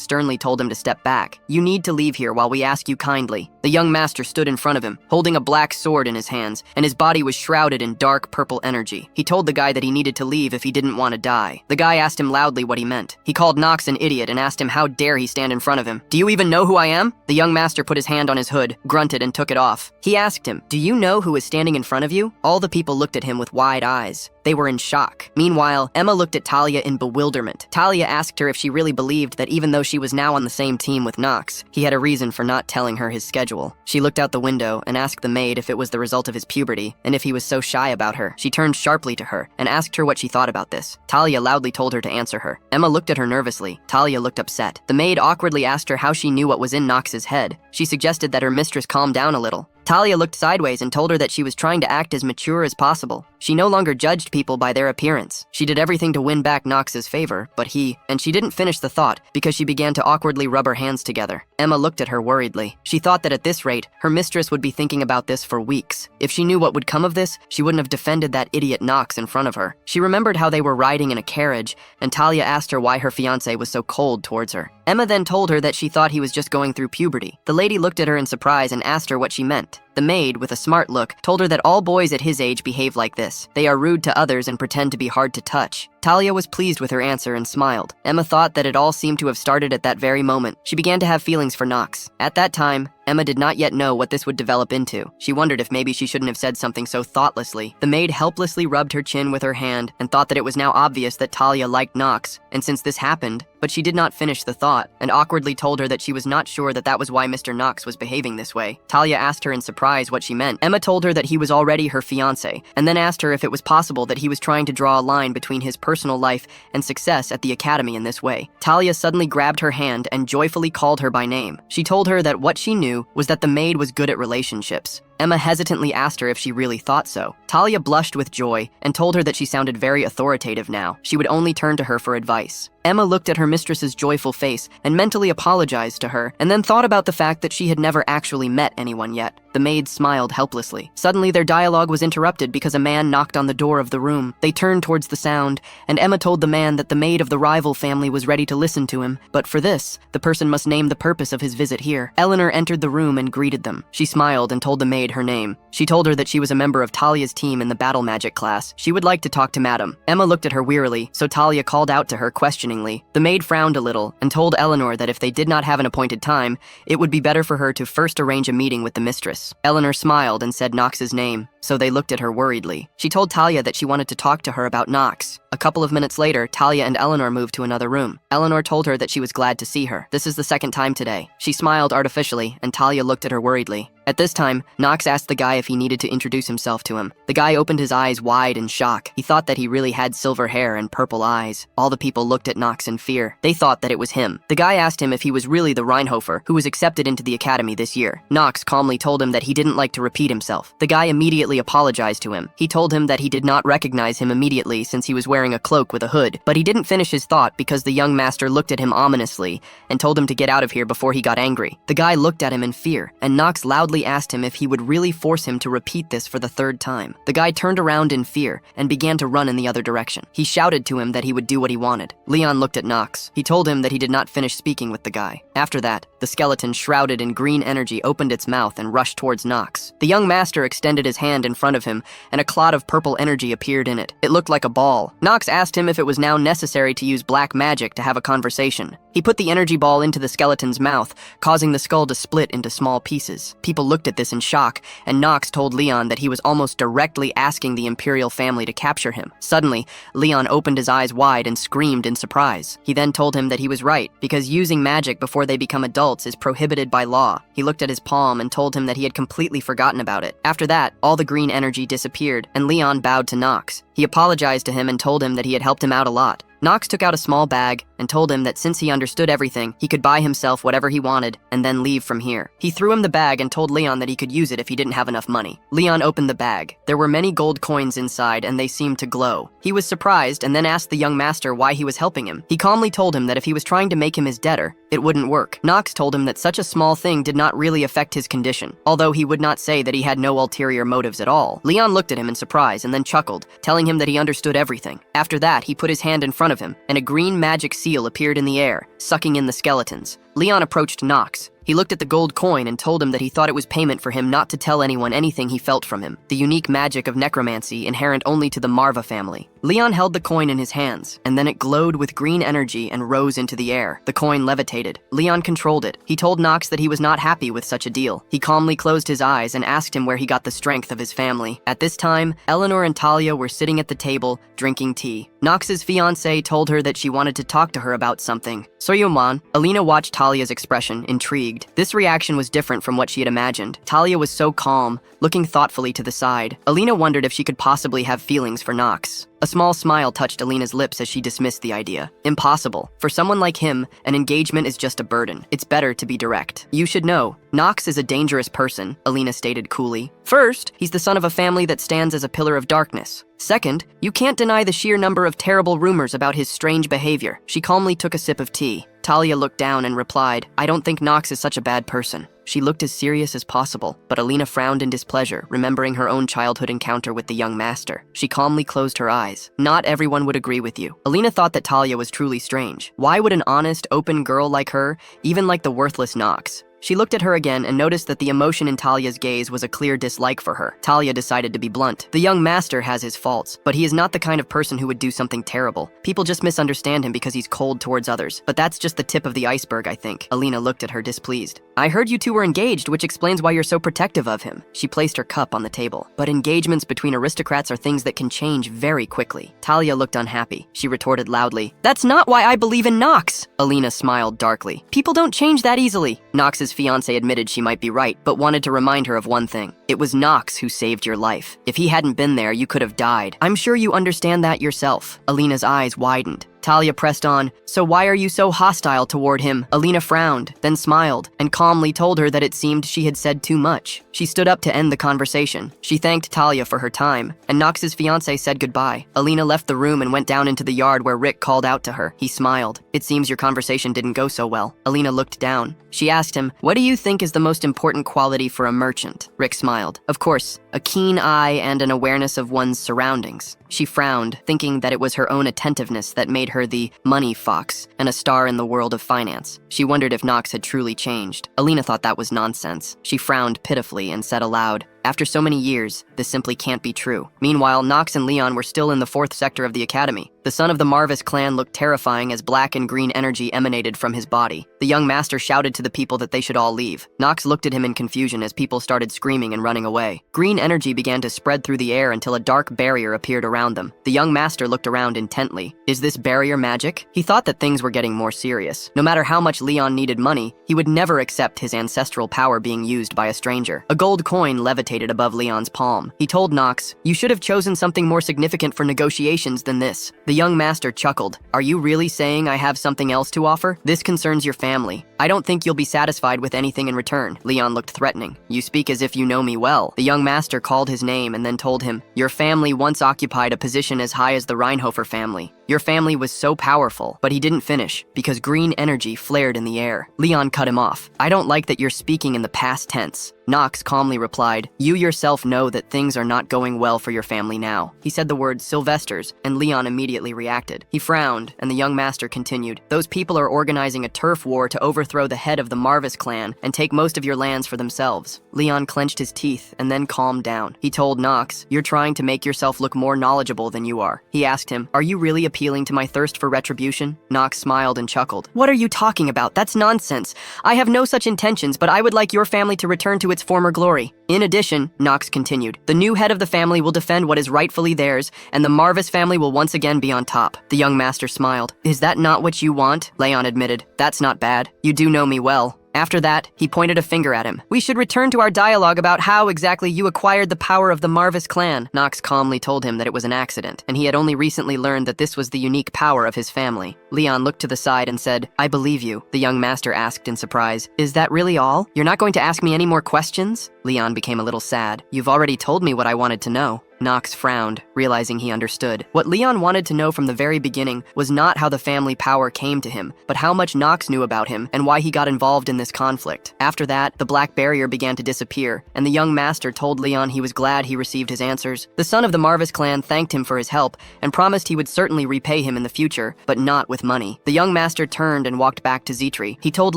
sternly told him to step back. "You need to leave here while we ask you kindly." The young master stood in front of him, holding a black sword in his hands, and his body was shrouded in dark purple energy. He told the guy that he needed to leave if he didn't want to die. The guy asked him loudly what he meant. He called Knox an idiot and asked him how dare he stand in front of him. "Do you even know who I am?" The young master put his hand on his hood, grunted, and took it off. He asked him, "Do you know who is standing in front of you?" All the people looked at him with wide eyes. They were in shock. Meanwhile, Emma looked at Talia in bewilderment. Talia asked her if she really believed that even though she was now on the same team with Knox, he had a reason for not telling her his schedule. She looked out the window and asked the maid if it was the result of his puberty and if he was so shy about her. She turned sharply to her and asked her what she thought about this. Talia loudly told her to answer her. Emma looked at her nervously. Talia looked upset. The maid awkwardly asked her how she knew what was in Knox's head. She suggested that her mistress calm down a little. Talia looked sideways and told her that she was trying to act as mature as possible. She no longer judged people by their appearance. She did everything to win back Knox's favor, but and she didn't finish the thought because she began to awkwardly rub her hands together. Emma looked at her worriedly. She thought that at this rate, her mistress would be thinking about this for weeks. If she knew what would come of this, she wouldn't have defended that idiot Knox in front of her. She remembered how they were riding in a carriage, and Talia asked her why her fiancé was so cold towards her. Emma then told her that she thought he was just going through puberty. The lady looked at her in surprise and asked her what she meant. The maid, with a smart look, told her that all boys at his age behave like this. They are rude to others and pretend to be hard to touch. Talia was pleased with her answer and smiled. Emma thought that it all seemed to have started at that very moment. She began to have feelings for Knox. At that time, Emma did not yet know what this would develop into. She wondered if maybe she shouldn't have said something so thoughtlessly. The maid helplessly rubbed her chin with her hand and thought that it was now obvious that Talia liked Knox, and since this happened, but she did not finish the thought, and awkwardly told her that she was not sure that was why Mr. Knox was behaving this way. Talia asked her in surprise what she meant. Emma told her that he was already her fiancé, and then asked her if it was possible that he was trying to draw a line between his personal life and success at the academy in this way. Talia suddenly grabbed her hand and joyfully called her by name. She told her that what she knew was that the maid was good at relationships. Emma hesitantly asked her if she really thought so. Talia blushed with joy and told her that she sounded very authoritative now. She would only turn to her for advice. Emma looked at her mistress's joyful face and mentally apologized to her, and then thought about the fact that she had never actually met anyone yet. The maid smiled helplessly. Suddenly, their dialogue was interrupted because a man knocked on the door of the room. They turned towards the sound, and Emma told the man that the maid of the rival family was ready to listen to him, but for this, the person must name the purpose of his visit here. Eleanor entered the room and greeted them. She smiled and told the maid her name. She told her that she was a member of Talia's team in the battle magic class. She would like to talk to Madam. Emma looked at her wearily, so Talia called out to her questioningly. The maid frowned a little and told Eleanor that if they did not have an appointed time, it would be better for her to first arrange a meeting with the mistress. Eleanor smiled and said Knox's name, so they looked at her worriedly. She told Talia that she wanted to talk to her about Knox. A couple of minutes later, Talia and Eleanor moved to another room. Eleanor told her that she was glad to see her. This is the second time today. She smiled artificially, and Talia looked at her worriedly. At this time, Knox asked the guy if he needed to introduce himself to him. The guy opened his eyes wide in shock. He thought that he really had silver hair and purple eyes. All the people looked at Knox in fear. They thought that it was him. The guy asked him if he was really the Reinhofer who was accepted into the academy this year. Knox calmly told him that he didn't like to repeat himself. The guy immediately apologized to him. He told him that he did not recognize him immediately since he was wearing a cloak with a hood, but he didn't finish his thought because the young master looked at him ominously and told him to get out of here before he got angry. The guy looked at him in fear, and Knox loudly asked him if he would really force him to repeat this for the third time. The guy turned around in fear and began to run in the other direction. He shouted to him that he would do what he wanted. Leon looked at Knox. He told him that he did not finish speaking with the guy. After that, the skeleton shrouded in green energy opened its mouth and rushed towards Knox. The young master extended his hand in front of him, and a clot of purple energy appeared in it. It looked like a ball. Knox asked him if it was now necessary to use black magic to have a conversation. He put the energy ball into the skeleton's mouth, causing the skull to split into small pieces. People looked at this in shock, and Knox told Leon that he was almost directly asking the Imperial family to capture him. Suddenly, Leon opened his eyes wide and screamed in surprise. He then told him that he was right, because using magic before they become adults is prohibited by law. He looked at his palm and told him that he had completely forgotten about it. After that, all the green energy disappeared, and Leon bowed to Knox. He apologized to him and told him that he had helped him out a lot. Knox took out a small bag and told him that since he understood everything, he could buy himself whatever he wanted and then leave from here. He threw him the bag and told Leon that he could use it if he didn't have enough money. Leon opened the bag. There were many gold coins inside and they seemed to glow. He was surprised and then asked the young master why he was helping him. He calmly told him that if he was trying to make him his debtor, it wouldn't work. Knox told him that such a small thing did not really affect his condition, although he would not say that he had no ulterior motives at all. Leon looked at him in surprise and then chuckled, telling him that he understood everything. After that, he put his hand in front of him, and a green magic seal appeared in the air, sucking in the skeletons. Leon approached Knox. He looked at the gold coin and told him that he thought it was payment for him not to tell anyone anything he felt from him, the unique magic of necromancy inherent only to the Marva family. Leon held the coin in his hands, and then it glowed with green energy and rose into the air. The coin levitated. Leon controlled it. He told Knox that he was not happy with such a deal. He calmly closed his eyes and asked him where he got the strength of his family. At this time, Eleanor and Talia were sitting at the table, drinking tea. Knox's fiancée told her that she wanted to talk to her about something. Soyuman, Alina watched Talia's expression, intrigued. This reaction was different from what she had imagined. Talia was so calm, looking thoughtfully to the side. Alina wondered if she could possibly have feelings for Knox. A small smile touched Alina's lips as she dismissed the idea. Impossible. For someone like him, an engagement is just a burden. It's better to be direct. You should know, Knox is a dangerous person, Alina stated coolly. First, he's the son of a family that stands as a pillar of darkness. Second, you can't deny the sheer number of terrible rumors about his strange behavior. She calmly took a sip of tea. Talia looked down and replied, I don't think Knox is such a bad person. She looked as serious as possible, but Alina frowned in displeasure, remembering her own childhood encounter with the young master. She calmly closed her eyes. Not everyone would agree with you. Alina thought that Talia was truly strange. Why would an honest, open girl like her, even like the worthless Knox? She looked at her again and noticed that the emotion in Talia's gaze was a clear dislike for her. Talia decided to be blunt. The young master has his faults, but he is not the kind of person who would do something terrible. People just misunderstand him because he's cold towards others. But that's just the tip of the iceberg, I think. Alina looked at her displeased. I heard you two were engaged, which explains why you're so protective of him. She placed her cup on the table. But engagements between aristocrats are things that can change very quickly. Talia looked unhappy. She retorted loudly, That's not why I believe in Knox. Alina smiled darkly. People don't change that easily. Knox's fiancé admitted she might be right, but wanted to remind her of one thing. It was Knox who saved your life. If he hadn't been there, you could have died. I'm sure you understand that yourself. Alina's eyes widened. Talia pressed on, So why are you so hostile toward him? Alina frowned, then smiled, and calmly told her that it seemed she had said too much. She stood up to end the conversation. She thanked Talia for her time, and Knox's fiancé said goodbye. Alina left the room and went down into the yard where Rick called out to her. He smiled. It seems your conversation didn't go so well. Alina looked down. She asked him, What do you think is the most important quality for a merchant? Rick smiled. Of course, a keen eye and an awareness of one's surroundings. She frowned, thinking that it was her own attentiveness that made her the money fox and a star in the world of finance. She wondered if Knox had truly changed. Alina thought that was nonsense. She frowned pitifully and said aloud, After so many years, this simply can't be true. Meanwhile, Knox and Leon were still in the 4th sector of the academy. The son of the Marvis clan looked terrifying as black and green energy emanated from his body. The young master shouted to the people that they should all leave. Knox looked at him in confusion as people started screaming and running away. Green energy began to spread through the air until a dark barrier appeared around them. The young master looked around intently. Is this barrier magic? He thought that things were getting more serious. No matter how much Leon needed money, he would never accept his ancestral power being used by a stranger. A gold coin levitated above Leon's palm. He told Knox, You should have chosen something more significant for negotiations than this. The young master chuckled. Are you really saying I have something else to offer? This concerns your family. I don't think you'll be satisfied with anything in return. Leon looked threatening. You speak as if you know me well. The young master called his name and then told him, Your family once occupied a position as high as the Reinhofer family. Your family was so powerful, but he didn't finish because green energy flared in the air. Leon cut him off. I don't like that you're speaking in the past tense. Knox calmly replied, You yourself know that things are not going well for your family now. He said the word Sylvester's, and Leon immediately reacted. He frowned, and the young master continued, Those people are organizing a turf war to overthrow the head of the Marvis clan and take most of your lands for themselves. Leon clenched his teeth and then calmed down. He told Knox, You're trying to make yourself look more knowledgeable than you are. He asked him, Are you really appealing to my thirst for retribution? Knox smiled and chuckled. What are you talking about? That's nonsense. I have no such intentions, but I would like your family to return to its former glory. In addition, Knox continued, the new head of the family will defend what is rightfully theirs, and the Marvis family will once again be on top. The young master smiled. Is that not what you want? Leon admitted. That's not bad. You do know me well. After that, he pointed a finger at him. We should return to our dialogue about how exactly you acquired the power of the Marvis clan. Knox calmly told him that it was an accident, and he had only recently learned that this was the unique power of his family. Leon looked to the side and said, I believe you. The young master asked in surprise, Is that really all? You're not going to ask me any more questions? Leon became a little sad. You've already told me what I wanted to know. Knox frowned, realizing he understood. What Leon wanted to know from the very beginning was not how the family power came to him, but how much Knox knew about him and why he got involved in this conflict. After that, the black barrier began to disappear, and the young master told Leon he was glad he received his answers. The son of the Marvis clan thanked him for his help and promised he would certainly repay him in the future, but not with money. The young master turned and walked back to Zetri. He told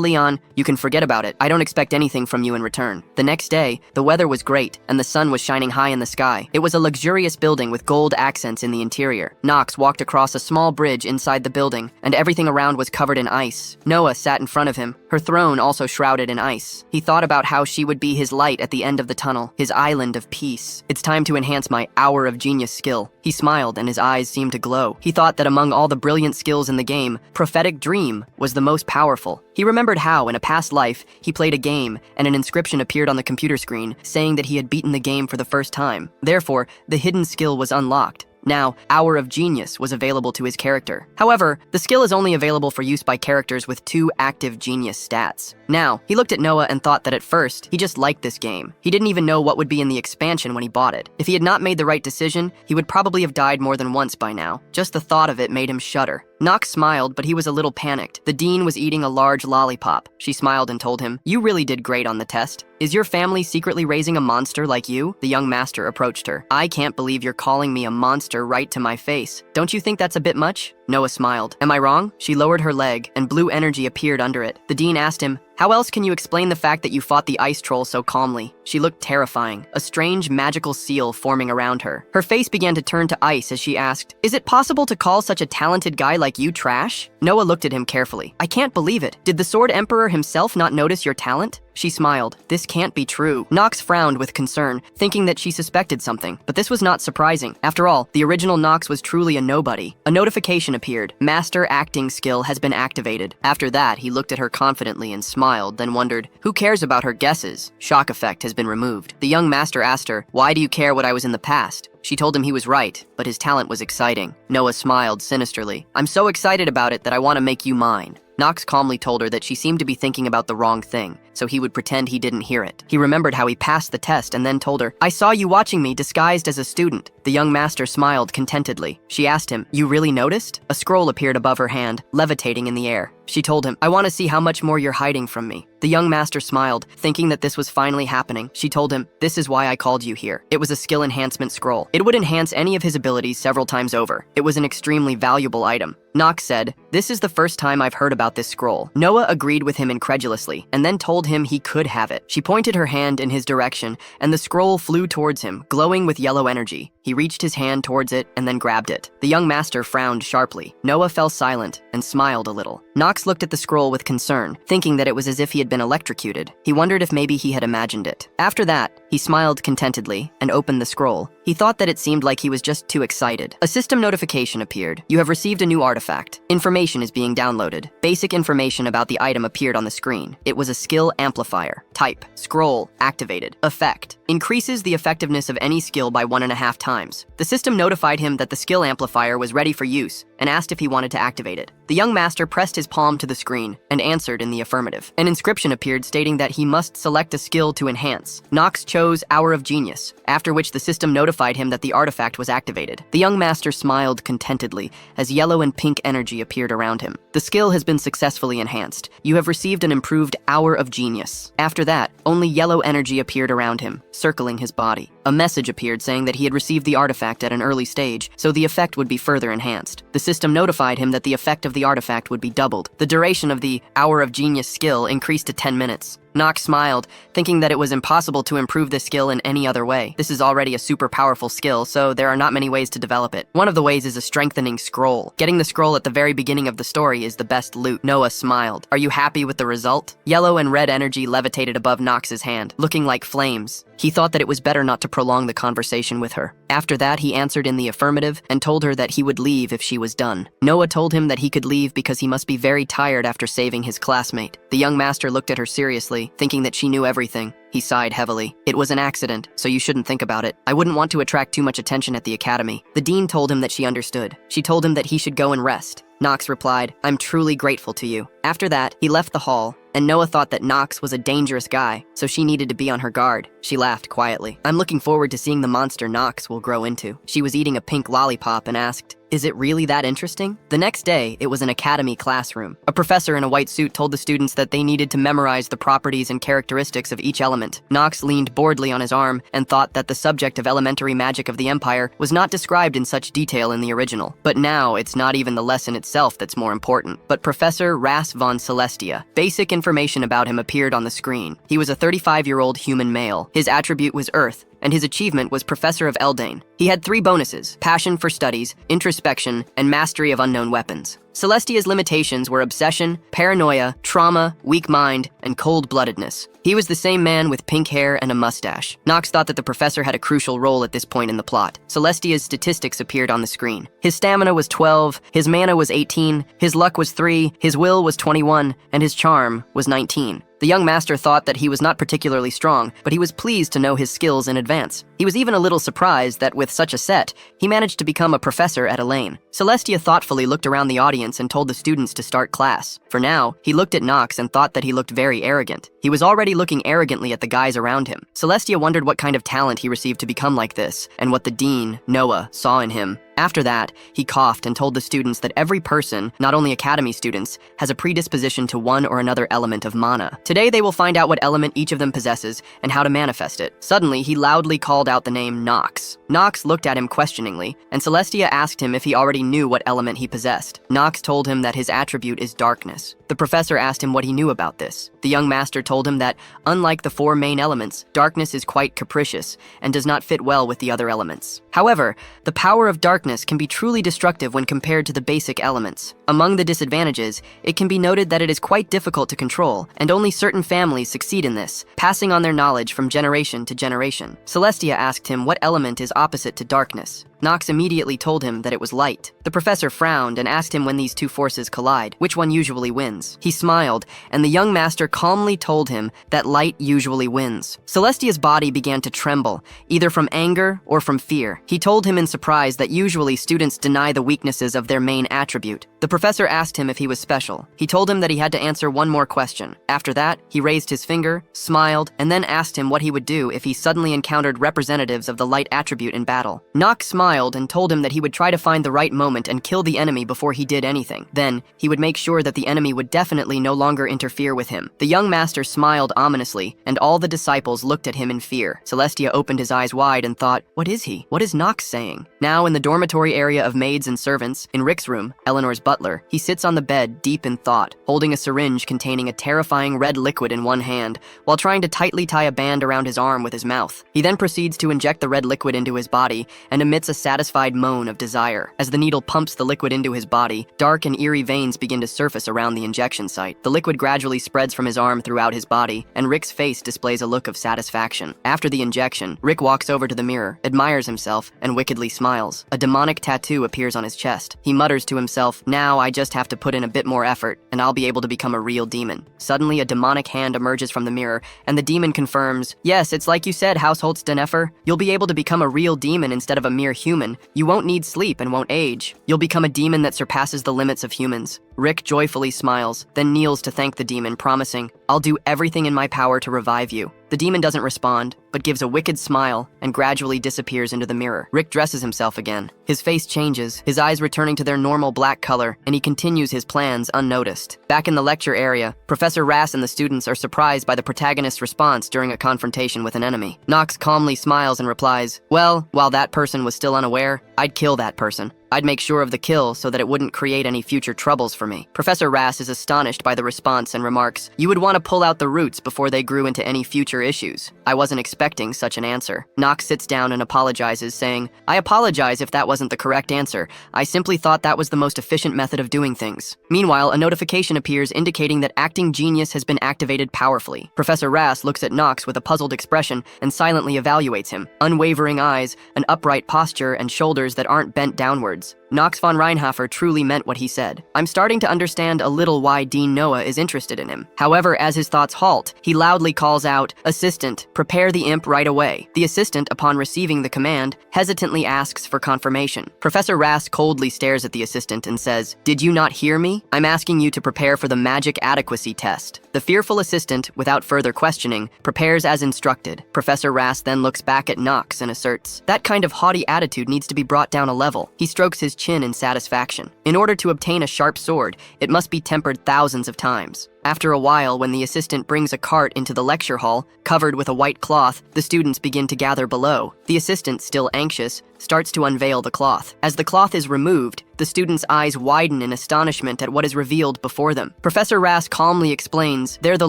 Leon, You can forget about it. I don't expect anything from you in return. The next day, the weather was great, and the sun was shining high in the sky. It was a luxurious building with gold accents in the interior. Knox walked across a small bridge inside the building, and everything around was covered in ice. Noah sat in front of him, her throne also shrouded in ice. He thought about how she would be his light at the end of the tunnel, his island of peace. It's time to enhance my hour of genius skill. He smiled and his eyes seemed to glow. He thought that among all the brilliant skills in the game, prophetic dream was the most powerful. He remembered how, in a past life, he played a game and an inscription appeared on the computer screen saying that he had beaten the game for the first time. Therefore, the hidden skill was unlocked. Now, Hour of Genius was available to his character. However, the skill is only available for use by characters with 2 active genius stats. Now, he looked at Noah and thought that at first, he just liked this game. He didn't even know what would be in the expansion when he bought it. If he had not made the right decision, he would probably have died more than once by now. Just the thought of it made him shudder. Knox smiled, but he was a little panicked. The dean was eating a large lollipop. She smiled and told him, "You really did great on the test. Is your family secretly raising a monster like you?" The young master approached her. "I can't believe you're calling me a monster right to my face. Don't you think that's a bit much?" Noah smiled. "Am I wrong?" She lowered her leg, and blue energy appeared under it. The dean asked him, "How else can you explain the fact that you fought the ice troll so calmly?" She looked terrifying, a strange magical seal forming around her. Her face began to turn to ice as she asked, "Is it possible to call such a talented guy like you trash?" Noah looked at him carefully. "I can't believe it. Did the Sword Emperor himself not notice your talent?" She smiled. "This can't be true." Knox frowned with concern, thinking that she suspected something, but this was not surprising. After all, the original Knox was truly a nobody. A notification appeared. Master acting skill has been activated. After that, he looked at her confidently and smiled, then wondered, who cares about her guesses? Shock effect has been removed. The young master asked her, "Why do you care what I was in the past?" She told him he was right, but his talent was exciting. Noah smiled sinisterly. "I'm so excited about it that I want to make you mine." Knox calmly told her that she seemed to be thinking about the wrong thing, so he would pretend he didn't hear it. He remembered how he passed the test and then told her, "I saw you watching me disguised as a student." The young master smiled contentedly. She asked him, "You really noticed?" A scroll appeared above her hand, levitating in the air. She told him, "I want to see how much more you're hiding from me." The young master smiled, thinking that this was finally happening. She told him, "This is why I called you here." It was a skill enhancement scroll. It would enhance any of his abilities several times over. It was an extremely valuable item. Knox said, "This is the first time I've heard about this scroll." Noah agreed with him incredulously, and then told him he could have it. She pointed her hand in his direction, and the scroll flew towards him, glowing with yellow energy. He reached his hand towards it and then grabbed it. The young master frowned sharply. Noah fell silent and smiled a little. Knox looked at the scroll with concern, thinking that it was as if he had been electrocuted. He wondered if maybe he had imagined it. After that, he smiled contentedly and opened the scroll. He thought that it seemed like he was just too excited. A system notification appeared. "You have received a new artifact. Information is being downloaded." Basic information about the item appeared on the screen. It was a skill amplifier. Type, scroll, activated. Effect, increases the effectiveness of any skill by 1.5 times. The system notified him that the skill amplifier was ready for use and asked if he wanted to activate it. The young master pressed his palm to the screen and answered in the affirmative. An inscription appeared stating that he must select a skill to enhance. Knox chose Hour of Genius, after which the system notified him that the artifact was activated. The young master smiled contentedly as yellow and pink energy appeared around him. "The skill has been successfully enhanced. You have received an improved Hour of Genius." After that, only yellow energy appeared around him, circling his body. A message appeared saying that he had received the artifact at an early stage, so the effect would be further enhanced. The system notified him that the effect of the artifact would be doubled. The duration of the Hour of Genius skill increased to 10 minutes. Knox smiled, thinking that it was impossible to improve this skill in any other way. This is already a super powerful skill, so there are not many ways to develop it. One of the ways is a strengthening scroll. Getting the scroll at the very beginning of the story is the best loot. Noah smiled. "Are you happy with the result?" Yellow and red energy levitated above Knox's hand, looking like flames. He thought that it was better not to prolong the conversation with her. After that, he answered in the affirmative and told her that he would leave if she was done. Noah told him that he could leave because he must be very tired after saving his classmate. The young master looked at her seriously, thinking that she knew everything. He sighed heavily. "It was an accident, so you shouldn't think about it. I wouldn't want to attract too much attention at the academy." The dean told him that she understood. She told him that he should go and rest. Knox replied, "I'm truly grateful to you." After that, he left the hall, and Noah thought that Knox was a dangerous guy, so she needed to be on her guard. She laughed quietly. "I'm looking forward to seeing the monster Knox will grow into." She was eating a pink lollipop and asked, "Is it really that interesting?" The next day, it was an academy classroom. A professor in a white suit told the students that they needed to memorize the properties and characteristics of each element. Knox leaned boredly on his arm and thought that the subject of elementary magic of the Empire was not described in such detail in the original. But now, it's not even the lesson itself that's more important, but Professor Ras von Celestia. Basic information about him appeared on the screen. He was a 35-year-old human male. His attribute was Earth, and his achievement was Professor of Eldane. He had 3 bonuses: passion for studies, introspection, and mastery of unknown weapons. Celestia's limitations were obsession, paranoia, trauma, weak mind, and cold-bloodedness. He was the same man with pink hair and a mustache. Knox thought that the professor had a crucial role at this point in the plot. Celestia's statistics appeared on the screen. His stamina was 12, his mana was 18, his luck was 3, his will was 21, and his charm was 19. The young master thought that he was not particularly strong, but he was pleased to know his skills in advance. He was even a little surprised that with such a set, he managed to become a professor at Elaine. Celestia thoughtfully looked around the audience and told the students to start class. For now, he looked at Knox and thought that he looked very arrogant. He was already looking arrogantly at the guys around him. Celestia wondered what kind of talent he received to become like this, and what the dean, Noah, saw in him. After that, he coughed and told the students that every person, not only academy students, has a predisposition to one or another element of mana. Today they will find out what element each of them possesses and how to manifest it. Suddenly, he loudly called out the name Knox. Knox looked at him questioningly, and Celestia asked him if he already knew what element he possessed. Knox told him that his attribute is darkness. The professor asked him what he knew about this. The young master told him that, unlike the 4 main elements, darkness is quite capricious and does not fit well with the other elements. However, the power of darkness can be truly destructive when compared to the basic elements. Among the disadvantages, it can be noted that it is quite difficult to control, and only certain families succeed in this, passing on their knowledge from generation to generation. Celestia asked him what element is opposite to darkness. Knox immediately told him that it was light. The professor frowned and asked him when these 2 forces collide, which one usually wins. He smiled, and the young master calmly told him that light usually wins. Celestia's body began to tremble, either from anger or from fear. He told him in surprise that usually students deny the weaknesses of their main attribute. The professor asked him if he was special. He told him that he had to answer one more question. After that, he raised his finger, smiled, and then asked him what he would do if he suddenly encountered representatives of the light attribute in battle. Knox smiled and told him that he would try to find the right moment and kill the enemy before he did anything. Then, he would make sure that the enemy would definitely no longer interfere with him. The young master smiled ominously, and all the disciples looked at him in fear. Celestia opened his eyes wide and thought, what is he? What is Knox saying? Now, in the dormitory area of maids and servants, in Rick's room, Eleanor's butler, he sits on the bed deep in thought, holding a syringe containing a terrifying red liquid in one hand, while trying to tightly tie a band around his arm with his mouth. He then proceeds to inject the red liquid into his body and emits a satisfied moan of desire. As the needle pumps the liquid into his body, dark and eerie veins begin to surface around the injection site. The liquid gradually spreads from his arm throughout his body, and Rick's face displays a look of satisfaction. After the injection, Rick walks over to the mirror, admires himself, and wickedly smiles. A demonic tattoo appears on his chest. He mutters to himself, now I just have to put in a bit more effort, and I'll be able to become a real demon. Suddenly, a demonic hand emerges from the mirror, and the demon confirms, yes, it's like you said, Hausholzdeneffer. You'll be able to become a real demon instead of a mere human. You won't need sleep and won't age. You'll become a demon that surpasses the limits of humans. Rick joyfully smiles, then kneels to thank the demon, promising, I'll do everything in my power to revive you. The demon doesn't respond, but gives a wicked smile and gradually disappears into the mirror. Rick dresses himself again. His face changes, his eyes returning to their normal black color, and he continues his plans unnoticed. Back in the lecture area, Professor Rass and the students are surprised by the protagonist's response during a confrontation with an enemy. Knox calmly smiles and replies, well, while that person was still unaware, I'd kill that person. I'd make sure of the kill so that it wouldn't create any future troubles for me. Professor Rass is astonished by the response and remarks, you would want to pull out the roots before they grew into any future issues. I wasn't expecting such an answer. Knox sits down and apologizes, saying, I apologize if that wasn't the correct answer. I simply thought that was the most efficient method of doing things. Meanwhile, a notification appears indicating that acting genius has been activated powerfully. Professor Rass looks at Knox with a puzzled expression and silently evaluates him. Unwavering eyes, an upright posture, and shoulders that aren't bent downwards. Knox von Reinhofer truly meant what he said. I'm starting to understand a little why Dean Noah is interested in him. However, as his thoughts halt, he loudly calls out, Assistant, prepare the imp right away. The assistant, upon receiving the command, hesitantly asks for confirmation. Professor Rass coldly stares at the assistant and says, Did you not hear me? I'm asking you to prepare for the magic adequacy test. The fearful assistant, without further questioning, prepares as instructed. Professor Rass then looks back at Knox and asserts, that kind of haughty attitude needs to be brought down a level. He strokes his chin in satisfaction. In order to obtain a sharp sword, it must be tempered thousands of times. After a while, when the assistant brings a cart into the lecture hall, covered with a white cloth, the students begin to gather below. The assistant, still anxious, starts to unveil the cloth. As the cloth is removed, The students' eyes widen in astonishment at what is revealed before them. Professor Ras calmly explains, they're the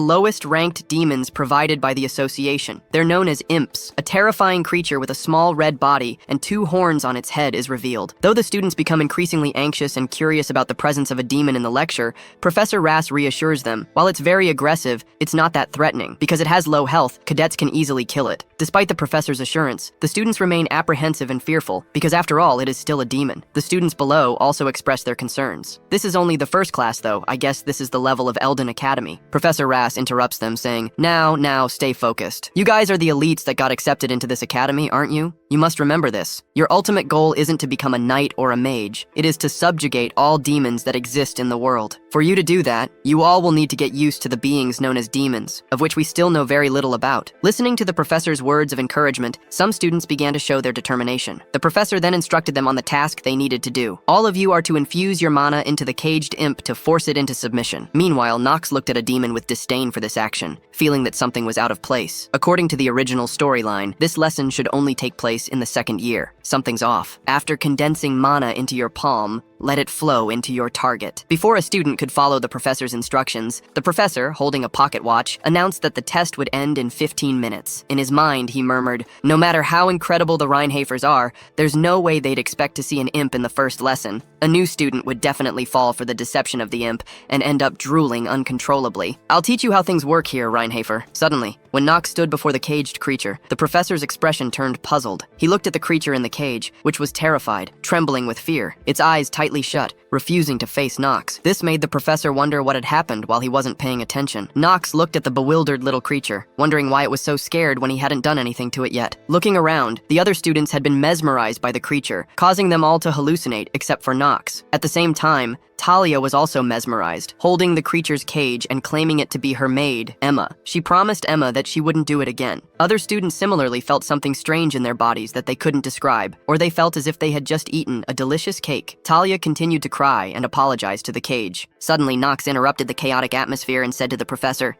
lowest-ranked demons provided by the association. They're known as imps. A terrifying creature with a small red body and 2 horns on its head is revealed. Though the students become increasingly anxious and curious about the presence of a demon in the lecture, Professor Ras reassures them. While it's very aggressive, it's not that threatening. Because it has low health, cadets can easily kill it. Despite the professor's assurance, the students remain apprehensive and fearful, because after all, it is still a demon. The students below also express their concerns. This is only the first class, though. I guess this is the level of Eldon Academy. Professor Ras interrupts them, saying, Now, stay focused. You guys are the elites that got accepted into this academy, aren't you? You must remember this. Your ultimate goal isn't to become a knight or a mage. It is to subjugate all demons that exist in the world. For you to do that, you all will need to get used to the beings known as demons, of which we still know very little about. Listening to the professor's words of encouragement, some students began to show their determination. The professor then instructed them on the task they needed to do. All of you are to infuse your mana into the caged imp to force it into submission. Meanwhile, Knox looked at a demon with disdain for this action, feeling that something was out of place. According to the original storyline, this lesson should only take place in the 2nd year. Something's off. After condensing mana into your palm, let it flow into your target. Before a student could follow the professor's instructions, the professor, holding a pocket watch, announced that the test would end in 15 minutes. In his mind, he murmured, no matter how incredible the Reinhafers are, there's no way they'd expect to see an imp in the first lesson. A new student would definitely fall for the deception of the imp and end up drooling uncontrollably. I'll teach you how things work here, Reinhafer. Suddenly, when Knox stood before the caged creature, the professor's expression turned puzzled. He looked at the creature in the cage, which was terrified, trembling with fear, its eyes tightly shut, refusing to face Knox. This made the professor wonder what had happened while he wasn't paying attention. Knox looked at the bewildered little creature, wondering why it was so scared when he hadn't done anything to it yet. Looking around, the other students had been mesmerized by the creature, causing them all to hallucinate except for Knox. At the same time, Talia was also mesmerized, holding the creature's cage and claiming it to be her maid, Emma. She promised Emma that she wouldn't do it again. Other students similarly felt something strange in their bodies that they couldn't describe, or they felt as if they had just eaten a delicious cake. Talia continued to cry and apologized to the cage. Suddenly, Knox interrupted the chaotic atmosphere and said to the professor,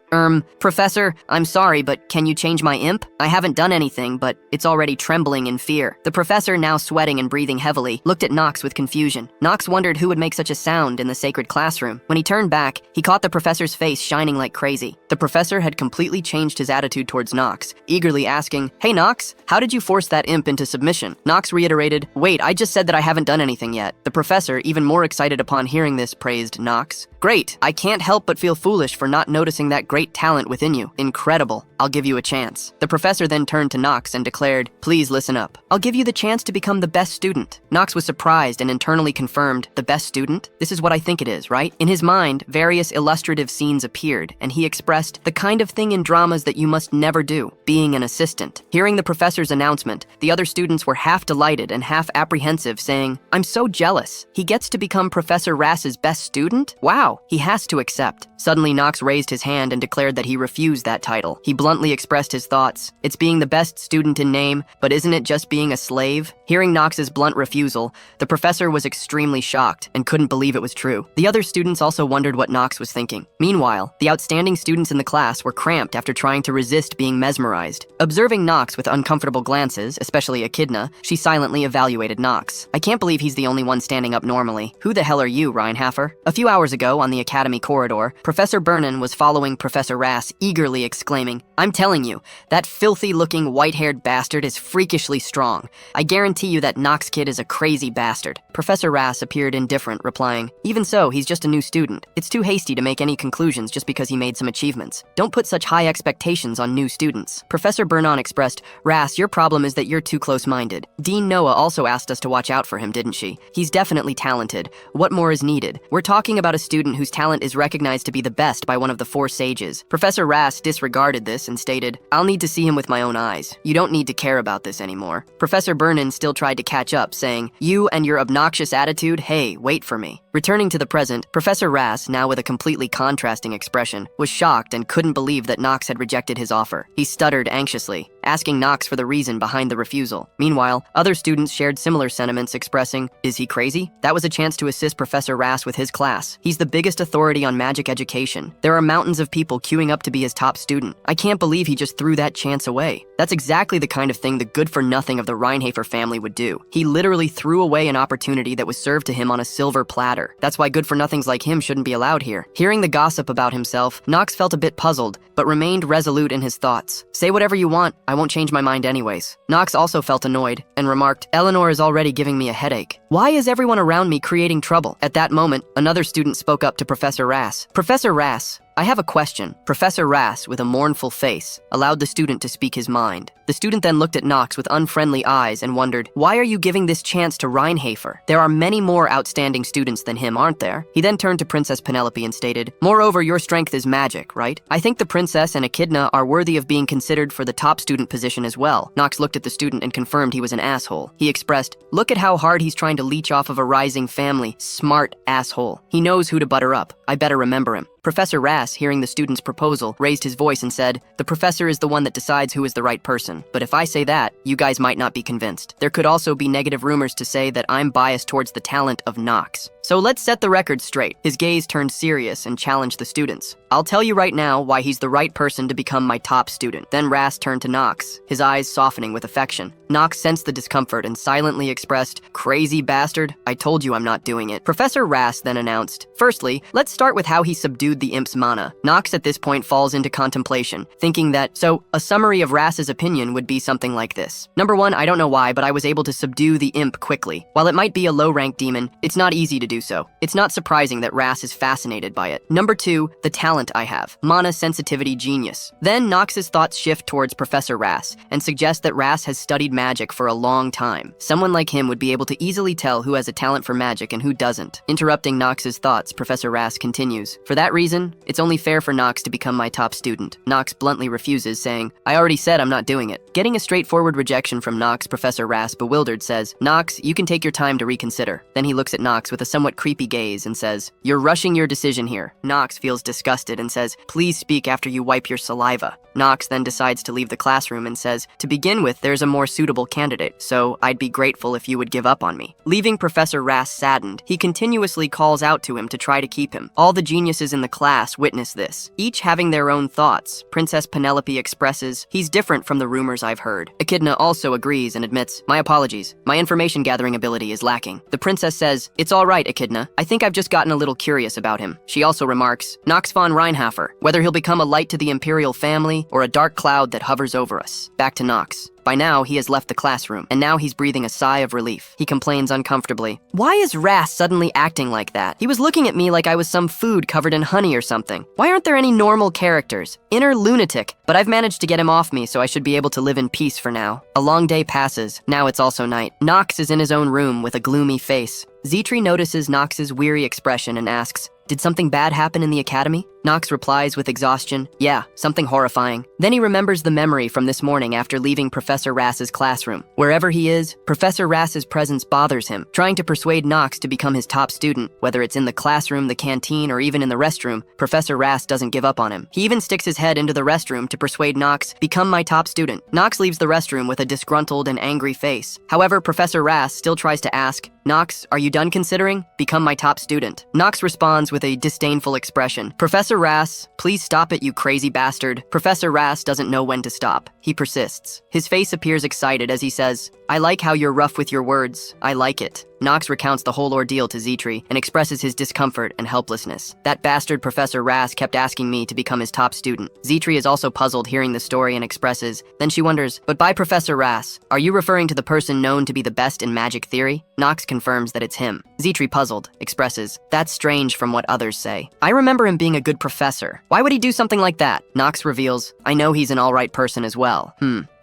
Professor, I'm sorry, but can you change my imp? I haven't done anything, but it's already trembling in fear. The professor, now sweating and breathing heavily, looked at Knox with confusion. Knox wondered who would make such a sound in the sacred classroom. When he turned back, he caught the professor's face shining like crazy. The professor had completely changed his attitude towards Knox, eagerly asking, Hey Knox, how did you force that imp into submission? Knox reiterated, Wait, I just said that I haven't done anything yet. The professor, even more excited upon hearing this, praised Knox. Great, I can't help but feel foolish for not noticing that great talent within you. Incredible. I'll give you a chance. The professor then turned to Knox and declared, Please listen up. I'll give you the chance to become the best student. Knox was surprised and internally confirmed, the best student? This is what I think it is, right? In his mind, various illustrative scenes appeared, and he expressed the kind of thing in dramas that you must never do, being an assistant. Hearing the professor's announcement, the other students were half delighted and half apprehensive, saying, I'm so jealous. He gets to become Professor Rass's best student? Wow, he has to accept. Suddenly, Knox raised his hand and declared that he refused that title. He bluntly expressed his thoughts. It's being the best student in name, but isn't it just being a slave? Hearing Knox's blunt refusal, the professor was extremely shocked and couldn't believe it was true. The other students also wondered what Knox was thinking. Meanwhile, the outstanding students in the class were cramped after trying to resist being mesmerized. Observing Knox with uncomfortable glances, especially Echidna, she silently evaluated Knox. I can't believe he's the only one standing up normally. Who the hell are you, Reinhafer? A few hours ago, on the academy corridor, Professor Burnham was following Professor Rass, eagerly exclaiming, I'm telling you, that filthy-looking white-haired bastard is freakishly strong. I guarantee you that Knox kid is a crazy bastard. Professor Rass appeared indifferent, replying, Even so, he's just a new student. It's too hasty to make any conclusions just because he made some achievements. Don't put such high expectations on new students. Professor Burnham expressed, Rass, your problem is that you're too close-minded. Dean Noah also asked us to watch out for him, didn't she? He's definitely talented. What more is needed? We're talking about a student whose talent is recognized to be the best by one of the 4 sages. Professor Rass disregarded this and stated, I'll need to see him with my own eyes. You don't need to care about this anymore. Professor Burnham still tried to catch up, saying, You and your obnoxious attitude, hey, wait for me. Returning to the present, Professor Rass, now with a completely contrasting expression, was shocked and couldn't believe that Knox had rejected his offer. He stuttered anxiously. asking Knox for the reason behind the refusal. Meanwhile, other students shared similar sentiments expressing, "Is he crazy?" That was a chance to assist Professor Rass with his class. He's the biggest authority on magic education. There are mountains of people queuing up to be his top student. I can't believe he just threw that chance away. That's exactly the kind of thing the good-for-nothing of the Reinhafer family would do. He literally threw away an opportunity that was served to him on a silver platter. That's why good-for-nothings like him shouldn't be allowed here. Hearing the gossip about himself, Knox felt a bit puzzled, but remained resolute in his thoughts. "Say whatever you want, I won't change my mind anyways." Knox also felt annoyed and remarked, "Eleanor is already giving me a headache. Why is everyone around me creating trouble?" At that moment, another student spoke up to Professor Rass. "Professor Rass, I have a question." Professor Rass, with a mournful face, allowed the student to speak his mind. The student then looked at Knox with unfriendly eyes and wondered, "Why are you giving this chance to Reinhafer? There are many more outstanding students than him, aren't there?" He then turned to Princess Penelope and stated, "Moreover, your strength is magic, right? I think the princess and Echidna are worthy of being considered for the top student position as well." Knox looked at the student and confirmed he was an asshole. He expressed, "Look at how hard he's trying to leech off of a rising family. Smart asshole. He knows who to butter up. I better remember him." Professor Rass, hearing the student's proposal, raised his voice and said, "The professor is the one that decides who is the right person. But if I say that, you guys might not be convinced. There could also be negative rumors to say that I'm biased towards the talent of Knox. So let's set the record straight." His gaze turned serious and challenged the students. "I'll tell you right now why he's the right person to become my top student." Then Rass turned to Knox, his eyes softening with affection. Knox sensed the discomfort and silently expressed, "Crazy bastard, I told you I'm not doing it." Professor Rass then announced, "Firstly, let's start with how he subdued the imp's mana." Knox at this point falls into contemplation, thinking that, a summary of Rass's opinion would be something like this. Number 1, I don't know why, but I was able to subdue the imp quickly. While it might be a low-rank demon, it's not easy to do so. It's not surprising that Rass is fascinated by it. Number 2, the talent I have. Mana sensitivity genius. Then Knox's thoughts shift towards Professor Rass and suggest that Rass has studied magic for a long time. Someone like him would be able to easily tell who has a talent for magic and who doesn't. Interrupting Knox's thoughts, Professor Rass continues, "For that reason, it's only fair for Knox to become my top student." Knox bluntly refuses, saying, "I already said I'm not doing it." Getting a straightforward rejection from Knox, Professor Rass, bewildered, says, "Knox, you can take your time to reconsider." Then he looks at Knox with a somewhat creepy gaze and says, "You're rushing your decision here." Knox feels disgusted and says, "Please speak after you wipe your saliva." Knox then decides to leave the classroom and says, "To begin with, there's a more suitable candidate, so I'd be grateful if you would give up on me." Leaving Professor Rass saddened, he continuously calls out to him to try to keep him. All the geniuses in the class witness this, each having their own thoughts. Princess Penelope expresses, "He's different from the rumors I've heard." Echidna also agrees and admits, "My apologies, my information gathering ability is lacking." The princess says, "It's all right, Echidna. I think I've just gotten a little curious about him." She also remarks, "Knox von Reinhafer, whether he'll become a light to the imperial family or a dark cloud that hovers over us." Back to Knox. By now, he has left the classroom, and now he's breathing a sigh of relief. He complains uncomfortably, "Why is Rass suddenly acting like that? He was looking at me like I was some food covered in honey or something. Why aren't there any normal characters? Inner lunatic. But I've managed to get him off me, so I should be able to live in peace for now." A long day passes. Now it's also night. Knox is in his own room with a gloomy face. Zetri notices Knox's weary expression and asks, "Did something bad happen in the academy?" Knox replies with exhaustion, "Yeah, something horrifying." Then he remembers the memory from this morning after leaving Professor Rass's classroom. Wherever he is, Professor Rass's presence bothers him. Trying to persuade Knox to become his top student, whether it's in the classroom, the canteen, or even in the restroom, Professor Rass doesn't give up on him. He even sticks his head into the restroom to persuade Knox, "Become my top student." Knox leaves the restroom with a disgruntled and angry face. However, Professor Rass still tries to ask, "Knox, are you done considering? Become my top student." Knox responds with a disdainful expression, "Professor Rass, please stop it, you crazy bastard." Professor Rass doesn't know when to stop. He persists. His face appears excited as he says, "I like how you're rough with your words. I like it." Knox recounts the whole ordeal to Zetri and expresses his discomfort and helplessness. "That bastard Professor Rass kept asking me to become his top student." Zetri is also puzzled hearing the story and expresses, then she wonders, "But by Professor Rass, are you referring to the person known to be the best in magic theory?" Knox confirms that it's him. Zetri, puzzled, expresses, "That's strange from what others say. I remember him being a good professor. Why would he do something like that?" Knox reveals, "I know he's an alright person as well.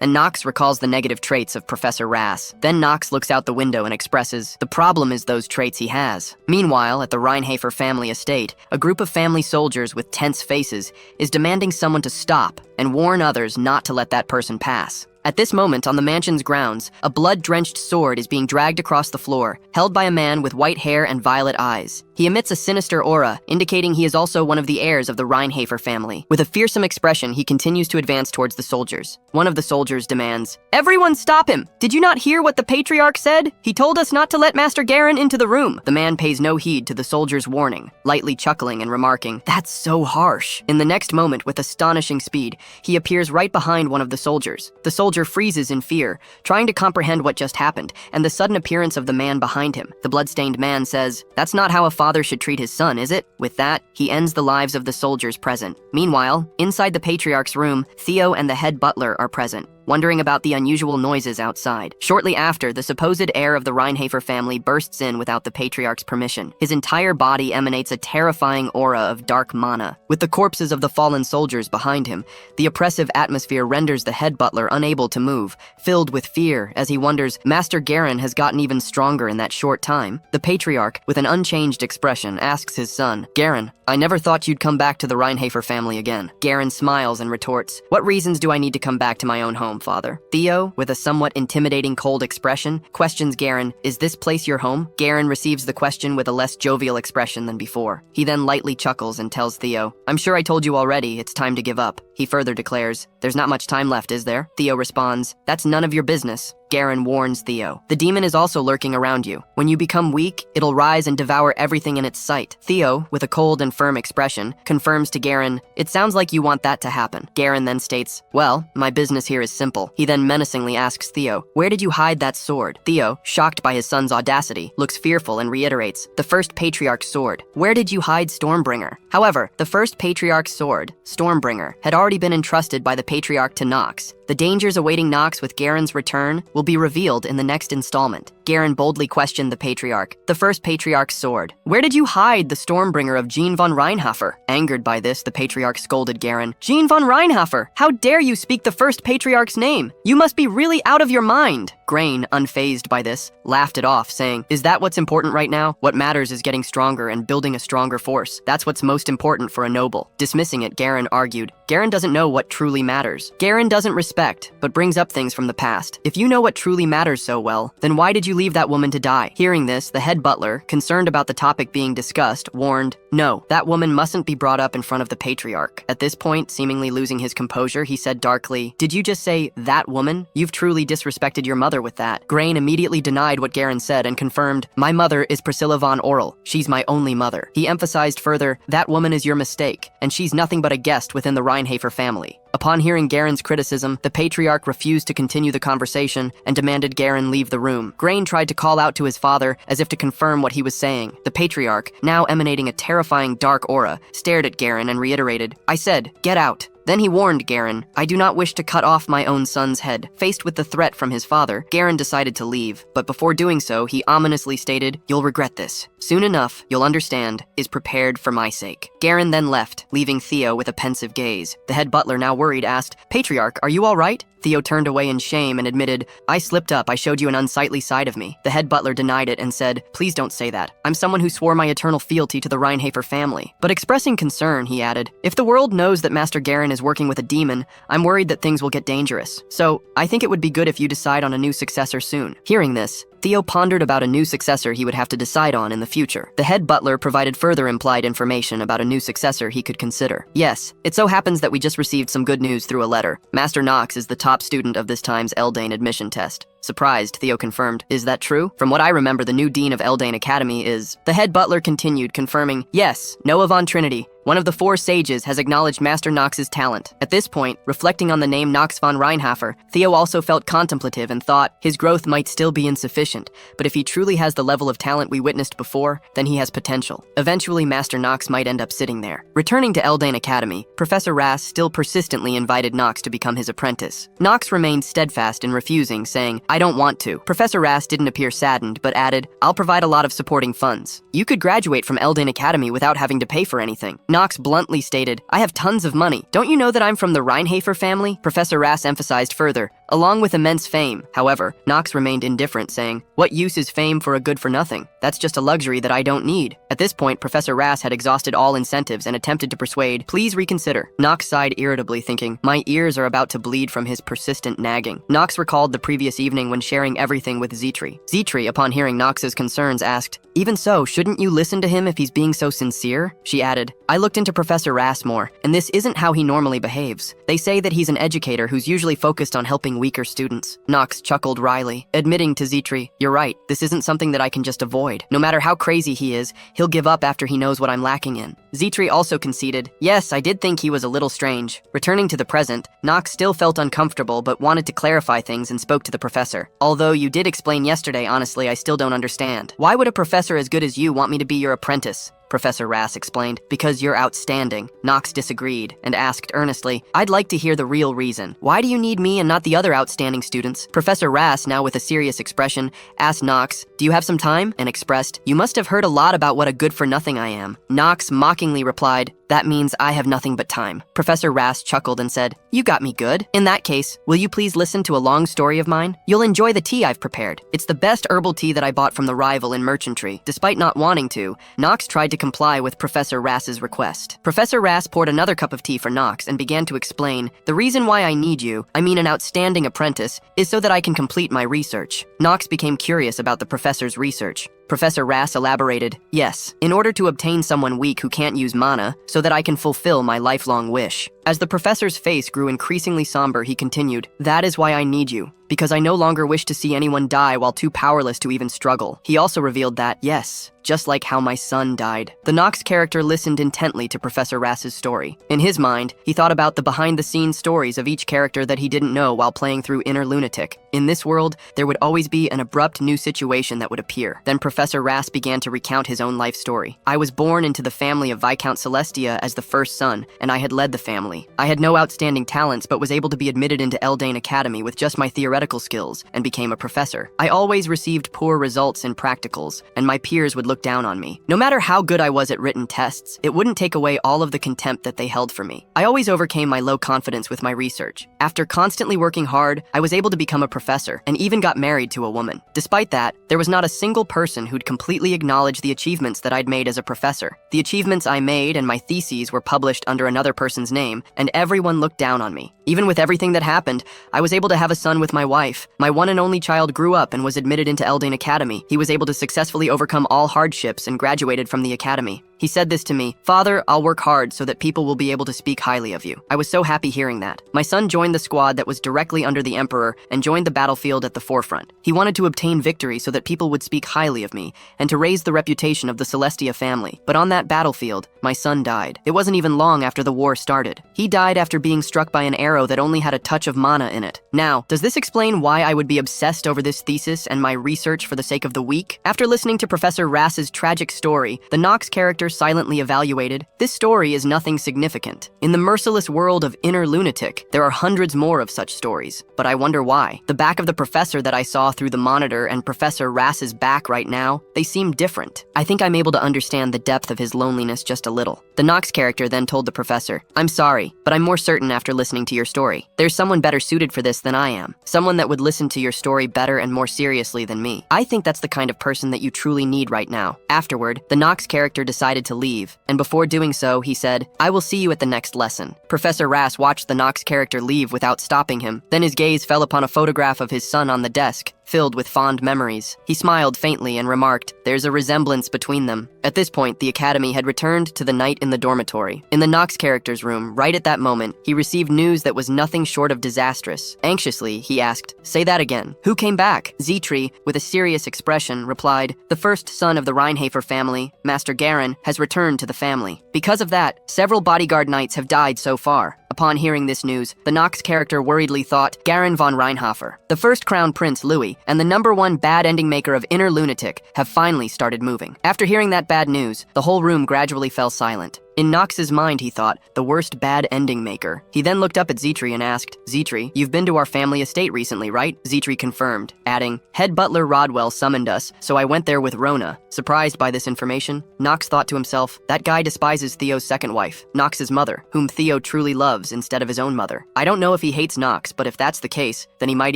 And Knox recalls the negative traits of Professor Rass. Then Knox looks out the window and expresses, "The problem is those traits he has." Meanwhile, at the Reinhafer family estate, a group of family soldiers with tense faces is demanding someone to stop and warn others not to let that person pass. At this moment, on the mansion's grounds, a blood-drenched sword is being dragged across the floor, held by a man with white hair and violet eyes. He emits a sinister aura, indicating he is also one of the heirs of the Reinhafer family. With a fearsome expression, he continues to advance towards the soldiers. One of the soldiers demands, "Everyone stop him! Did you not hear what the Patriarch said? He told us not to let Master Garen into the room." The man pays no heed to the soldier's warning, lightly chuckling and remarking, "That's so harsh." In the next moment, with astonishing speed, he appears right behind one of the soldiers. The soldier freezes in fear, trying to comprehend what just happened, and the sudden appearance of the man behind him. The bloodstained man says, "That's not how a father should treat his son, is it?" With that, he ends the lives of the soldiers present. Meanwhile, inside the Patriarch's room, Theo and the head butler are present, wondering about the unusual noises outside. Shortly after, the supposed heir of the Reinhafer family bursts in without the Patriarch's permission. His entire body emanates a terrifying aura of dark mana. With the corpses of the fallen soldiers behind him, the oppressive atmosphere renders the head butler unable to move, filled with fear as he wonders, Master Garen has gotten even stronger in that short time. The Patriarch, with an unchanged expression, asks his son, "Garen, I never thought you'd come back to the Reinhafer family again." Garen smiles and retorts, "What reasons do I need to come back to my own home, father?" Theo, with a somewhat intimidating cold expression, questions Garen, "Is this place your home?" Garen receives the question with a less jovial expression than before. He then lightly chuckles and tells Theo, "I'm sure I told you already, it's time to give up." He further declares, "There's not much time left, is there?" Theo responds, "That's none of your business." Garen warns Theo, "The demon is also lurking around you. When you become weak, it'll rise and devour everything in its sight." Theo, with a cold and firm expression, confirms to Garen, "It sounds like you want that to happen." Garen then states, "Well, my business here is simple." He then menacingly asks Theo, "Where did you hide that sword?" Theo, shocked by his son's audacity, looks fearful and reiterates, "The first Patriarch's sword. Where did you hide Stormbringer?" However, the first Patriarch's sword, Stormbringer, had already been entrusted by the Patriarch to Knox. The dangers awaiting Knox with Garen's return will be revealed in the next installment. Garen boldly questioned the Patriarch, "The first Patriarch's sword. Where did you hide the Stormbringer of Jean von Reinhafer?" Angered by this, the Patriarch scolded Garen, "Jean von Reinhafer! How dare you speak the first Patriarch's name? You must be really out of your mind!" Grain, unfazed by this, laughed it off, saying, "Is that what's important right now? What matters is getting stronger and building a stronger force. That's what's most important for a noble." Dismissing it, Garen argued, "Garen doesn't know what truly matters. Garen doesn't respect, but brings up things from the past. If you know what truly matters so well, then why did you leave that woman to die?" Hearing this, the head butler, concerned about the topic being discussed, warned, "No, that woman mustn't be brought up in front of the Patriarch." At this point, seemingly losing his composure, he said darkly, "Did you just say, that woman? You've truly disrespected your mother with that." Grain immediately denied what Garen said and confirmed, "My mother is Priscilla von Orl. She's my only mother." He emphasized further, "That woman is your mistake, and she's nothing but a guest within the Reinhafer family." Upon hearing Garen's criticism, the Patriarch refused to continue the conversation and demanded Garen leave the room. Grain tried to call out to his father as if to confirm what he was saying. The Patriarch, now emanating a terrifying dark aura, stared at Garen and reiterated, "I said, get out." Then he warned Garen, "I do not wish to cut off my own son's head." Faced with the threat from his father, Garen decided to leave, but before doing so, he ominously stated, "You'll regret this. Soon enough, you'll understand, is prepared for my sake." Garen then left, leaving Theo with a pensive gaze. The head butler, now worried, asked, "Patriarch, are you all right?" Theo turned away in shame and admitted, "I slipped up, I showed you an unsightly side of me." The head butler denied it and said, "Please don't say that. I'm someone who swore my eternal fealty to the Reinhafer family." But expressing concern, he added, "If the world knows that Master Garen is working with a demon, I'm worried that things will get dangerous. So, I think it would be good if you decide on a new successor soon." Hearing this, Theo pondered about a new successor he would have to decide on in the future. The head butler provided further implied information about a new successor he could consider. "Yes, it so happens that we just received some good news through a letter. Master Knox is the top student of this time's Eldane admission test." Surprised, Theo confirmed, "Is that true? From what I remember, the new dean of Eldane Academy is..." The head butler continued, confirming, "Yes, Noah von Trinity, one of the 4 sages, has acknowledged Master Knox's talent." At this point, reflecting on the name Knox von Reinhafer, Theo also felt contemplative and thought his growth might still be insufficient, but if he truly has the level of talent we witnessed before, then he has potential. Eventually, Master Knox might end up sitting there. Returning to Eldane Academy, Professor Rass still persistently invited Knox to become his apprentice. Knox remained steadfast in refusing, saying, "I don't want to." Professor Rass didn't appear saddened, but added, "I'll provide a lot of supporting funds. You could graduate from Eldane Academy without having to pay for anything." Knox bluntly stated, "I have tons of money. Don't you know that I'm from the Reinhafer family?" Professor Rass emphasized further, along with immense fame. However, Knox remained indifferent, saying, "What use is fame for a good-for-nothing? That's just a luxury that I don't need." At this point, Professor Rass had exhausted all incentives and attempted to persuade, "Please reconsider." Knox sighed irritably, thinking, "My ears are about to bleed from his persistent nagging." Knox recalled the previous evening when sharing everything with Zitri. Zitri, upon hearing Knox's concerns, asked, "Even so, shouldn't you listen to him if he's being so sincere?" She added, "I looked into Professor Rass more, and this isn't how he normally behaves. They say that he's an educator who's usually focused on helping weaker students." Knox chuckled wryly, admitting to Zitri, "You're right, this isn't something that I can just avoid. No matter how crazy he is, he'll give up after he knows what I'm lacking in." Zitri also conceded, "Yes, I did think he was a little strange." Returning to the present, Knox still felt uncomfortable but wanted to clarify things and spoke to the professor. "Although you did explain yesterday, honestly, I still don't understand. Why would a professor as good as you want me to be your apprentice?" Professor Rass explained, "Because you're outstanding." Knox disagreed and asked earnestly, "I'd like to hear the real reason. Why do you need me and not the other outstanding students?" Professor Rass, now with a serious expression, asked Knox, "Do you have some time?" and expressed, "You must have heard a lot about what a good-for-nothing I am." Knox mockingly replied, "That means I have nothing but time." Professor Rass chuckled and said, "You got me good. In that case, will you please listen to a long story of mine? You'll enjoy the tea I've prepared. It's the best herbal tea that I bought from the rival in merchantry." Despite not wanting to, Knox tried to comply with Professor Rass's request. Professor Rass poured another cup of tea for Knox and began to explain, "The reason why I need you, I mean an outstanding apprentice, is so that I can complete my research." Knox became curious about the professor's research. Professor Rass elaborated, "Yes, in order to obtain someone weak who can't use mana, so that I can fulfill my lifelong wish." As the professor's face grew increasingly somber, he continued, "That is why I need you, because I no longer wish to see anyone die while too powerless to even struggle." He also revealed that, "Yes, just like how my son died." The Knox character listened intently to Professor Rass's story. In his mind, he thought about the behind-the-scenes stories of each character that he didn't know while playing through Inner Lunatic. In this world, there would always be an abrupt new situation that would appear. Then Professor Rass began to recount his own life story. "I was born into the family of Viscount Celestia as the first son, and I had led the family. I had no outstanding talents, but was able to be admitted into Eldane Academy with just my theoretical skills, and became a professor. I always received poor results in practicals, and my peers would look down on me. No matter how good I was at written tests, it wouldn't take away all of the contempt that they held for me. I always overcame my low confidence with my research. After constantly working hard, I was able to become a professor, and even got married to a woman. Despite that, there was not a single person who'd completely acknowledge the achievements that I'd made as a professor. The achievements I made and my theses were published under another person's name, and everyone looked down on me. Even with everything that happened, I was able to have a son with my wife. My one and only child grew up and was admitted into Eldane Academy. He was able to successfully overcome all hardships and graduated from the academy. He said this to me, "Father, I'll work hard so that people will be able to speak highly of you." I was so happy hearing that. My son joined the squad that was directly under the Emperor and joined the battlefield at the forefront. He wanted to obtain victory so that people would speak highly of me and to raise the reputation of the Celestia family. But on that battlefield, my son died. It wasn't even long after the war started. He died after being struck by an arrow that only had a touch of mana in it. Now, does this explain why I would be obsessed over this thesis and my research for the sake of the weak? After listening to Professor Rass's tragic story, the Knox character silently evaluated, "This story is nothing significant. In the merciless world of Inner Lunatic, there are hundreds more of such stories. But I wonder why. The back of the professor that I saw through the monitor and Professor Rass's back right now, they seem different. I think I'm able to understand the depth of his loneliness just a little." The Knox character then told the professor, "I'm sorry, but I'm more certain after listening to your story. There's someone better suited for this than I am. Someone that would listen to your story better and more seriously than me. I think that's the kind of person that you truly need right now." Afterward, the Knox character decided to leave, and before doing so, he said, "I will see you at the next lesson." Professor Rass watched the Knox character leave without stopping him. Then his gaze fell upon a photograph of his son on the desk, filled with fond memories. He smiled faintly and remarked, "There's a resemblance between them." At this point, the academy had returned to the night in the dormitory. In the Knox character's room, right at that moment, he received news that was nothing short of disastrous. Anxiously, he asked, "Say that again. Who came back?" Zitri, with a serious expression, replied, "The first son of the Reinhafer family, Master Garen, has returned to the family. Because of that, several bodyguard knights have died so far." Upon hearing this news, the Knox character worriedly thought, Garen von Reinhofer, the first crown prince Louis, and the #1 bad ending maker of Inner Lunatic have finally started moving. After hearing that bad news, the whole room gradually fell silent. In Knox's mind, he thought, the worst bad ending maker. He then looked up at Zitri and asked, "Zitri, you've been to our family estate recently, right?" Zitri confirmed, adding, "Head butler Rodwell summoned us, so I went there with Rona." Surprised by this information, Knox thought to himself, that guy despises Theo's second wife, Knox's mother, whom Theo truly loved. loves instead of his own mother. I don't know if he hates Knox, but if that's the case, then he might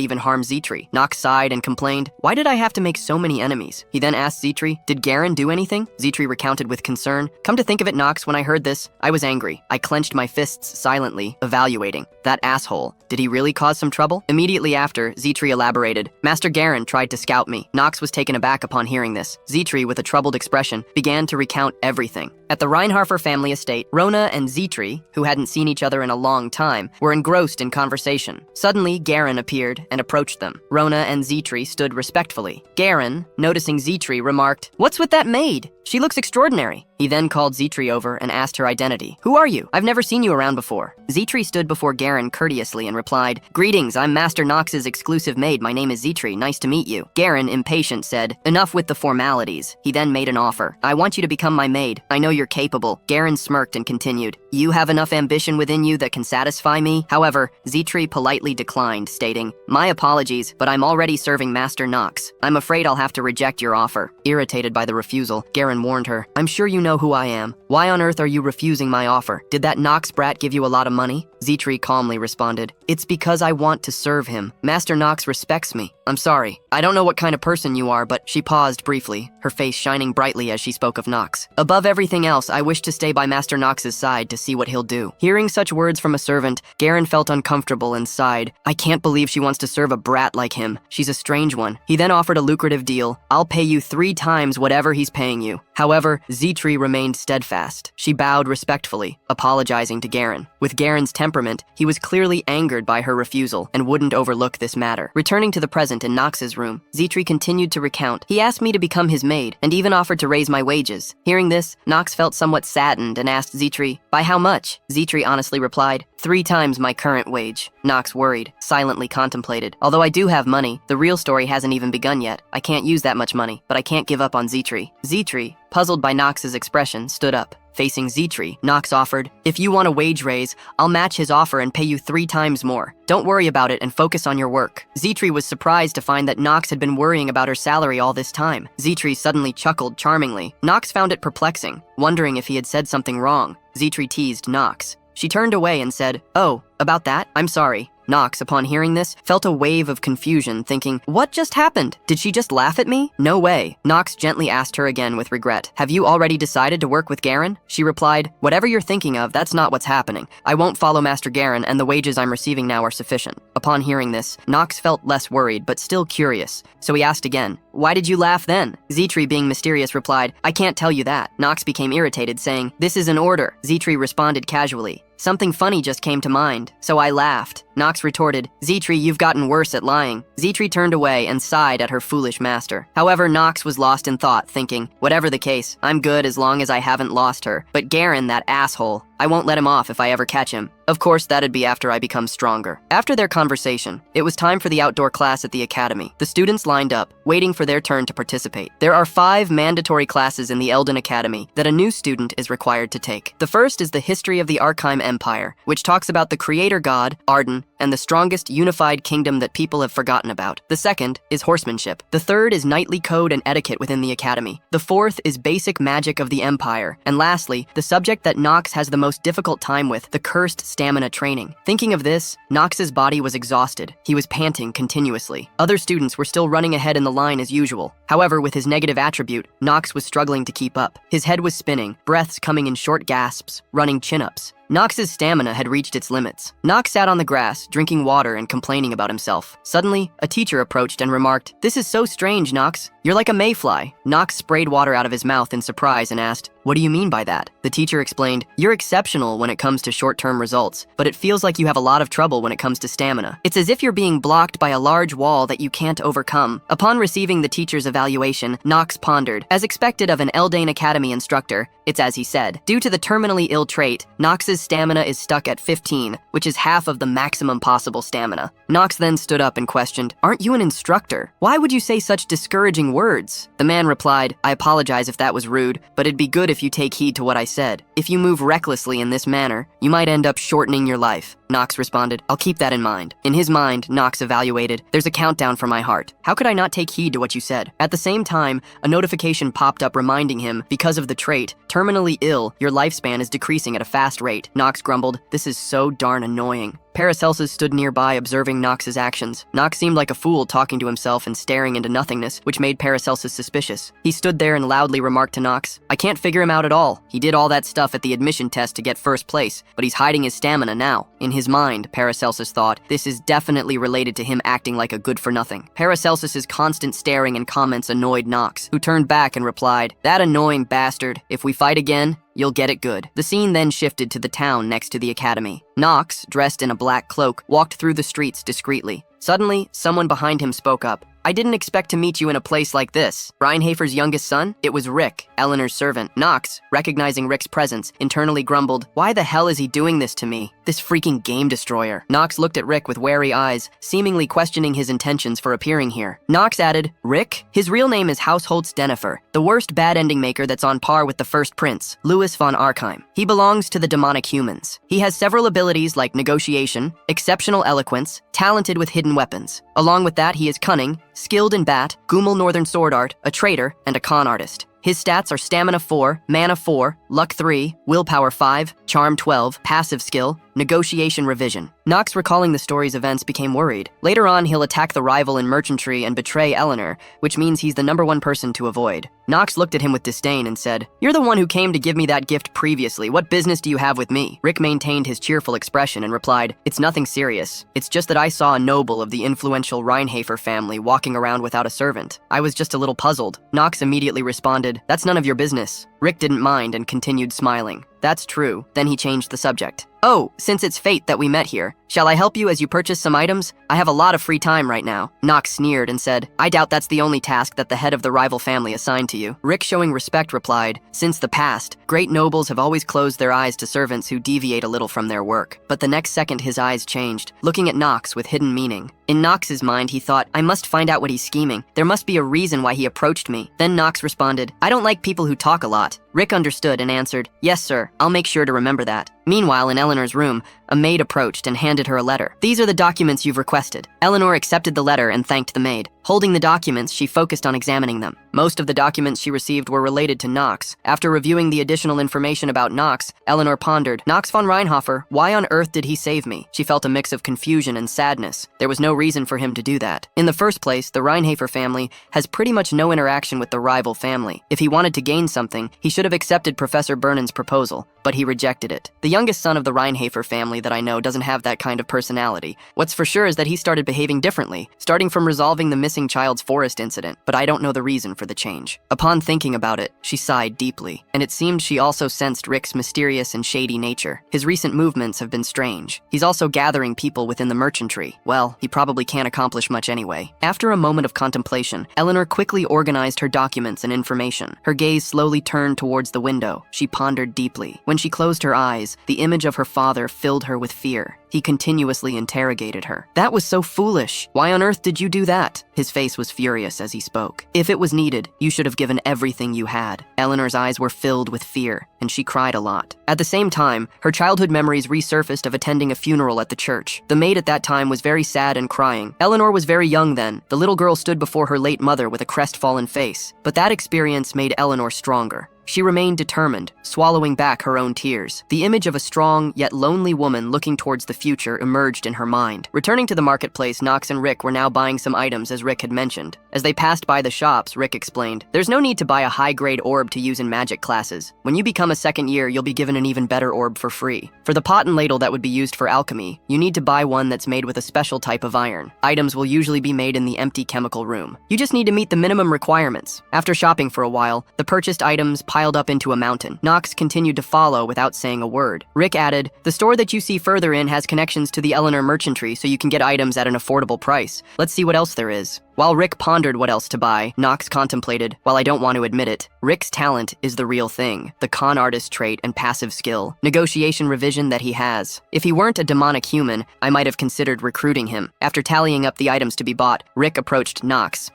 even harm Zetri. Knox sighed and complained, "Why did I have to make so many enemies?" He then asked Zetri, "Did Garen do anything?" Zetri recounted with concern, "Come to think of it, Knox, when I heard this, I was angry. I clenched my fists silently, evaluating. That asshole. Did he really cause some trouble?" Immediately after, Zetri elaborated, "Master Garen tried to scout me." Knox was taken aback upon hearing this. Zetri, with a troubled expression, began to recount everything. At the Reinharfer family estate, Rona and Zetri, who hadn't seen each other in a long time, were engrossed in conversation. Suddenly, Garen appeared and approached them. Rona and Zetri stood respectfully. Garen, noticing Zetri, remarked, "What's with that maid? She looks extraordinary." He then called Zetri over and asked her identity. "Who are you? I've never seen you around before." Zetri stood before Garen courteously and replied, "Greetings, I'm Master Knox's exclusive maid. My name is Zetri. Nice to meet you." Garen, impatient, said, "Enough with the formalities." He then made an offer. "I want you to become my maid. I know you're capable." Garen smirked and continued, "You have enough ambition within you that can satisfy me?" However, Zetri politely declined, stating, "My apologies, but I'm already serving Master Knox. I'm afraid I'll have to reject your offer." Irritated by the refusal, Garen warned her, "I'm sure you know who I am. Why on earth are you refusing my offer? Did that Knox brat give you a lot of money?" Zetri calmly responded, "It's because I want to serve him. Master Knox respects me. I'm sorry. I don't know what kind of person you are, but..." She paused briefly, her face shining brightly as she spoke of Knox. "Above everything else, I wish to stay by Master Knox's side to see what he'll do." Hearing such words from a servant, Garen felt uncomfortable and sighed. "I can't believe she wants to serve a brat like him. She's a strange one." He then offered a lucrative deal. "I'll pay you 3 times whatever he's paying you." However, Zetri remained steadfast. She bowed respectfully, apologizing to Garen. With Garen's temperament, he was clearly angered by her refusal and wouldn't overlook this matter. Returning to the present in Knox's room, Zetri continued to recount, "He asked me to become his maid and even offered to raise my wages." Hearing this, Knox felt somewhat saddened and asked Zetri, "By how much?" Zetri honestly replied, 3 times my current wage." Knox, worried, silently contemplated. "Although I do have money, the real story hasn't even begun yet. I can't use that much money, but I can't give up on Zetri." Zetri, puzzled by Knox's expression, stood up. Facing Zetri, Knox offered, "If you want a wage raise, I'll match his offer and pay you 3 times more. Don't worry about it and focus on your work." Zetri was surprised to find that Knox had been worrying about her salary all this time. Zetri suddenly chuckled charmingly. Knox found it perplexing, wondering if he had said something wrong. Zetri teased Knox. She turned away and said, "Oh, about that? I'm sorry." Knox, upon hearing this, felt a wave of confusion, thinking, "What just happened? Did she just laugh at me? No way." Knox gently asked her again with regret, "Have you already decided to work with Garen?" She replied, "Whatever you're thinking of, that's not what's happening. I won't follow Master Garen, and the wages I'm receiving now are sufficient." Upon hearing this, Knox felt less worried, but still curious, so he asked again, "Why did you laugh then?" Zetri, being mysterious, replied, "I can't tell you that." Knox became irritated, saying, "This is an order." Zetri responded casually, "Something funny just came to mind, so I laughed." Knox retorted, "Zetri, you've gotten worse at lying." Zetri turned away and sighed at her foolish master. However, Knox was lost in thought, thinking, "Whatever the case, I'm good as long as I haven't lost her. But Garen, that asshole, I won't let him off if I ever catch him. Of course, that'd be after I become stronger." After their conversation, it was time for the outdoor class at the academy. The students lined up, waiting for their turn to participate. There are 5 mandatory classes in the Elden Academy that a new student is required to take. The first is the History of the Archive Empire, which talks about the creator god, Arden, and the strongest unified kingdom that people have forgotten about. The second is Horsemanship. The third is Knightly Code and Etiquette within the Academy. The fourth is Basic Magic of the Empire. And lastly, the subject that Knox has the most difficult time with, the Cursed Stamina Training. Thinking of this, Knox's body was exhausted. He was panting continuously. Other students were still running ahead in the line as usual. However, with his negative attribute, Knox was struggling to keep up. His head was spinning, breaths coming in short gasps, running chin-ups. Knox's stamina had reached its limits. Knox sat on the grass, drinking water and complaining about himself. Suddenly, a teacher approached and remarked, "This is so strange, Knox. You're like a mayfly." Knox sprayed water out of his mouth in surprise and asked, "What do you mean by that?" The teacher explained, "You're exceptional when it comes to short-term results, but it feels like you have a lot of trouble when it comes to stamina. It's as if you're being blocked by a large wall that you can't overcome." Upon receiving the teacher's evaluation, Knox pondered. As expected of an Elden Academy instructor, it's as he said. Due to the terminally ill trait, Knox's stamina is stuck at 15, which is half of the maximum possible stamina. Knox then stood up and questioned, "Aren't you an instructor? Why would you say such discouraging using words. The man replied, I apologize if that was rude, but it'd be good if you take heed to what I said. If you move recklessly in this manner, you might end up shortening your life. Knox responded, I'll keep that in mind. In his mind, Knox evaluated, there's a countdown for my heart. How could I not take heed to what you said? At the same time, a notification popped up reminding him, because of the trait, terminally ill, your lifespan is decreasing at a fast rate. Knox grumbled, this is so darn annoying. Paracelsus stood nearby observing Knox's actions. Knox seemed like a fool talking to himself and staring into nothingness, which made Paracelsus suspicious. He stood there and loudly remarked to Knox, I can't figure him out at all. He did all that stuff at the admission test to get first place, but he's hiding his stamina now. In his mind, Paracelsus thought, this is definitely related to him acting like a good-for-nothing. Paracelsus's constant staring and comments annoyed Knox, who turned back and replied, that annoying bastard, if we fight again, you'll get it good. The scene then shifted to the town next to the academy. Knox, dressed in a black cloak, walked through the streets discreetly. Suddenly, someone behind him spoke up. I didn't expect to meet you in a place like this. Reinhafer's youngest son? It was Rick, Eleanor's servant. Knox, recognizing Rick's presence, internally grumbled, why the hell is he doing this to me? This freaking game destroyer. Knox looked at Rick with wary eyes, seemingly questioning his intentions for appearing here. Knox added, Rick? His real name is Household Stennifer, the worst bad ending maker that's on par with the first prince, Louis von Arkheim. He belongs to the demonic humans. He has several abilities like negotiation, exceptional eloquence, talented with hidden weapons. Along with that, he is cunning, skilled in bat, Gumal Northern sword art, a traitor, and a con artist. His stats are Stamina 4, Mana 4, Luck 3, Willpower 5, Charm 12, Passive Skill, Negotiation Revision. Knox, recalling the story's events, became worried. Later on, he'll attack the rival in merchantry and betray Eleanor, which means he's the #1 person to avoid. Knox looked at him with disdain and said, You're the one who came to give me that gift previously. What business do you have with me? Rick maintained his cheerful expression and replied, It's nothing serious. It's just that I saw a noble of the influential Reinhafer family walking around without a servant. I was just a little puzzled. Knox immediately responded, That's none of your business. Rick didn't mind and continued smiling. That's true. Then he changed the subject. Oh, since it's fate that we met here, shall I help you as you purchase some items? I have a lot of free time right now. Knox sneered and said, I doubt that's the only task that the head of the rival family assigned to you. Rick, showing respect, replied, Since the past, great nobles have always closed their eyes to servants who deviate a little from their work. But the next second his eyes changed, looking at Knox with hidden meaning. In Knox's mind, he thought, I must find out what he's scheming. There must be a reason why he approached me. Then Knox responded, I don't like people who talk a lot. Rick understood and answered, Yes, sir. I'll make sure to remember that. Meanwhile, in Eleanor's room, a maid approached and handed her a letter. These are the documents you've requested. Eleanor accepted the letter and thanked the maid. Holding the documents, she focused on examining them. Most of the documents she received were related to Knox. After reviewing the additional information about Knox, Eleanor pondered, Knox von Reinhofer, why on earth did he save me? She felt a mix of confusion and sadness. There was no reason for him to do that. In the first place, the Reinhafer family has pretty much no interaction with the rival family. If he wanted to gain something, he should have accepted Professor Burnen's proposal, but he rejected it. The youngest son of the Reinhafer family that I know doesn't have that kind of personality. What's for sure is that he started behaving differently, starting from resolving the missing child's forest incident, but I don't know the reason for the change. Upon thinking about it, she sighed deeply, and it seemed she also sensed Rick's mysterious and shady nature. His recent movements have been strange. He's also gathering people within the merchantry. Well, he probably can't accomplish much anyway. After a moment of contemplation, Eleanor quickly organized her documents and information. Her gaze slowly turned towards the window. She pondered deeply. When she closed her eyes, the image of her father filled her with fear. He continuously interrogated her. That was so foolish. Why on earth did you do that? His face was furious as he spoke. If it was needed, you should have given everything you had. Eleanor's eyes were filled with fear, and she cried a lot. At the same time, her childhood memories resurfaced of attending a funeral at the church. The maid at that time was very sad and crying. Eleanor was very young then. The little girl stood before her late mother with a crestfallen face. But that experience made Eleanor stronger. She remained determined, swallowing back her own tears. The image of a strong, yet lonely woman looking towards the future emerged in her mind. Returning to the marketplace, Knox and Rick were now buying some items as Rick had mentioned. As they passed by the shops, Rick explained, There's no need to buy a high-grade orb to use in magic classes. When you become a second year, you'll be given an even better orb for free. For the pot and ladle that would be used for alchemy, you need to buy one that's made with a special type of iron. Items will usually be made in the empty chemical room. You just need to meet the minimum requirements. After shopping for a while, the purchased items piled up into a mountain. Knox continued to follow without saying a word. Rick added, The store that you see further in has connections to the Eleanor merchantry, so you can get items at an affordable price. Let's see what else there is. While Rick pondered what else to buy, Knox contemplated, while I don't want to admit it, Rick's talent is the real thing, the con artist trait and passive skill, negotiation revision that he has. If he weren't a demonic human, I might have considered recruiting him. After tallying up the items to be bought, Rick approached Knox.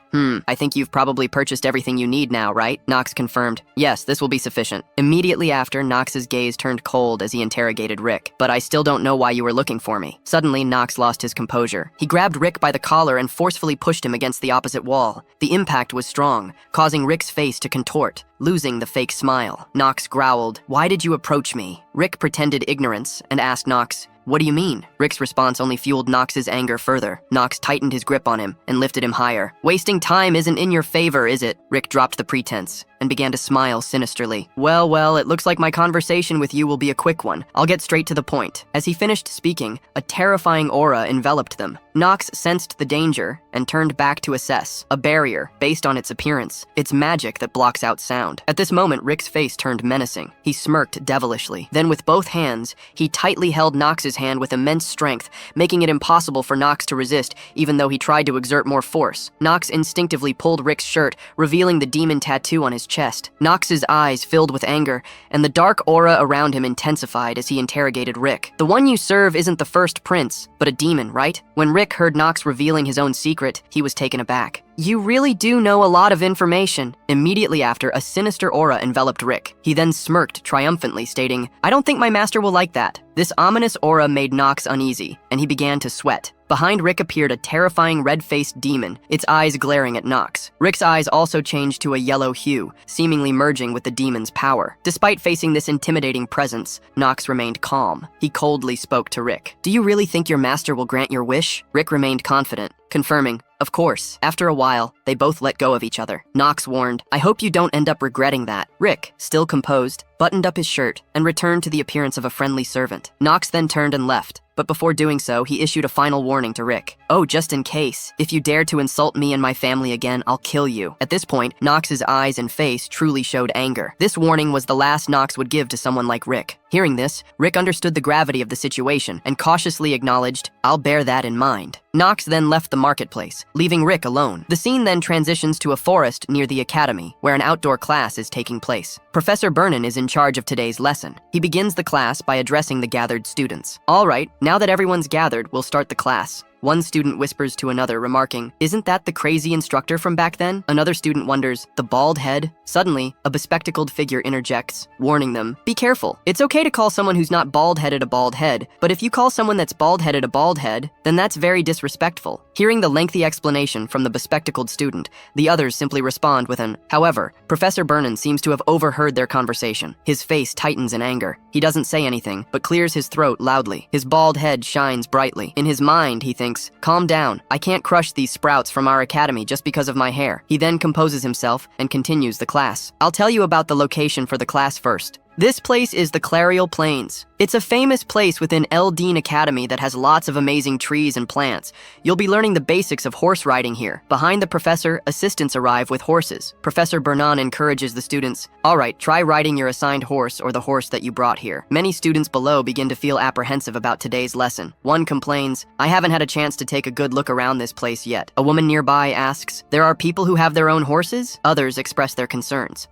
I think you've probably purchased everything you need now, right? Knox confirmed. Yes, this will be sufficient. Immediately after, Knox's gaze turned cold as he interrogated Rick. But I still don't know why you were looking for me. Suddenly, Knox lost his composure. He grabbed Rick by the collar and forcefully pushed him against the opposite wall. The impact was strong, causing Rick's face to contort, losing the fake smile. Knox growled, "Why did you approach me?" Rick pretended ignorance and asked Knox, "What do you mean?" Rick's response only fueled Knox's anger further. Knox tightened his grip on him and lifted him higher. "Wasting time isn't in your favor, is it?" Rick dropped the pretense and began to smile sinisterly. Well, it looks like my conversation with you will be a quick one. I'll get straight to the point." As he finished speaking, a terrifying aura enveloped them. Knox sensed the danger and turned back to assess. A barrier, based on its appearance. It's magic that blocks out sound. At this moment, Rick's face turned menacing. He smirked devilishly. Then with both hands, he tightly held Knox's hand with immense strength, making it impossible for Knox to resist, even though he tried to exert more force. Knox instinctively pulled Rick's shirt, revealing the demon tattoo on his chest. Knox's eyes filled with anger, and the dark aura around him intensified as he interrogated Rick. "The one you serve isn't the first prince, but a demon, right?" When Rick heard Knox revealing his own secret, he was taken aback. "You really do know a lot of information." Immediately after, a sinister aura enveloped Rick. He then smirked triumphantly, stating, "I don't think my master will like that." This ominous aura made Knox uneasy, and he began to sweat. Behind Rick appeared a terrifying red-faced demon, its eyes glaring at Knox. Rick's eyes also changed to a yellow hue, seemingly merging with the demon's power. Despite facing this intimidating presence, Knox remained calm. He coldly spoke to Rick. "Do you really think your master will grant your wish?" Rick remained confident, confirming, "Of course." After a while, they both let go of each other. Knox warned, "I hope you don't end up regretting that." Rick, still composed, buttoned up his shirt and returned to the appearance of a friendly servant. Knox then turned and left. But before doing so, he issued a final warning to Rick. "Oh, just in case. If you dare to insult me and my family again, I'll kill you." At this point, Knox's eyes and face truly showed anger. This warning was the last Knox would give to someone like Rick. Hearing this, Rick understood the gravity of the situation and cautiously acknowledged, "I'll bear that in mind." Knox then left the marketplace, leaving Rick alone. The scene then transitions to a forest near the academy, where an outdoor class is taking place. Professor Vernon is in charge of today's lesson. He begins the class by addressing the gathered students. "All right, now that everyone's gathered, we'll start the class." One student whispers to another, remarking, "Isn't that the crazy instructor from back then?" Another student wonders, "The bald head?" Suddenly, a bespectacled figure interjects, warning them, "Be careful. It's okay to call someone who's not bald-headed a bald head, but if you call someone that's bald-headed a bald head, then that's very disrespectful." Hearing the lengthy explanation from the bespectacled student, the others simply respond with an, "However." Professor Vernon seems to have overheard their conversation. His face tightens in anger. He doesn't say anything, but clears his throat loudly. His bald head shines brightly. In his mind, he thinks, "Calm down. I can't crush these sprouts from our academy just because of my hair." He then composes himself and continues the class. "I'll tell you about the location for the class first. This place is the Clarial Plains. It's a famous place within Eldine Academy that has lots of amazing trees and plants. You'll be learning the basics of horse riding here. Behind the professor, assistants arrive with horses. Professor Bernan encourages the students, "All right, try riding your assigned horse or the horse that you brought here." Many students below begin to feel apprehensive about today's lesson. One complains, "I haven't had a chance to take a good look around this place yet." A woman nearby asks, "There are people who have their own horses?" Others express their concerns.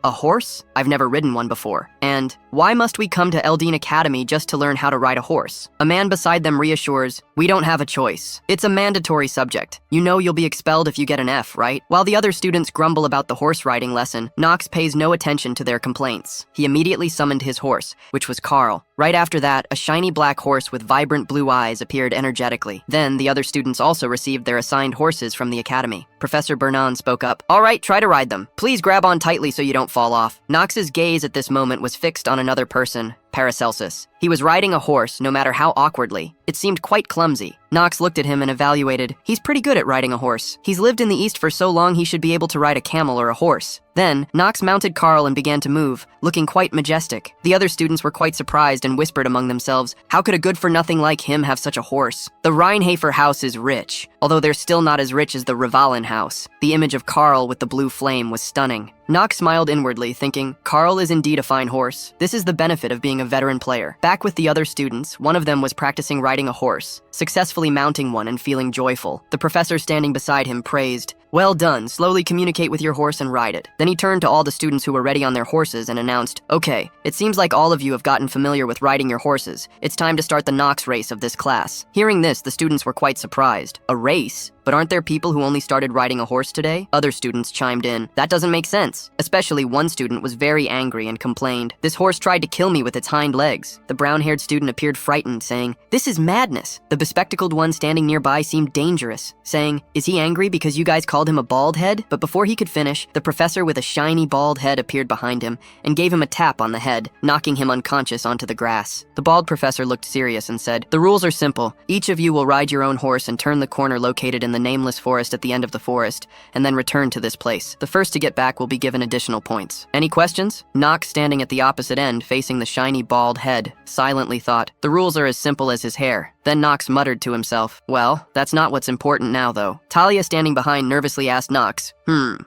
A horse? I've never ridden one before. And, "Why must we come to Eldine Academy just to learn how to ride a horse?" A man beside them reassures, "We don't have a choice. It's a mandatory subject. You know you'll be expelled if you get an F, right?" While the other students grumble about the horse riding lesson, Knox pays no attention to their complaints. He immediately summoned his horse, which was Carl. Right after that, a shiny black horse with vibrant blue eyes appeared energetically. Then, the other students also received their assigned horses from the academy. Professor Bernan spoke up, "All right, try to ride them. Please grab on tightly so you don't fall off." Knox's gaze at this moment was fixed on another person, Paracelsus. He was riding a horse, no matter how awkwardly. It seemed quite clumsy. Knox looked at him and evaluated. He's pretty good at riding a horse. He's lived in the East for so long he should be able to ride a camel or a horse. Then, Knox mounted Carl and began to move, looking quite majestic. The other students were quite surprised and whispered among themselves, "How could a good-for-nothing like him have such a horse?" The Rheinhafer house is rich, although they're still not as rich as the Rivalen house. The image of Carl with the blue flame was stunning. Knox smiled inwardly, thinking, Carl is indeed a fine horse. This is the benefit of being a veteran player. Back with the other students, one of them was practicing riding a horse, successfully mounting one and feeling joyful. The professor standing beside him praised, "Well done, slowly communicate with your horse and ride it." Then he turned to all the students who were ready on their horses and announced, "Okay, it seems like all of you have gotten familiar with riding your horses. It's time to start the Knox race of this class." Hearing this, the students were quite surprised. A race? But aren't there people who only started riding a horse today? Other students chimed in. That doesn't make sense. Especially one student was very angry and complained, "This horse tried to kill me with its hind legs." The brown-haired student appeared frightened, saying, "This is madness." The bespectacled one standing nearby seemed dangerous, saying, "Is he angry because you guys called him a bald head?" But before he could finish, the professor with a shiny bald head appeared behind him and gave him a tap on the head, knocking him unconscious onto the grass. The bald professor looked serious and said, "The rules are simple. Each of you will ride your own horse and turn the corner located in the nameless forest at the end of the forest, and then return to this place. The first to get back will be given additional points." Any questions? Knox, standing at the opposite end, facing the shiny bald head, silently thought, "The rules are as simple as his hair." Then Knox muttered to himself, "Well, that's not what's important now, though." Talia, standing behind, nervously asked Knox,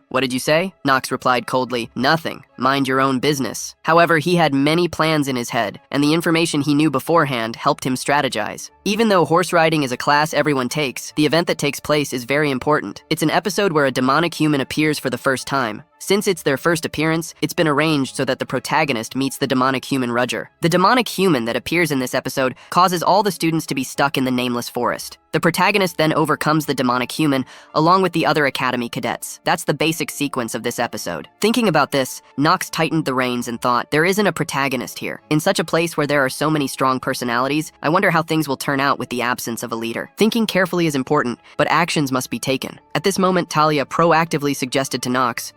What did you say?" Knox replied coldly, "Nothing. Mind your own business." However, he had many plans in his head, and the information he knew beforehand helped him strategize. Even though horse riding is a class everyone takes, the event that takes place is very important. It's an episode where a demonic human appears for the first time. Since it's their first appearance, it's been arranged so that the protagonist meets the demonic human Rudger. The demonic human that appears in this episode causes all the students to be stuck in the nameless forest. The protagonist then overcomes the demonic human, along with the other academy cadets. That's the basic sequence of this episode. Thinking about this, Knox tightened the reins and thought, there isn't a protagonist here. In such a place where there are so many strong personalities, I wonder how things will turn out with the absence of a leader. Thinking carefully is important, but actions must be taken. At this moment, Talia proactively suggested to Knox,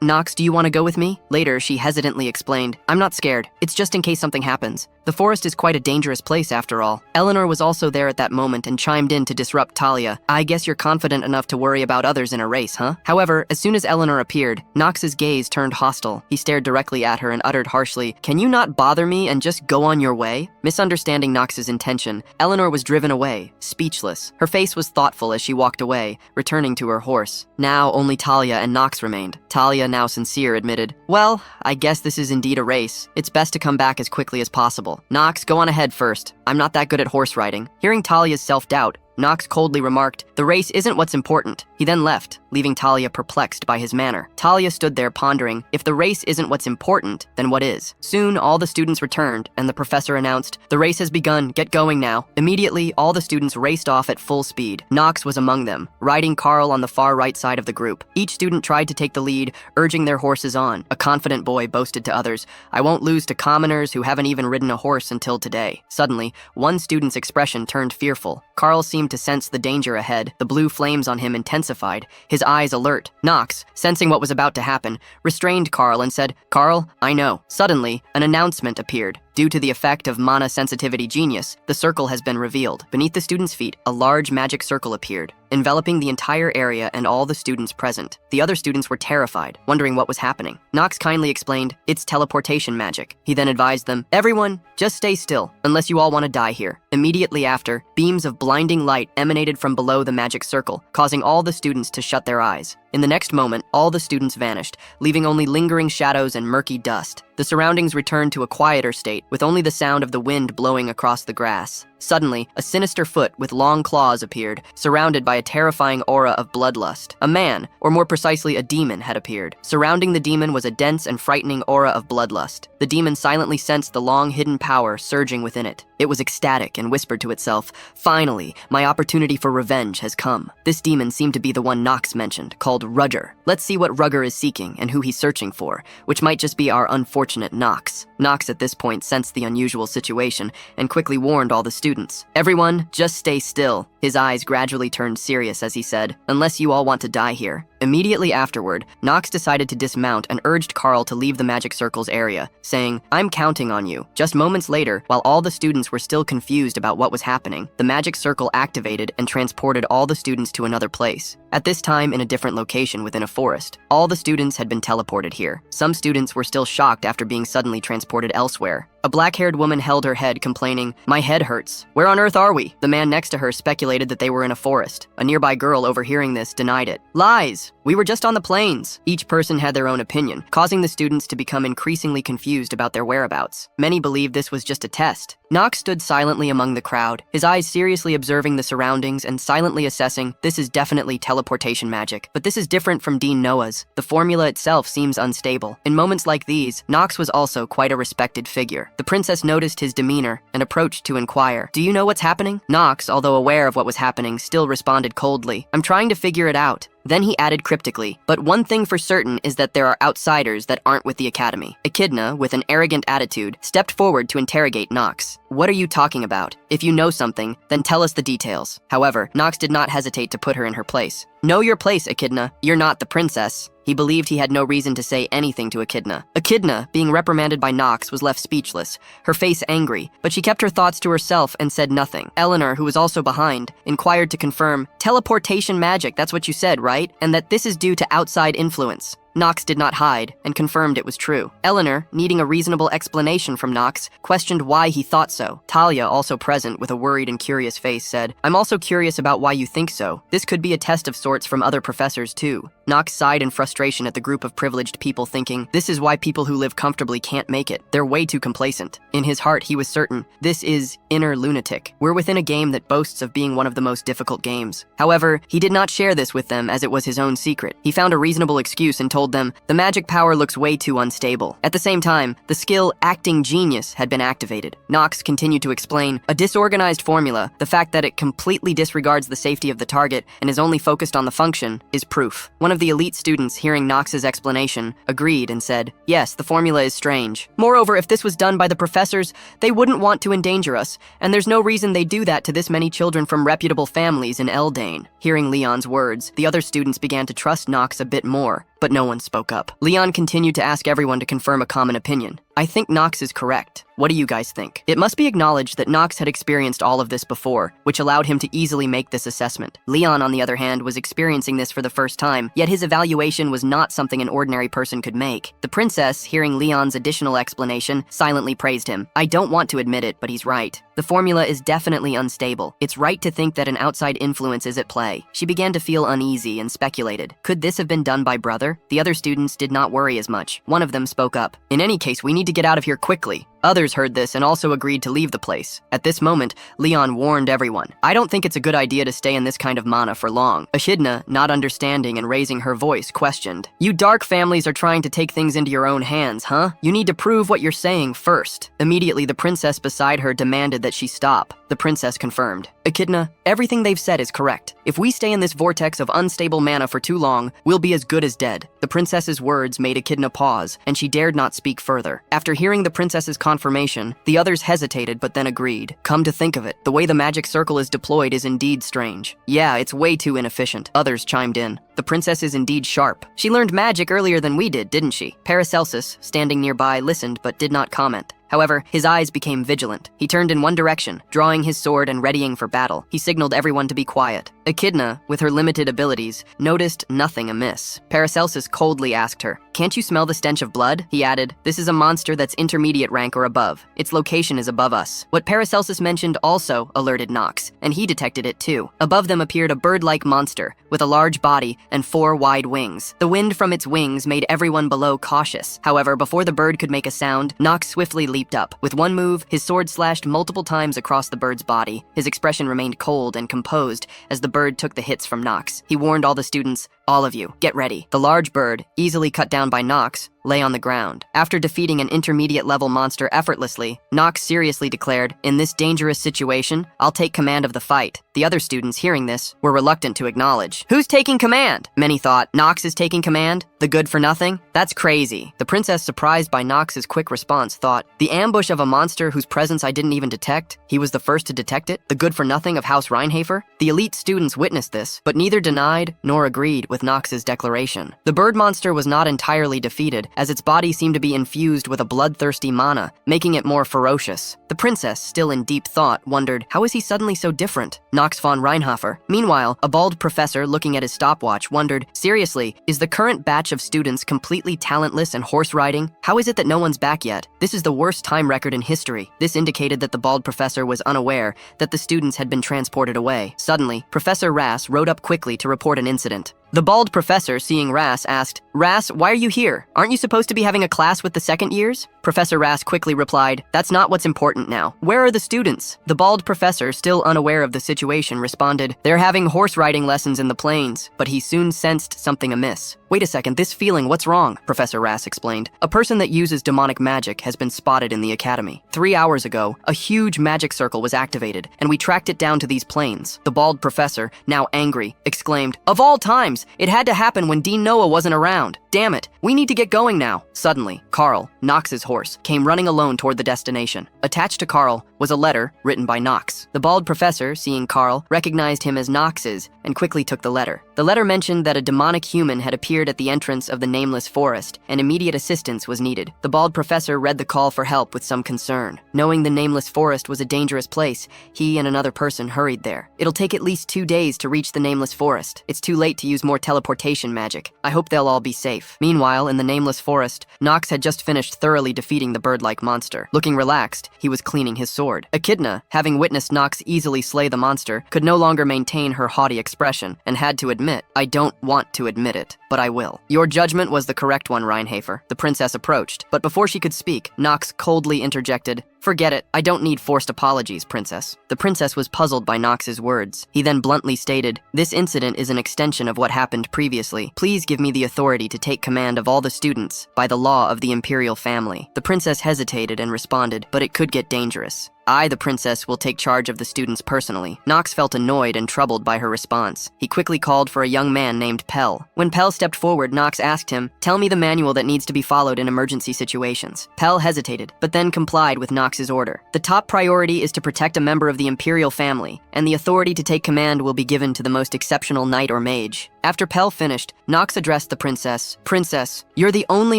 Knox, do you want to go with me?" Later, she hesitantly explained, "I'm not scared. It's just in case something happens. The forest is quite a dangerous place after all." Eleanor was also there at that moment and chimed in to disrupt Talia. "I guess you're confident enough to worry about others in a race, huh?" However, as soon as Eleanor appeared, Knox's gaze turned hostile. He stared directly at her and uttered harshly, "Can you not bother me and just go on your way?" Misunderstanding Knox's intention, Eleanor was driven away, speechless. Her face was thoughtful as she walked away, returning to her horse. Now only Talia and Knox remained. Talia, now sincere, admitted, "Well, I guess this is indeed a race. It's best to come back as quickly as possible. Knox, go on ahead first. I'm not that good at horse riding." Hearing Talia's self-doubt, Knox coldly remarked, "The race isn't what's important." He then left, leaving Talia perplexed by his manner. Talia stood there pondering, if the race isn't what's important, then what is? Soon, all the students returned, and the professor announced, "The race has begun, get going now." Immediately, all the students raced off at full speed. Knox was among them, riding Carl on the far right side of the group. Each student tried to take the lead, urging their horses on. A confident boy boasted to others, "I won't lose to commoners who haven't even ridden a horse until today." Suddenly, one student's expression turned fearful. Carl seemed to sense the danger ahead. The blue flames on him intensified, his eyes alert. Knox, sensing what was about to happen, restrained Carl and said, "Carl, I know." Suddenly, an announcement appeared. Due to the effect of mana sensitivity genius, the circle has been revealed. Beneath the students' feet, a large magic circle appeared, enveloping the entire area and all the students present. The other students were terrified, wondering what was happening. Knox kindly explained, "It's teleportation magic." He then advised them, "Everyone, just stay still, unless you all want to die here." Immediately after, beams of blinding light emanated from below the magic circle, causing all the students to shut their eyes. In the next moment, all the students vanished, leaving only lingering shadows and murky dust. The surroundings returned to a quieter state, with only the sound of the wind blowing across the grass. Suddenly, a sinister foot with long claws appeared, surrounded by a terrifying aura of bloodlust. A man, or more precisely a demon, had appeared. Surrounding the demon was a dense and frightening aura of bloodlust. The demon silently sensed the long-hidden power surging within it. It was ecstatic and whispered to itself, "Finally, my opportunity for revenge has come." This demon seemed to be the one Knox mentioned, called Rudger. Let's see what Rudger is seeking and who he's searching for, which might just be our unfortunate Knox. Knox at this point sensed the unusual situation and quickly warned all the students. "Everyone, just stay still." His eyes gradually turned serious as he said, "Unless you all want to die here." Immediately afterward, Knox decided to dismount and urged Carl to leave the magic circle's area, saying, "I'm counting on you." Just moments later, while all the students were still confused about what was happening, the magic circle activated and transported all the students to another place. At this time, in a different location within a forest. All the students had been teleported here. Some students were still shocked after being suddenly transported elsewhere. A black-haired woman held her head, complaining, "My head hurts. Where on earth are we?" The man next to her speculated speculated that they were in a forest. A nearby girl overhearing this denied it. Lies! We were just on the plains. Each person had their own opinion, causing the students to become increasingly confused about their whereabouts. Many believed this was just a test. Knox stood silently among the crowd, his eyes seriously observing the surroundings and silently assessing, this is definitely teleportation magic. But this is different from Dean Noah's. The formula itself seems unstable. In moments like these, Knox was also quite a respected figure. The princess noticed his demeanor and approached to inquire, do you know what's happening? Knox, although aware of what was happening, still responded coldly, I'm trying to figure it out. Then he added cryptically, but one thing for certain is that there are outsiders that aren't with the academy. Echidna, with an arrogant attitude, stepped forward to interrogate Knox. What are you talking about? If you know something, then tell us the details. However, Knox did not hesitate to put her in her place. Know your place, Echidna. You're not the princess. He believed he had no reason to say anything to Echidna. Echidna, being reprimanded by Knox, was left speechless, her face angry, but she kept her thoughts to herself and said nothing. Eleanor, who was also behind, inquired to confirm, teleportation magic, that's what you said, right? And that this is due to outside influence. Knox did not hide and confirmed it was true. Eleanor, needing a reasonable explanation from Knox, questioned why he thought so. Talia, also present with a worried and curious face, said, I'm also curious about why you think so. This could be a test of sorts from other professors too. Knox sighed in frustration at the group of privileged people, thinking, this is why people who live comfortably can't make it. They're way too complacent. In his heart, he was certain, this is inner lunatic. We're within a game that boasts of being one of the most difficult games. However, he did not share this with them as it was his own secret. He found a reasonable excuse and told them, the magic power looks way too unstable. At the same time, the skill acting genius had been activated. Knox continued to explain, a disorganized formula, the fact that it completely disregards the safety of the target and is only focused on the function, is proof. One of the elite students, hearing Knox's explanation, agreed and said, yes, the formula is strange. Moreover, if this was done by the professors, they wouldn't want to endanger us, and there's no reason they do that to this many children from reputable families in Eldane. Hearing Leon's words, the other students began to trust Knox a bit more, but no one spoke up. Leon continued to ask everyone to confirm a common opinion. I think Knox is correct. What do you guys think? It must be acknowledged that Knox had experienced all of this before, which allowed him to easily make this assessment. Leon, on the other hand, was experiencing this for the first time, yet his evaluation was not something an ordinary person could make. The princess, hearing Leon's additional explanation, silently praised him. I don't want to admit it, but he's right. The formula is definitely unstable. It's right to think that an outside influence is at play. She began to feel uneasy and speculated. Could this have been done by Brother? The other students did not worry as much. One of them spoke up. In any case, we need to get out of here quickly. Others heard this and also agreed to leave the place. At this moment, Leon warned everyone. I don't think it's a good idea to stay in this kind of mana for long. Echidna, not understanding and raising her voice, questioned. You dark families are trying to take things into your own hands, huh? You need to prove what you're saying first. Immediately, the princess beside her demanded that she stop. The princess confirmed. Echidna, everything they've said is correct. If we stay in this vortex of unstable mana for too long, we'll be as good as dead. The princess's words made Echidna pause, and she dared not speak further. After hearing the princess's confirmation, the others hesitated but then agreed. Come to think of it, the way the magic circle is deployed is indeed strange. Yeah, it's way too inefficient. Others chimed in. The princess is indeed sharp. She learned magic earlier than we did, didn't she? Paracelsus, standing nearby, listened but did not comment. However, his eyes became vigilant. He turned in one direction, drawing his sword and readying for battle. He signaled everyone to be quiet. Echidna, with her limited abilities, noticed nothing amiss. Paracelsus coldly asked her, can't you smell the stench of blood? He added, this is a monster that's intermediate rank or above. Its location is above us. What Paracelsus mentioned also alerted Knox, and he detected it too. Above them appeared a bird-like monster, with a large body and 4 wide wings. The wind from its wings made everyone below cautious. However, before the bird could make a sound, Knox swiftly leaped up. With one move, his sword slashed multiple times across the bird's body. His expression remained cold and composed as the bird took the hits from Knox. He warned all the students, all of you, get ready. The large bird, easily cut down by Knox, lay on the ground. After defeating an intermediate-level monster effortlessly, Knox seriously declared, in this dangerous situation, I'll take command of the fight. The other students, hearing this, were reluctant to acknowledge. Who's taking command? Many thought, Knox is taking command? The good for nothing? That's crazy. The princess, surprised by Knox's quick response, thought, the ambush of a monster whose presence I didn't even detect? He was the first to detect it? The good for nothing of House Reinhafer? The elite students witnessed this, but neither denied nor agreed with with Knox's declaration. The bird monster was not entirely defeated, as its body seemed to be infused with a bloodthirsty mana, making it more ferocious. The princess, still in deep thought, wondered, how is he suddenly so different? Knox von Reinhofer. Meanwhile, a bald professor looking at his stopwatch wondered, seriously, is the current batch of students completely talentless and horse riding? How is it that no one's back yet? This is the worst time record in history. This indicated that the bald professor was unaware that the students had been transported away. Suddenly, Professor Rass rode up quickly to report an incident. The bald professor, seeing Rass, asked, Rass, why are you here? Aren't you supposed to be having a class with the second years? Professor Rass quickly replied, that's not what's important now. Where are the students? The bald professor, still unaware of the situation, responded, they're having horse riding lessons in the plains, but he soon sensed something amiss. Wait a second, this feeling, what's wrong? Professor Rass explained. A person that uses demonic magic has been spotted in the academy. 3 hours ago, a huge magic circle was activated, and we tracked it down to these plains. The bald professor, now angry, exclaimed, of all times, it had to happen when Dean Noah wasn't around. Damn it, we need to get going now. Suddenly, Carl, Knox's horse, came running alone toward the destination. Attached to Carl was a letter written by Knox. The bald professor, seeing Carl, recognized him as Knox's and quickly took the letter. The letter mentioned that a demonic human had appeared at the entrance of the nameless forest and immediate assistance was needed. The bald professor read the call for help with some concern. Knowing the nameless forest was a dangerous place, he and another person hurried there. It'll take at least 2 days to reach the nameless forest. It's too late to use more teleportation magic. I hope they'll all be safe. Meanwhile, in the nameless forest, Knox had just finished thoroughly defeating the bird-like monster. Looking relaxed, he was cleaning his sword. Echidna, having witnessed Knox easily slay the monster, could no longer maintain her haughty expression and had to admit, I don't want to admit it, but I will. Your judgment was the correct one, Reinhafer. The princess approached, but before she could speak, Knox coldly interjected, forget it. I don't need forced apologies, princess. The princess was puzzled by Knox's words. He then bluntly stated, this incident is an extension of what happened previously. Please give me the authority to take command of all the students by the law of the imperial family. The princess hesitated and responded, but it could get dangerous. I, the princess, will take charge of the students personally. Knox felt annoyed and troubled by her response. He quickly called for a young man named Pell. When Pell stepped forward, Knox asked him, tell me the manual that needs to be followed in emergency situations. Pell hesitated, but then complied with Knox's order. The top priority is to protect a member of the imperial family, and the authority to take command will be given to the most exceptional knight or mage. After Pell finished, Knox addressed the princess. Princess, you're the only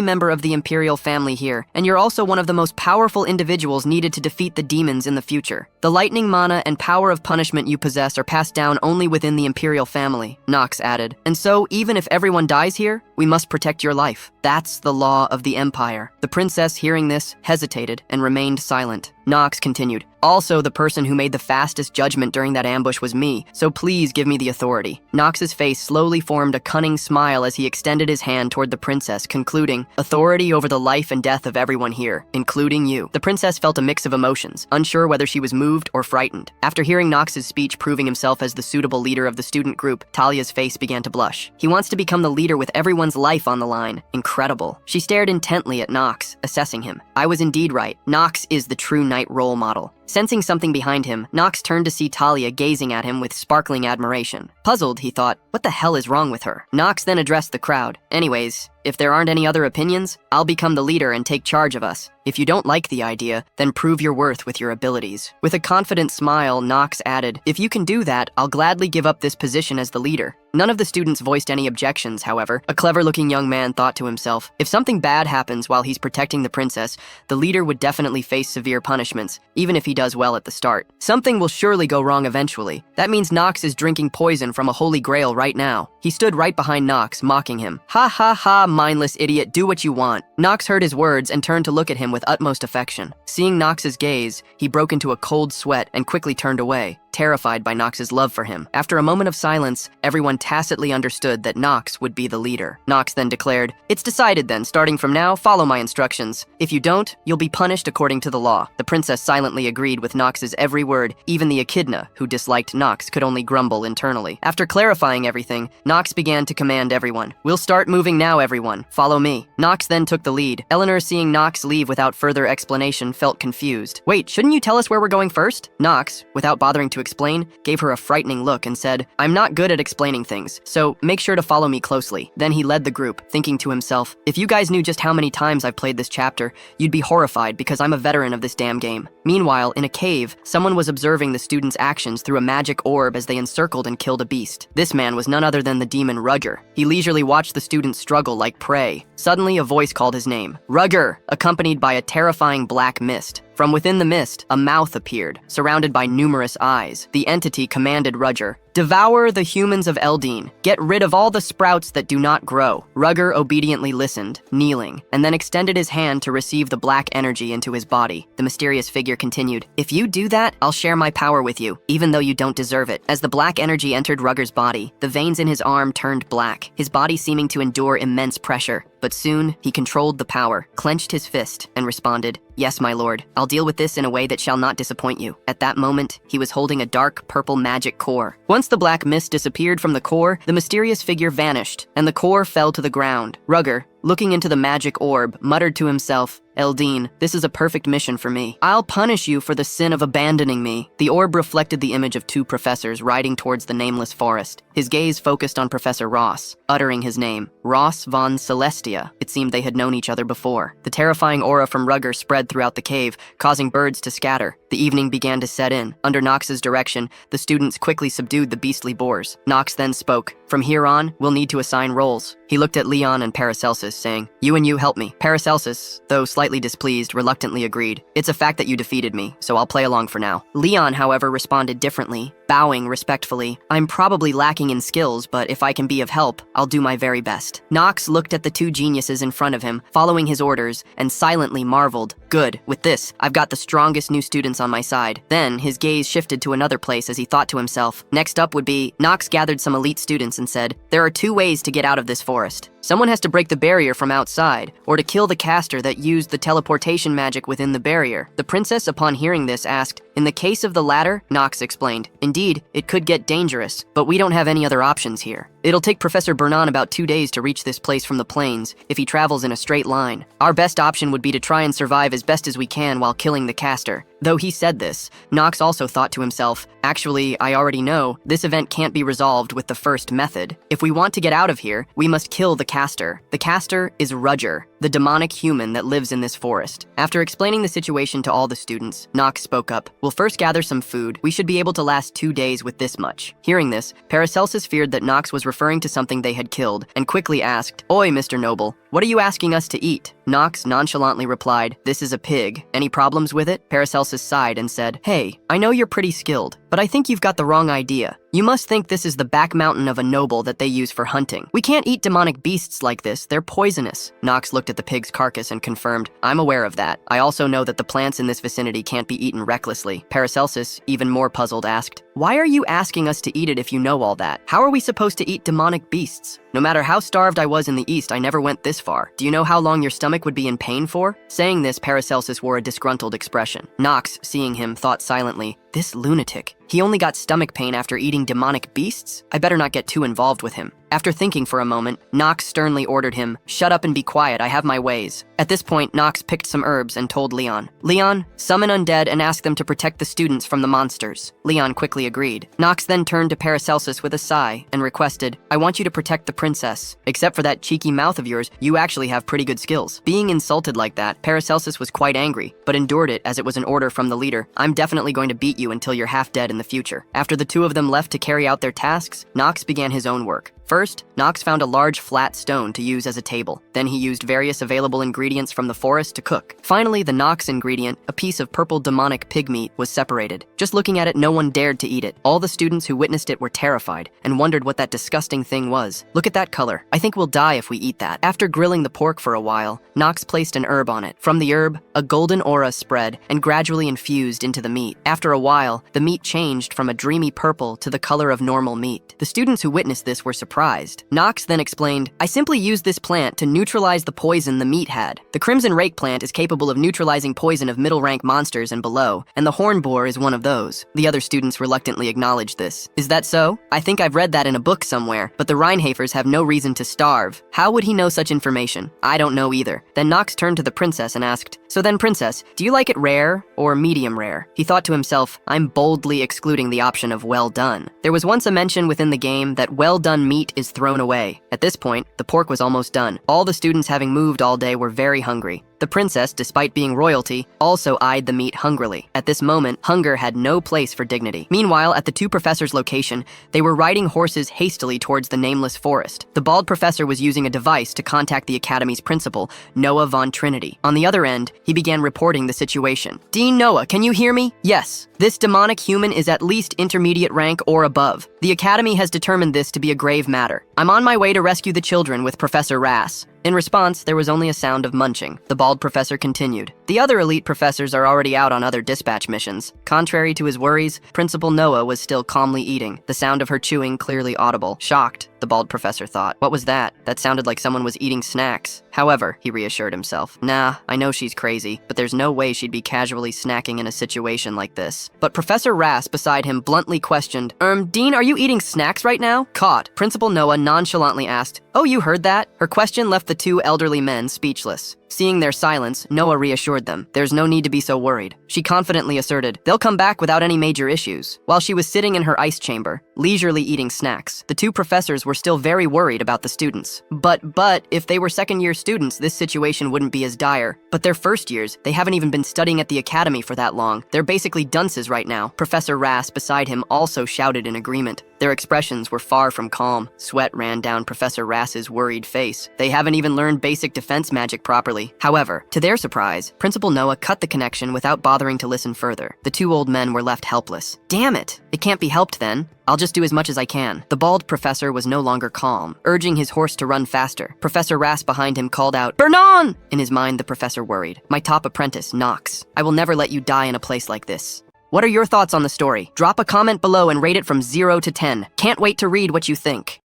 member of the imperial family here, and you're also one of the most powerful individuals needed to defeat the demons in the future. The lightning mana and power of punishment you possess are passed down only within the imperial family, Knox added. And so, even if everyone dies here, we must protect your life. That's the law of the empire. The princess, hearing this, hesitated and remained silent. Knox continued, also the person who made the fastest judgment during that ambush was me, so please give me the authority. Knox's face slowly formed a cunning smile as he extended his hand toward the princess, concluding, authority over the life and death of everyone here, including you. The princess felt a mix of emotions, unsure whether she was moved or frightened. After hearing Knox's speech proving himself as the suitable leader of the student group, Talia's face began to blush. He wants to become the leader with everyone's life on the line. Incredible. She stared intently at Knox, assessing him. I was indeed right. Knox is the true knight role model. Sensing something behind him, Knox turned to see Talia gazing at him with sparkling admiration. Puzzled, he thought, what the hell is wrong with her? Knox then addressed the crowd. Anyways, if there aren't any other opinions, I'll become the leader and take charge of us. If you don't like the idea, then prove your worth with your abilities. With a confident smile, Knox added, if you can do that, I'll gladly give up this position as the leader. None of the students voiced any objections, however. A clever-looking young man thought to himself, if something bad happens while he's protecting the princess, the leader would definitely face severe punishments, even if he does well at the start. Something will surely go wrong eventually. That means Knox is drinking poison from a holy grail right now. He stood right behind Knox, mocking him. Ha ha ha, mindless idiot, do what you want. Knox heard his words and turned to look at him with utmost affection. Seeing Knox's gaze, he broke into a cold sweat and quickly turned away, terrified by Knox's love for him. After a moment of silence, everyone tacitly understood that Knox would be the leader. Knox then declared, it's decided then, starting from now, follow my instructions. If you don't, you'll be punished according to the law. The princess silently agreed with Knox's every word. Even the echidna, who disliked Knox, could only grumble internally. After clarifying everything, Knox began to command everyone. We'll start moving now, everyone. Follow me. Knox then took the lead. Eleanor, seeing Knox leave without further explanation, felt confused. Wait, shouldn't you tell us where we're going first? Knox, without bothering to explain, gave her a frightening look and said, "I'm not good at explaining things, so make sure to follow me closely." Then he led the group, thinking to himself, if you guys knew just how many times I've played this chapter, you'd be horrified because I'm a veteran of this damn game. Meanwhile, in a cave, someone was observing the students' actions through a magic orb as they encircled and killed a beast. This man was none other than the demon Rugger. He leisurely watched the students struggle like prey. Suddenly, a voice called his name, Rugger, accompanied by a terrifying black mist. From within the mist, a mouth appeared, surrounded by numerous eyes. The entity commanded Rugger, "Devour the humans of Eldine. Get rid of all the sprouts that do not grow." Rugger obediently listened, kneeling, and then extended his hand to receive the black energy into his body. The mysterious figure continued, "If you do that, I'll share my power with you, even though you don't deserve it." As the black energy entered Rugger's body, the veins in his arm turned black, his body seeming to endure immense pressure. But soon, he controlled the power, clenched his fist, and responded, "Yes, my lord. I'll deal with this in a way that shall not disappoint you." At that moment, he was holding a dark purple magic core. Once the black mist disappeared from the core, the mysterious figure vanished, and the core fell to the ground. Rugger, looking into the magic orb, muttered to himself, "Eldine, this is a perfect mission for me. I'll punish you for the sin of abandoning me." The orb reflected the image of two professors riding towards the nameless forest. His gaze focused on Professor Ross, uttering his name, Ross von Celestia. It seemed they had known each other before. The terrifying aura from Rugger spread throughout the cave, causing birds to scatter. The evening began to set in. Under Knox's direction, the students quickly subdued the beastly boars. Knox then spoke, "From here on, we'll need to assign roles." He looked at Leon and Paracelsus, saying, "You and you help me." Paracelsus, though slightly displeased, reluctantly agreed. "It's a fact that you defeated me, so I'll play along for now." Leon, however, responded differently, bowing respectfully. "I'm probably lacking in skills, but if I can be of help, I'll do my very best." Knox looked at the two geniuses in front of him, following his orders, and silently marveled. "Good. With this, I've got the strongest new students on my side." Then, his gaze shifted to another place as he thought to himself, next up would be... Knox gathered some elite students and said, "There are two ways to get out of this forest. Someone has to break the barrier from outside, or to kill the caster that used the teleportation magic within the barrier." The princess, upon hearing this, asked, "In the case of the latter," Knox explained, "indeed, it could get dangerous, but we don't have any other options here. It'll take Professor Bernan about 2 days to reach this place from the plains, if he travels in a straight line. Our best option would be to try and survive as best as we can while killing the caster." Though he said this, Knox also thought to himself, "Actually, I already know, this event can't be resolved with the first method. If we want to get out of here, we must kill the caster. The caster is Rugger, the demonic human that lives in this forest." After explaining the situation to all the students, Knox spoke up, "We'll first gather some food. We should be able to last 2 days with this much." Hearing this, Paracelsus feared that Knox was referring to something they had killed, and quickly asked, "Oi, Mr. Noble, what are you asking us to eat?" Knox nonchalantly replied, "This is a pig. Any problems with it?" Paracelsus sighed and said, "Hey, I know you're pretty skilled, but I think you've got the wrong idea. You must think this is the back mountain of a noble that they use for hunting. We can't eat demonic beasts like this, they're poisonous." Knox looked at the pig's carcass and confirmed, "I'm aware of that. I also know that the plants in this vicinity can't be eaten recklessly." Paracelsus, even more puzzled, asked, "Why are you asking us to eat it if you know all that? How are we supposed to eat demonic beasts? No matter how starved I was in the East, I never went this far. Do you know how long your stomach would be in pain for?" Saying this, Paracelsus wore a disgruntled expression. Knox, seeing him, thought silently, "This lunatic. He only got stomach pain after eating demonic beasts? I better not get too involved with him." After thinking for a moment, Knox sternly ordered him, "Shut up and be quiet, I have my ways." At this point, Knox picked some herbs and told Leon, "Leon, summon undead and ask them to protect the students from the monsters." Leon quickly agreed. Knox then turned to Paracelsus with a sigh and requested, "I want you to protect the princess. Except for that cheeky mouth of yours, you actually have pretty good skills." Being insulted like that, Paracelsus was quite angry, but endured it as it was an order from the leader. "I'm definitely going to beat you until you're half dead in the future." After the two of them left to carry out their tasks, Knox began his own work. First, Knox found a large flat stone to use as a table. Then he used various available ingredients from the forest to cook. Finally, the Knox ingredient, a piece of purple demonic pig meat, was separated. Just looking at it, no one dared to eat it. All the students who witnessed it were terrified and wondered what that disgusting thing was. "Look at that color. I think we'll die if we eat that." After grilling the pork for a while, Knox placed an herb on it. From the herb, a golden aura spread and gradually infused into the meat. After a while, the meat changed from a dreamy purple to the color of normal meat. The students who witnessed this were surprised surprised. Knox then explained, I simply used this plant to neutralize the poison the meat had. The Crimson Rake plant is capable of neutralizing poison of middle-rank monsters and below, and the horn boar is one of those. The other students reluctantly acknowledged this. Is that so? I think I've read that in a book somewhere, but the Reinhafers have no reason to starve. How would he know such information? I don't know either. Then Knox turned to the princess and asked, so then princess, do you like it rare or medium rare? He thought to himself, I'm boldly excluding the option of well done. There was once a mention within the game that well done meat is thrown away. At this point, the pork was almost done. All the students having moved all day were very hungry. The princess, despite being royalty, also eyed the meat hungrily. At this moment, hunger had no place for dignity. Meanwhile, at the two professors' location, they were riding horses hastily towards the nameless forest. The bald professor was using a device to contact the academy's principal, Noah von Trinity. On the other end, he began reporting the situation. Dean Noah, can you hear me? Yes. This demonic human is at least intermediate rank or above. The academy has determined this to be a grave matter. I'm on my way to rescue the children with Professor Rass. In response, there was only a sound of munching. The bald professor continued. The other elite professors are already out on other dispatch missions. Contrary to his worries, Principal Noah was still calmly eating, the sound of her chewing clearly audible. Shocked, the bald professor thought. What was that? That sounded like someone was eating snacks. However, he reassured himself. Nah, I know she's crazy, but there's no way she'd be casually snacking in a situation like this. But Professor Rass beside him bluntly questioned, Dean, are you eating snacks right now? Caught, Principal Noah nonchalantly asked, Oh, you heard that? Her question left the two elderly men speechless. Seeing their silence, Noah reassured them. There's no need to be so worried. She confidently asserted, they'll come back without any major issues. While she was sitting in her ice chamber, leisurely eating snacks, the two professors were still very worried about the students. But if they were second-year students, this situation wouldn't be as dire. But they're first years. They haven't even been studying at the academy for that long. They're basically dunces right now. Professor Rass beside him also shouted in agreement. Their expressions were far from calm. Sweat ran down Professor Rass's worried face. They haven't even learned basic defense magic properly. However, to their surprise, Principal Noah cut the connection without bothering to listen further. The two old men were left helpless. Damn it! It can't be helped then. I'll just do as much as I can. The bald professor was no longer calm, urging his horse to run faster. Professor Rass behind him called out, Bernon! In his mind, the professor worried. My top apprentice, Knox. I will never let you die in a place like this. What are your thoughts on the story? Drop a comment below and rate it from 0 to 10. Can't wait to read what you think.